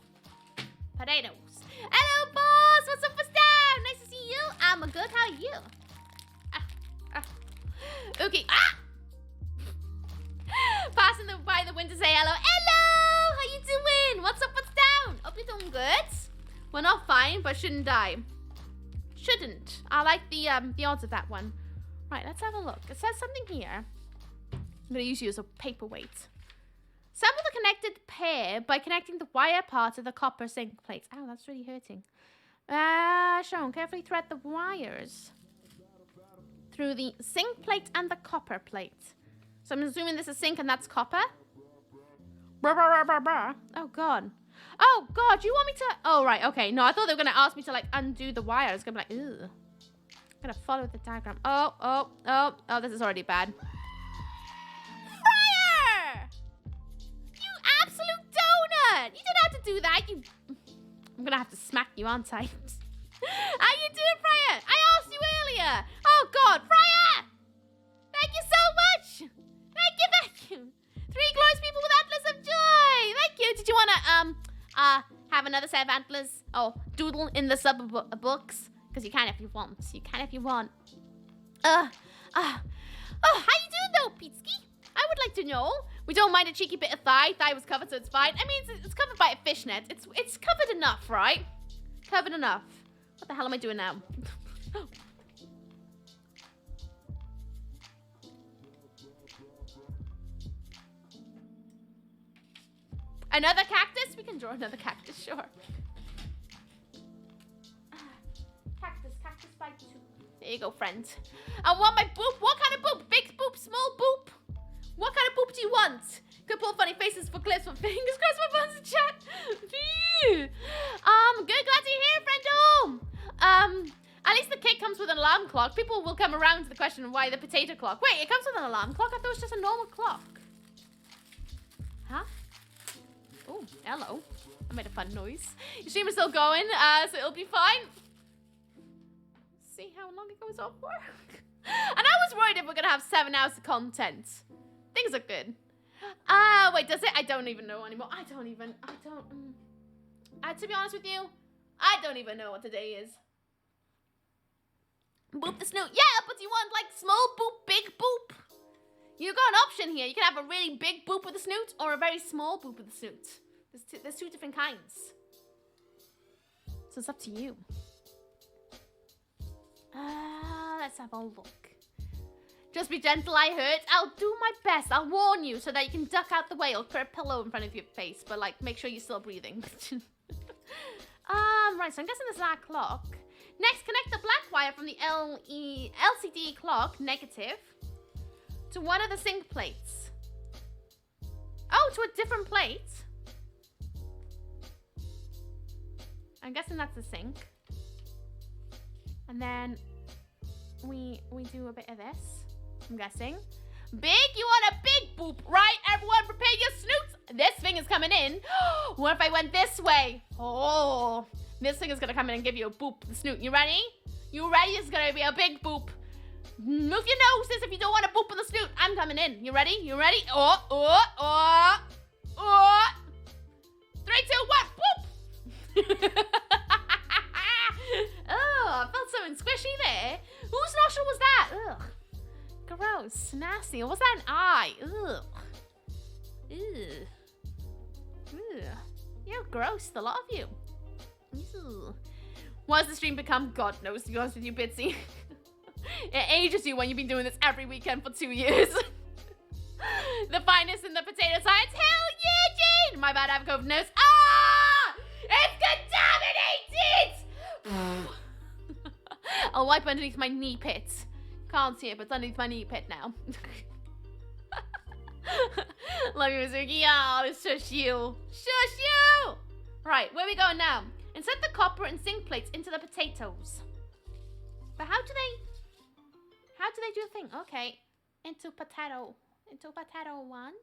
Potatoes. Hello, boss. What's up, what's down? Nice to see you. I'm good. How are you? Okay. Passing by the window to say hello. Hello. How you doing? What's up, what's down? Hope you're doing good. We're not fine, but shouldn't die. Shouldn't. I like the odds of that one. Right, let's have a look. It says something here. I'm going to use you as a paperweight. Assemble the connected pair by connecting the wire part of the copper sink plates. Ow, that's really hurting. Sean, carefully thread the wires through the sink plate and the copper plate. So I'm assuming this is sink and that's copper. Oh, God. Oh, God, you want me to... Oh, right, okay. No, I thought they were going to ask me to, like, undo the wire. I was going to be like, ugh. I'm going to follow the diagram. Oh, this is already bad. Fryer! You absolute donut! You didn't have to do that. I'm going to have to smack you, aren't I? How you doing, Fryer? I asked you earlier. Oh, God, Fryer! Thank you so much. Thank you. 3 glorious people with antlers of joy. Thank you. Did you want to, have another set of antlers? Oh, doodle in the sub books? Because you can if you want. Oh, how you doing though, Pizky? I would like to know. We don't mind a cheeky bit of thigh. Thigh was covered, so it's fine. I mean, it's covered by a fishnet. It's covered enough, right? Covered enough. What the hell am I doing now? Another cactus? We can draw another cactus, sure. Cactus by 2. There you go, friend. I want my boop. What kind of boop? Big boop, small boop? What kind of boop do you want? Could pull funny faces for clips, but fingers crossed my phone's in chat. Good, glad to hear, friendo. At least the kit comes with an alarm clock. People will come around to the question of why the potato clock. Wait, it comes with an alarm clock? I thought it was just a normal clock. Huh? Oh, hello. I made a fun noise. Your stream is still going, so it'll be fine. See how long it goes on for. And I was worried if we're gonna have 7 hours of content. Things are good. Wait, does it? I don't even know anymore. To be honest with you, I don't even know what today is. Boop the snoot. Yeah, but you want like small boop, big boop? You got an option here. You can have a really big boop with a snoot or a very small boop with a snoot. There's two different kinds. So it's up to you. Let's have a look. Just be gentle, I heard. I'll do my best. I'll warn you so that you can duck out the way or put a pillow in front of your face. But, like, make sure you're still breathing. Right, so I'm guessing this is our clock. Next, connect the black wire from the LCD clock, negative, to one of the sync plates. Oh, to a different plate. I'm guessing that's the sync. And then we do a bit of this. I'm guessing. Big? You want a big boop, right? Everyone prepare your snoots. This thing is coming in. What if I went this way? Oh, this thing is going to come in and give you a boop, the snoot. You ready? You ready? It's going to be a big boop. Move your noses if you don't want a boop in the snoot. I'm coming in. You ready? You ready? Oh. 3, 2, 1, boop. Oh, I felt something squishy there. Whose nostril was that? Ugh. Gross. Nasty. Or was that an eye? Ugh. Ew. Ugh. You're gross, the lot of you. Ew. Why has the stream become God knows, to be honest with you, Bitsy? It ages you when you've been doing this every weekend for 2 years. The finest in the potato science. Hell yeah, Jane! My bad, I have a COVID nose. Ah! It's contaminated! I'll wipe underneath my knee pit. Can't see it, but it's underneath my knee pit now. Love you, Mizuki. Oh, shush you. Shush you! Right, where are we going now? Insert the copper and zinc plates into the potatoes. But how do they do the thing? Okay. Into potato one.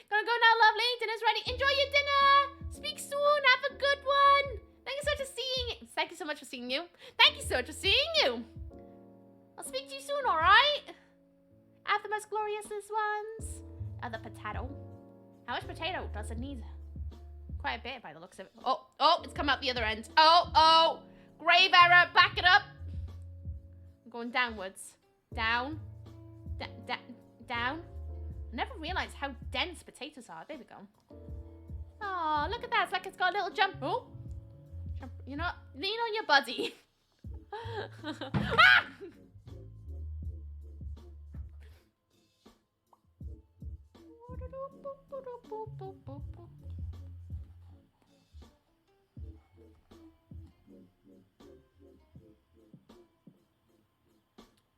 Gonna go now, lovely. Dinner's ready. Enjoy your dinner. Speak soon. Have a good one. Thank you so much for seeing. Thank you so much for seeing you. Thank you so much for seeing you. I'll speak to you soon, alright? Have the most glorious ones. The potato. How much potato does it need? Quite a bit by the looks of it. Oh, it's come out the other end. Oh. Grave error. Back it up. I'm going downwards. Down. Down. I never realized how dense potatoes are. There we go. Oh, look at that. It's like it's got a little jump. Oh. Jump. You know, lean on your buddy. Ah!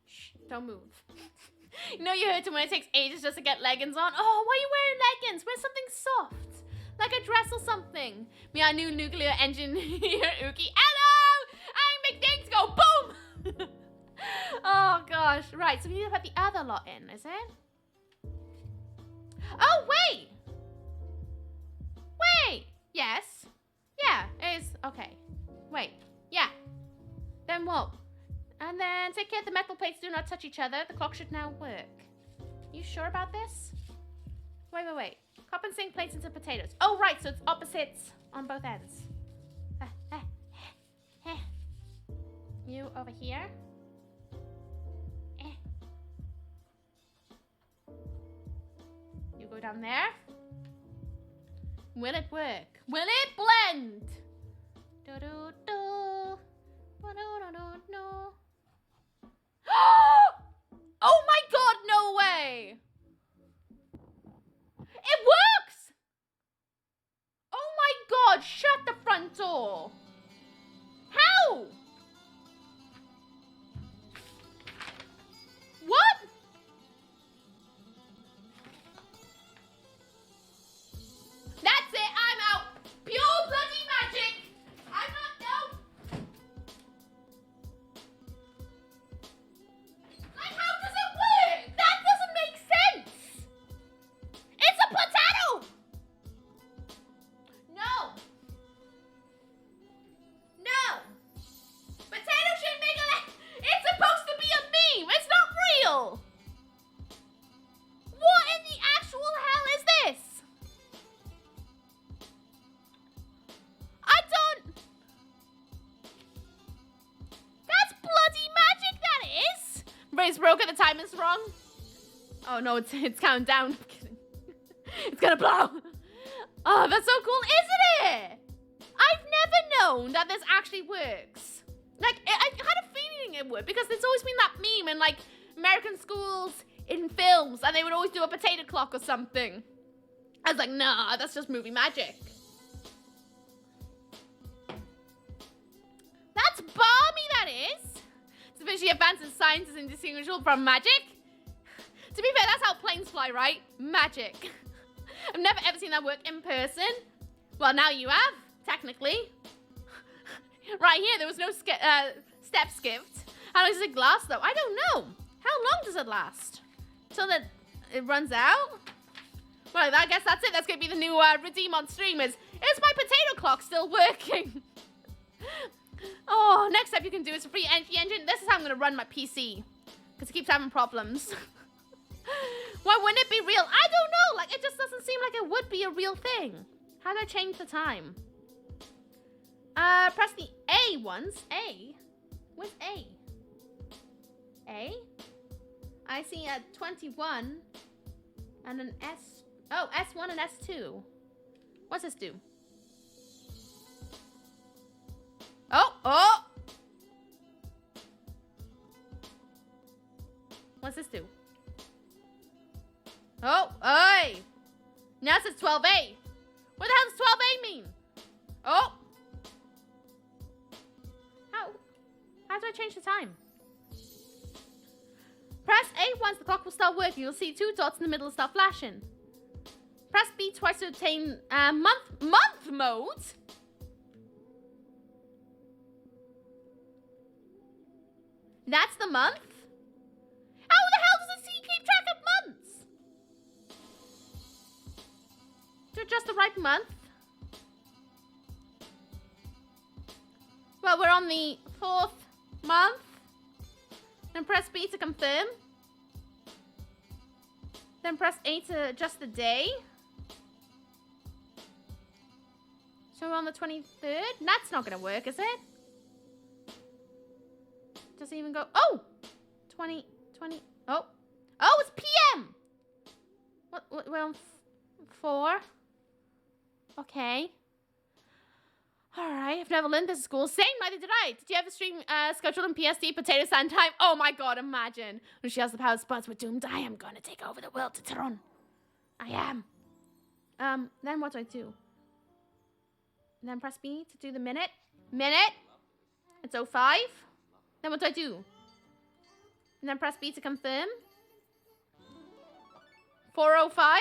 Shh, don't move. You know you hurt him when it takes ages just to get leggings on? Oh, why are you wearing leggings? Wear something soft. Like a dress or something. Me, our new nuclear engineer, Ooky. Hello! I make things go boom! Oh, gosh. Right, so we need to put the other lot in, is it? Oh, wait! Wait! Yes. Yeah, it is. Okay. Wait. Yeah. Then what? And then take care the metal plates do not touch each other. The clock should now work. You sure about this? Wait. Copper and zinc plates into potatoes. Oh, right, so it's opposites on both ends. You over here. You go down there. Will it work? Will it blend? Oh my god, no way! It works! Oh my god, shut the front door! How? What? That's it, I'm out! Pure bloody magic! I'm not, no! Like, how does it work? That doesn't make sense! It's a potato! No! broken. The time is wrong. Oh no, it's counting down. I'm kidding. It's gonna blow. Oh, that's so cool, isn't it? I've never known that this actually works. Like, I had a feeling it would, because there's always been that meme in, like, American schools in films, and they would always do a potato clock or something. I was like, nah, that's just movie magic. That's balmy, that is. Sufficiently advanced in science is indistinguishable from magic. To be fair, that's how planes fly, right? Magic. I've never ever seen that work in person. Well, now you have, technically. Right here, there was no step skipped. How long does it last, though? I don't know. How long does it last? Till it runs out? Well, I guess that's it. That's going to be the new redeem on stream is my potato clock still working? Oh, next step you can do is a free entry engine. This is how I'm going to run my PC. Because it keeps having problems. Why wouldn't it be real? I don't know. Like, it just doesn't seem like it would be a real thing. How do I change the time? Press the A once. A? Where's A? A? I see a 21 and an S. Oh, S1 and S2. What's this do? Oh! What's this do? Oh, oi! Now it says 12A. What the hell does 12A mean? Oh! How do I change the time? Press A once the clock will start working. You'll see 2 dots in the middle start flashing. Press B twice to obtain month mode. That's the month? How the hell does it keep track of months? To adjust the right month. Well, we're on the 4th month. Then press B to confirm. Then press A to adjust the day. So we're on the 23rd. That's not going to work, is it? Doesn't even go. Oh! 20. Oh, it's PM! What we're on 4. Okay. Alright, I've never learned this at school. Same, neither did I. Did you ever stream scheduled in PSD potato sand time? Oh my god, imagine. When she has the power spots, we're doomed. I am going to take over the world to Tyrone. I am. Then what do I do? Then press B to do the minute. It's 05. Then what do I do? And then press B to confirm. 4:05.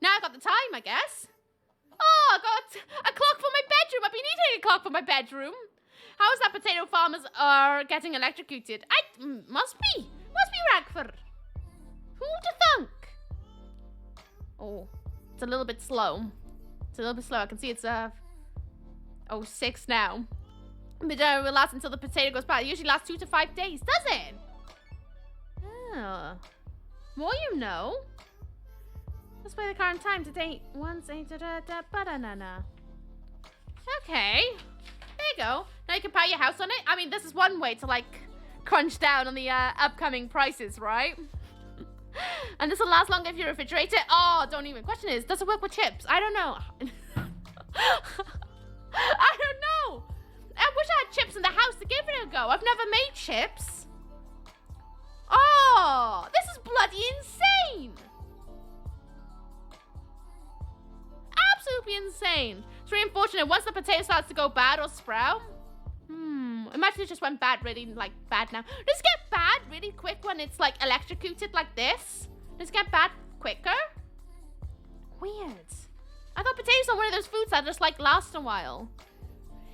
Now I got the time, I guess. Oh, I got a clock for my bedroom. I've been needing a clock for my bedroom. How is that potato farmers are getting electrocuted? Must be Ragford. Who'd have thunk? Oh, it's a little bit slow. I can see it's 06 now. But it will last until the potato goes bad. It usually lasts 2 to 5 days, does it? Oh. More you know. Let's play the current time to date. 1 8 banana. Okay. There you go. Now you can power your house on it. I mean, this is one way to like crunch down on the upcoming prices, right? And this will last longer if you refrigerate it. Oh, don't even. Question is, does it work with chips? I don't know. I don't know. I wish I had chips in the house to give it a go. I've never made chips. Oh, this is bloody insane. Absolutely insane. It's really unfortunate. Once the potato starts to go bad or sprout. Imagine it just went bad really, like, bad now. Does it get bad really quick when it's, like, electrocuted like this? Does it get bad quicker? Weird. I thought potatoes are one of those foods that just, like, last a while.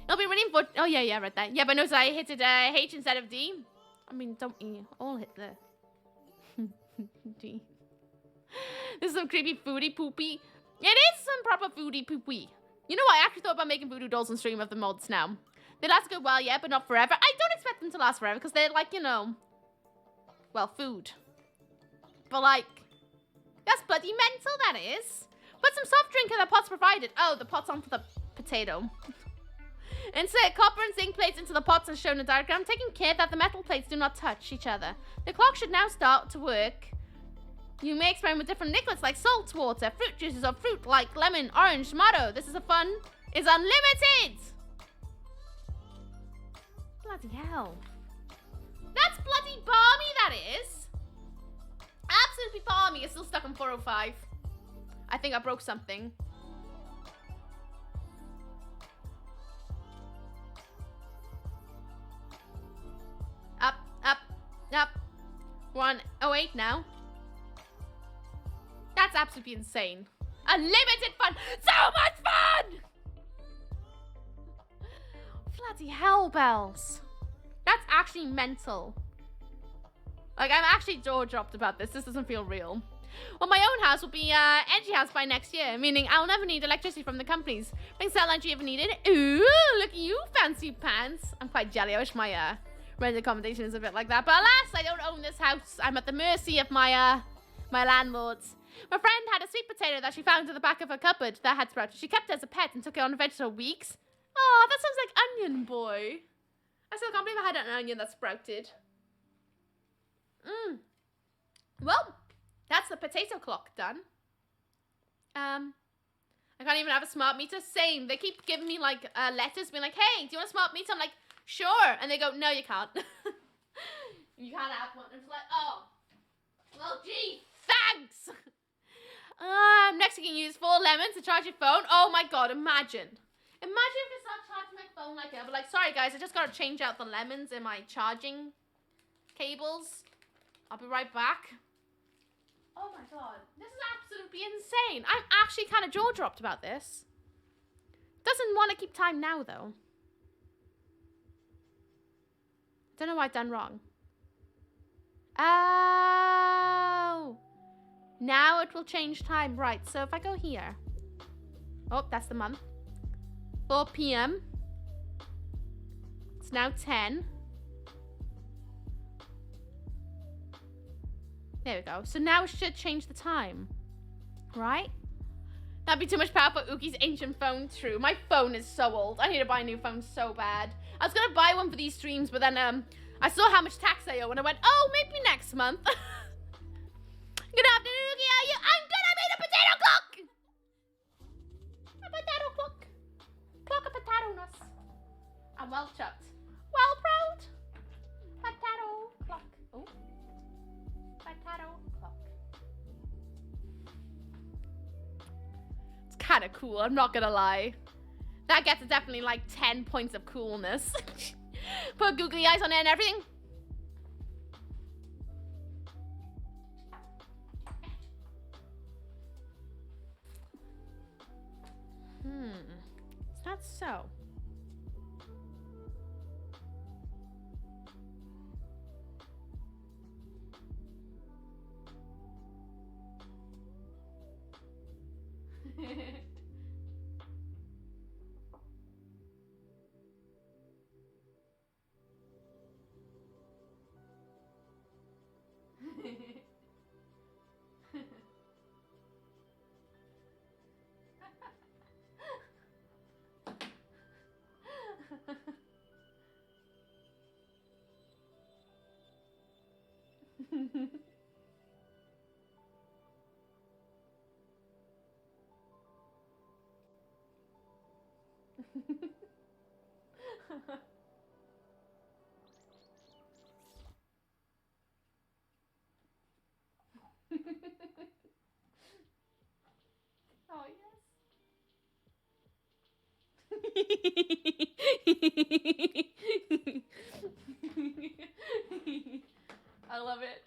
It'll be really important. Oh, yeah, I read that. Yeah, but notice I hit it H instead of D. I mean, don't you all hit the D. This is some creepy foodie poopy. It is some proper foodie poopy. You know what? I actually thought about making voodoo dolls and stream of the mods now. They last a good while, yeah, but not forever. I don't expect them to last forever because they're like, you know, well, food. But like, that's bloody mental, that is. Put some soft drink in the pot's provided. Oh, the pot's on for the potato. Insert copper and zinc plates into the pots as shown in the diagram, taking care that the metal plates do not touch each other. The clock should now start to work. You may experiment with different liquids like salt water, fruit juices, or fruit like lemon, orange, tomato. This is unlimited! Bloody hell. That's bloody balmy, that is. Absolutely balmy. It's still stuck on 405. I think I broke something. Up, up, up. 108 now. That's absolutely insane. Unlimited fun. So much fun! Bloody hell bells. That's actually mental. Like, I'm actually jaw-dropped about this. This doesn't feel real. Well, my own house will be energy house by next year, meaning I'll never need electricity from the companies. Being sell energy if needed. Ooh, look at you, fancy pants. I'm quite jelly. I wish my rented accommodation is a bit like that. But alas, I don't own this house. I'm at the mercy of my my landlords. My friend had a sweet potato that she found in the back of her cupboard that had sprouted. She kept it as a pet and took it on adventures for weeks. Oh, that sounds like Onion Boy. I still can't believe I had an onion that sprouted. Well, that's the potato clock done. I can't even have a smart meter. Same. They keep giving me like letters being like, hey, do you want a smart meter? I'm like, sure. And they go, no, you can't. You can't have one. And it's like, oh, well, gee, thanks. Next you can use 4 lemons to charge your phone. Oh my God, imagine. Imagine if it's not charging my phone like that. But like, sorry guys, I just got to change out the lemons in my charging cables. I'll be right back. Oh my God, this is absolutely insane. I'm actually kind of jaw-dropped about this. Doesn't want to keep time now though. Don't know what I've done wrong. Oh. Now it will change time. Right, so if I go here. Oh, that's the month. 4 p.m. It's now 10. There we go. So now it should change the time. Right? That'd be too much power for Ooky's ancient phone. True. My phone is so old. I need to buy a new phone so bad. I was going to buy one for these streams, but then I saw how much tax I owe and I went, oh, maybe next month. Good afternoon, Ooky. How are you? I'm good. I made a potato clock. A potato clock. Clock of potato nuts. I'm well chucked. Well proud. Potato clock. Oh. Potato clock. It's kind of cool. I'm not gonna lie. That gets definitely like 10 points of coolness. Put googly eyes on it and everything. Is that so? Oh, yes. I love it.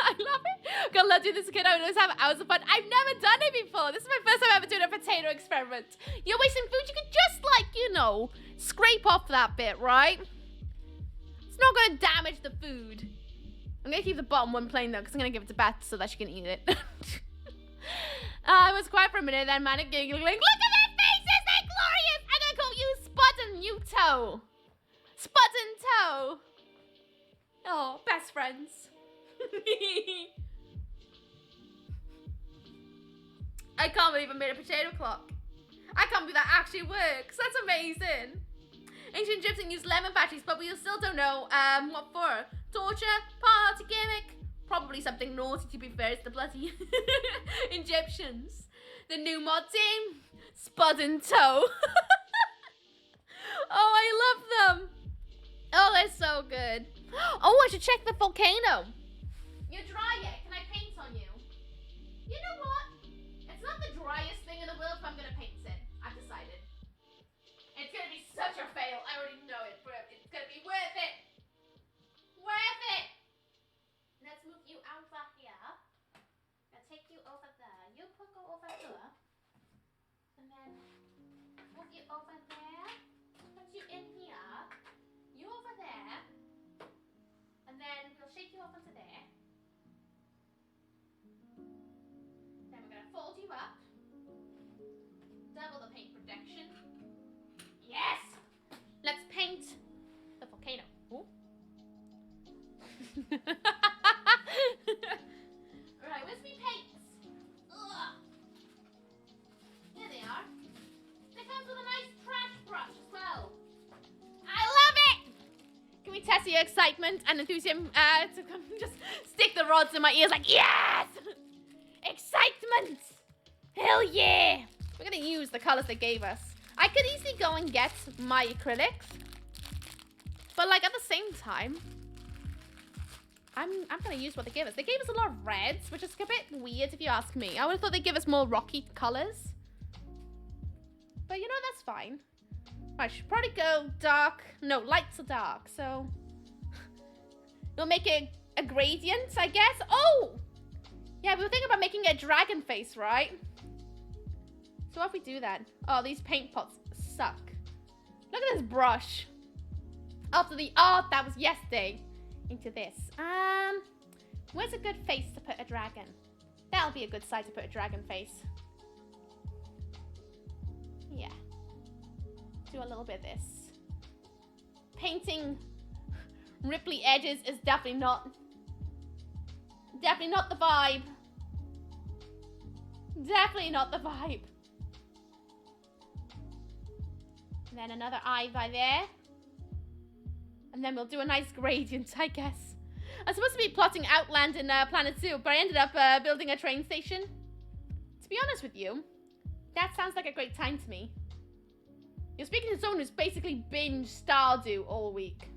I love it. Gonna let you this kid. I always have hours of fun. I've never done it before. This is my first time ever doing a potato experiment. You're wasting food. You could just like, you know, scrape off that bit, right? It's not gonna damage the food. I'm gonna keep the bottom one plain though, because I'm gonna give it to Beth so that she can eat it. I was quiet for a minute, then Manic giggling. Look at their faces, they're glorious! I'm gonna call you Spot and you Toe. Spot and Toe. Oh, best friends. I can't believe I made a potato clock. I can't believe that actually works. That's amazing. Ancient Egyptians used lemon batteries, but we still don't know what for. Torture, party gimmick, probably something naughty to be fair. It's the bloody Egyptians. The new mod team, Spud and Toe. Oh, I love them. Oh, they're so good. Oh, I should check the volcano. You're dry yet? Can I paint on you? You know what? It's not the driest thing in the world, but I'm gonna paint it. I've decided. It's gonna be such a fail. I already know it, but it's gonna be worth it. Worth it. Let's move you over here. I'll take you over there. You go over here. And then move you over there. Put you in here. You over there. And then we'll shake you over to there. Then we're gonna fold you up. Double the paint protection. Yes! Let's paint the volcano. Ooh. Alright, where's me paints? Ugh. Here they are. They comes with a nice trash brush as well. I love it! Can we test your excitement and enthusiasm to come just stick the rods in my ears like, yes! Excitement! Hell yeah! We're gonna use the colors they gave us. I could easily go and get my acrylics, but like at the same time, I'm gonna use what they gave us. They gave us a lot of reds, which is a bit weird if you ask me. I would have thought they'd give us more rocky colors, but you know, that's fine. I should probably go dark, no, light to dark, so we'll make it a gradient, I guess. Oh! Yeah, we were thinking about making a dragon face, right? So what if we do that? Oh, these paint pots suck. Look at this brush. After the art that was yesterday, into this. Where's a good face to put a dragon? That'll be a good side to put a dragon face. Yeah. Do a little bit of this. Painting ripply edges is definitely not the vibe. Definitely not the vibe. And then another eye by there. And then we'll do a nice gradient, I guess. I was supposed to be plotting Outland in Planet Zoo, but I ended up building a train station. To be honest with you, that sounds like a great time to me. You're speaking to someone who's basically binged Stardew all week.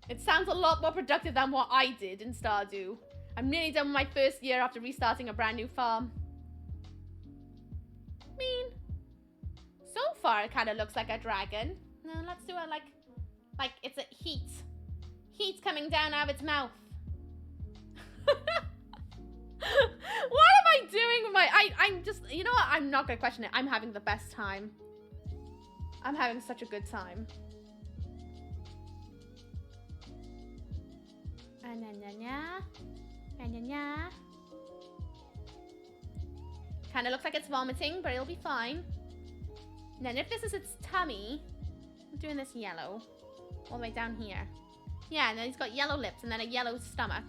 It sounds a lot more productive than what I did in Stardew. I'm nearly done with my first year after restarting a brand new farm. I mean, so far it kind of looks like a dragon. No, let's do it like it's a heat. Heat's coming down out of its mouth. What am I doing with my... I'm just... You know what? I'm not going to question it. I'm having the best time. I'm having such a good time. Kind of looks like it's vomiting, but it'll be fine. And then if this is its tummy, I'm doing this yellow. All the way down here. Yeah, and then he's got yellow lips and then a yellow stomach.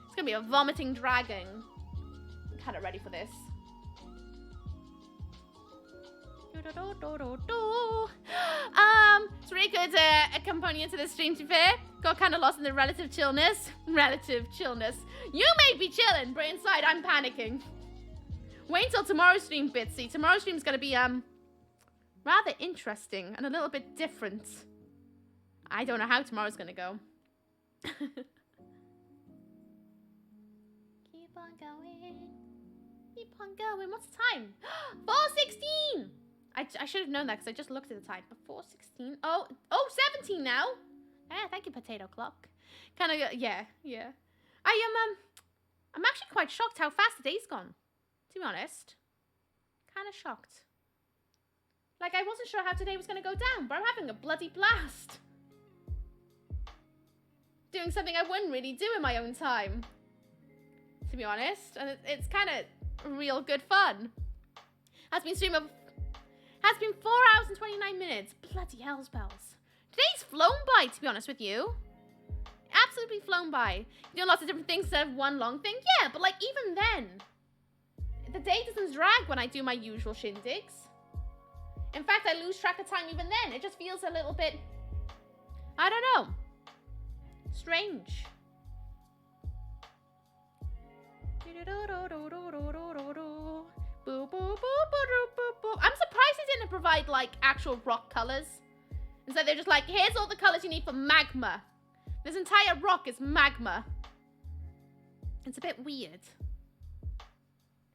It's gonna be a vomiting dragon. I'm kind of ready for this. It's really good accompanying to the stream, to be fair. Got kind of lost in the relative chillness. Relative chillness. You may be chilling, but inside I'm panicking. Wait until tomorrow's stream, Bitsy. Tomorrow's stream's gonna be rather interesting and a little bit different. I don't know how tomorrow's gonna go. Keep on going. Keep on going. What's the time? 4:16. I should have known that because I just looked at the time. But 4:16. Oh, 17 now. Yeah, thank you, potato clock. Kind of, yeah. I'm actually quite shocked how fast the day's gone. To be honest, kind of shocked. Like, I wasn't sure how today was going to go down, but I'm having a bloody blast. Doing something I wouldn't really do in my own time, to be honest. And it's kind of real good fun. Has been 4 hours and 29 minutes. Bloody hell's bells. Today's flown by, to be honest with you. Absolutely flown by. You're doing lots of different things instead of one long thing. Yeah, but like even then, the day doesn't drag when I do my usual shindigs. In fact, I lose track of time even then. It just feels a little bit, I don't know, strange. I'm surprised they didn't provide like actual rock colors. Instead they're just like, here's all the colors you need for magma. This entire rock is magma. It's a bit weird.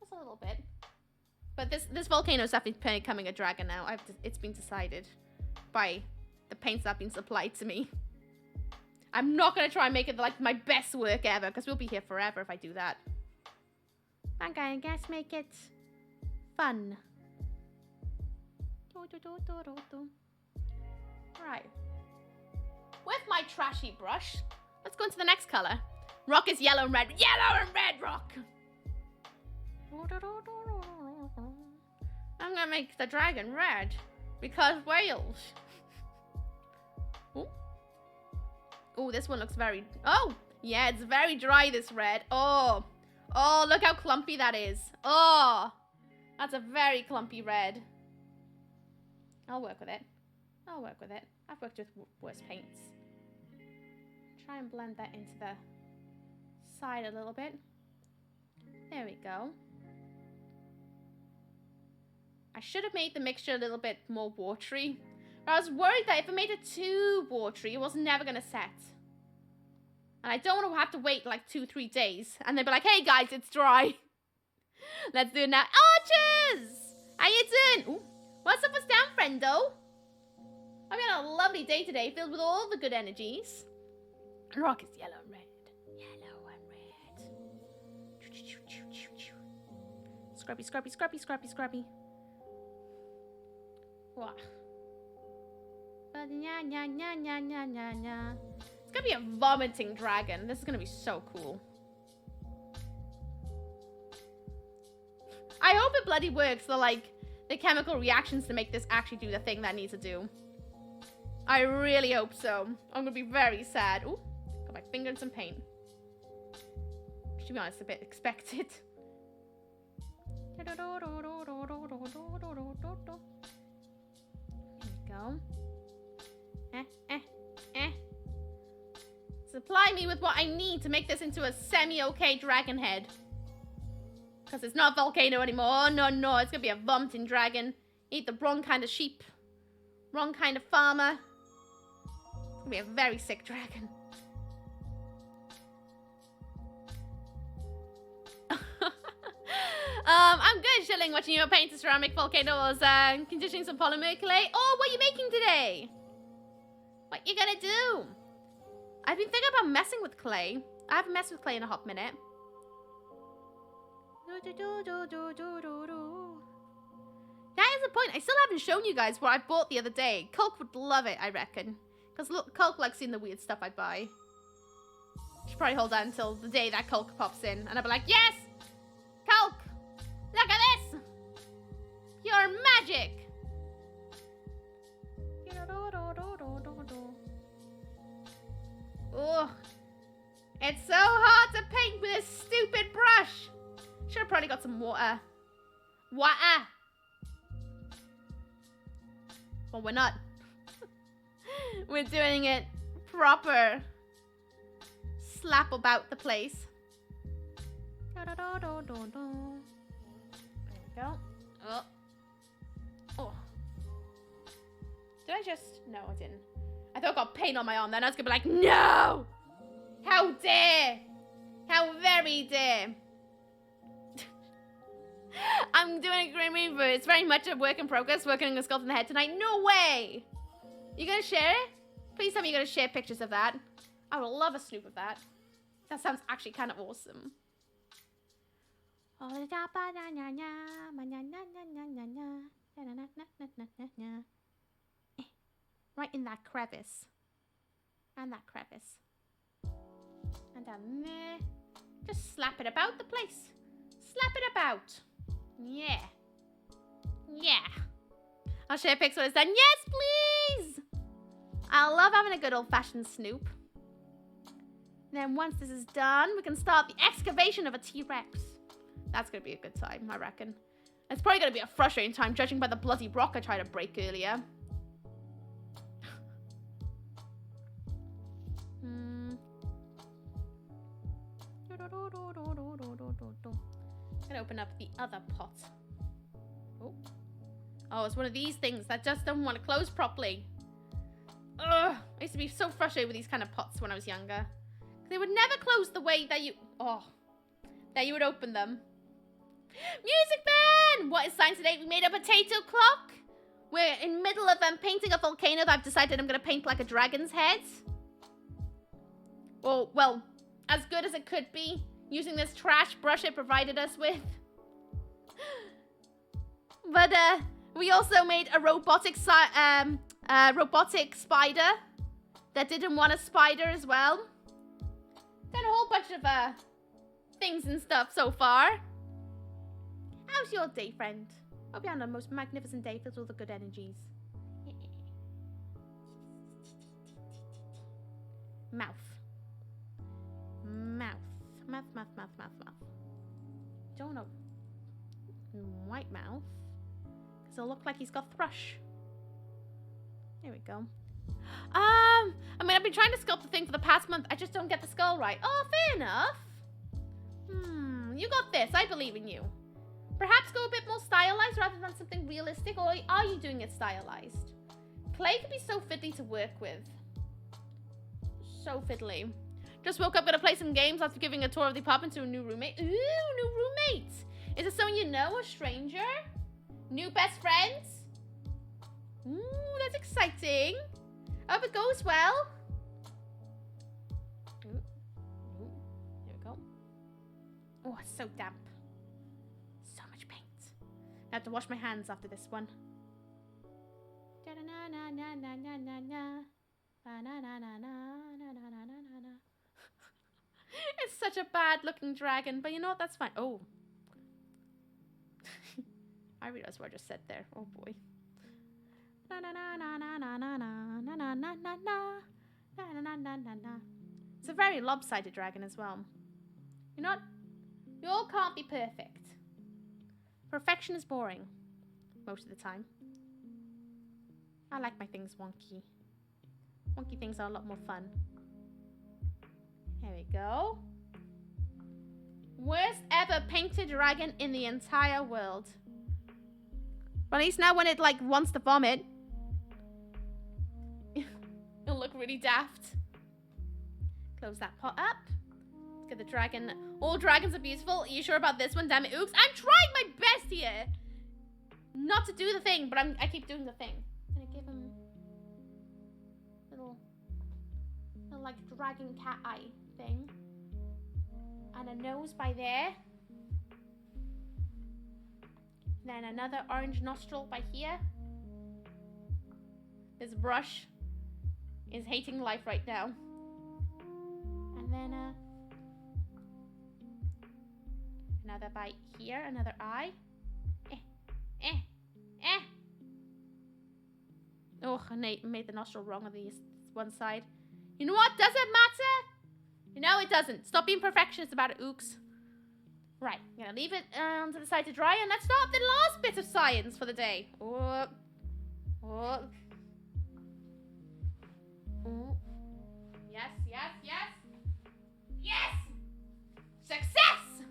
Just a little bit. But this volcano is definitely becoming a dragon now. It's been decided by the paints that have been supplied to me. I'm not going to try and make it like my best work ever, because we'll be here forever if I do that. I'm going to guess make it fun. Right. With my trashy brush, let's go into the next color. Rock is yellow and red. Yellow and red rock! I'm gonna make the dragon red because Wales. Ooh. Ooh, this one looks very... Oh! Yeah, it's very dry, this red. Oh! Oh, look how clumpy that is. Oh! That's a very clumpy red. I'll work with it. I'll work with it. I've worked with worse paints. Try and blend that into the side a little bit. There we go. I should have made the mixture a little bit more watery. But I was worried that if I made it too watery, it was never going to set. And I don't want to have to wait like 2-3 days. And they'd be like, hey guys, it's dry. Let's do it now. Archers! How you doing? Ooh. What's up, what's down, friendo? I've had a lovely day today, filled with all the good energies. Rock is yellow and red. Yellow and red. Scrubby, scrubby, scrubby, scrubby, scrubby. What? It's gonna be a vomiting dragon. This is gonna be so cool. I hope it bloody works. The chemical reactions to make this actually do the thing that it needs to do. I really hope so. I'm gonna be very sad. Ooh, got my finger in some paint. To be honest, a bit expected. There we go. Supply me with what I need to make this into a semi-okay dragon head. Because it's not a volcano anymore. No, no, it's gonna be a vomiting dragon. Eat the wrong kind of sheep. Wrong kind of farmer. It's gonna be a very sick dragon. I'm good, chilling, watching you paint a ceramic volcanoes, conditioning some polymer clay. Oh, what are you making today? What you gonna do? I've been thinking about messing with clay. I haven't messed with clay in a hot minute. That is the point. I still haven't shown you guys what I bought the other day. Culk would love it, I reckon. Because look, Culk likes seeing the weird stuff I buy. Should probably hold on until the day that Culk pops in. And I'll be like, yes! Culk! Look at this! You're magic! Oh, it's so hard to paint with this stupid brush. Should have probably got some water. Water! Well, we're not. We're doing it proper. Slap about the place. There we go. Oh. Oh. Did I just... No, I didn't. I thought I got paint on my arm then. I was going to be like, no! How dare! How very dare! I'm doing a Grim Reaper. It's very much a work in progress. Working on a sculpt in the head tonight. No way! You gonna share it? Please tell me you're gonna share pictures of that. I would love a snoop of that. That sounds actually kind of awesome. Right in that crevice. And that crevice. And down there. Just slap it about the place. Slap it about. Yeah. Yeah. I'll share pics when it's done. Yes, please! I love having a good old-fashioned snoop. Then once this is done, we can start the excavation of a T-Rex. That's going to be a good time, I reckon. It's probably going to be a frustrating time, judging by the bloody rock I tried to break earlier. I'm gonna open up the other pot. Oh, it's one of these things that just don't want to close properly. Ugh, I used to be so frustrated with these kind of pots when I was younger. They would never close the way that you would open them. Music Man! What is science today? We made a potato clock. We're in the middle of painting a volcano that I've decided I'm gonna paint like a dragon's head. Well, as good as it could be, using this trash brush it provided us with. But we also made a robotic spider that didn't want a spider as well. Done a whole bunch of things and stuff so far. How's your day, friend? Hope you're having the most magnificent day filled with all the good energies. Mouth. Don't know. White mouth. Because it'll look like he's got thrush. There we go. I mean, I've been trying to sculpt the thing for the past month. I just don't get the skull right. Oh, fair enough. You got this. I believe in you. Perhaps go a bit more stylized rather than something realistic, or are you doing it stylized? Clay can be so fiddly to work with. So fiddly. Just woke up, gonna play some games after giving a tour of the apartment to a new roommate. Ooh, new roommate. Is it someone you know, a stranger? New best friends? Ooh, that's exciting. Hope it goes well. Ooh. There we go. Oh, it's so damp. So much paint. I have to wash my hands after this one. It's such a bad looking dragon, but you know what? That's fine. Oh. I realized what I just said there. Oh boy. It's a very lopsided dragon as well. You know what? You all can't be perfect. Perfection is boring. Most of the time. I like my things wonky. Wonky things are a lot more fun. There we go. Worst ever painted dragon in the entire world. But at least now when it like wants to vomit, it'll look really daft. Close that pot up. Let's get the dragon. All dragons are beautiful. Are you sure about this one? Damn it, Ooks. I'm trying my best here. Not to do the thing, but I keep doing the thing. I'm gonna give him little like dragon cat eye thing. And a nose by there. Then another orange nostril by here. This brush is hating life right now. And then another by here, another eye. Oh, I made the nostril wrong on this one side. You know what? Does it matter? No, it doesn't. Stop being perfectionist about it, Ooks. Right, I'm gonna leave it to the side to dry, and let's start the last bit of science for the day. Oh. Yes. Success!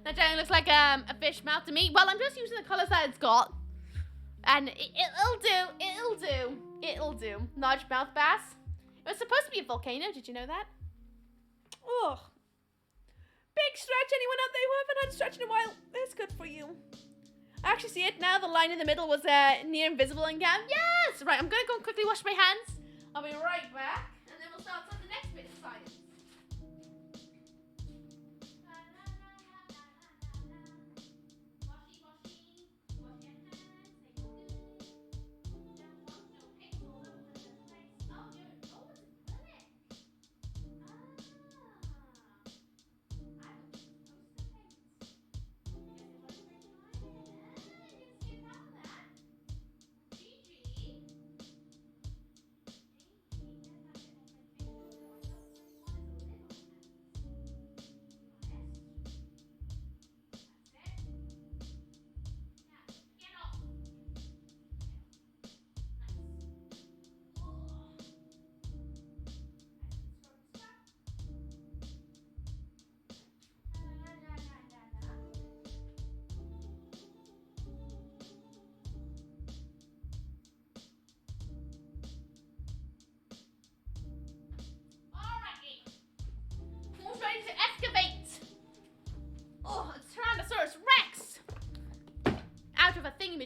That generally looks like a fish mouth to me. Well, I'm just using the colors that it's got. And it'll do. Large mouth bass. It was supposed to be a volcano, did you know that? Ugh. Big stretch, anyone out there who haven't had a stretch in a while? It's good for you. I actually see it now. The line in the middle was near invisible again. Yes! Right, I'm going to go and quickly wash my hands. I'll be right back. And then we'll start on the next bit of science.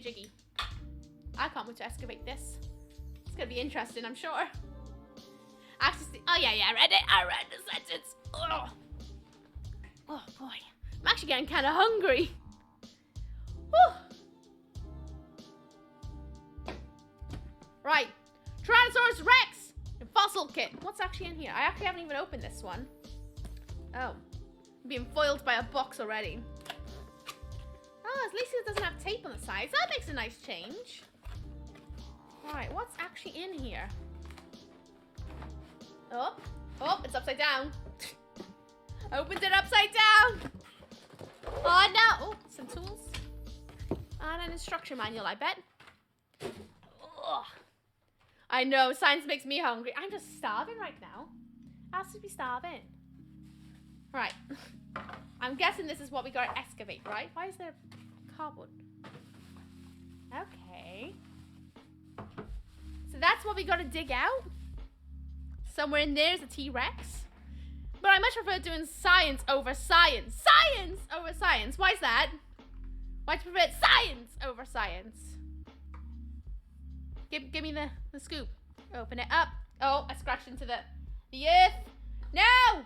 jiggy. I can't wait to excavate this. It's gonna be interesting, I'm sure. Actually, oh yeah, I read it. I read the sentence. Oh, oh boy. I'm actually getting kind of hungry. Whew. Right. Tyrannosaurus Rex fossil kit. What's actually in here? I actually haven't even opened this one. Oh. I'm being foiled by a box already. Oh, at least it doesn't have tape on the sides. That makes a nice change. Right, what's actually in here? Oh, it's upside down. Opened it upside down. Oh no. Oh, some tools. And an instruction manual, I bet. Ugh. I know, science makes me hungry. I'm just starving right now. I should be starving. Right. I'm guessing this is what we gotta excavate, right? Why is there cardboard? Okay. So that's what we gotta dig out? Somewhere in there is a T-Rex. But I much prefer doing science over science. Science over science. Why is that? Why do you prefer science over science? Give me the scoop. Open it up. Oh, I scratched into the earth. No!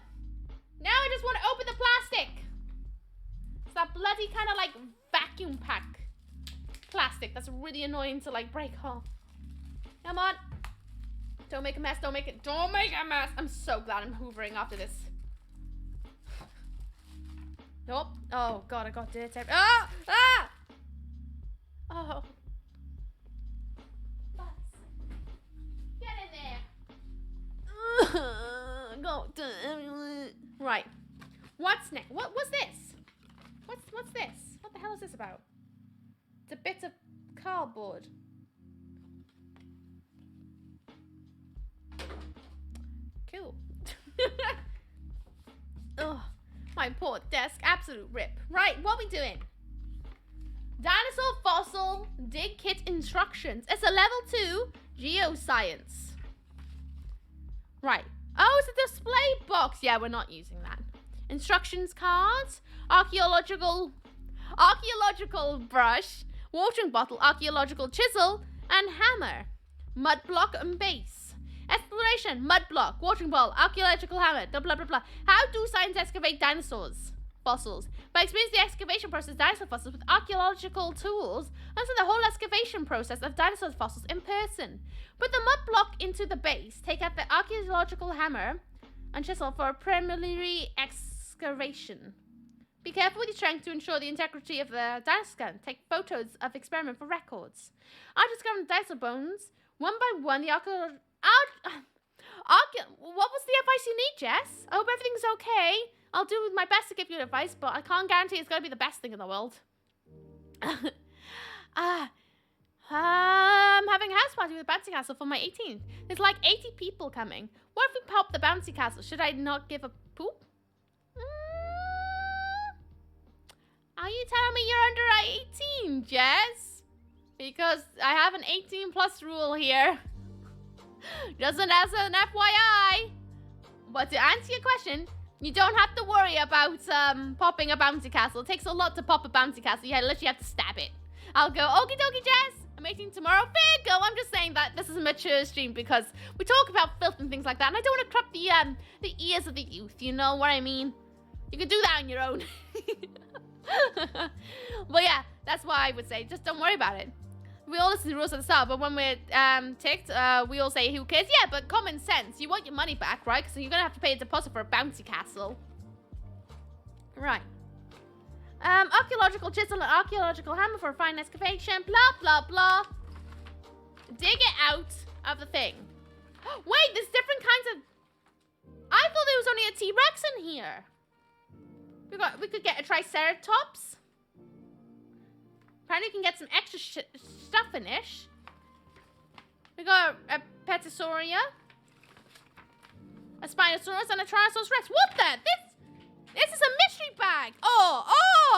Now I just want to open the plastic. It's that bloody kind of like vacuum pack plastic that's really annoying to like break off. Come on. Don't make a mess. Don't make a mess. I'm so glad I'm hoovering after this. Nope. Oh god, I got dirt everywhere. Ah! Ah! Oh. Get in there. Go to everyone. Right. What's next? What's this? What's this? What the hell is this about? It's a bit of cardboard. Cool. Ugh. My poor desk, absolute rip. Right, what we doing? Dinosaur fossil dig kit instructions. It's a level 2 geoscience. Right. Oh, it's a display box. Yeah, we're not using that. Instructions cards, archaeological brush, watering bottle, archaeological chisel, and hammer. Mud block and base. Exploration, mud block, watering bottle, archaeological hammer, blah blah blah blah. How do science excavate dinosaurs? Fossils. By experiencing the excavation process of dinosaur fossils with archaeological tools, understand the whole excavation process of dinosaur fossils in person. Put the mud block into the base. Take out the archaeological hammer and chisel for a preliminary excavation. Be careful with your strength to ensure the integrity of the dinosaur scan. Take photos of experiment for records. After discovering dinosaur bones, one by one, the what was the advice you need, Jess? I hope everything's okay. I'll do my best to give you advice, but I can't guarantee it's going to be the best thing in the world. Having a house party with a bouncy castle for my 18th. There's like 80 people coming. What if we pop the bouncy castle? Should I not give a poop? Are you telling me you're under 18, Jess? Because I have an 18 plus rule here. Doesn't as an FYI. But to answer your question, you don't have to worry about popping a bouncy castle. It takes a lot to pop a bouncy castle. You literally have to stab it. I'll go, okie dokie, Jess. I'm 18 tomorrow. Fair go. I'm just saying that this is a mature stream because we talk about filth and things like that. And I don't want to crop the ears of the youth. You know what I mean? You can do that on your own. But yeah, that's why I would say just don't worry about it. We all listen to the rules at the start, but when we're ticked, we all say, who cares? Yeah, but common sense. You want your money back, right? So you're going to have to pay a deposit for a bouncy castle. Right. Archaeological chisel and archaeological hammer for a fine excavation. Blah, blah, blah. Dig it out of the thing. Wait, there's different kinds of... I thought there was only a T-Rex in here. We could get a Triceratops. Apparently you can get some extra stuff in it. We got a Petosauria, a Spinosaurus, and a Tyrannosaurus Rex. What the? This is a mystery bag. Oh,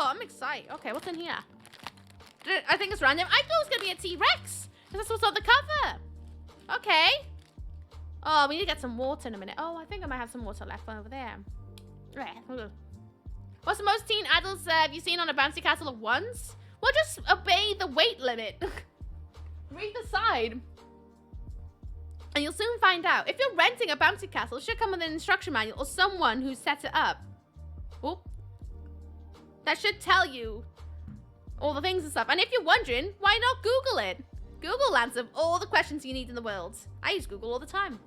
I'm excited. Okay, what's in here? I think it's random. I thought it was going to be a T-Rex. Because that's what's on the cover. Okay. Oh, we need to get some water in a minute. Oh, I think I might have some water left over there. What's the most teen adults have you seen on a bouncy castle at once? Well, just obey the weight limit. Read the side. And you'll soon find out. If you're renting a bouncy castle, it should come with an instruction manual or someone who set it up. Oop. That should tell you all the things and stuff. And if you're wondering, why not Google it? Google answers all the questions you need in the world. I use Google all the time.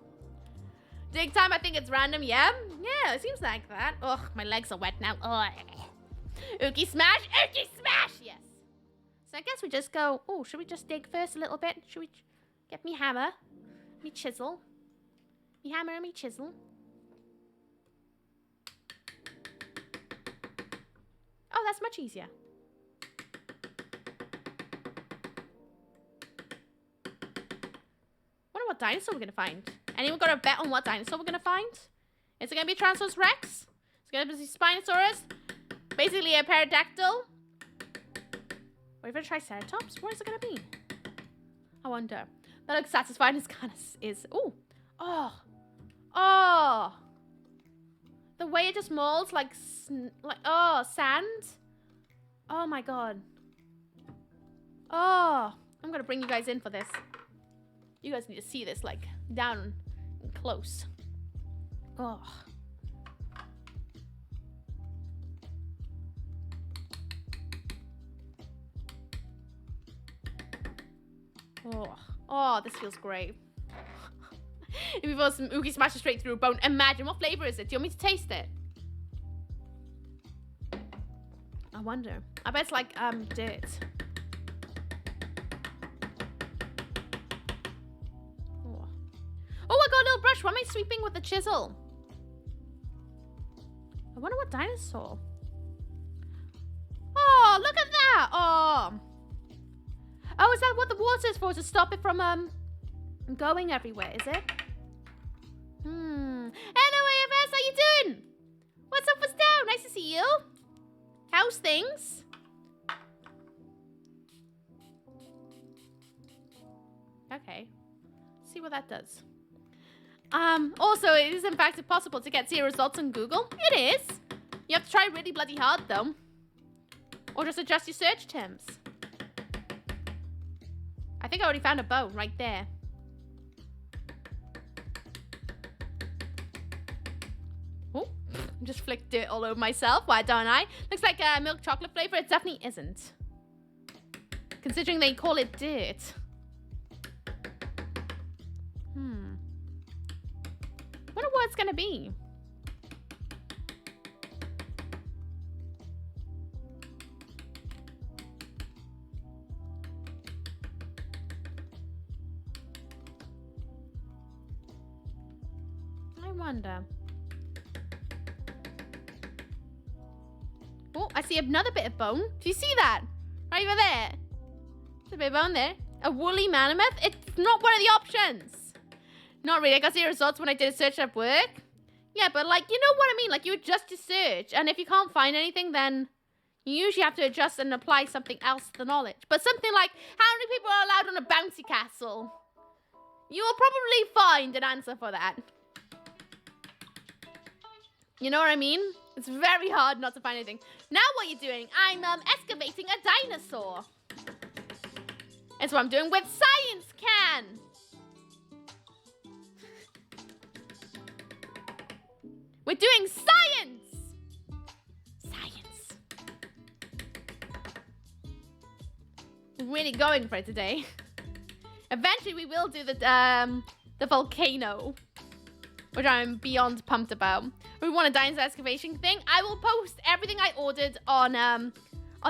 Dig time, I think it's random. Yeah, it seems like that. Ugh, my legs are wet now. Ugh. Ooky smash, yes. So I guess we just go, oh, should we just dig first a little bit? Should we get me hammer, me chisel? Me hammer and me chisel. Oh, that's much easier. Wonder what dinosaur we're gonna find. Anyone got a bet on what dinosaur we're gonna find? Is it gonna be a Tyrannosaurus Rex? It's gonna be a Spinosaurus? Basically a pterodactyl? Or even a Triceratops? What is it gonna be? I wonder. That looks satisfying. It's kind of is. Ooh. Oh. The way it just molds like sand. Oh my god. Oh, I'm gonna bring you guys in for this. You guys need to see this like down and close. Oh. Oh, this feels great. If you feel some Ooky smashed straight through a bone, imagine what flavor is it? Do you want me to taste it? I wonder. I bet it's like dirt. Oh, I got a little brush. Why am I sweeping with the chisel? I wonder what dinosaur. Oh, look at that. Oh, is that what the water is for? To stop it from going everywhere, is it? Hello, AFS. How you doing? What's up? What's down? Nice to see you. How's things? Okay. See what that does. Also, it is in fact impossible to get zero results on Google. It is. You have to try really bloody hard, though. Or just adjust your search terms. I think I already found a bone right there. Oh, just flicked dirt all over myself. Why don't I? Looks like a milk chocolate flavor. It definitely isn't. Considering they call it dirt. Wonder what it's gonna be. I wonder. Oh, I see another bit of bone. Do you see that? Right over there. There's a bit of bone there. A woolly mammoth? It's not one of the options. Not really. I got 0 results when I did a search at work. Yeah, but like, you know what I mean? Like, you adjust your search. And if you can't find anything, then you usually have to adjust and apply something else to the knowledge. But something like, how many people are allowed on a bouncy castle? You will probably find an answer for that. You know what I mean? It's very hard not to find anything. Now what are you doing? I'm excavating a dinosaur. That's what I'm doing with Science Can. We're doing science! Science. We're really going for it today. Eventually we will do the volcano, which I'm beyond pumped about. We want a dinosaur excavation thing. I will post everything I ordered on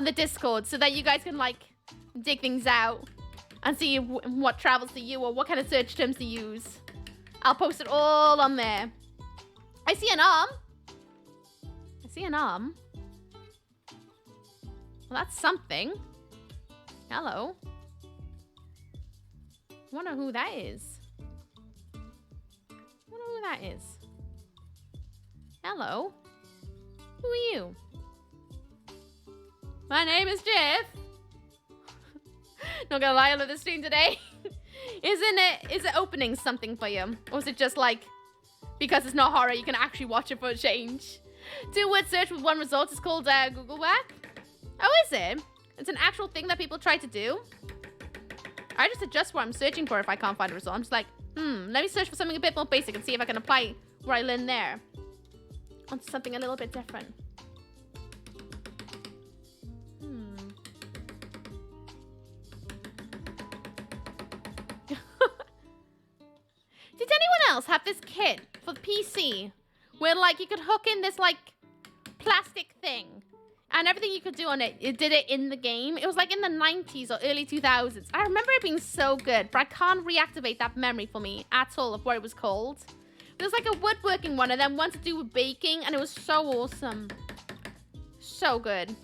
the Discord so that you guys can like dig things out and see what travels to you or what kind of search terms to use. I'll post it all on there. I see an arm. I see an arm. Well, that's something. Hello. I wonder who that is. I wonder who that is. Hello. Who are you? My name is Jeff. Not gonna lie, I love this stream today. Is it opening something for you? Or is it just like, because it's not horror, you can actually watch it for a change? 2-word search with 1 result is called Google Whack. Oh, is it? It's an actual thing that people try to do. I just adjust what I'm searching for if I can't find a result. I'm just like, let me search for something a bit more basic and see if I can apply what I learned there onto something a little bit different. Did anyone else have this kit for the PC where, like, you could hook in this, like, plastic thing and everything you could do on it, it did it in the game? It was, like, in the 90s or early 2000s. I remember it being so good, but I can't reactivate that memory for me at all of what it was called. It was, like, a woodworking one and then one to do with baking, and it was so awesome. So good.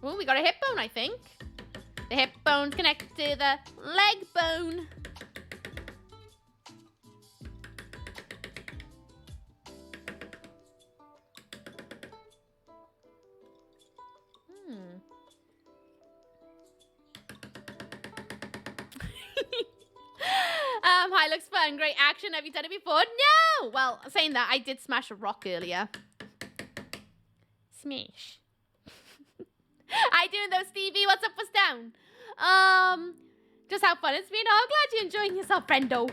Oh, we got a hip bone, I think. The hip bone's connected to the leg bone. Hi, looks fun. Great action. Have you done it before? No! Well, saying that, I did smash a rock earlier. Smash. I doing though, Stevie. What's up, what's down? Just how fun it's been. Oh, glad you're enjoying yourself, friendo.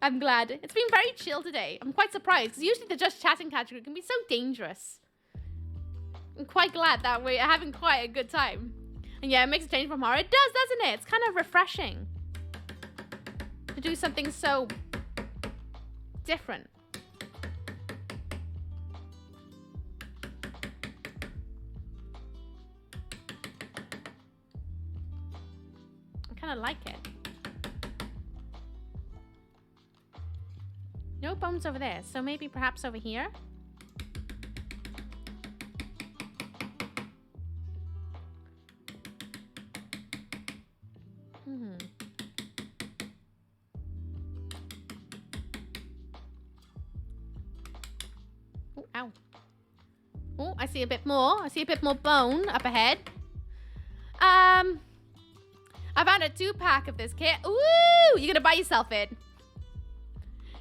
I'm glad. It's been very chill today. I'm quite surprised, because usually the just chatting category can be so dangerous. I'm quite glad that we're having quite a good time. And yeah, it makes a change from horror. It does, doesn't it? It's kind of refreshing to do something so different. I kind of like it. No bones over there, so maybe perhaps over here. Oh, ow. Oh, I see a bit more. I see a bit more bone up ahead. I found a 2-pack of this kit. Ooh, you're gonna buy yourself it.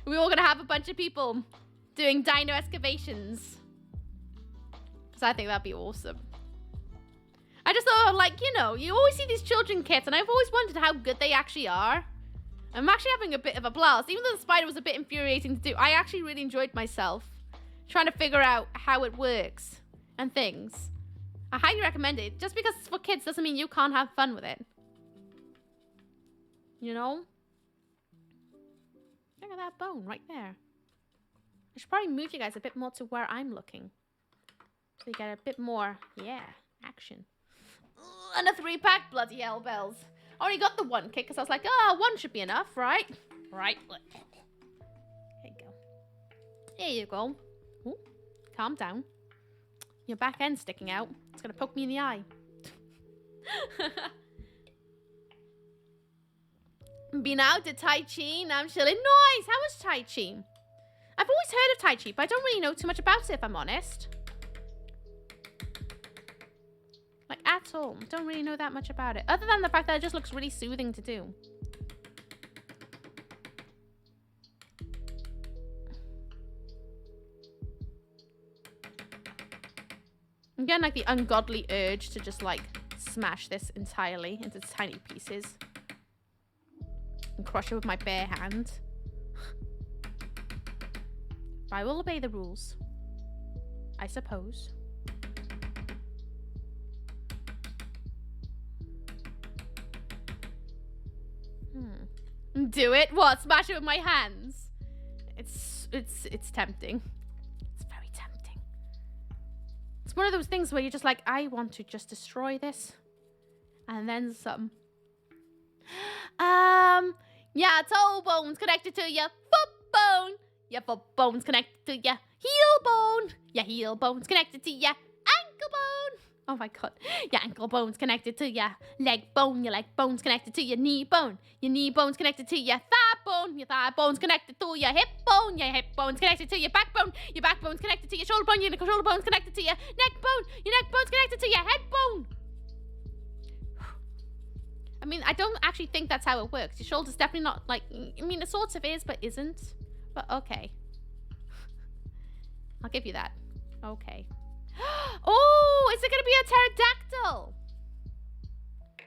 We're all gonna have a bunch of people doing dino excavations. So I think that'd be awesome. I just thought, like, you know, you always see these children kits, and I've always wondered how good they actually are. I'm actually having a bit of a blast. Even though the spider was a bit infuriating to do, I actually really enjoyed myself trying to figure out how it works and things. I highly recommend it. Just because it's for kids doesn't mean you can't have fun with it. You know? Look at that bone right there. I should probably move you guys a bit more to where I'm looking. So you get a bit more, yeah, action. And a 3-pack, bloody hell bells. I already got the 1 kit because I was like, oh, 1 should be enough, right? Right. There you go. There you go. Ooh, calm down. Your back end's sticking out. It's going to poke me in the eye. Been out to Tai Chi, now I'm chilling. Nice! How was Tai Chi? I've always heard of Tai Chi, but I don't really know too much about it, if I'm honest. Like, at all. Don't really know that much about it. Other than the fact that it just looks really soothing to do. I'm getting, like, the ungodly urge to just, like, smash this entirely into tiny pieces. And crush it with my bare hand. But I will obey the rules. I suppose. Do it? What? Smash it with my hands? It's tempting. It's very tempting. It's one of those things where you're just like, I want to just destroy this. And then some. Yeah, toe bones connected to your foot bone. Your foot bone's connected to your heel bone. Your heel bone's connected to your ankle bone. Oh my god. Your ankle bone's connected to your leg bone. Your leg bone's connected to your knee bone. Your knee bone's connected to your thigh bone. Your thigh bone's connected to your hip bone. Your hip bone's connected to your backbone. Your backbone's connected to your shoulder bone. Your shoulder bone's connected to your neck bone. Your neck bone's connected to your head bone. I mean, I don't actually think that's how it works. Your shoulder's definitely not, like, I mean, it sort of is, but isn't. But okay. I'll give you that. Okay. Oh, is it going to be a pterodactyl?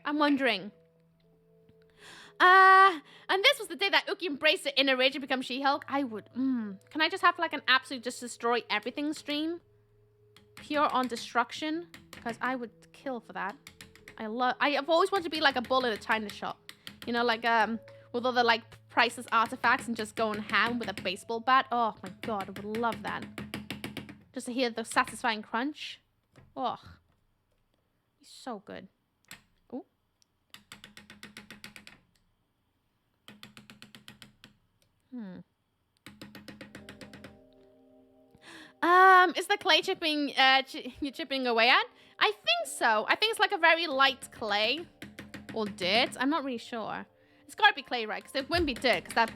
I'm wondering. And this was the day that Ooky embraced the inner rage and become She-Hulk. I would, Can I just have like an absolute just destroy everything stream? Pure on destruction? Because I would kill for that. I've always wanted to be like a bull in a china shop. You know, like, with all the like priceless artifacts and just going ham with a baseball bat. Oh my god, I would love that. Just to hear the satisfying crunch. Oh. He's so good. Oh. Is the clay chipping, you're chipping away at? I think so. I think it's like a very light clay. Or dirt. I'm not really sure. It's gotta be clay, right? Because it wouldn't be dirt, because that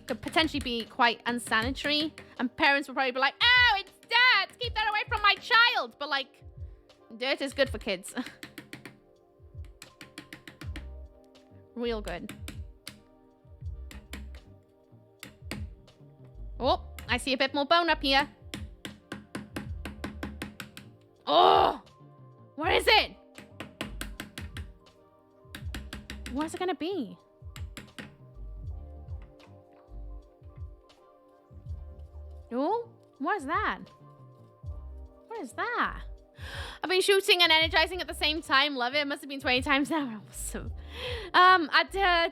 could potentially be quite unsanitary. And parents would probably be like, oh, it's dirt! Keep that away from my child! But like, dirt is good for kids. Real good. Oh, I see a bit more bone up here. Oh! Where is it? Where's it gonna be? Oh, what is that? What is that? I've been shooting and energizing at the same time. Love it. It must have been 20 times now. Awesome.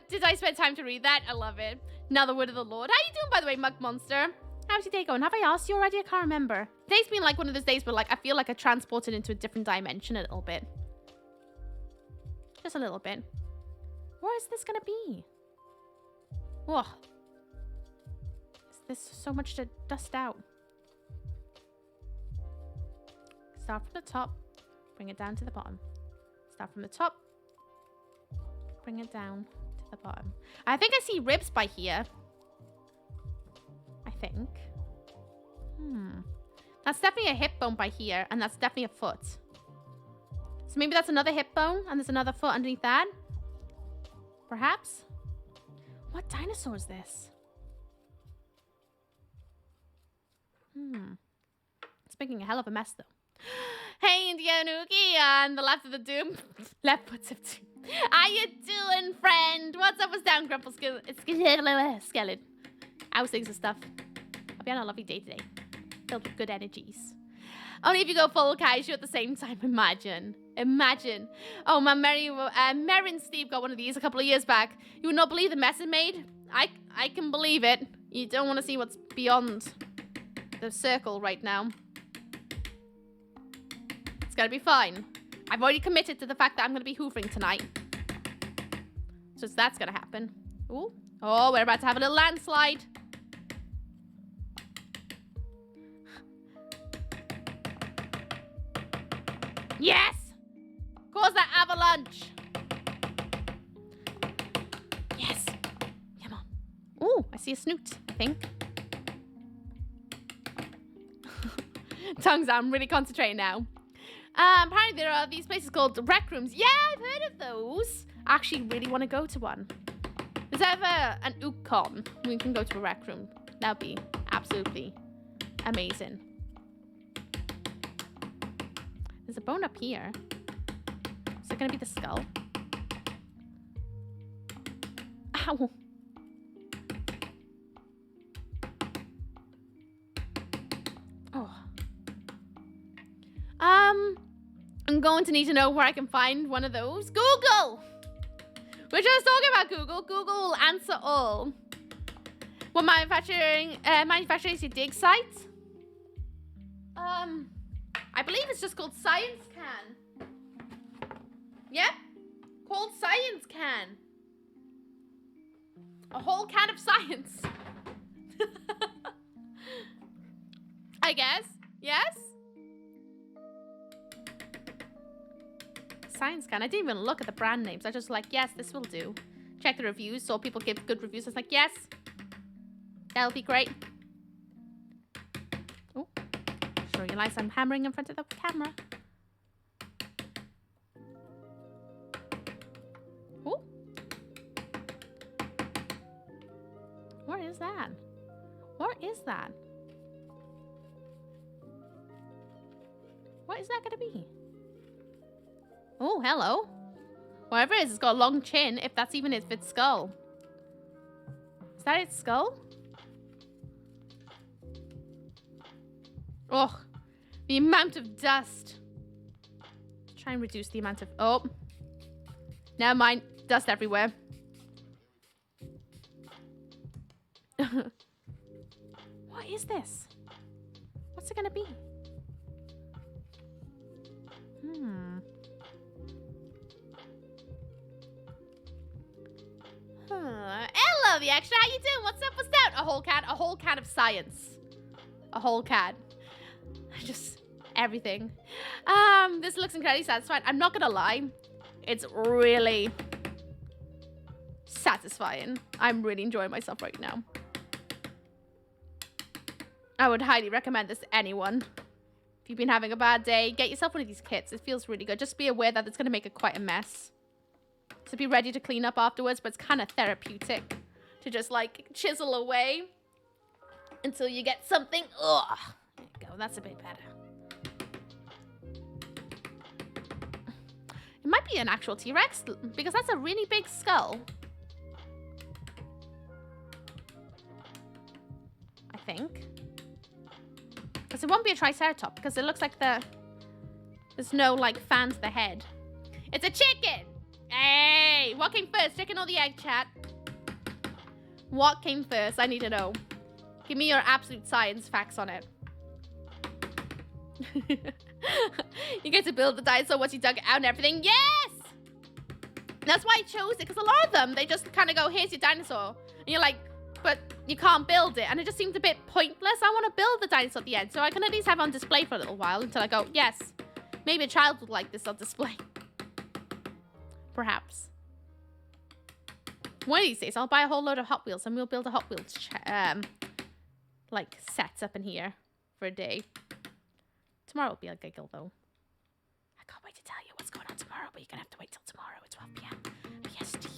Did I spend time to read that? I love it. Now the word of the Lord. How you doing, by the way, Mug Monster? How's your day going? Have I asked you already? I can't remember. Today's been like one of those days where like I feel like I transported into a different dimension a little bit. Just a little bit. Where is this gonna be? Whoa. There's so much to dust out. Start from the top. Bring it down to the bottom. Start from the top. Bring it down to the bottom. I think I see ribs by here. I think. That's definitely a hip bone by here. And that's definitely a foot. So maybe that's another hip bone. And there's another foot underneath that. Perhaps? What dinosaur is this? It's making a hell of a mess, though. Hey, Indian Ooky, on the left of the doom. Left foot of doom. How you doing, friend? What's up? What's down, Grumple Skeleton? How's things and stuff? Hope you're on a lovely day today. Filled with good energies. Only if you go full kaiju at the same time. Imagine. Imagine. Oh, my Mary and Steve got one of these a couple of years back. You would not believe the mess it made. I can believe it. You don't want to see what's beyond the circle right now. It's gonna be fine. I've already committed to the fact that I'm gonna be hoovering tonight. So that's gonna happen. Ooh. Oh, we're about to have a little landslide. Yes! Cause that avalanche. Yes. Come on. Ooh, I see a snoot, I think. Tongues out. I'm really concentrating now. Apparently there are these places called rec rooms. Yeah, I've heard of those. I actually really want to go to one. There's ever an Ookcon. We can go to a rec room. That'd be absolutely amazing. There's a bone up here. Is it going to be the skull? Ow. Oh. I'm going to need to know where I can find one of those. Google! We're just talking about Google. Google will answer all. What manufacturing is your dig site? I believe it's just called Science Can. Yep. Called Science Can. A whole can of science. I guess. Yes? Science Can. I didn't even look at the brand names. I just like, yes, this will do. Check the reviews. Saw people give good reviews. I was like, yes. That'll be great. Oh. Sure you realize I'm hammering in front of the camera. Oh. What is that? What is that? What is that going to be? Oh, hello. Whatever it is, it's got a long chin, if that's even its skull. Is that its skull? Oh, the amount of dust. Try and reduce the amount of... Oh. Never mind. Dust everywhere. What is this? What's it gonna be? Hello, the extra. How you doing? What's up? What's down? A whole cat. A whole cat of science. A whole cat. Just everything. This looks incredibly satisfying. I'm not gonna lie. It's really satisfying. I'm really enjoying myself right now. I would highly recommend this to anyone. If you've been having a bad day, get yourself one of these kits. It feels really good. Just be aware that it's going to make it quite a mess. So be ready to clean up afterwards, but it's kind of therapeutic to just like chisel away until you get something. Ugh. There you go. That's a bit better. It might be an actual T-Rex because that's a really big skull. I think. Because it won't be a Triceratops because it looks like there's no like fan to the head. It's a chicken! Hey! What came first? Chicken or the egg, chat? What came first? I need to know. Give me your absolute science facts on it. You get to build the dinosaur once you dug it out and everything. Yes! That's why I chose it, because a lot of them, they just kind of go, here's your dinosaur. And you're like, but you can't build it. And it just seems a bit pointless. I want to build the dinosaur at the end, so I can at least have it on display for a little while until I go, yes, maybe a child would like this on display. Perhaps. One of these days, I'll buy a whole load of Hot Wheels and we'll build a Hot Wheels, like, sets up in here for a day. Tomorrow will be a giggle, though. I can't wait to tell you what's going on tomorrow, but you're going to have to wait till tomorrow at 12 p.m. PST.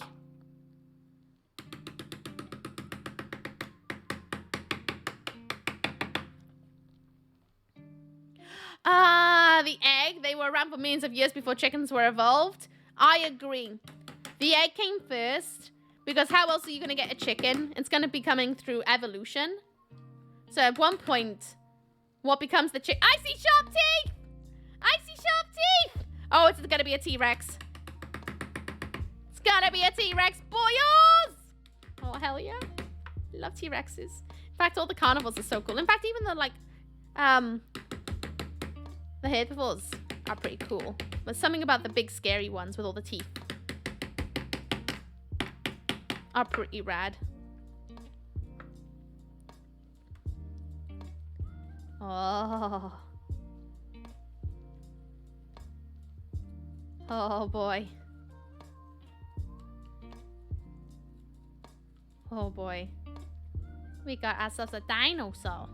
The egg. They were around for millions of years before chickens were evolved. I agree. The egg came first because how else are you going to get a chicken? It's going to be coming through evolution. So at one point, what becomes the chick? I see sharp teeth! I see sharp teeth! Oh, it's going to be a T-Rex. It's going to be a T-Rex, boyos! Oh, hell yeah. Love T-Rexes. In fact, all the carnivores are so cool. In fact, even the, like, the herbivores are pretty cool. There's something about the big scary ones with all the teeth. Are pretty rad. Oh. Oh boy. Oh boy. We got ourselves a dinosaur.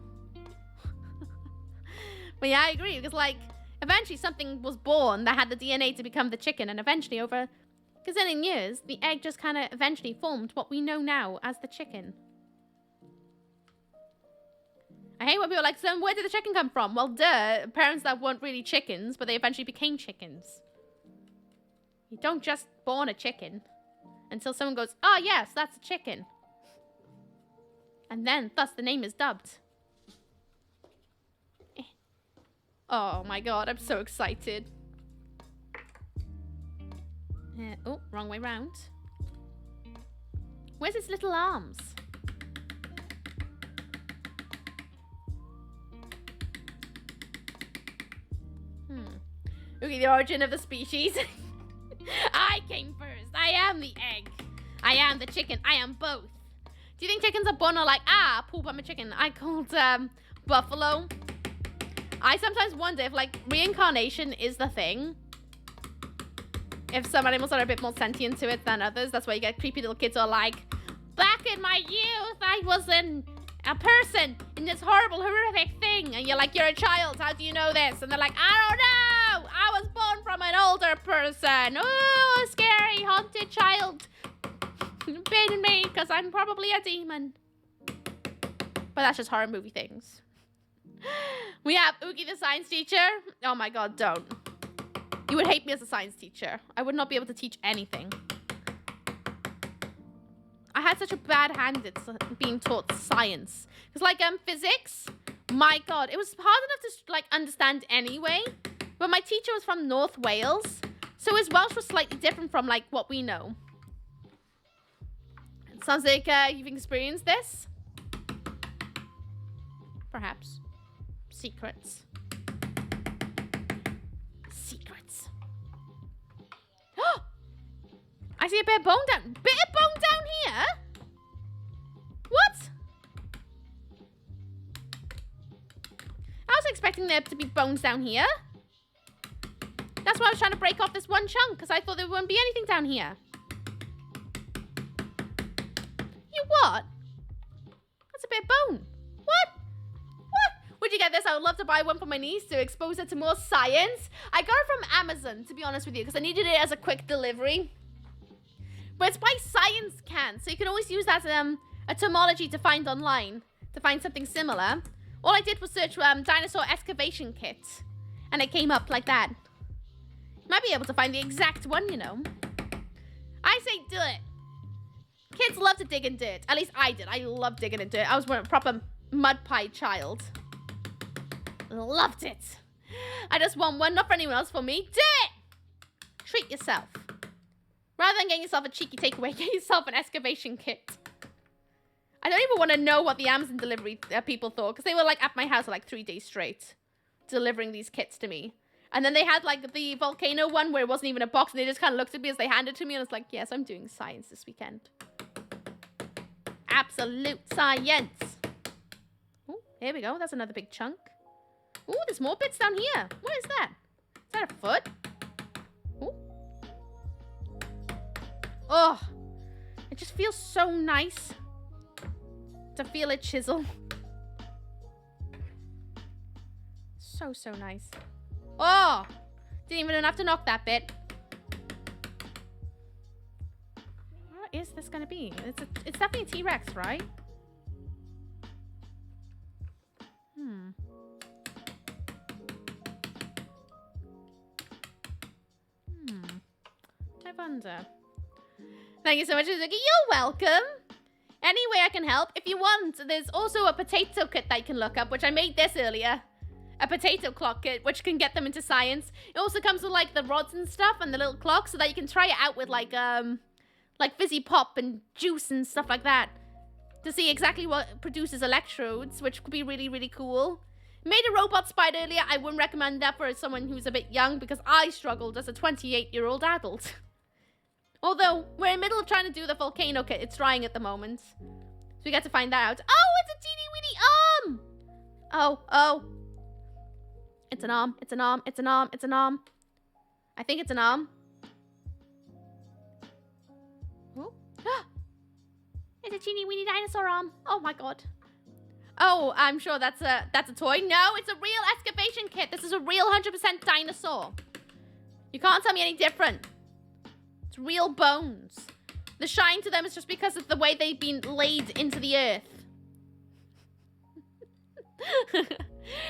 But yeah, I agree, because like, eventually something was born that had the DNA to become the chicken, and eventually over gazillion years, the egg just kind of eventually formed what we know now as the chicken. I hate when people are like, so where did the chicken come from? Well, duh, parents that weren't really chickens, but they eventually became chickens. You don't just born a chicken until someone goes, oh yes, that's a chicken. And then, thus, the name is dubbed. Oh my god, I'm so excited. Oh, wrong way round. Where's his little arms? Okay, the origin of the species. I came first. I am the egg. I am the chicken. I am both. Do you think chickens are born or like, ah, poop, I'm a chicken? I called buffalo. I sometimes wonder if like reincarnation is the thing. If some animals are a bit more sentient to it than others. That's why you get creepy little kids who are like, back in my youth, I was a person in this horrible, horrific thing. And you're like, you're a child. How do you know this? And they're like, I don't know. I was born from an older person. Oh, scary, haunted child. Been me, because I'm probably a demon. But that's just horror movie things. We have Ooky the science teacher. Oh my god, don't. You would hate me as a science teacher. I would not be able to teach anything. I had such a bad hand at being taught science. Because like physics, my god, it was hard enough to like understand anyway. But my teacher was from North Wales. So his Welsh was slightly different from like what we know. It sounds like you've experienced this. Perhaps. Secrets. Secrets. I see a bit of bone down. Bit of bone down here? What? I was expecting there to be bones down here. That's why I was trying to break off this one chunk, because I thought there wouldn't be anything down here. You what? That's a bit of bone. What? Would you get this? I would love to buy one for my niece to expose her to more science. I got it from Amazon, to be honest with you, because I needed it as a quick delivery. But it's by Science Can, so you can always use that as a terminology to find online, to find something similar. All I did was search dinosaur excavation kit, and it came up like that. You might be able to find the exact one, you know. I say do it. Kids love to dig in dirt. At least I did. I love digging in dirt. I was a proper mud pie child. Loved it. I just want one, not for anyone else, for me. Do it! Treat yourself. Rather than getting yourself a cheeky takeaway, get yourself an excavation kit. I don't even want to know what the Amazon delivery people thought, because they were like at my house for like 3 days straight, delivering these kits to me. And then they had like the volcano one where it wasn't even a box, and they just kind of looked at me as they handed it to me, and I was like, yes, I'm doing science this weekend. Absolute science. Oh, here we go. That's another big chunk. Oh, there's more bits down here. What is that? Is that a foot? Oh. Oh. It just feels so nice to feel it chisel. So nice. Oh. Didn't even have to knock that bit. What is this gonna be? It's definitely a T-Rex, right? I wonder. Thank you so much, Suzuki. You're welcome. Any way I can help. If you want, there's also a potato kit that you can look up, which I made this earlier. A potato clock kit, which can get them into science. It also comes with like the rods and stuff and the little clock, so that you can try it out with like fizzy pop and juice and stuff like that, to see exactly what produces electrodes, which could be really, really cool. Made a robot spider earlier. I wouldn't recommend that for someone who's a bit young, because I struggled as a 28-year-old adult. Although, we're in the middle of trying to do the volcano kit. It's drying at the moment. So we got to find that out. Oh, it's a teeny weeny arm! Oh. It's an arm. It's an arm. It's an arm. It's an arm. I think it's an arm. Oh. It's a teeny weeny dinosaur arm. Oh my god. Oh, I'm sure that's a toy. No, it's a real excavation kit. This is a real 100% dinosaur. You can't tell me any different. It's real bones. The shine to them is just because of the way they've been laid into the earth.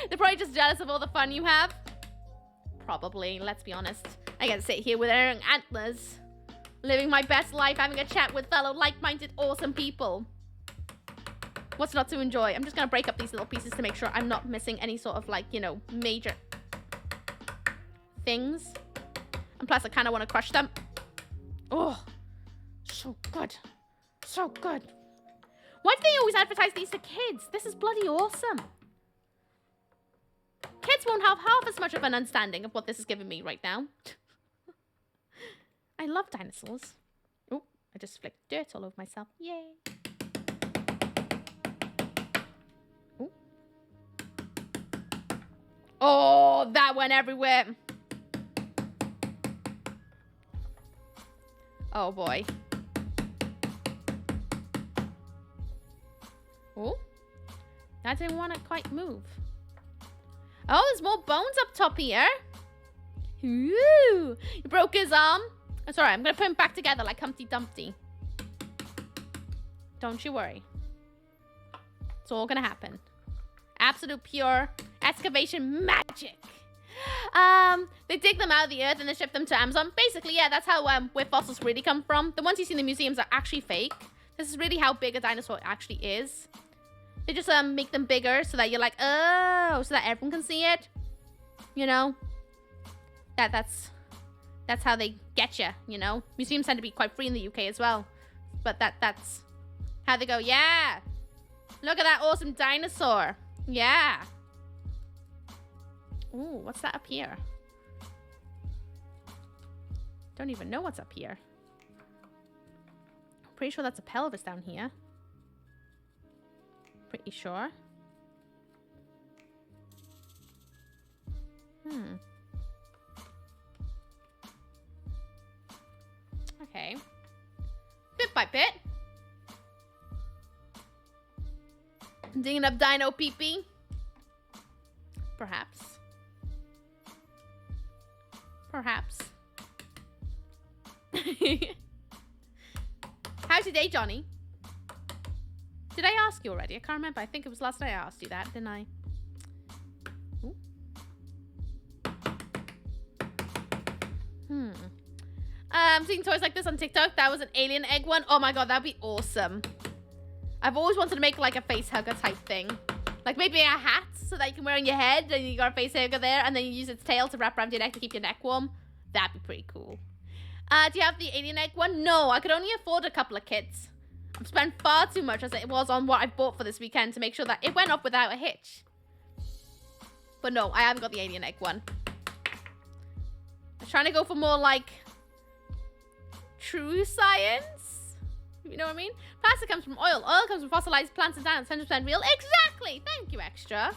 They're probably just jealous of all the fun you have. Probably, let's be honest. I get to sit here with their antlers, living my best life, having a chat with fellow like-minded, awesome people. What's not to enjoy? I'm just going to break up these little pieces to make sure I'm not missing any sort of, like, you know, major things. And plus, I kind of want to crush them. Oh, so good. So good. Why do they always advertise these to kids? This is bloody awesome. Kids won't have half as much of an understanding of what this is giving me right now. I love dinosaurs. Oh, I just flicked dirt all over myself. Yay. Ooh. Oh, that went everywhere. Oh, boy. Oh, that didn't want to quite move. Oh, there's more bones up top here. Ooh, you broke his arm. That's all right. I'm going to put him back together like Humpty Dumpty. Don't you worry. It's all going to happen. Absolute pure Excavation magic. They dig them out of the earth and then ship them to Amazon. Basically, yeah, that's how where fossils really come from. The ones you see in the museums are actually fake. This is really how big a dinosaur actually is. They just make them bigger so that you're like, oh, so that everyone can see it. You know, that's how they get you. You know, museums tend to be quite free in the UK as well, but that's how they go. Yeah, look at that awesome dinosaur. Yeah. Ooh, what's that up here? Don't even know what's up here. Pretty sure that's a pelvis down here. Pretty sure. Okay. Bit by bit. Digging up dino pee-pee. Perhaps. Perhaps. How's your day, Johnny? Did I ask you already? I can't remember. I think it was last night I asked you that, didn't I? Ooh. Seeing toys like this on TikTok. That was an alien egg one. Oh my god, that'd be awesome. I've always wanted to make like a face hugger type thing. Like maybe a hat so that you can wear on your head and you got a face hugger there and then you use its tail to wrap around your neck to keep your neck warm. That'd be pretty cool. Do you have the alien egg one? No, I could only afford a couple of kits. I've spent far too much as it was on what I bought for this weekend to make sure that it went off without a hitch. But no, I haven't got the alien egg one. I'm trying to go for more like true science. You know what I mean? Plastic comes from oil. Oil comes from fossilized plants and animals. 100% real. Exactly. Thank you, Extra.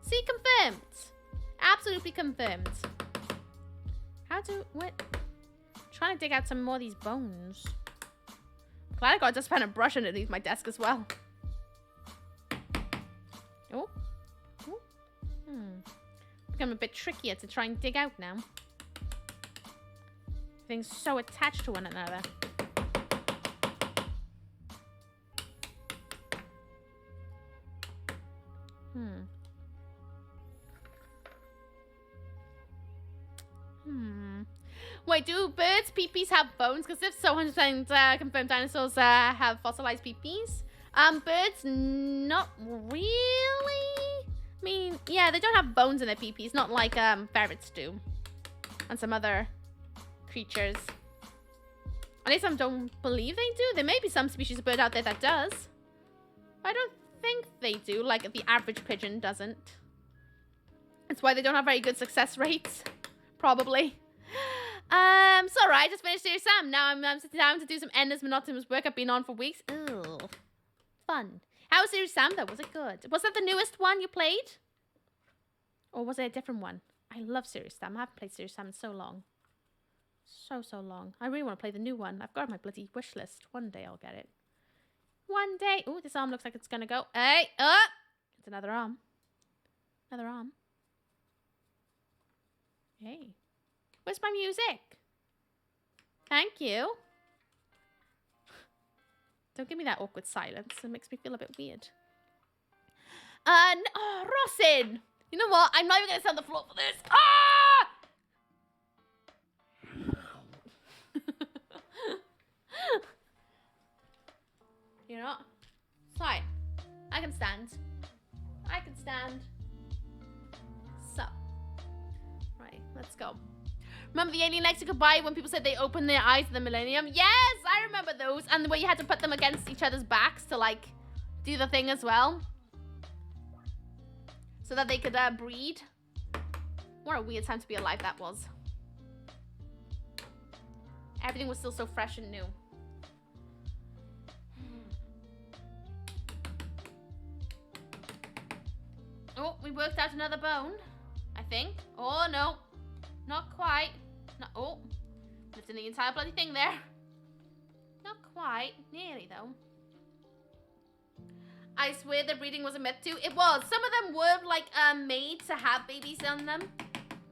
See, confirmed. Absolutely confirmed. How do... What? I'm trying to dig out some more of these bones. Glad I got just pen and brush underneath my desk as well. Oh. Oh. Become a bit trickier to try and dig out now. Things so attached to one another. Wait, do birds' peepees have bones? Because if so, 100% confirmed dinosaurs have fossilized peepees. Birds, not really. I mean, yeah, they don't have bones in their peepees, not like ferrets do, and some other creatures. At least I don't believe they do. There may be some species of bird out there that does. I don't think they do. Like the average pigeon doesn't. That's why they don't have very good success rates, probably. It's alright, I just finished Serious Sam. Now I'm sitting down to do some endless monotonous work I've been on for weeks. Ew. Fun. How was Serious Sam though? Was it good? Was that the newest one you played? Or was it a different one? I love Serious Sam. I haven't played Serious Sam in so long. So long. I really want to play the new one. I've got it on my bloody wish list. One day I'll get it. One day. Oh, this arm looks like it's gonna go. Hey, it's another arm. Another arm. Hey. Where's my music? Thank you. Don't give me that awkward silence. It makes me feel a bit weird. Oh, Rossin! You know what? I'm not even going to sit on the floor for this. Ah! You know what? It's fine. I can stand. I can stand. So. Right, let's go. Remember the alien legs you could buy when people said they opened their eyes in the millennium? Yes, I remember those. And the way you had to put them against each other's backs to, like, do the thing as well. So that they could breed. What a weird time to be alive that was. Everything was still so fresh and new. Oh, we worked out another bone, I think. Oh, no. Not quite. No, oh, lifting the entire bloody thing there. Not quite. Nearly, though. I swear the breeding was a myth, too. It was. Some of them were, like, made to have babies on them.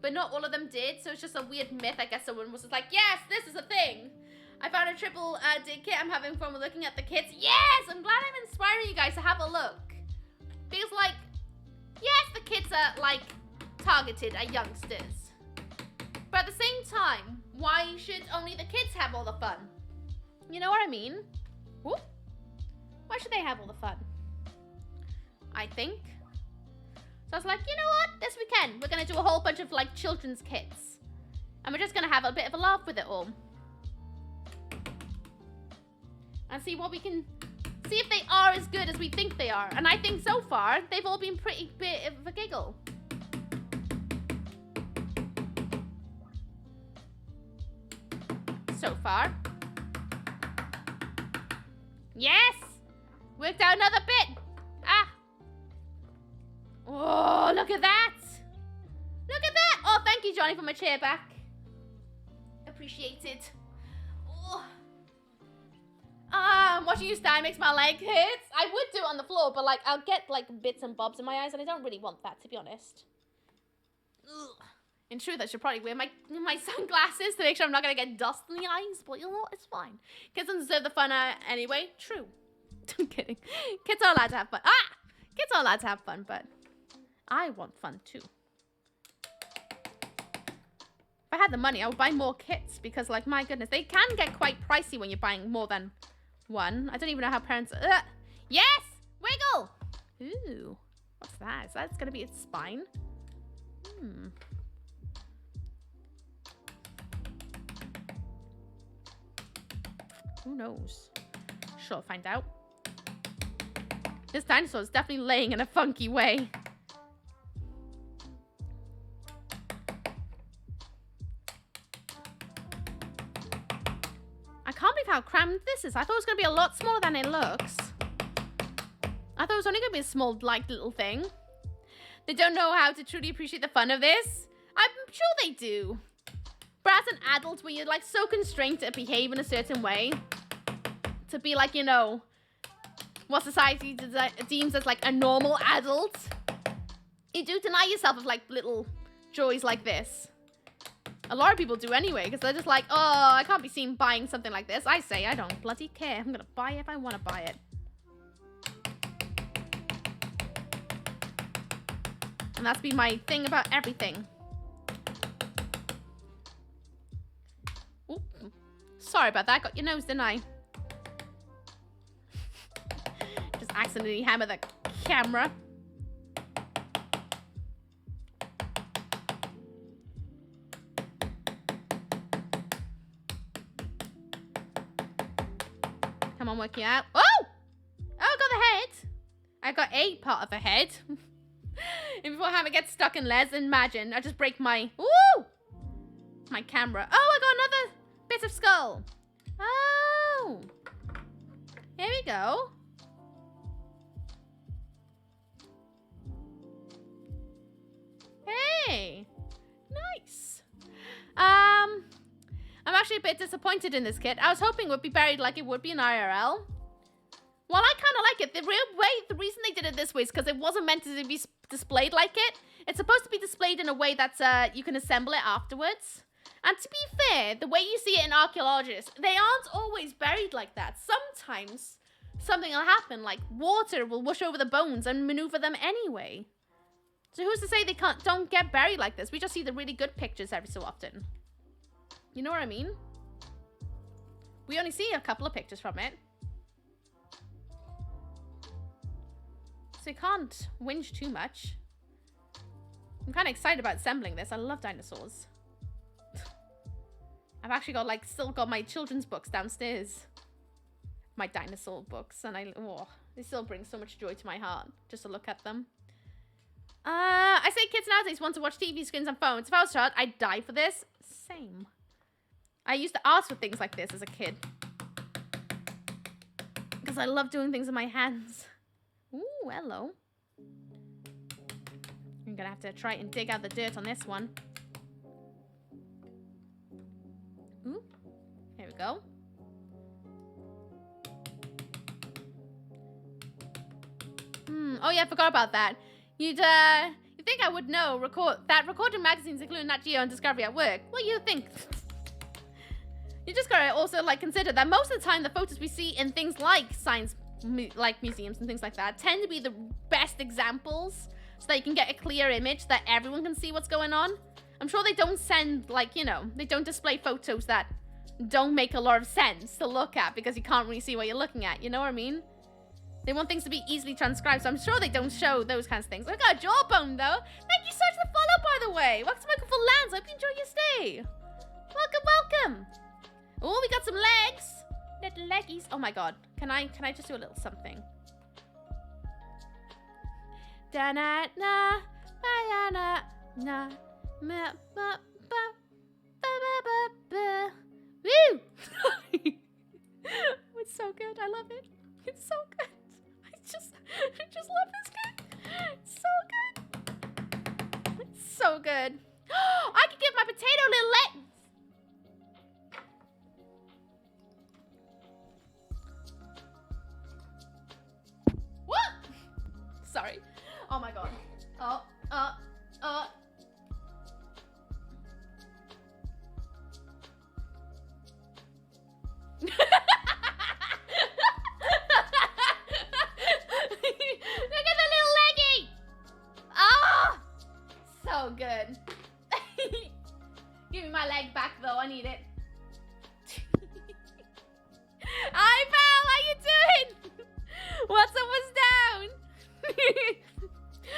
But not all of them did. So it's just a weird myth. I guess someone was just like, yes, this is a thing. I found a triple dig kit. I'm having fun with looking at the kits. Yes! I'm glad I'm inspiring you guys to have a look. Because, like, yes, the kids are, like, targeted at youngsters. But at the same time, why should only the kids have all the fun? You know what I mean? Ooh. Why should they have all the fun? I think. So I was like, you know what? This weekend, we're going to do a whole bunch of, like, children's kits. And we're just going to have a bit of a laugh with it all. And see what we can... See if they are as good as we think they are. And I think so far, they've all been pretty bit of a giggle. So far. Yes! Worked out another bit. Ah. Oh, look at that. Look at that. Oh, thank you, Johnny, for my chair back. Appreciate it. Oh. Watching you stand makes my leg hurt. I would do it on the floor, but like I'll get like bits and bobs in my eyes, and I don't really want that, to be honest. Ugh. In truth, I should probably wear my sunglasses to make sure I'm not gonna get dust in the eyes. But you know what? It's fine. Kids don't deserve the fun anyway. True. I'm kidding. Kids are allowed to have fun. Ah! Kids are allowed to have fun, but I want fun too. If I had the money, I would buy more kits because, like, my goodness, they can get quite pricey when you're buying more than one. I don't even know how parents... Yes! Wiggle! Ooh. What's that? Is that going to be its spine? Hmm. Who knows? Sure, find out. This dinosaur is definitely laying in a funky way. I can't believe how crammed this is. I thought it was going to be a lot smaller than it looks. I thought it was only going to be a small, like, little thing. They don't know how to truly appreciate the fun of this. I'm sure they do. But as an adult, when you're, like, so constrained to behave in a certain way, to be, like, you know, what society deems as, like, a normal adult, you do deny yourself of, like, little joys like this. A lot of people do anyway, because they're just like, oh, I can't be seen buying something like this. I say I don't bloody care. I'm going to buy it if I want to buy it. And that's been my thing about everything. Ooh. Sorry about that. Got your nose, didn't I? Just accidentally hammered the camera. Come on, work it out. Oh! Oh, I got the head. I got a part of the head. And before Hammer gets stuck in Les, imagine I just break my... Ooh! My camera. Oh, I got another bit of skull. Oh! Here we go. Hey! Nice. I'm actually a bit disappointed in this kit. I was hoping it would be buried like it would be in IRL. Well, I kind of like it. The reason they did it this way is because it wasn't meant to be displayed like it. It's supposed to be displayed in a way that's, you can assemble it afterwards. And to be fair, the way you see it in archaeologists, they aren't always buried like that. Sometimes something will happen, like water will wash over the bones and maneuver them anyway. So who's to say they don't get buried like this? We just see the really good pictures every so often. You know what I mean? We only see a couple of pictures from it. So you can't whinge too much. I'm kind of excited about assembling this. I love dinosaurs. I've actually got, like, still got my children's books downstairs. My dinosaur books. And they still bring so much joy to my heart just to look at them. I say kids nowadays want to watch TV screens and phones. If I was a child, I'd die for this. Same. I used to ask for things like this as a kid. Because I love doing things with my hands. Ooh, hello. I'm gonna have to try and dig out the dirt on this one. Ooh, here we go. Oh yeah, I forgot about that. You'd think I would know recording magazines including Nat Geo and Discovery at work. What do you think? You just gotta also, like, consider that most of the time the photos we see in things like science, like museums and things like that, tend to be the best examples. so that you can get a clear image that everyone can see what's going on. I'm sure they don't send, like, you know, they don't display photos that don't make a lot of sense to look at because you can't really see what you're looking at. You know what I mean? They want things to be easily transcribed, so I'm sure they don't show those kinds of things. I got a jawbone, though. Thank you so much for the follow, by the way. Welcome to my Full Lands. I hope you enjoy your stay. Welcome. Oh, we got some legs. Little leggies. Oh, my God. Can I just do a little something? Da-na-na, ba-ya-na, na, ma, ba, ba, ba-ba-ba-ba. Woo! It's so good. I love it. It's so good. I just love this game. It's so good. It's so good. I could give my potato little legs. What? Sorry. Oh my god. Look at the little leggy. Ah, so good. Give me my leg back though. I need it. Hi, pal. How you doing? What's up? What's down?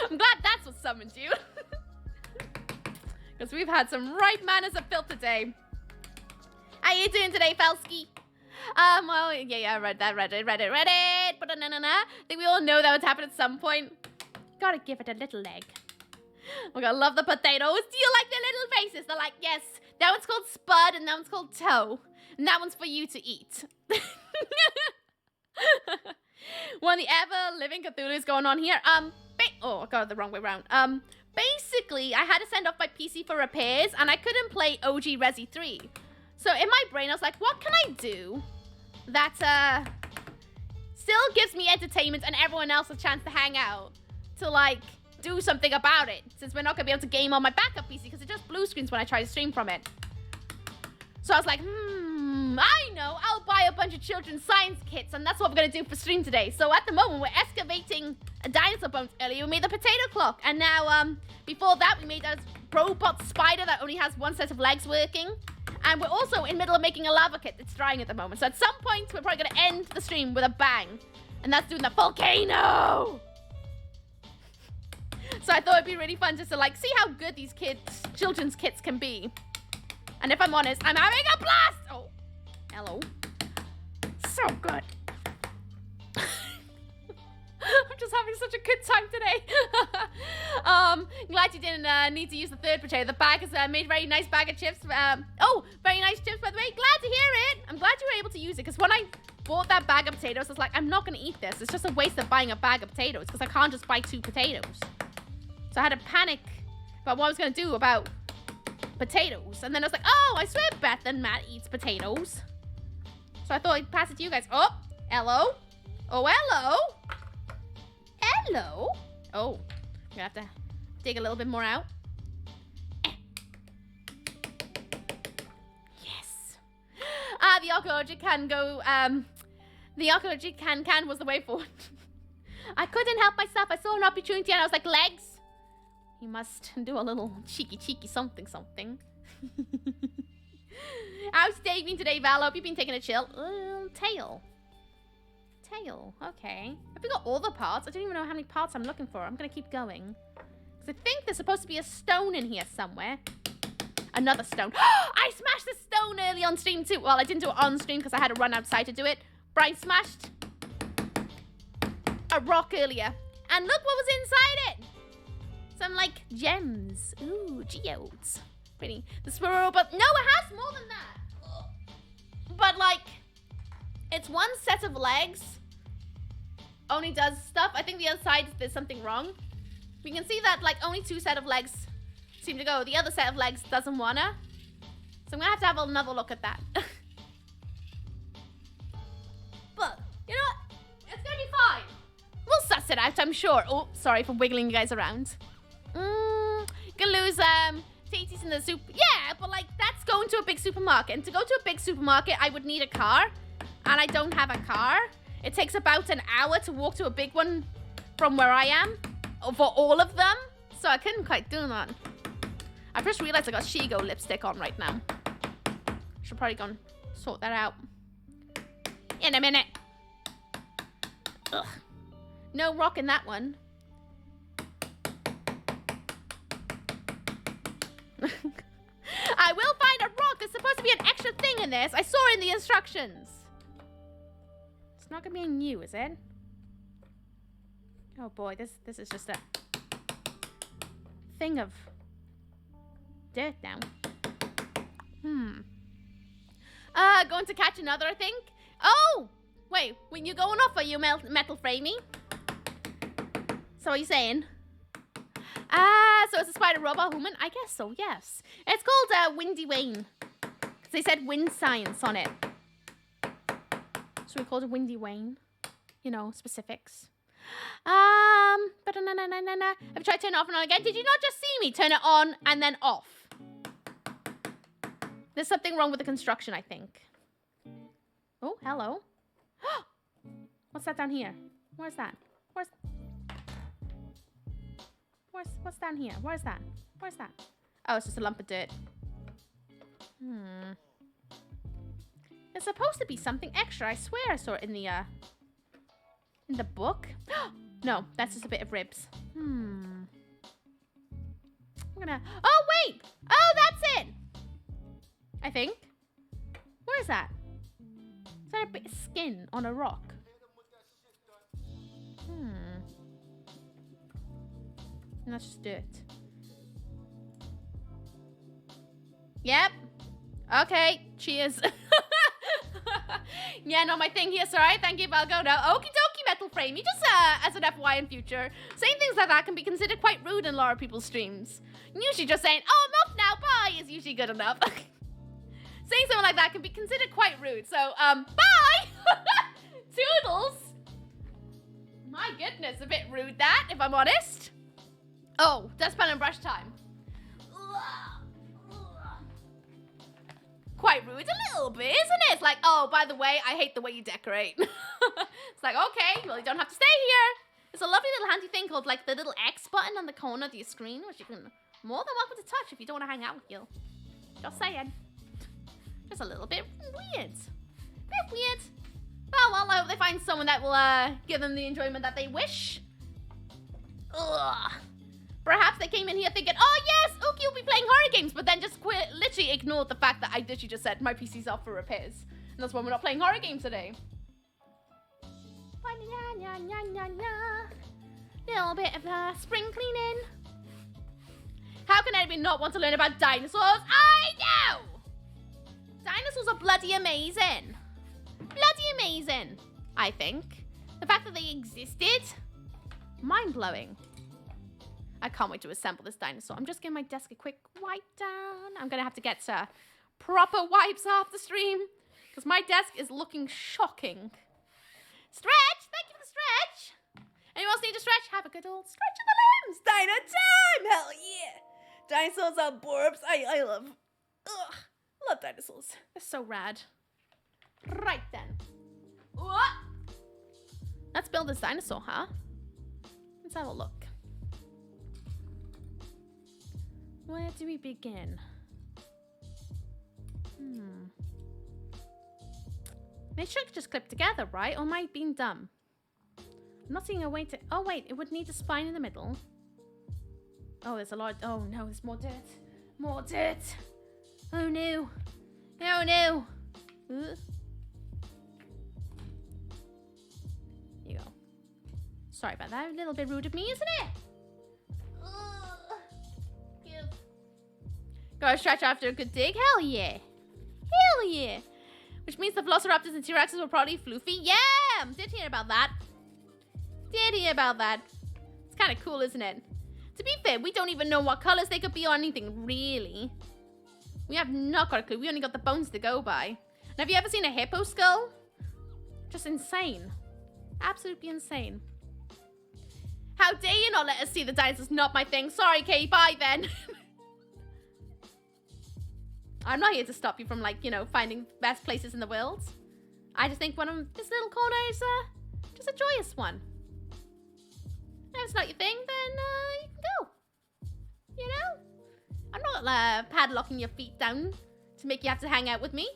I'm glad that's what summoned you. Because we've had some right manners of filth today. How you doing today, Felsky? Well, yeah, I read it. But I think we all know that would happen at some point. Gotta give it a little leg. Oh, I love the potatoes. Do you like their little faces? They're like, yes. That one's called Spud, and that one's called Toe. And that one's for you to eat. One of the ever-living Cthulhu's going on here. Oh, I got it the wrong way around. Basically, I had to send off my PC for repairs, and I couldn't play OG Resi 3. So in my brain, I was like, what can I do that still gives me entertainment and everyone else a chance to hang out to, like, do something about it, since we're not going to be able to game on my backup PC because it just blue screens when I try to stream from it. So I was like, I know, I'll buy a bunch of children's science kits, and that's what we're going to do for stream today. So at the moment, we're excavating dinosaur bones. Earlier, we made the potato clock, and now, before that, we made a robot spider that only has one set of legs working. And we're also in the middle of making a lava kit that's drying at the moment. So at some point, we're probably going to end the stream with a bang. And that's doing the volcano! So I thought it'd be really fun just to, like, see how good these children's kits can be. And if I'm honest, I'm having a blast! Oh, hello. So good. I'm just having such a good time today. Glad you didn't need to use the third potato. The bag has made a very nice bag of chips. Oh, very nice chips, by the way. Glad to hear it. I'm glad you were able to use it, because when I bought that bag of potatoes, I was like, I'm not going to eat this. It's just a waste of buying a bag of potatoes, because I can't just buy 2 potatoes. So I had to panic about what I was going to do about potatoes. And then I was like, oh, I swear Beth and Matt eats potatoes. So I thought I'd pass it to you guys. Oh, hello. Oh, hello. Hello. Oh, I'm going to have to dig a little bit more out. Yes. The archaeology can go, the archaeology can was the way forward. I couldn't help myself. I saw an opportunity and I was like, legs. You must do a little cheeky something. How's your day been today, Val? Hope you've been taking a chill. Tail, okay. Have we got all the parts? I don't even know how many parts I'm looking for. I'm gonna keep going. Because I think there's supposed to be a stone in here somewhere. Another stone. I smashed the stone early on stream too. Well, I didn't do it on stream because I had to run outside to do it. But I smashed a rock earlier. And look what was inside it. Some, like, gems. Ooh, geodes. Pretty. The squirrel, but no, it has more than that. But, like, it's one set of legs. Only does stuff. I think the other side, there's something wrong. We can see that, like, only 2 set of legs seem to go. The other set of legs doesn't wanna. So I'm gonna have another look at that. But, you know what? It's gonna be fine. We'll suss it out, I'm sure. Oh, sorry for wiggling you guys around. Gonna lose, taties in the soup. Yeah, but, like, that's going to a big supermarket. And to go to a big supermarket, I would need a car. And I don't have a car. It takes about an hour to walk to a big one from where I am. for all of them, so I couldn't quite do that. I just realized I got Shigo lipstick on right now. Should probably go and sort that out in a minute. Ugh. No rock in that one. I will find a rock. There's supposed to be an extra thing in this. I saw in the instructions. It's not gonna be new, is it? Oh boy, this is just a thing of dirt now. Going to catch another, I think. Oh, wait, when you're going off, are you metal framing? So are you saying? So it's a spider robot human? I guess so, yes. It's called Windy Wayne. Because they said wind science on it. So we called it Windy Wayne. You know, specifics. But no. Have you tried turning it off and on again? Did you not just see me turn it on and then off? There's something wrong with the construction, I think. Oh, hello. What's that down here? Where's that? What's down here? Where's that? Oh, it's just a lump of dirt. There's supposed to be something extra. I swear I saw it in the book. No, that's just a bit of ribs. I'm gonna... Oh, wait! Oh, that's it! I think. Where is that? Is that a bit of skin on a rock? And that's just dirt. Yep. Okay. Cheers. Yeah, no, my thing here. Sorry. Thank you, Valgo. No, okie dokie, metal frame. You just, as an FY in future, saying things like that can be considered quite rude in a lot of people's streams. Usually just saying, oh, I'm off now, bye, is usually good enough. Saying something like that can be considered quite rude. So, bye! Toodles! My goodness, a bit rude that, if I'm honest. Oh, dustpan and brush time. Quite rude a little bit, isn't it? It's like, oh, by the way, I hate the way you decorate. It's like, okay, well, you don't have to stay here. It's a lovely little handy thing called, like, the little X button on the corner of your screen, which you can more than welcome to touch if you don't want to hang out with you. Just saying. Just a little bit weird. Bit weird. Oh, well, I hope they find someone that will give them the enjoyment that they wish. Ugh. Perhaps they came in here thinking, oh yes, Ooky will be playing horror games, but then just literally ignored the fact that I literally just said my PC's up for repairs. And that's why we're not playing horror games today. Little bit of spring cleaning. How can anybody not want to learn about dinosaurs? I know! Dinosaurs are bloody amazing. Bloody amazing, I think. The fact that they existed, mind-blowing. I can't wait to assemble this dinosaur. I'm just giving my desk a quick wipe down. I'm going to have to get proper wipes off the stream because my desk is looking shocking. Stretch! Thank you for the stretch! Anyone else need a stretch? Have a good old stretch of the limbs! Dino time! Hell yeah! Dinosaurs are borbs. I love dinosaurs. They're so rad. Right then. What? Let's build this dinosaur, huh? Let's have a look. Where do we begin? They should just clip together, right? Or am I being dumb? I'm not seeing a way to... Oh, wait. It would need a spine in the middle. Oh, there's a lot... Oh, no. There's more dirt. More dirt. Oh, no. Oh, no. Here you go. Sorry about that. A little bit rude of me, isn't it? Gotta stretch after a good dig? Hell yeah. Hell yeah. Which means the Velociraptors and T-Rexes were probably floofy. Yeah! Did hear about that. Did hear about that. It's kind of cool, isn't it? To be fair, we don't even know what colors they could be or anything, really. We have not got a clue. We only got the bones to go by. And have you ever seen a hippo skull? Just insane. Absolutely insane. How dare you not let us see the dinosaurs? Not my thing. Sorry, Kay. Bye, then. I'm not here to stop you from, like, you know, finding best places in the world. I just think this little corner is just a joyous one. If it's not your thing, then you can go. You know? I'm not padlocking your feet down to make you have to hang out with me.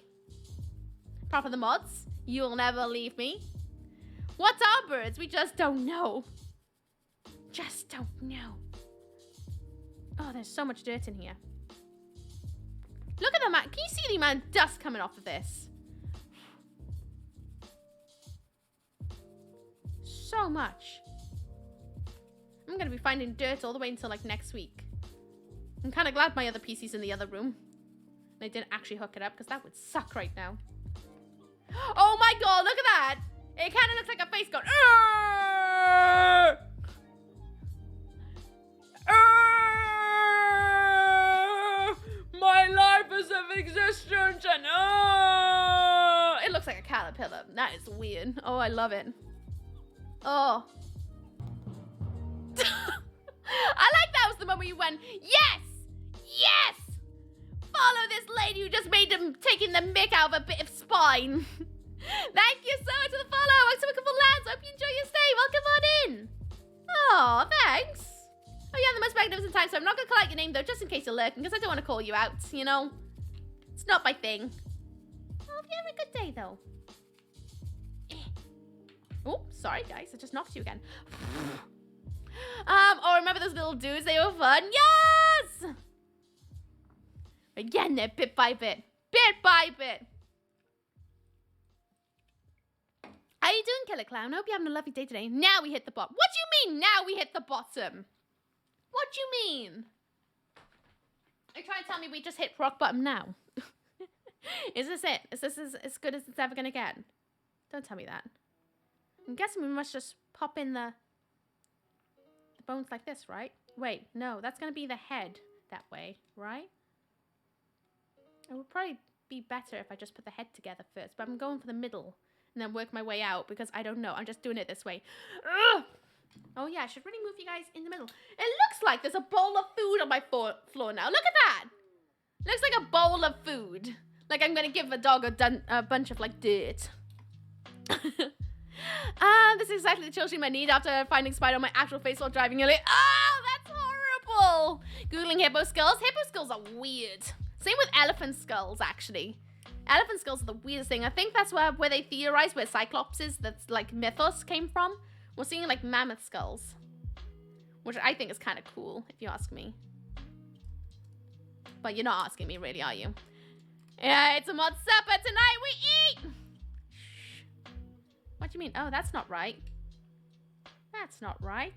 Apart from the mods, you'll never leave me. What are birds? We just don't know. Just don't know. Oh, there's so much dirt in here. Look at the man. Can you see the amount of dust coming off of this? So much. I'm going to be finding dirt all the way until like next week. I'm kind of glad my other PC's in the other room. And I didn't actually hook it up because that would suck right now. Oh my god, look at that. It kind of looks like a face going, Arr! Arr! My life is of existence and it looks like a caterpillar. That is weird. Oh, I love it. Oh. I like that was the moment you went, yes! Yes! Follow this lady who just made him taking the mick out of a bit of spine. Thank you so much for the follow. I'm so looking for Lance. Hope you enjoy your stay. Welcome on in. Oh, thanks. Oh, yeah, the most magnificent time. So I'm not going to call out your name, though, just in case you're lurking, because I don't want to call you out, you know? It's not my thing. Oh, hope you're having a good day, though. Oh, sorry, guys. I just knocked you again. Oh, remember those little dudes? They were fun. Yes! Again, there, bit by bit. Bit by bit. How you doing, Killer Clown? Hope you're having a lovely day today. Now we hit the bottom. What do you mean, now we hit the bottom? What do you mean? Are you trying to tell me we just hit rock bottom now? Is this it? Is this as good as it's ever going to get? Don't tell me that. I'm guessing we must just pop in the bones like this, right? Wait, no, that's going to be the head that way, right? It would probably be better if I just put the head together first, but I'm going for the middle and then work my way out because I don't know. I'm just doing it this way. Ugh! Oh, yeah, I should really move you guys in the middle. It looks like there's a bowl of food on my floor now. Look at that. Looks like a bowl of food. Like I'm going to give a dog a bunch of, like, dirt. This is exactly the chill stream I need after finding spider on my actual face while driving. You're like, oh, that's horrible. Googling hippo skulls. Hippo skulls are weird. Same with elephant skulls, actually. Elephant skulls are the weirdest thing. I think that's where they theorize where Cyclopses, that's like mythos, came from. We're seeing like mammoth skulls, which I think is kind of cool, if you ask me. But you're not asking me, really, are you? Yeah, it's a mod supper tonight. We eat. Shh. What do you mean? Oh, that's not right. That's not right.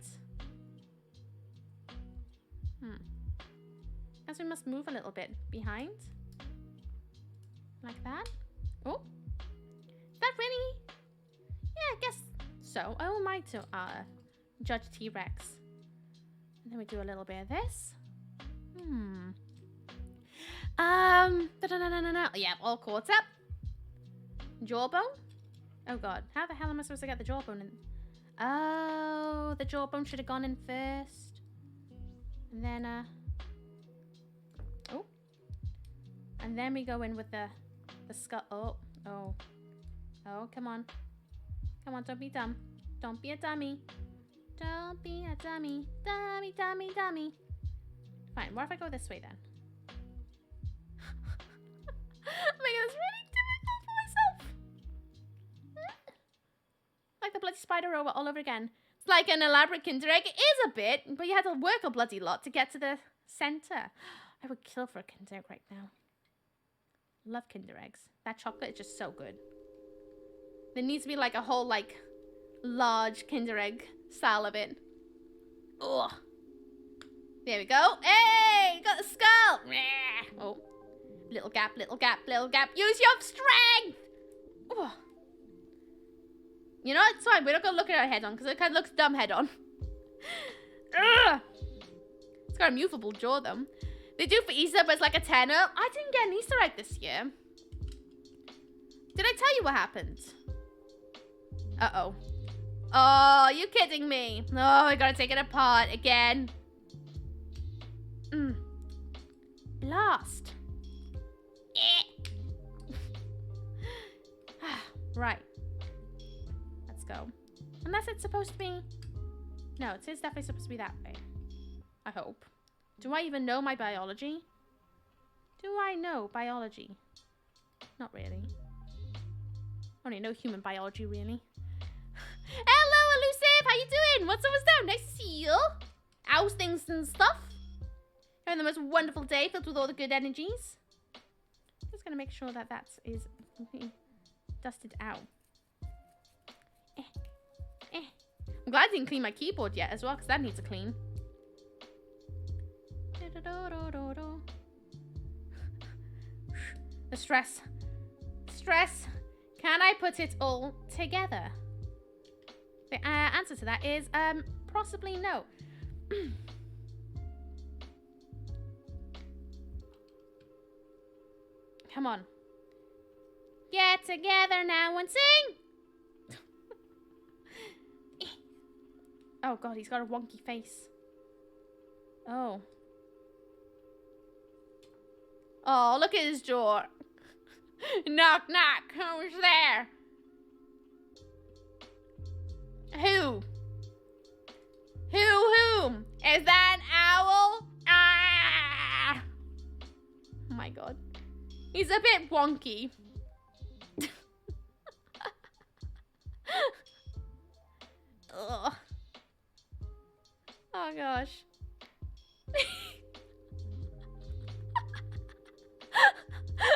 Guess we must move a little bit behind. Like that. Oh. Is that really? Yeah, I guess so. Oh, my to Judge T-Rex. And then we do a little bit of this. Yeah, all caught up. Jawbone. Oh god, how the hell am I supposed to get the jawbone in? Oh, the jawbone should have gone in first. And then oh. And then we go in with the skull. Oh, come on. Come on, don't be dumb. Don't be a dummy. Don't be a dummy. Dummy, dummy, dummy. Fine, what if I go this way then? I'm making this really difficult for myself. Like the bloody spider robot all over again. It's like an elaborate Kinder Egg. It is a bit, but you had to work a bloody lot to get to the center. I would kill for a Kinder Egg right now. Love Kinder Eggs. That chocolate is just so good. There needs to be like a whole like large Kinder Egg style of it. Ugh. There we go. Hey, got the skull. Oh, little gap, little gap, little gap. Use your strength. Ugh. You know, it's fine. We're not gonna look at her head on because it kind of looks dumb head on. Ugh. It's got a movable jaw though. They do for Easter, but it's like a tenner. I didn't get an Easter egg this year. Did I tell you what happened? Uh-oh. Oh, you kidding me? Oh, I gotta take it apart again. Blast. Right. Let's go. Unless it's supposed to be No, it is definitely supposed to be that way. I hope. Do I even know my biology? Do I know biology? Not really. Only know human biology, really. Hello, Elusive! How you doing? What's up, what's down? Nice to see you. How's things and stuff? Having the most wonderful day filled with all the good energies. Just gonna make sure that that is dusted out. I'm glad I didn't clean my keyboard yet as well, because that needs a clean. The stress. Stress. Can I put it all together? The answer to that is possibly no. Come on. Get together now and sing! Oh god, he's got a wonky face. Oh. Oh, look at his jaw. Knock, knock. Who's there? Who? Who? Is that an owl? Ah! Oh my god. He's a bit wonky. Ugh. Oh gosh.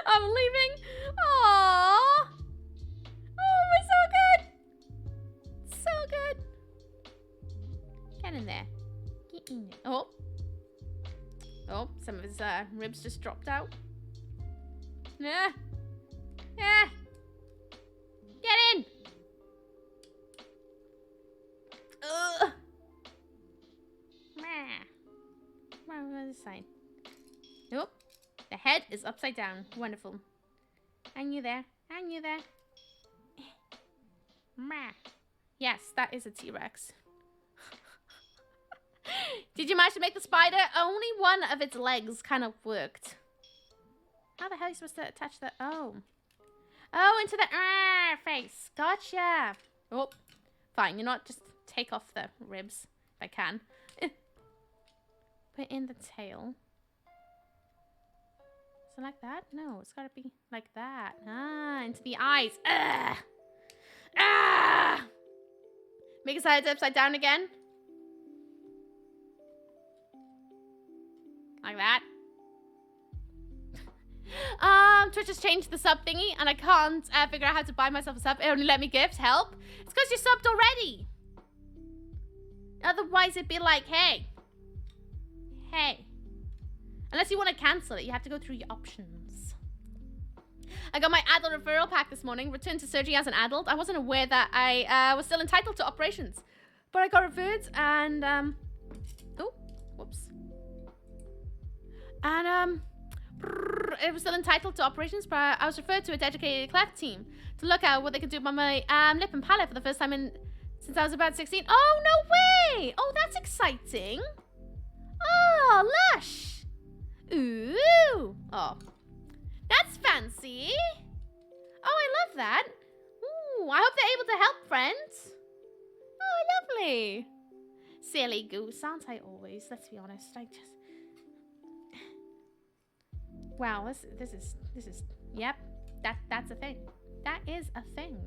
I'm leaving. Aww. Oh, we're so good. So good. Get in there. Get in there. Oh. Oh, some of his ribs just dropped out. Yeah. Yeah. Get in. Ugh. Where's this side? Nope. The head is upside down. Wonderful. And you there. And you there. Yes, that is a T-Rex. Did you manage to make the spider? Only one of its legs kind of worked. How the hell are you supposed to attach that? Oh. Oh, into the face. Gotcha. Oh, fine. You're not just take off the ribs if I can. Put in the tail. So like that? No, it's gotta be like that. Ah, into the eyes. Ah! Ah! Make his head upside down again. Like that. Twitch has changed the sub thingy and I can't figure out how to buy myself a sub. It only let me gift. Help. It's because you're subbed already. Otherwise it'd be like, hey. Hey. Unless you want to cancel it, you have to go through your options. I got my adult referral pack this morning. Returned to surgery as an adult. I wasn't aware that I was still entitled to operations. But I got referred and, oh, whoops. And, it was still entitled to operations, but I was referred to a dedicated cleft team to look at what they could do by my lip and palate for the first time since I was about 16. Oh, no way! Oh, that's exciting. Oh, lush. Ooh. Oh, that's fancy. Oh, I love that. Ooh, I hope they're able to help, friends. Oh, lovely. Silly goose, aren't I always? Let's be honest. I just... Wow, this is yep, that's a thing. That is a thing.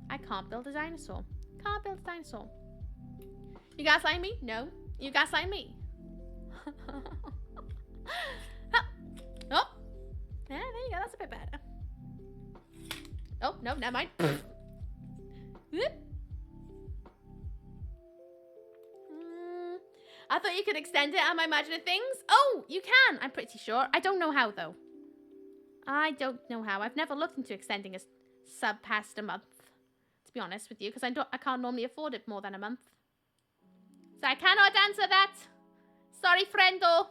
I can't build a dinosaur. Can't build a dinosaur. You gaslight me? No. You gaslight me. Oh. Yeah, there you go. That's a bit better. Oh, no, never mind. I thought you could extend it on my imaginative things. Oh, you can. I'm pretty sure. I don't know how, though. I don't know how. I've never looked into extending a sub past a month, to be honest with you, because I can't normally afford it more than a month. So I cannot answer that. Sorry, friendo.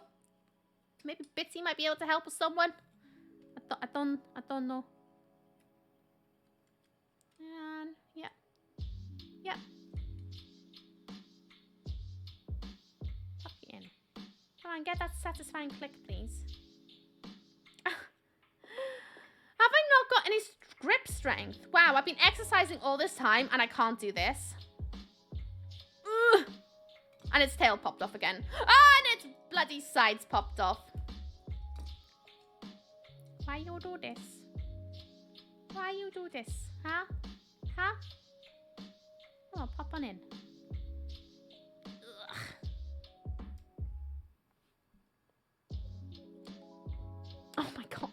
Maybe Bitsy might be able to help with someone. I don't know. And yeah. Yeah. Come on, get that satisfying click, please. Have I not got any grip strength? Wow, I've been exercising all this time and I can't do this. Ugh. And its tail popped off again. Ah, and its bloody sides popped off. Why you do this? Why you do this? Huh? Huh? Come on, pop on in. Ugh. Oh my god.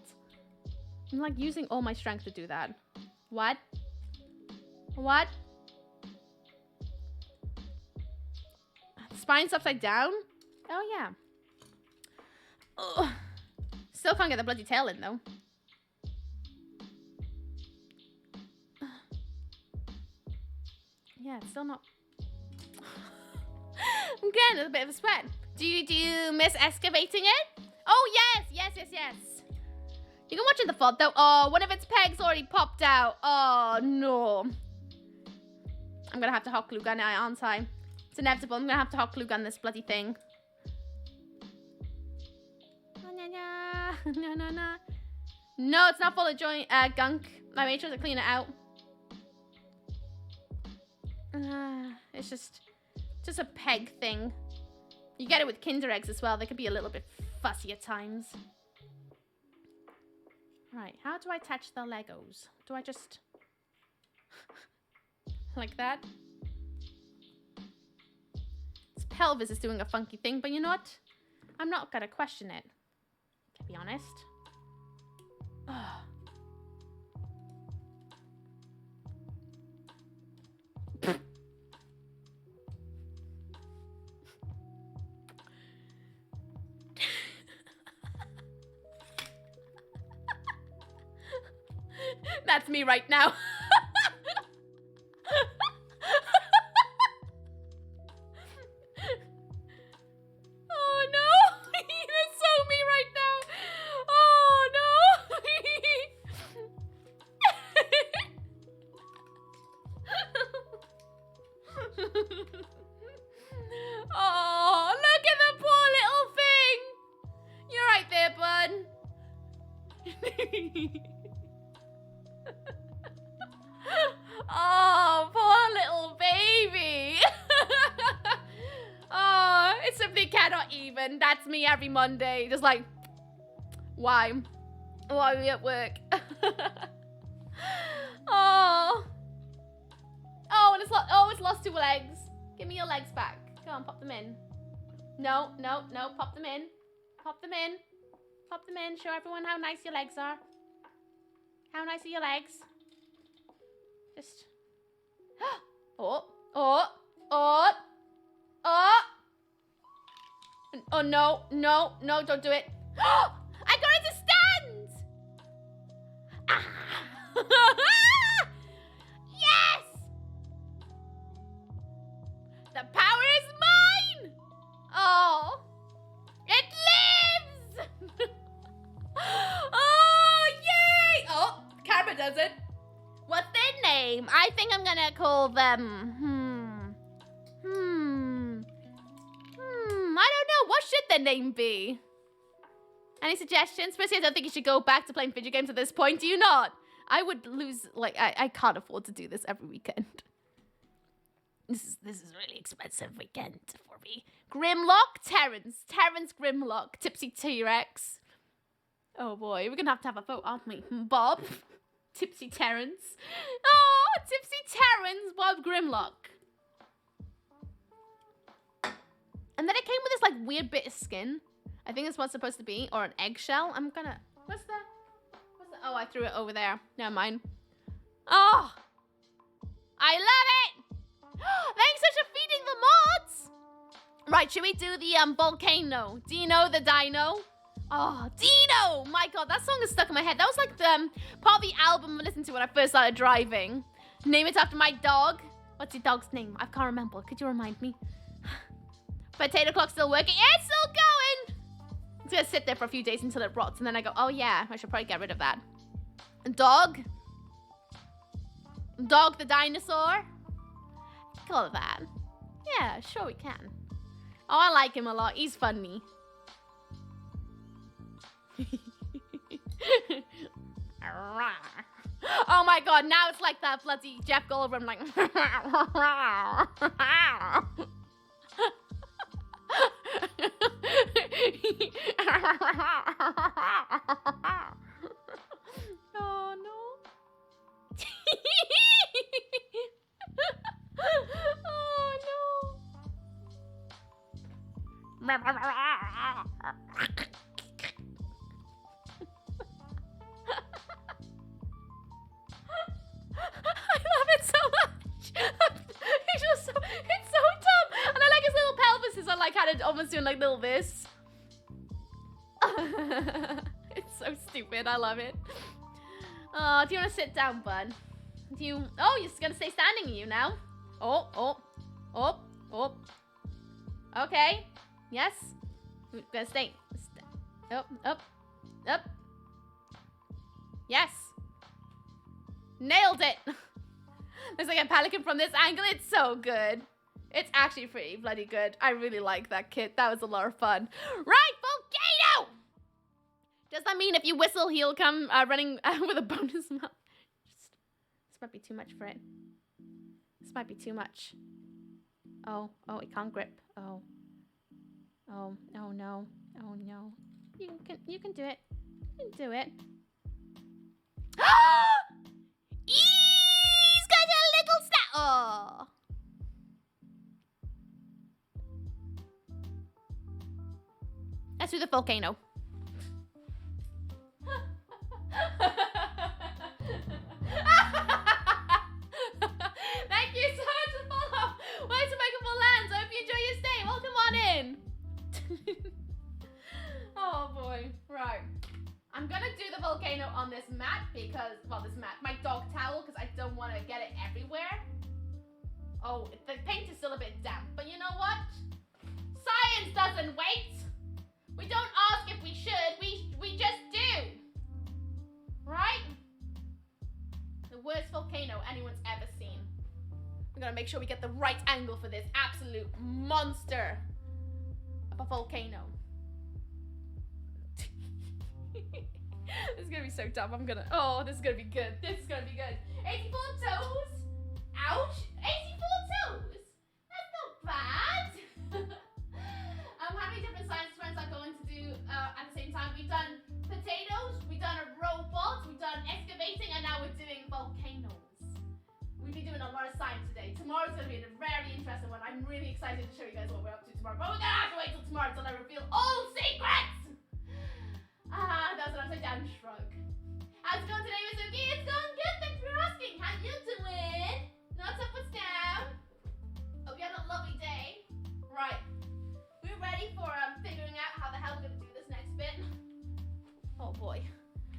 I'm like using all my strength to do that. What? What? Spine's upside down? Oh yeah. Ugh. Still can't get the bloody tail in though. Yeah, it's still not. I'm getting a bit of a sweat. Do you miss excavating it? Oh yes, yes, yes, yes. You can watch in the VOD though. Oh, one of its pegs already popped out. Oh no. I'm gonna have to hot glue gun it, aren't I? It's inevitable. I'm gonna have to hot glue gun this bloody thing. No, it's not full of gunk. I made sure to clean it out. It's just a peg thing. You get it with Kinder eggs as well. They can be a little bit fussy at times. Right, how do I attach the Legos? Do I just... like that? Its pelvis is doing a funky thing, but you know what? I'm not gonna question it, to be honest. That's me right now. Oh no! That's so me right now. Oh no! Oh, look at the poor little thing. You're right there, bud. Oh, poor little baby. Oh, it simply cannot even. That's me every Monday. Just like, why? Why are we at work? Oh. Oh, and it's lost 2 legs. Give me your legs back. Come on, pop them in. No, no, no, pop them in. Pop them in. Pop them in. Show everyone how nice your legs are. How nice are your legs? Just... Oh, oh, oh, oh. Oh, no, no, no, don't do it. I got it to stand! Ah. Yes! The power is mine! Oh, it lives! Oh, yay! Oh, camera does it. What's their name? I think I'm gonna call them, I don't know. What should their name be? Any suggestions? Firstly, I don't think you should go back to playing video games at this point. Do you not? I would lose, like, I can't afford to do this every weekend. This is really expensive weekend for me. Grimlock, Terrence Grimlock, Tipsy T-Rex. Oh boy, we're gonna have a vote, aren't we? Bob, Tipsy Terrence. Oh, Tipsy Terrence, Bob Grimlock. And then it came with this like weird bit of skin. I think that's what's supposed to be, or an eggshell. I'm gonna, what's the, oh, I threw it over there. Never mind. Oh, I love it. Thanks for feeding the mods. Right, should we do the volcano? Dino the Dino? Oh, Dino! My god, that song is stuck in my head. That was like the part of the album I listened to when I first started driving. Name it after my dog. What's your dog's name? I can't remember. Could you remind me? Potato clock still working? Yeah, it's still going! It's gonna sit there for a few days until it rots, and then I go, oh yeah, I should probably get rid of that. Dog? Dog the dinosaur? Call it that. Yeah, sure we can. Oh, I like him a lot. He's funny. Oh my god, now it's like that bloody Jeff Goldblum, like... I love it so much. It's so dumb. And I like his little pelvises are like kind of almost doing like little this. It's so stupid. I love it. Oh, do you want to sit down, bud? Do you? Oh, you're just gonna stay standing, you now? Oh. Okay. Yes. We're gonna stay. Up. Yes. Nailed it. Looks like a pelican from this angle. It's so good. It's actually pretty bloody good. I really like that kit. That was a lot of fun. Right, volcano! Does that mean if you whistle, he'll come running with a bonus mouth? This might be too much for it. This might be too much. Oh, it can't grip. Oh no. You can do it. You can do it. He's got a little snap. Oh. Let's do the volcano. Thank you so much for the follow. Where's the microphone lands? I hope you enjoy your stay. Welcome on in. Oh boy. Right. I'm gonna do the volcano on this mat because, well, my dog towel, because I don't want to get it everywhere. Oh, the paint is still a bit damp, but you know what? Science doesn't wait. We don't ask if we should, we just do. Right? The worst volcano anyone's ever seen. We're gonna make sure we get the right angle for this absolute monster of a volcano. This is gonna be so dumb. Oh, this is gonna be good. This is gonna be good. 84 toes? Ouch. 84 toes? That's not bad. How many different science friends are going to do at the same time? We've done potatoes, we've done a robot, we've done excavating, and now we're doing volcanoes. We've been doing a lot of science today. Tomorrow's gonna be a very interesting one. I'm really excited to show you guys what we're up to tomorrow. But we're gonna have to wait till tomorrow till I reveal all secrets! That's an upside down shrug. How's it going today, Miss Ooky? It's going good, thanks for asking. How you doing? Not up, what's down? Hope you had a lovely day. Right. We're ready for figuring out how the hell we're gonna do this next bit. Oh boy.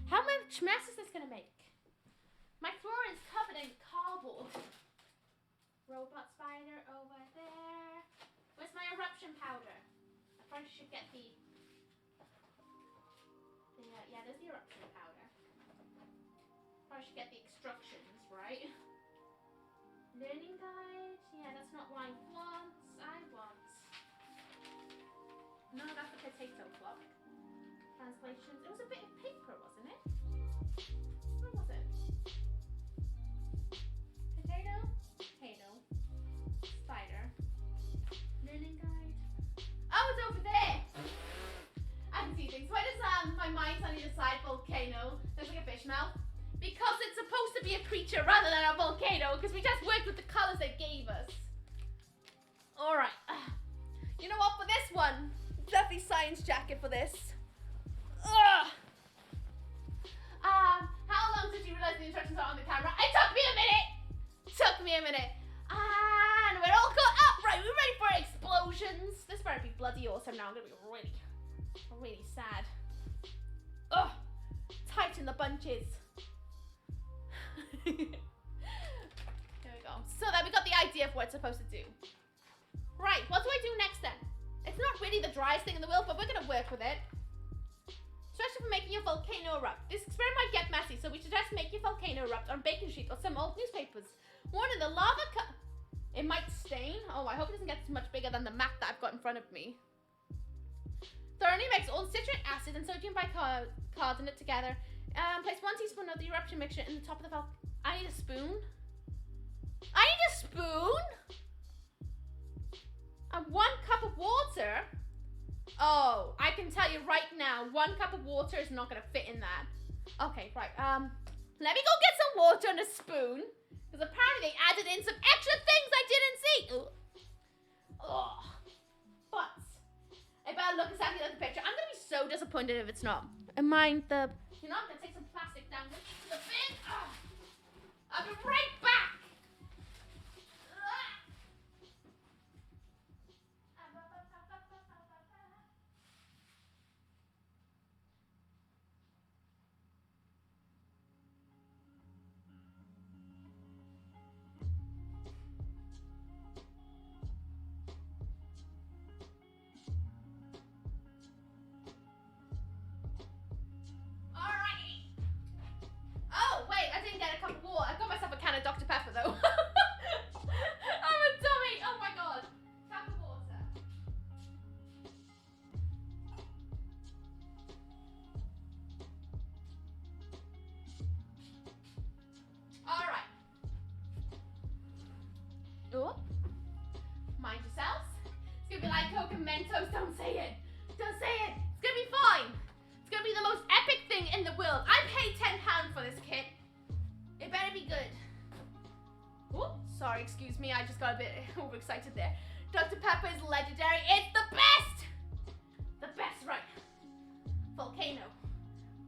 How much mess is this gonna make? My floor is covered in cardboard. Robot spider over there. Where's my eruption powder? I probably should get the yeah, there's the eruption powder. Probably should get the instructions, right? Learning guide. Yeah, that's not what I want. No, that's the potato block. Translations. It was a bit of paper, wasn't it? Where was it? Potato. Spider. Learning guide. Oh, it's over there! I can see things. Why does my mind suddenly decide volcano? There's like a fish mouth. Because it's supposed to be a creature rather than a volcano, because we just worked with the colors they gave us. Alright. You know what, for this one, definitely science jacket for this. Ugh. How long did you realize the instructions are on the camera? It took me a minute. And we're all caught up. Right, we're ready for explosions. This better be bloody awesome now. I'm gonna be really sad. Ugh. Tighten the bunches. There we go. So that we got the idea of what it's supposed to do. Right, what do I do next then? It's not really the driest thing in the world, but we're gonna work with it. Especially for making your volcano erupt. This experiment might get messy, so we suggest make your volcano erupt on a baking sheet or some old newspapers. Warning, the lava it might stain. Oh, I hope it doesn't get much bigger than the map that I've got in front of me. Thoroughly mix all citric acid and sodium bicarbonate together. Place 1 teaspoon of the eruption mixture in the top of the volcano. I need a spoon. And 1 cup of water. Oh, I can tell you right now, 1 cup of water is not gonna fit in that. Okay, right. Let me go get some water and a spoon. Because apparently they added in some extra things I didn't see. Ugh. But It better look exactly like the picture. I'm gonna be so disappointed if it's not. And mind the... You know, I'm gonna take some plastic down the bin. I'll be right back. Oh, wait, I didn't get a cup of water. I got myself a can of Dr. Pepper, though. I'm a dummy. Oh, my God. Cup of water. All right. Oh. Mind yourselves. It's going to be like Coke and Mentos. Don't say it. Don't say it. It's going to be fine. It's going to be the most epic thing in the world. I paid £10 for this kit. It better be good. Oh, sorry, excuse me. I just got a bit overexcited there. Dr. Pepper is legendary. It's the best. The best, right? Volcano.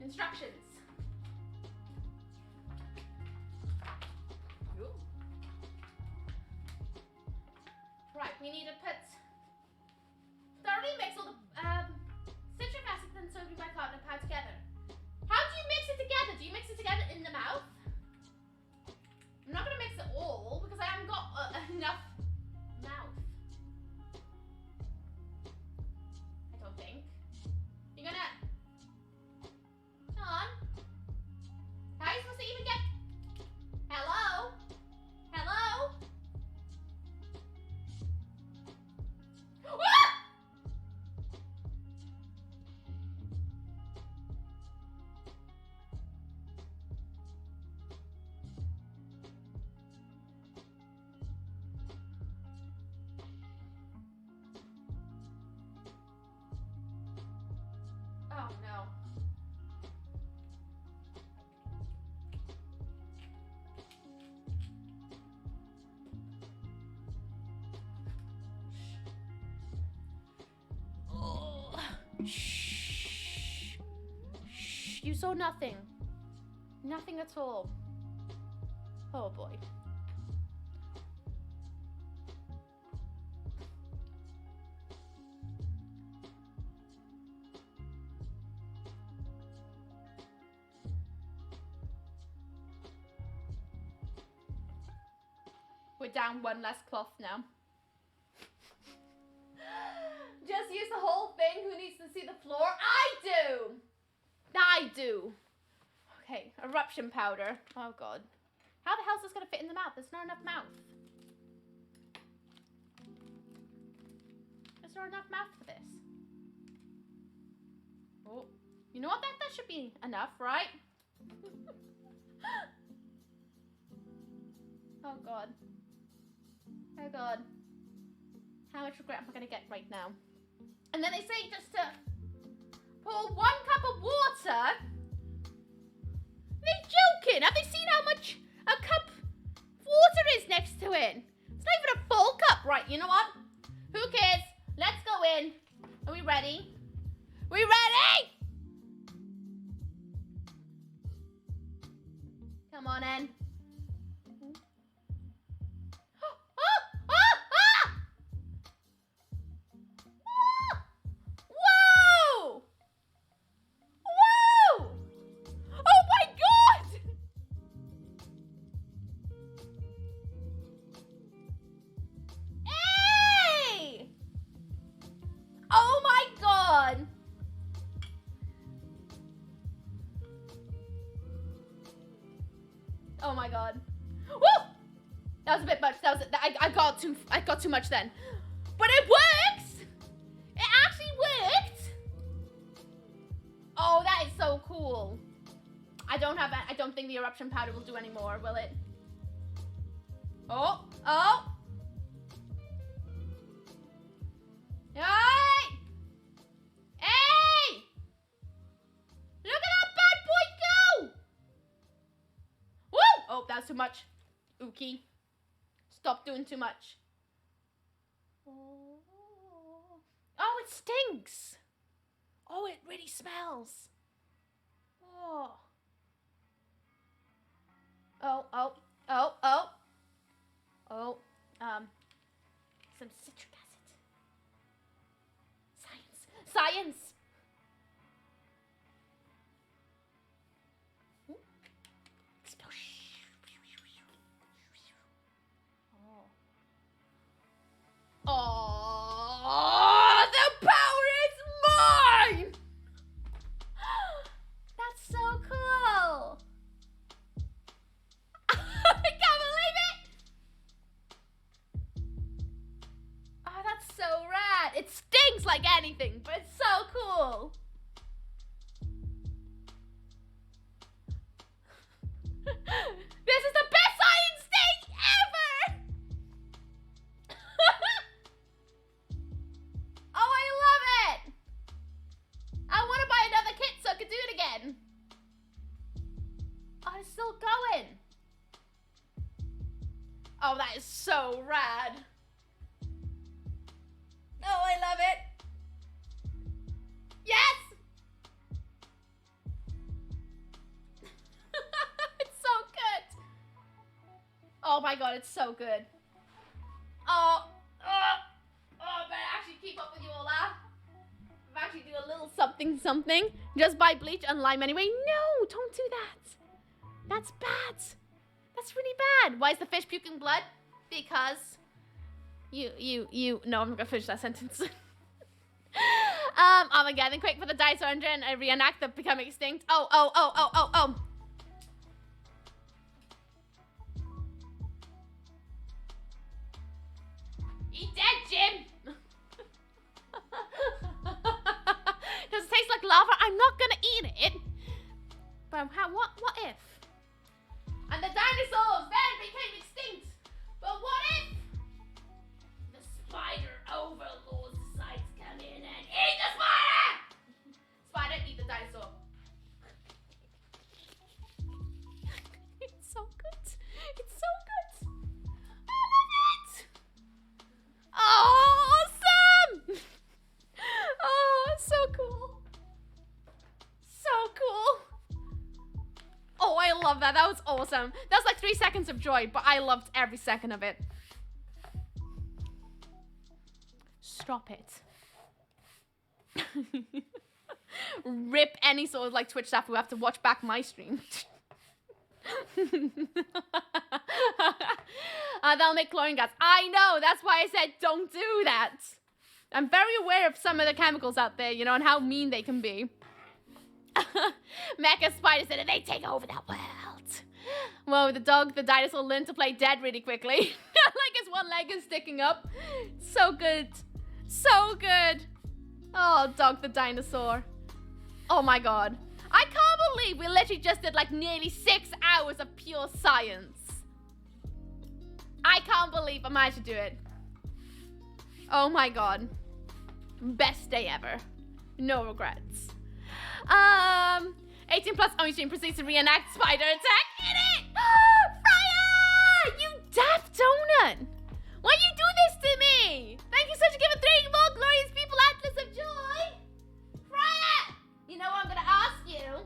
Instructions. Ooh. Right, we need to thoroughly mix all the citric acid and sodium bicarbonate powder together. How do you mix it together? Do you mix it together in the mouth? I'm not gonna mix it all because I haven't got enough mouth. I don't think. You're gonna... Come on. How are you supposed to even get... Hello? Hello? Ah! Oh no. Oh. Shh. Shh. You saw nothing. Nothing at all. Oh boy. We're down one less cloth now. Just use the whole thing. Who needs to see the floor? I do! I do. Okay, eruption powder. Oh god. How the hell is this gonna fit in the mouth? There's not enough mouth. Is there enough mouth for this? Oh, you know what? That should be enough, right? Oh god. Oh god. How much regret am I gonna get right now? And then they say just to pour 1 cup of water. They're joking. Have they seen how much a cup of water is next to it? It's not even a full cup. Right, you know what? Who cares? Let's go in. Are we ready? We ready? Come on in. Oh my god. Woo! That was a bit much. I got too much then. But it works! It actually worked! Oh, that is so cool. I don't think the eruption powder will do any more, will it? Oh! Oh! Hey! Hey! Look at that bad boy go! Woo! Oh, that's too much. Ooky. Stop doing too much. Oh, it stinks. Oh, it really smells. Oh. Oh, some citric acid. Science. Ooh. Explosion. Oh, the power is mine! That's so cool. I can't believe it. Oh, that's so rad. It stinks like anything, but it's so cool. This is the best science thing ever! Oh, I love it! I want to buy another kit so I can do it again. Oh, it's still going. Oh, that is so rad. Oh, I love it. Yes! It's so good. Oh my god, it's so good. Oh, I better actually keep up with you all that. I've actually do a little something. Just buy bleach and lime anyway. No, don't do that. That's bad. That's really bad. Why is the fish puking blood? Because you. No, I'm not gonna finish that sentence. Armageddon, quick for the dinosaur engine and reenact the become extinct. Oh. Eat that, Jim. Does it taste like lava? I'm not gonna eat it. But what if? And the dinosaurs then became extinct. But what if the spider overlords decide to come in and eat the spider? Spider, eat the dinosaur. It's so good. It's so good. I love it. Oh, awesome. Oh, so cool. So cool. Oh, I love that. That was awesome. That was like 3 seconds of joy, but I loved every second of it. Stop it. Rip any sort of like Twitch staff who have to watch back my stream. That'll make chlorine gas. I know. That's why I said don't do that. I'm very aware of some of the chemicals out there, you know, and how mean they can be. Mecha Spider said, and they take over that world. Whoa, the dinosaur learned to play dead really quickly. Like his one leg is sticking up. So good. So good. Oh, dog the dinosaur. Oh my god. I can't believe we literally just did like nearly 6 hours of pure science. I can't believe I managed to do it. Oh my god. Best day ever. No regrets. 18 plus only stream proceeds to reenact spider attack in it! Freya! You daft donut! Why you do this to me? Thank you so much for giving 3 more glorious people Atlas of Joy! Freya! You know what I'm gonna ask you?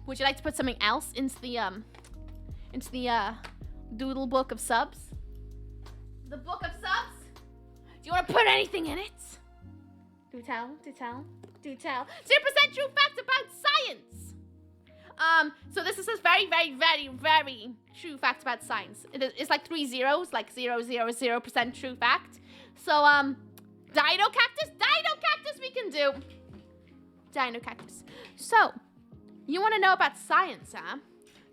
Would you like to put something else into the doodle book of subs? The book of subs? Do you want to put anything in it? Do tell. 0% true facts about science. So this is a very, very, very, very true facts about science. It's like 3 zeros, like 0.000% true fact. So dino cactus we can do. Dino cactus. So you want to know about science, huh?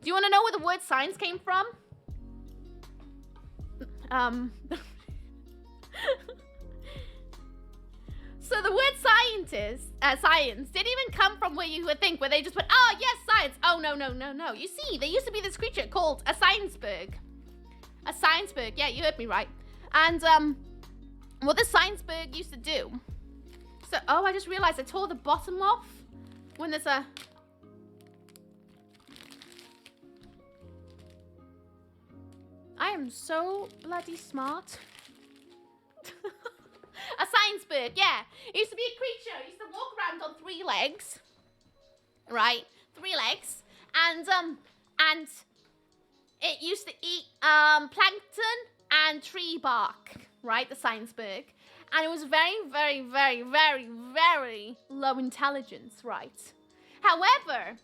Do you want to know where the word science came from? So the word science didn't even come from where you would think, where they just put, oh, yes, science. Oh, no. You see, there used to be this creature called a scienceberg. A scienceberg, yeah, you heard me right. And what the scienceberg used to do. So, oh, I just realized I tore the bottom off when there's a... I am so bloody smart. A scienceberg, yeah. It used to be a creature. It used to walk around on 3 legs. Right? 3 legs. And it used to eat plankton and tree bark, right? The scienceberg. And it was very, very, very, very, very low intelligence, right? However,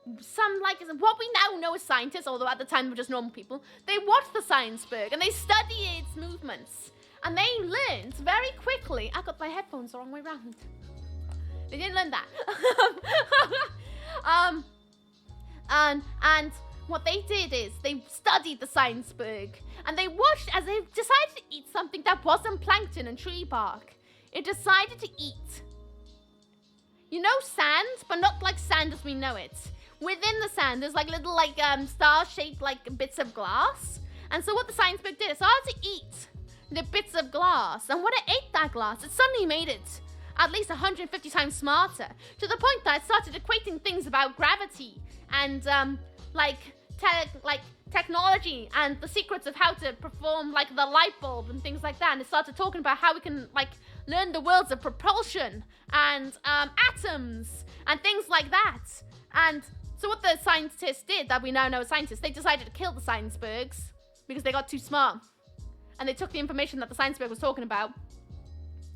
what we now know as scientists, although at the time we were just normal people, they watched the scienceberg and they studied its movements. And they learned very quickly. I got my headphones the wrong way around. They didn't learn that. And what they did is they studied the scienceberg and they watched as they decided to eat something that wasn't plankton and tree bark. It decided to eat, sand, but not like sand as we know it. Within the sand, there's like little star-shaped bits of glass. And so what the scienceberg did, it started to eat the bits of glass. And when it ate that glass, it suddenly made it at least 150 times smarter, to the point that it started equating things about gravity and technology and the secrets of how to perform the light bulb and things like that. And it started talking about how we can learn the worlds of propulsion and atoms and things like that. And so what the scientists did, that we now know as scientists, they decided to kill the sciencebergs because they got too smart. And they took the information that the scienceberg was talking about,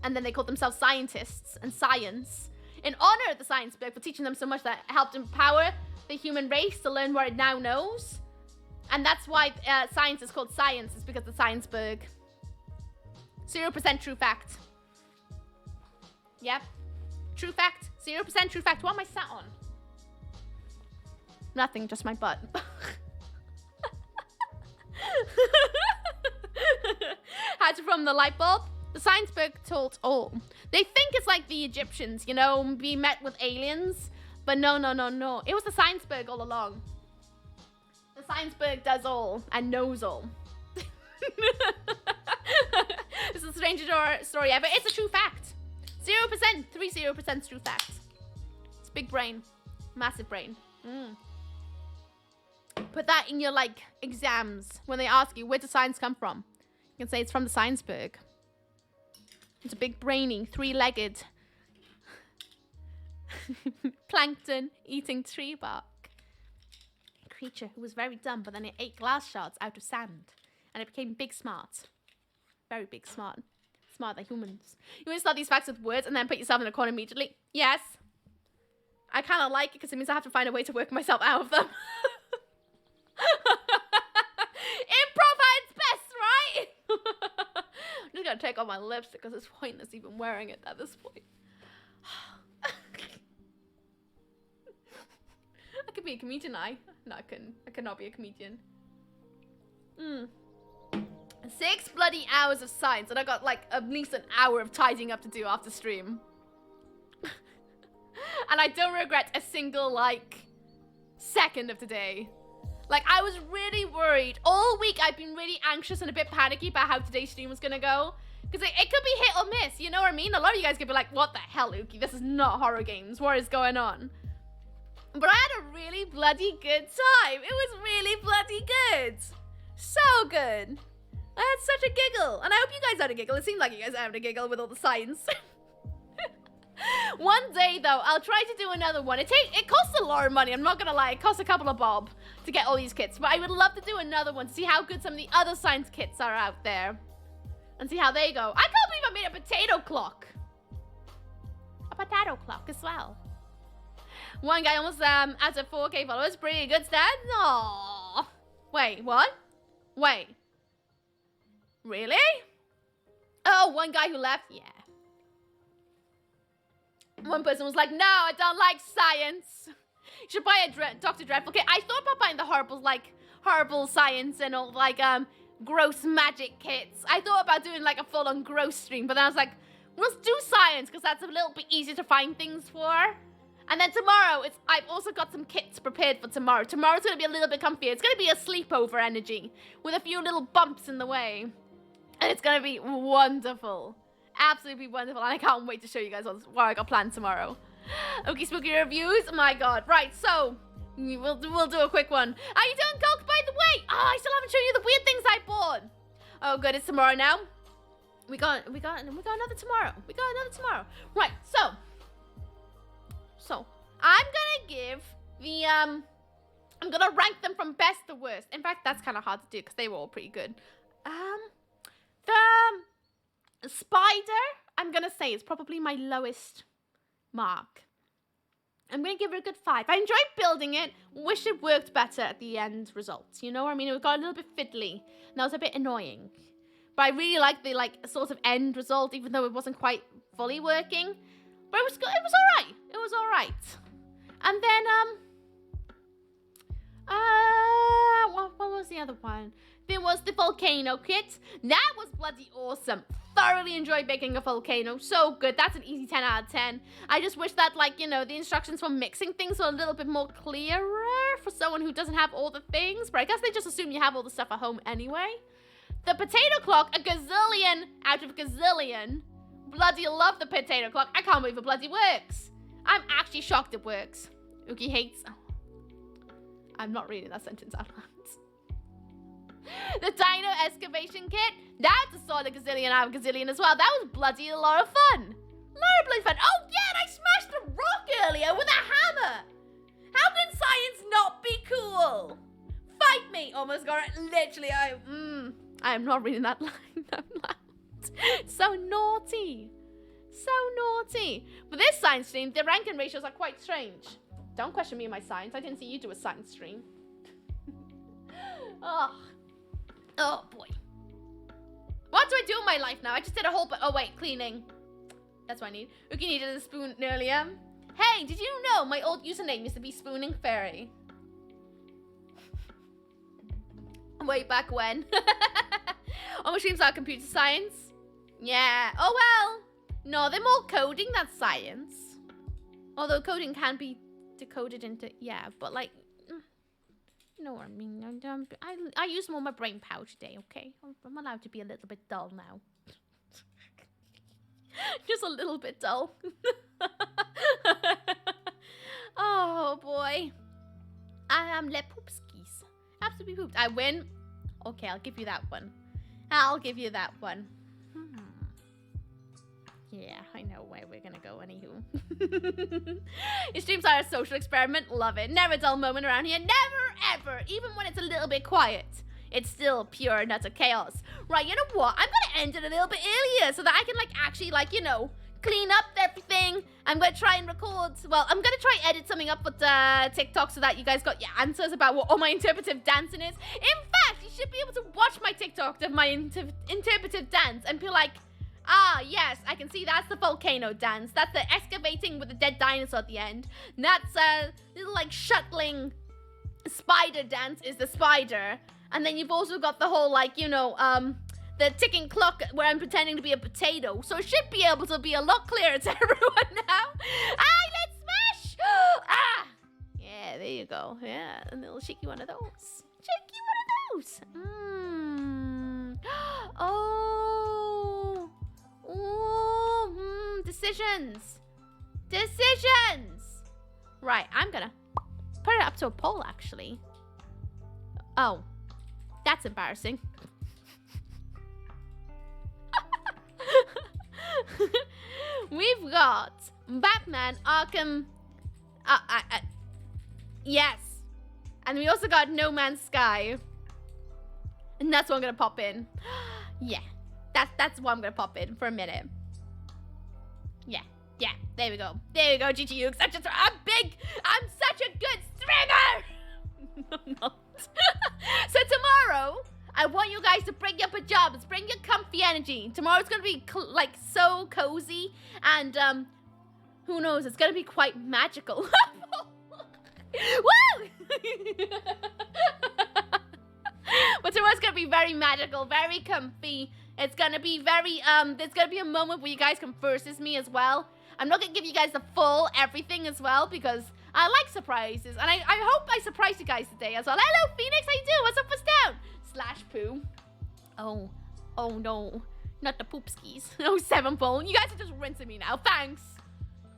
and then they called themselves scientists and science in honor of the scienceberg for teaching them so much that it helped empower the human race to learn what it now knows. And that's why science is called science, is because of the scienceberg. 0% true fact. Yep. True fact. 0% true fact. What am I sat on? Nothing, just my butt. How to form the light bulb? The scienceberg told all. They think it's like the Egyptians, we met with aliens. But no. It was the scienceberg all along. The scienceberg does all and knows all. This is the strangest story ever. It's a true fact. 0%, 30% true fact. It's big brain. Massive brain. Put that in your exams when they ask you where does science come from. You can say it's from the scienceberg. It's a big brainy, 3-legged plankton eating tree bark creature who was very dumb, but then it ate glass shards out of sand and it became big smart. Very big smart. Smart than humans. You want to start these facts with words and then put yourself in a corner immediately? Yes. I kind of like it because it means I have to find a way to work myself out of them. Improv at its best, right? I'm just gonna take off my lipstick because it's pointless even wearing it at this point. I could be a comedian, No, I cannot be a comedian. 6 bloody hours of science, and I got at least an hour of tidying up to do after stream. And I don't regret a single second of today. I was really worried. All week I've been really anxious and a bit panicky about how today's stream was gonna go. Because it could be hit or miss, you know what I mean? A lot of you guys could be like, what the hell, Ooky? This is not horror games. What is going on? But I had a really bloody good time. It was really bloody good. So good. I had such a giggle. And I hope you guys had a giggle. It seemed like you guys had a giggle with all the science. One day, though, I'll try to do another one. It costs a lot of money. I'm not going to lie. It costs a couple of bob to get all these kits. But I would love to do another one to see how good some of the other science kits are out there. And see how they go. I can't believe I made a potato clock. A potato clock as well. One guy almost has a 4K followers. Pretty good stats. Aww. Wait, what? Wait. Really? Oh, one guy who left? Yeah. One person was like, no, I don't like science. You should buy a Dr. Dreadful kit. I thought about buying the horrible science and all, gross magic kits. I thought about doing, a full-on gross stream, but then I was like, let's do science, because that's a little bit easier to find things for. And then tomorrow, I've also got some kits prepared for tomorrow. Tomorrow's going to be a little bit comfier. It's going to be a sleepover energy with a few little bumps in the way. And it's going to be wonderful. Absolutely wonderful. And I can't wait to show you guys what I got planned tomorrow. Okay, spooky reviews. My God. Right, so we'll do a quick one. How you doing, Gulk, by the way? Oh, I still haven't shown you the weird things I bought. Oh, good. It's tomorrow now. We got another tomorrow. Right, so I'm gonna give the I'm gonna rank them from best to worst. In fact, that's kind of hard to do because they were all pretty good. The spider, I'm gonna say, is probably my lowest mark. I'm gonna give it a good 5. I enjoyed building it. Wish it worked better at the end results. You know what I mean? It got a little bit fiddly, and that was a bit annoying. But I really liked the sort of end result, even though it wasn't quite fully working. But it was good. It was alright. It was alright. And then what was the other one? There was the volcano kit. That was bloody awesome. Thoroughly enjoyed making a volcano. So good. That's an easy 10 out of 10. I just wish that, the instructions for mixing things were a little bit more clearer for someone who doesn't have all the things. But I guess they just assume you have all the stuff at home anyway. The potato clock, a gazillion out of gazillion. Bloody love the potato clock. I can't believe it bloody works. I'm actually shocked it works. Ooky hates... Oh. I'm not reading that sentence out loud. The dino excavation kit. That's a solid gazillion out of gazillion as well. That was bloody a lot of fun. Bloody fun. Oh yeah, and I smashed a rock earlier with a hammer. How can science not be cool? Fight me. Almost got it. Literally, I am not reading that line out loud. So naughty. So naughty. But this science stream, the ranking ratios are quite strange. Don't question me in my science. I didn't see you do a science stream. Oh boy. What do I do in my life now? I just did a whole oh wait, cleaning. That's what I need. Ooky needed a spoon earlier. Hey, did you know my old username used to be Spooning Fairy? Way back when. All my streams are computer science. Yeah. Oh well. No, they're more coding than science. Although coding can be decoded into, yeah, but you know what I mean. I use more of my brain power today, okay? I'm allowed to be a little bit dull now. Just a little bit dull. Oh boy. I am le poopskis. Absolutely pooped. I win. Okay, I'll give you that one. I'll give you that one. Yeah, I know where we're gonna go anywho. Your streams are a social experiment. Love it. Never a dull moment around here. Never, ever. Even when it's a little bit quiet. It's still pure and utter chaos. Right, you know what? I'm gonna end it a little bit earlier so that I can actually clean up everything. I'm gonna try and record. Well, I'm gonna try edit something up with TikTok so that you guys got your answers about what all my interpretive dancing is. In fact, you should be able to watch my TikTok of my interpretive dance and be like, ah, yes, I can see that's the volcano dance. That's the excavating with the dead dinosaur at the end. And that's a little shuttling spider dance is the spider. And then you've also got the whole the ticking clock where I'm pretending to be a potato. So it should be able to be a lot clearer to everyone now. Ah, let's smash! Ah! Yeah, there you go. Yeah, a little cheeky one of those. Cheeky one of those. Oh. Ooh, decisions. Decisions. Right, I'm gonna put it up to a poll, actually. Oh, that's embarrassing. We've got Batman Arkham. Yes. And we also got No Man's Sky. And that's what I'm gonna pop in. Yeah. That's what I'm gonna pop in for a minute. Yeah, there we go. There we go, GG Yonks. I'm such a good streamer! No, I'm not. So tomorrow, I want you guys to bring your pajamas, bring your comfy energy. Tomorrow's gonna be so cozy and who knows, it's gonna be quite magical. Woo! But tomorrow's gonna be very magical, very comfy. It's gonna be very, there's gonna be a moment where you guys can versus me as well. I'm not gonna give you guys the full everything as well because I like surprises. And I hope I surprised you guys today as well. Hello, Phoenix, how you doing? What's up, what's down? /poo. Oh no, not the poopskis. Oh, Sevenfold. You guys are just rinsing me now. Thanks.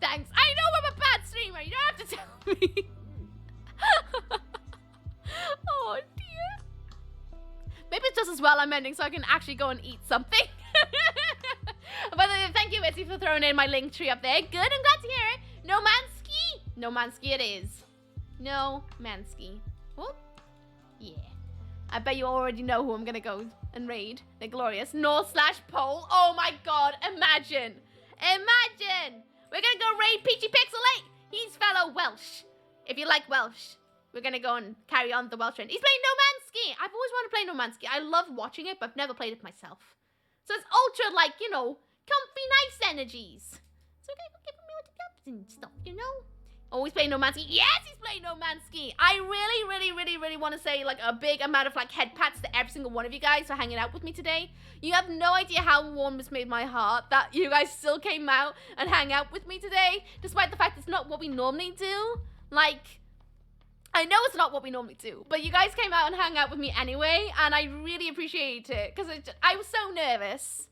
I know I'm a bad streamer. You don't have to tell me. Oh dear. Maybe it's just as well I'm ending so I can actually go and eat something. Izzy, for throwing in my link tree up there. Good, I'm glad to hear it. No Mansky? No Mansky it is. No Mansky. Whoop. Yeah. I bet you already know who I'm gonna go and raid. They're glorious. North/Pole. Oh my god, imagine. Imagine. We're gonna go raid Peachy Pixel 8. He's fellow Welsh. If you like Welsh, we're gonna go and carry on the Welsh trend. He's playing No Man's Ski. I've always wanted to play No Man's Ski. I love watching it, but I've never played it myself. So it's ultra, like, you know, comfy, nice energies. So we're gonna go give him all the cups and stuff, you know? Oh, he's playing No Man's Ski. Yes, he's playing No Man's Ski. I really want to say, like, a big amount of, like, head pats to every single one of you guys for hanging out with me today. You have no idea how warm this made my heart that you guys still came out and hang out with me today, despite the fact it's not what we normally do. Like, I know it's not what we normally do, but you guys came out and hung out with me anyway, and I really appreciate it, because I was so nervous.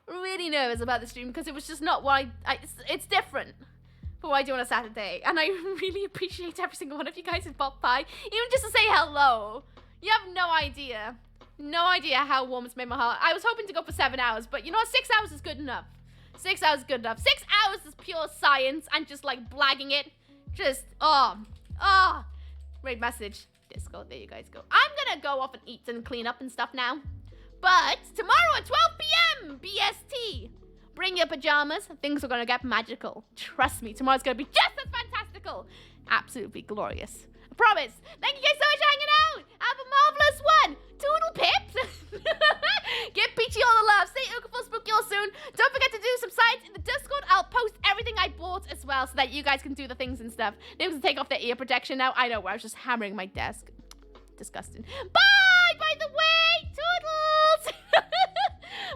Really nervous about the stream, because it was just not what it's different for what I do on a Saturday, and I really appreciate every single one of you guys who popped by, even just to say hello. You have no idea. No idea how warm it's made my heart. I was hoping to go for 7 hours, but you know what? 6 hours is good enough. 6 hours is good enough. 6 hours is pure science and just, like, blagging it. Just, great message. Discord, there you guys go. I'm gonna go off and eat and clean up and stuff now. But tomorrow at 12 p.m. BST, bring your pajamas. Things are gonna get magical. Trust me, tomorrow's gonna be just as fantastical. Absolutely glorious. I promise. Thank you guys so much for hanging out. Have a marvelous one. Toodle pips. Give Peachy all the love. Stay Ooky spooky all soon. Don't forget to do some sites in the Discord. I'll post everything I bought as well so that you guys can do the things and stuff. They have to take off their ear protection now. I know, I was just hammering my desk. Disgusting. Bye, by the way. Toodles.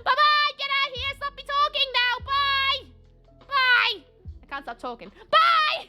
Bye-bye. Get out of here. Stop me talking now. Bye. Bye. I can't stop talking. Bye.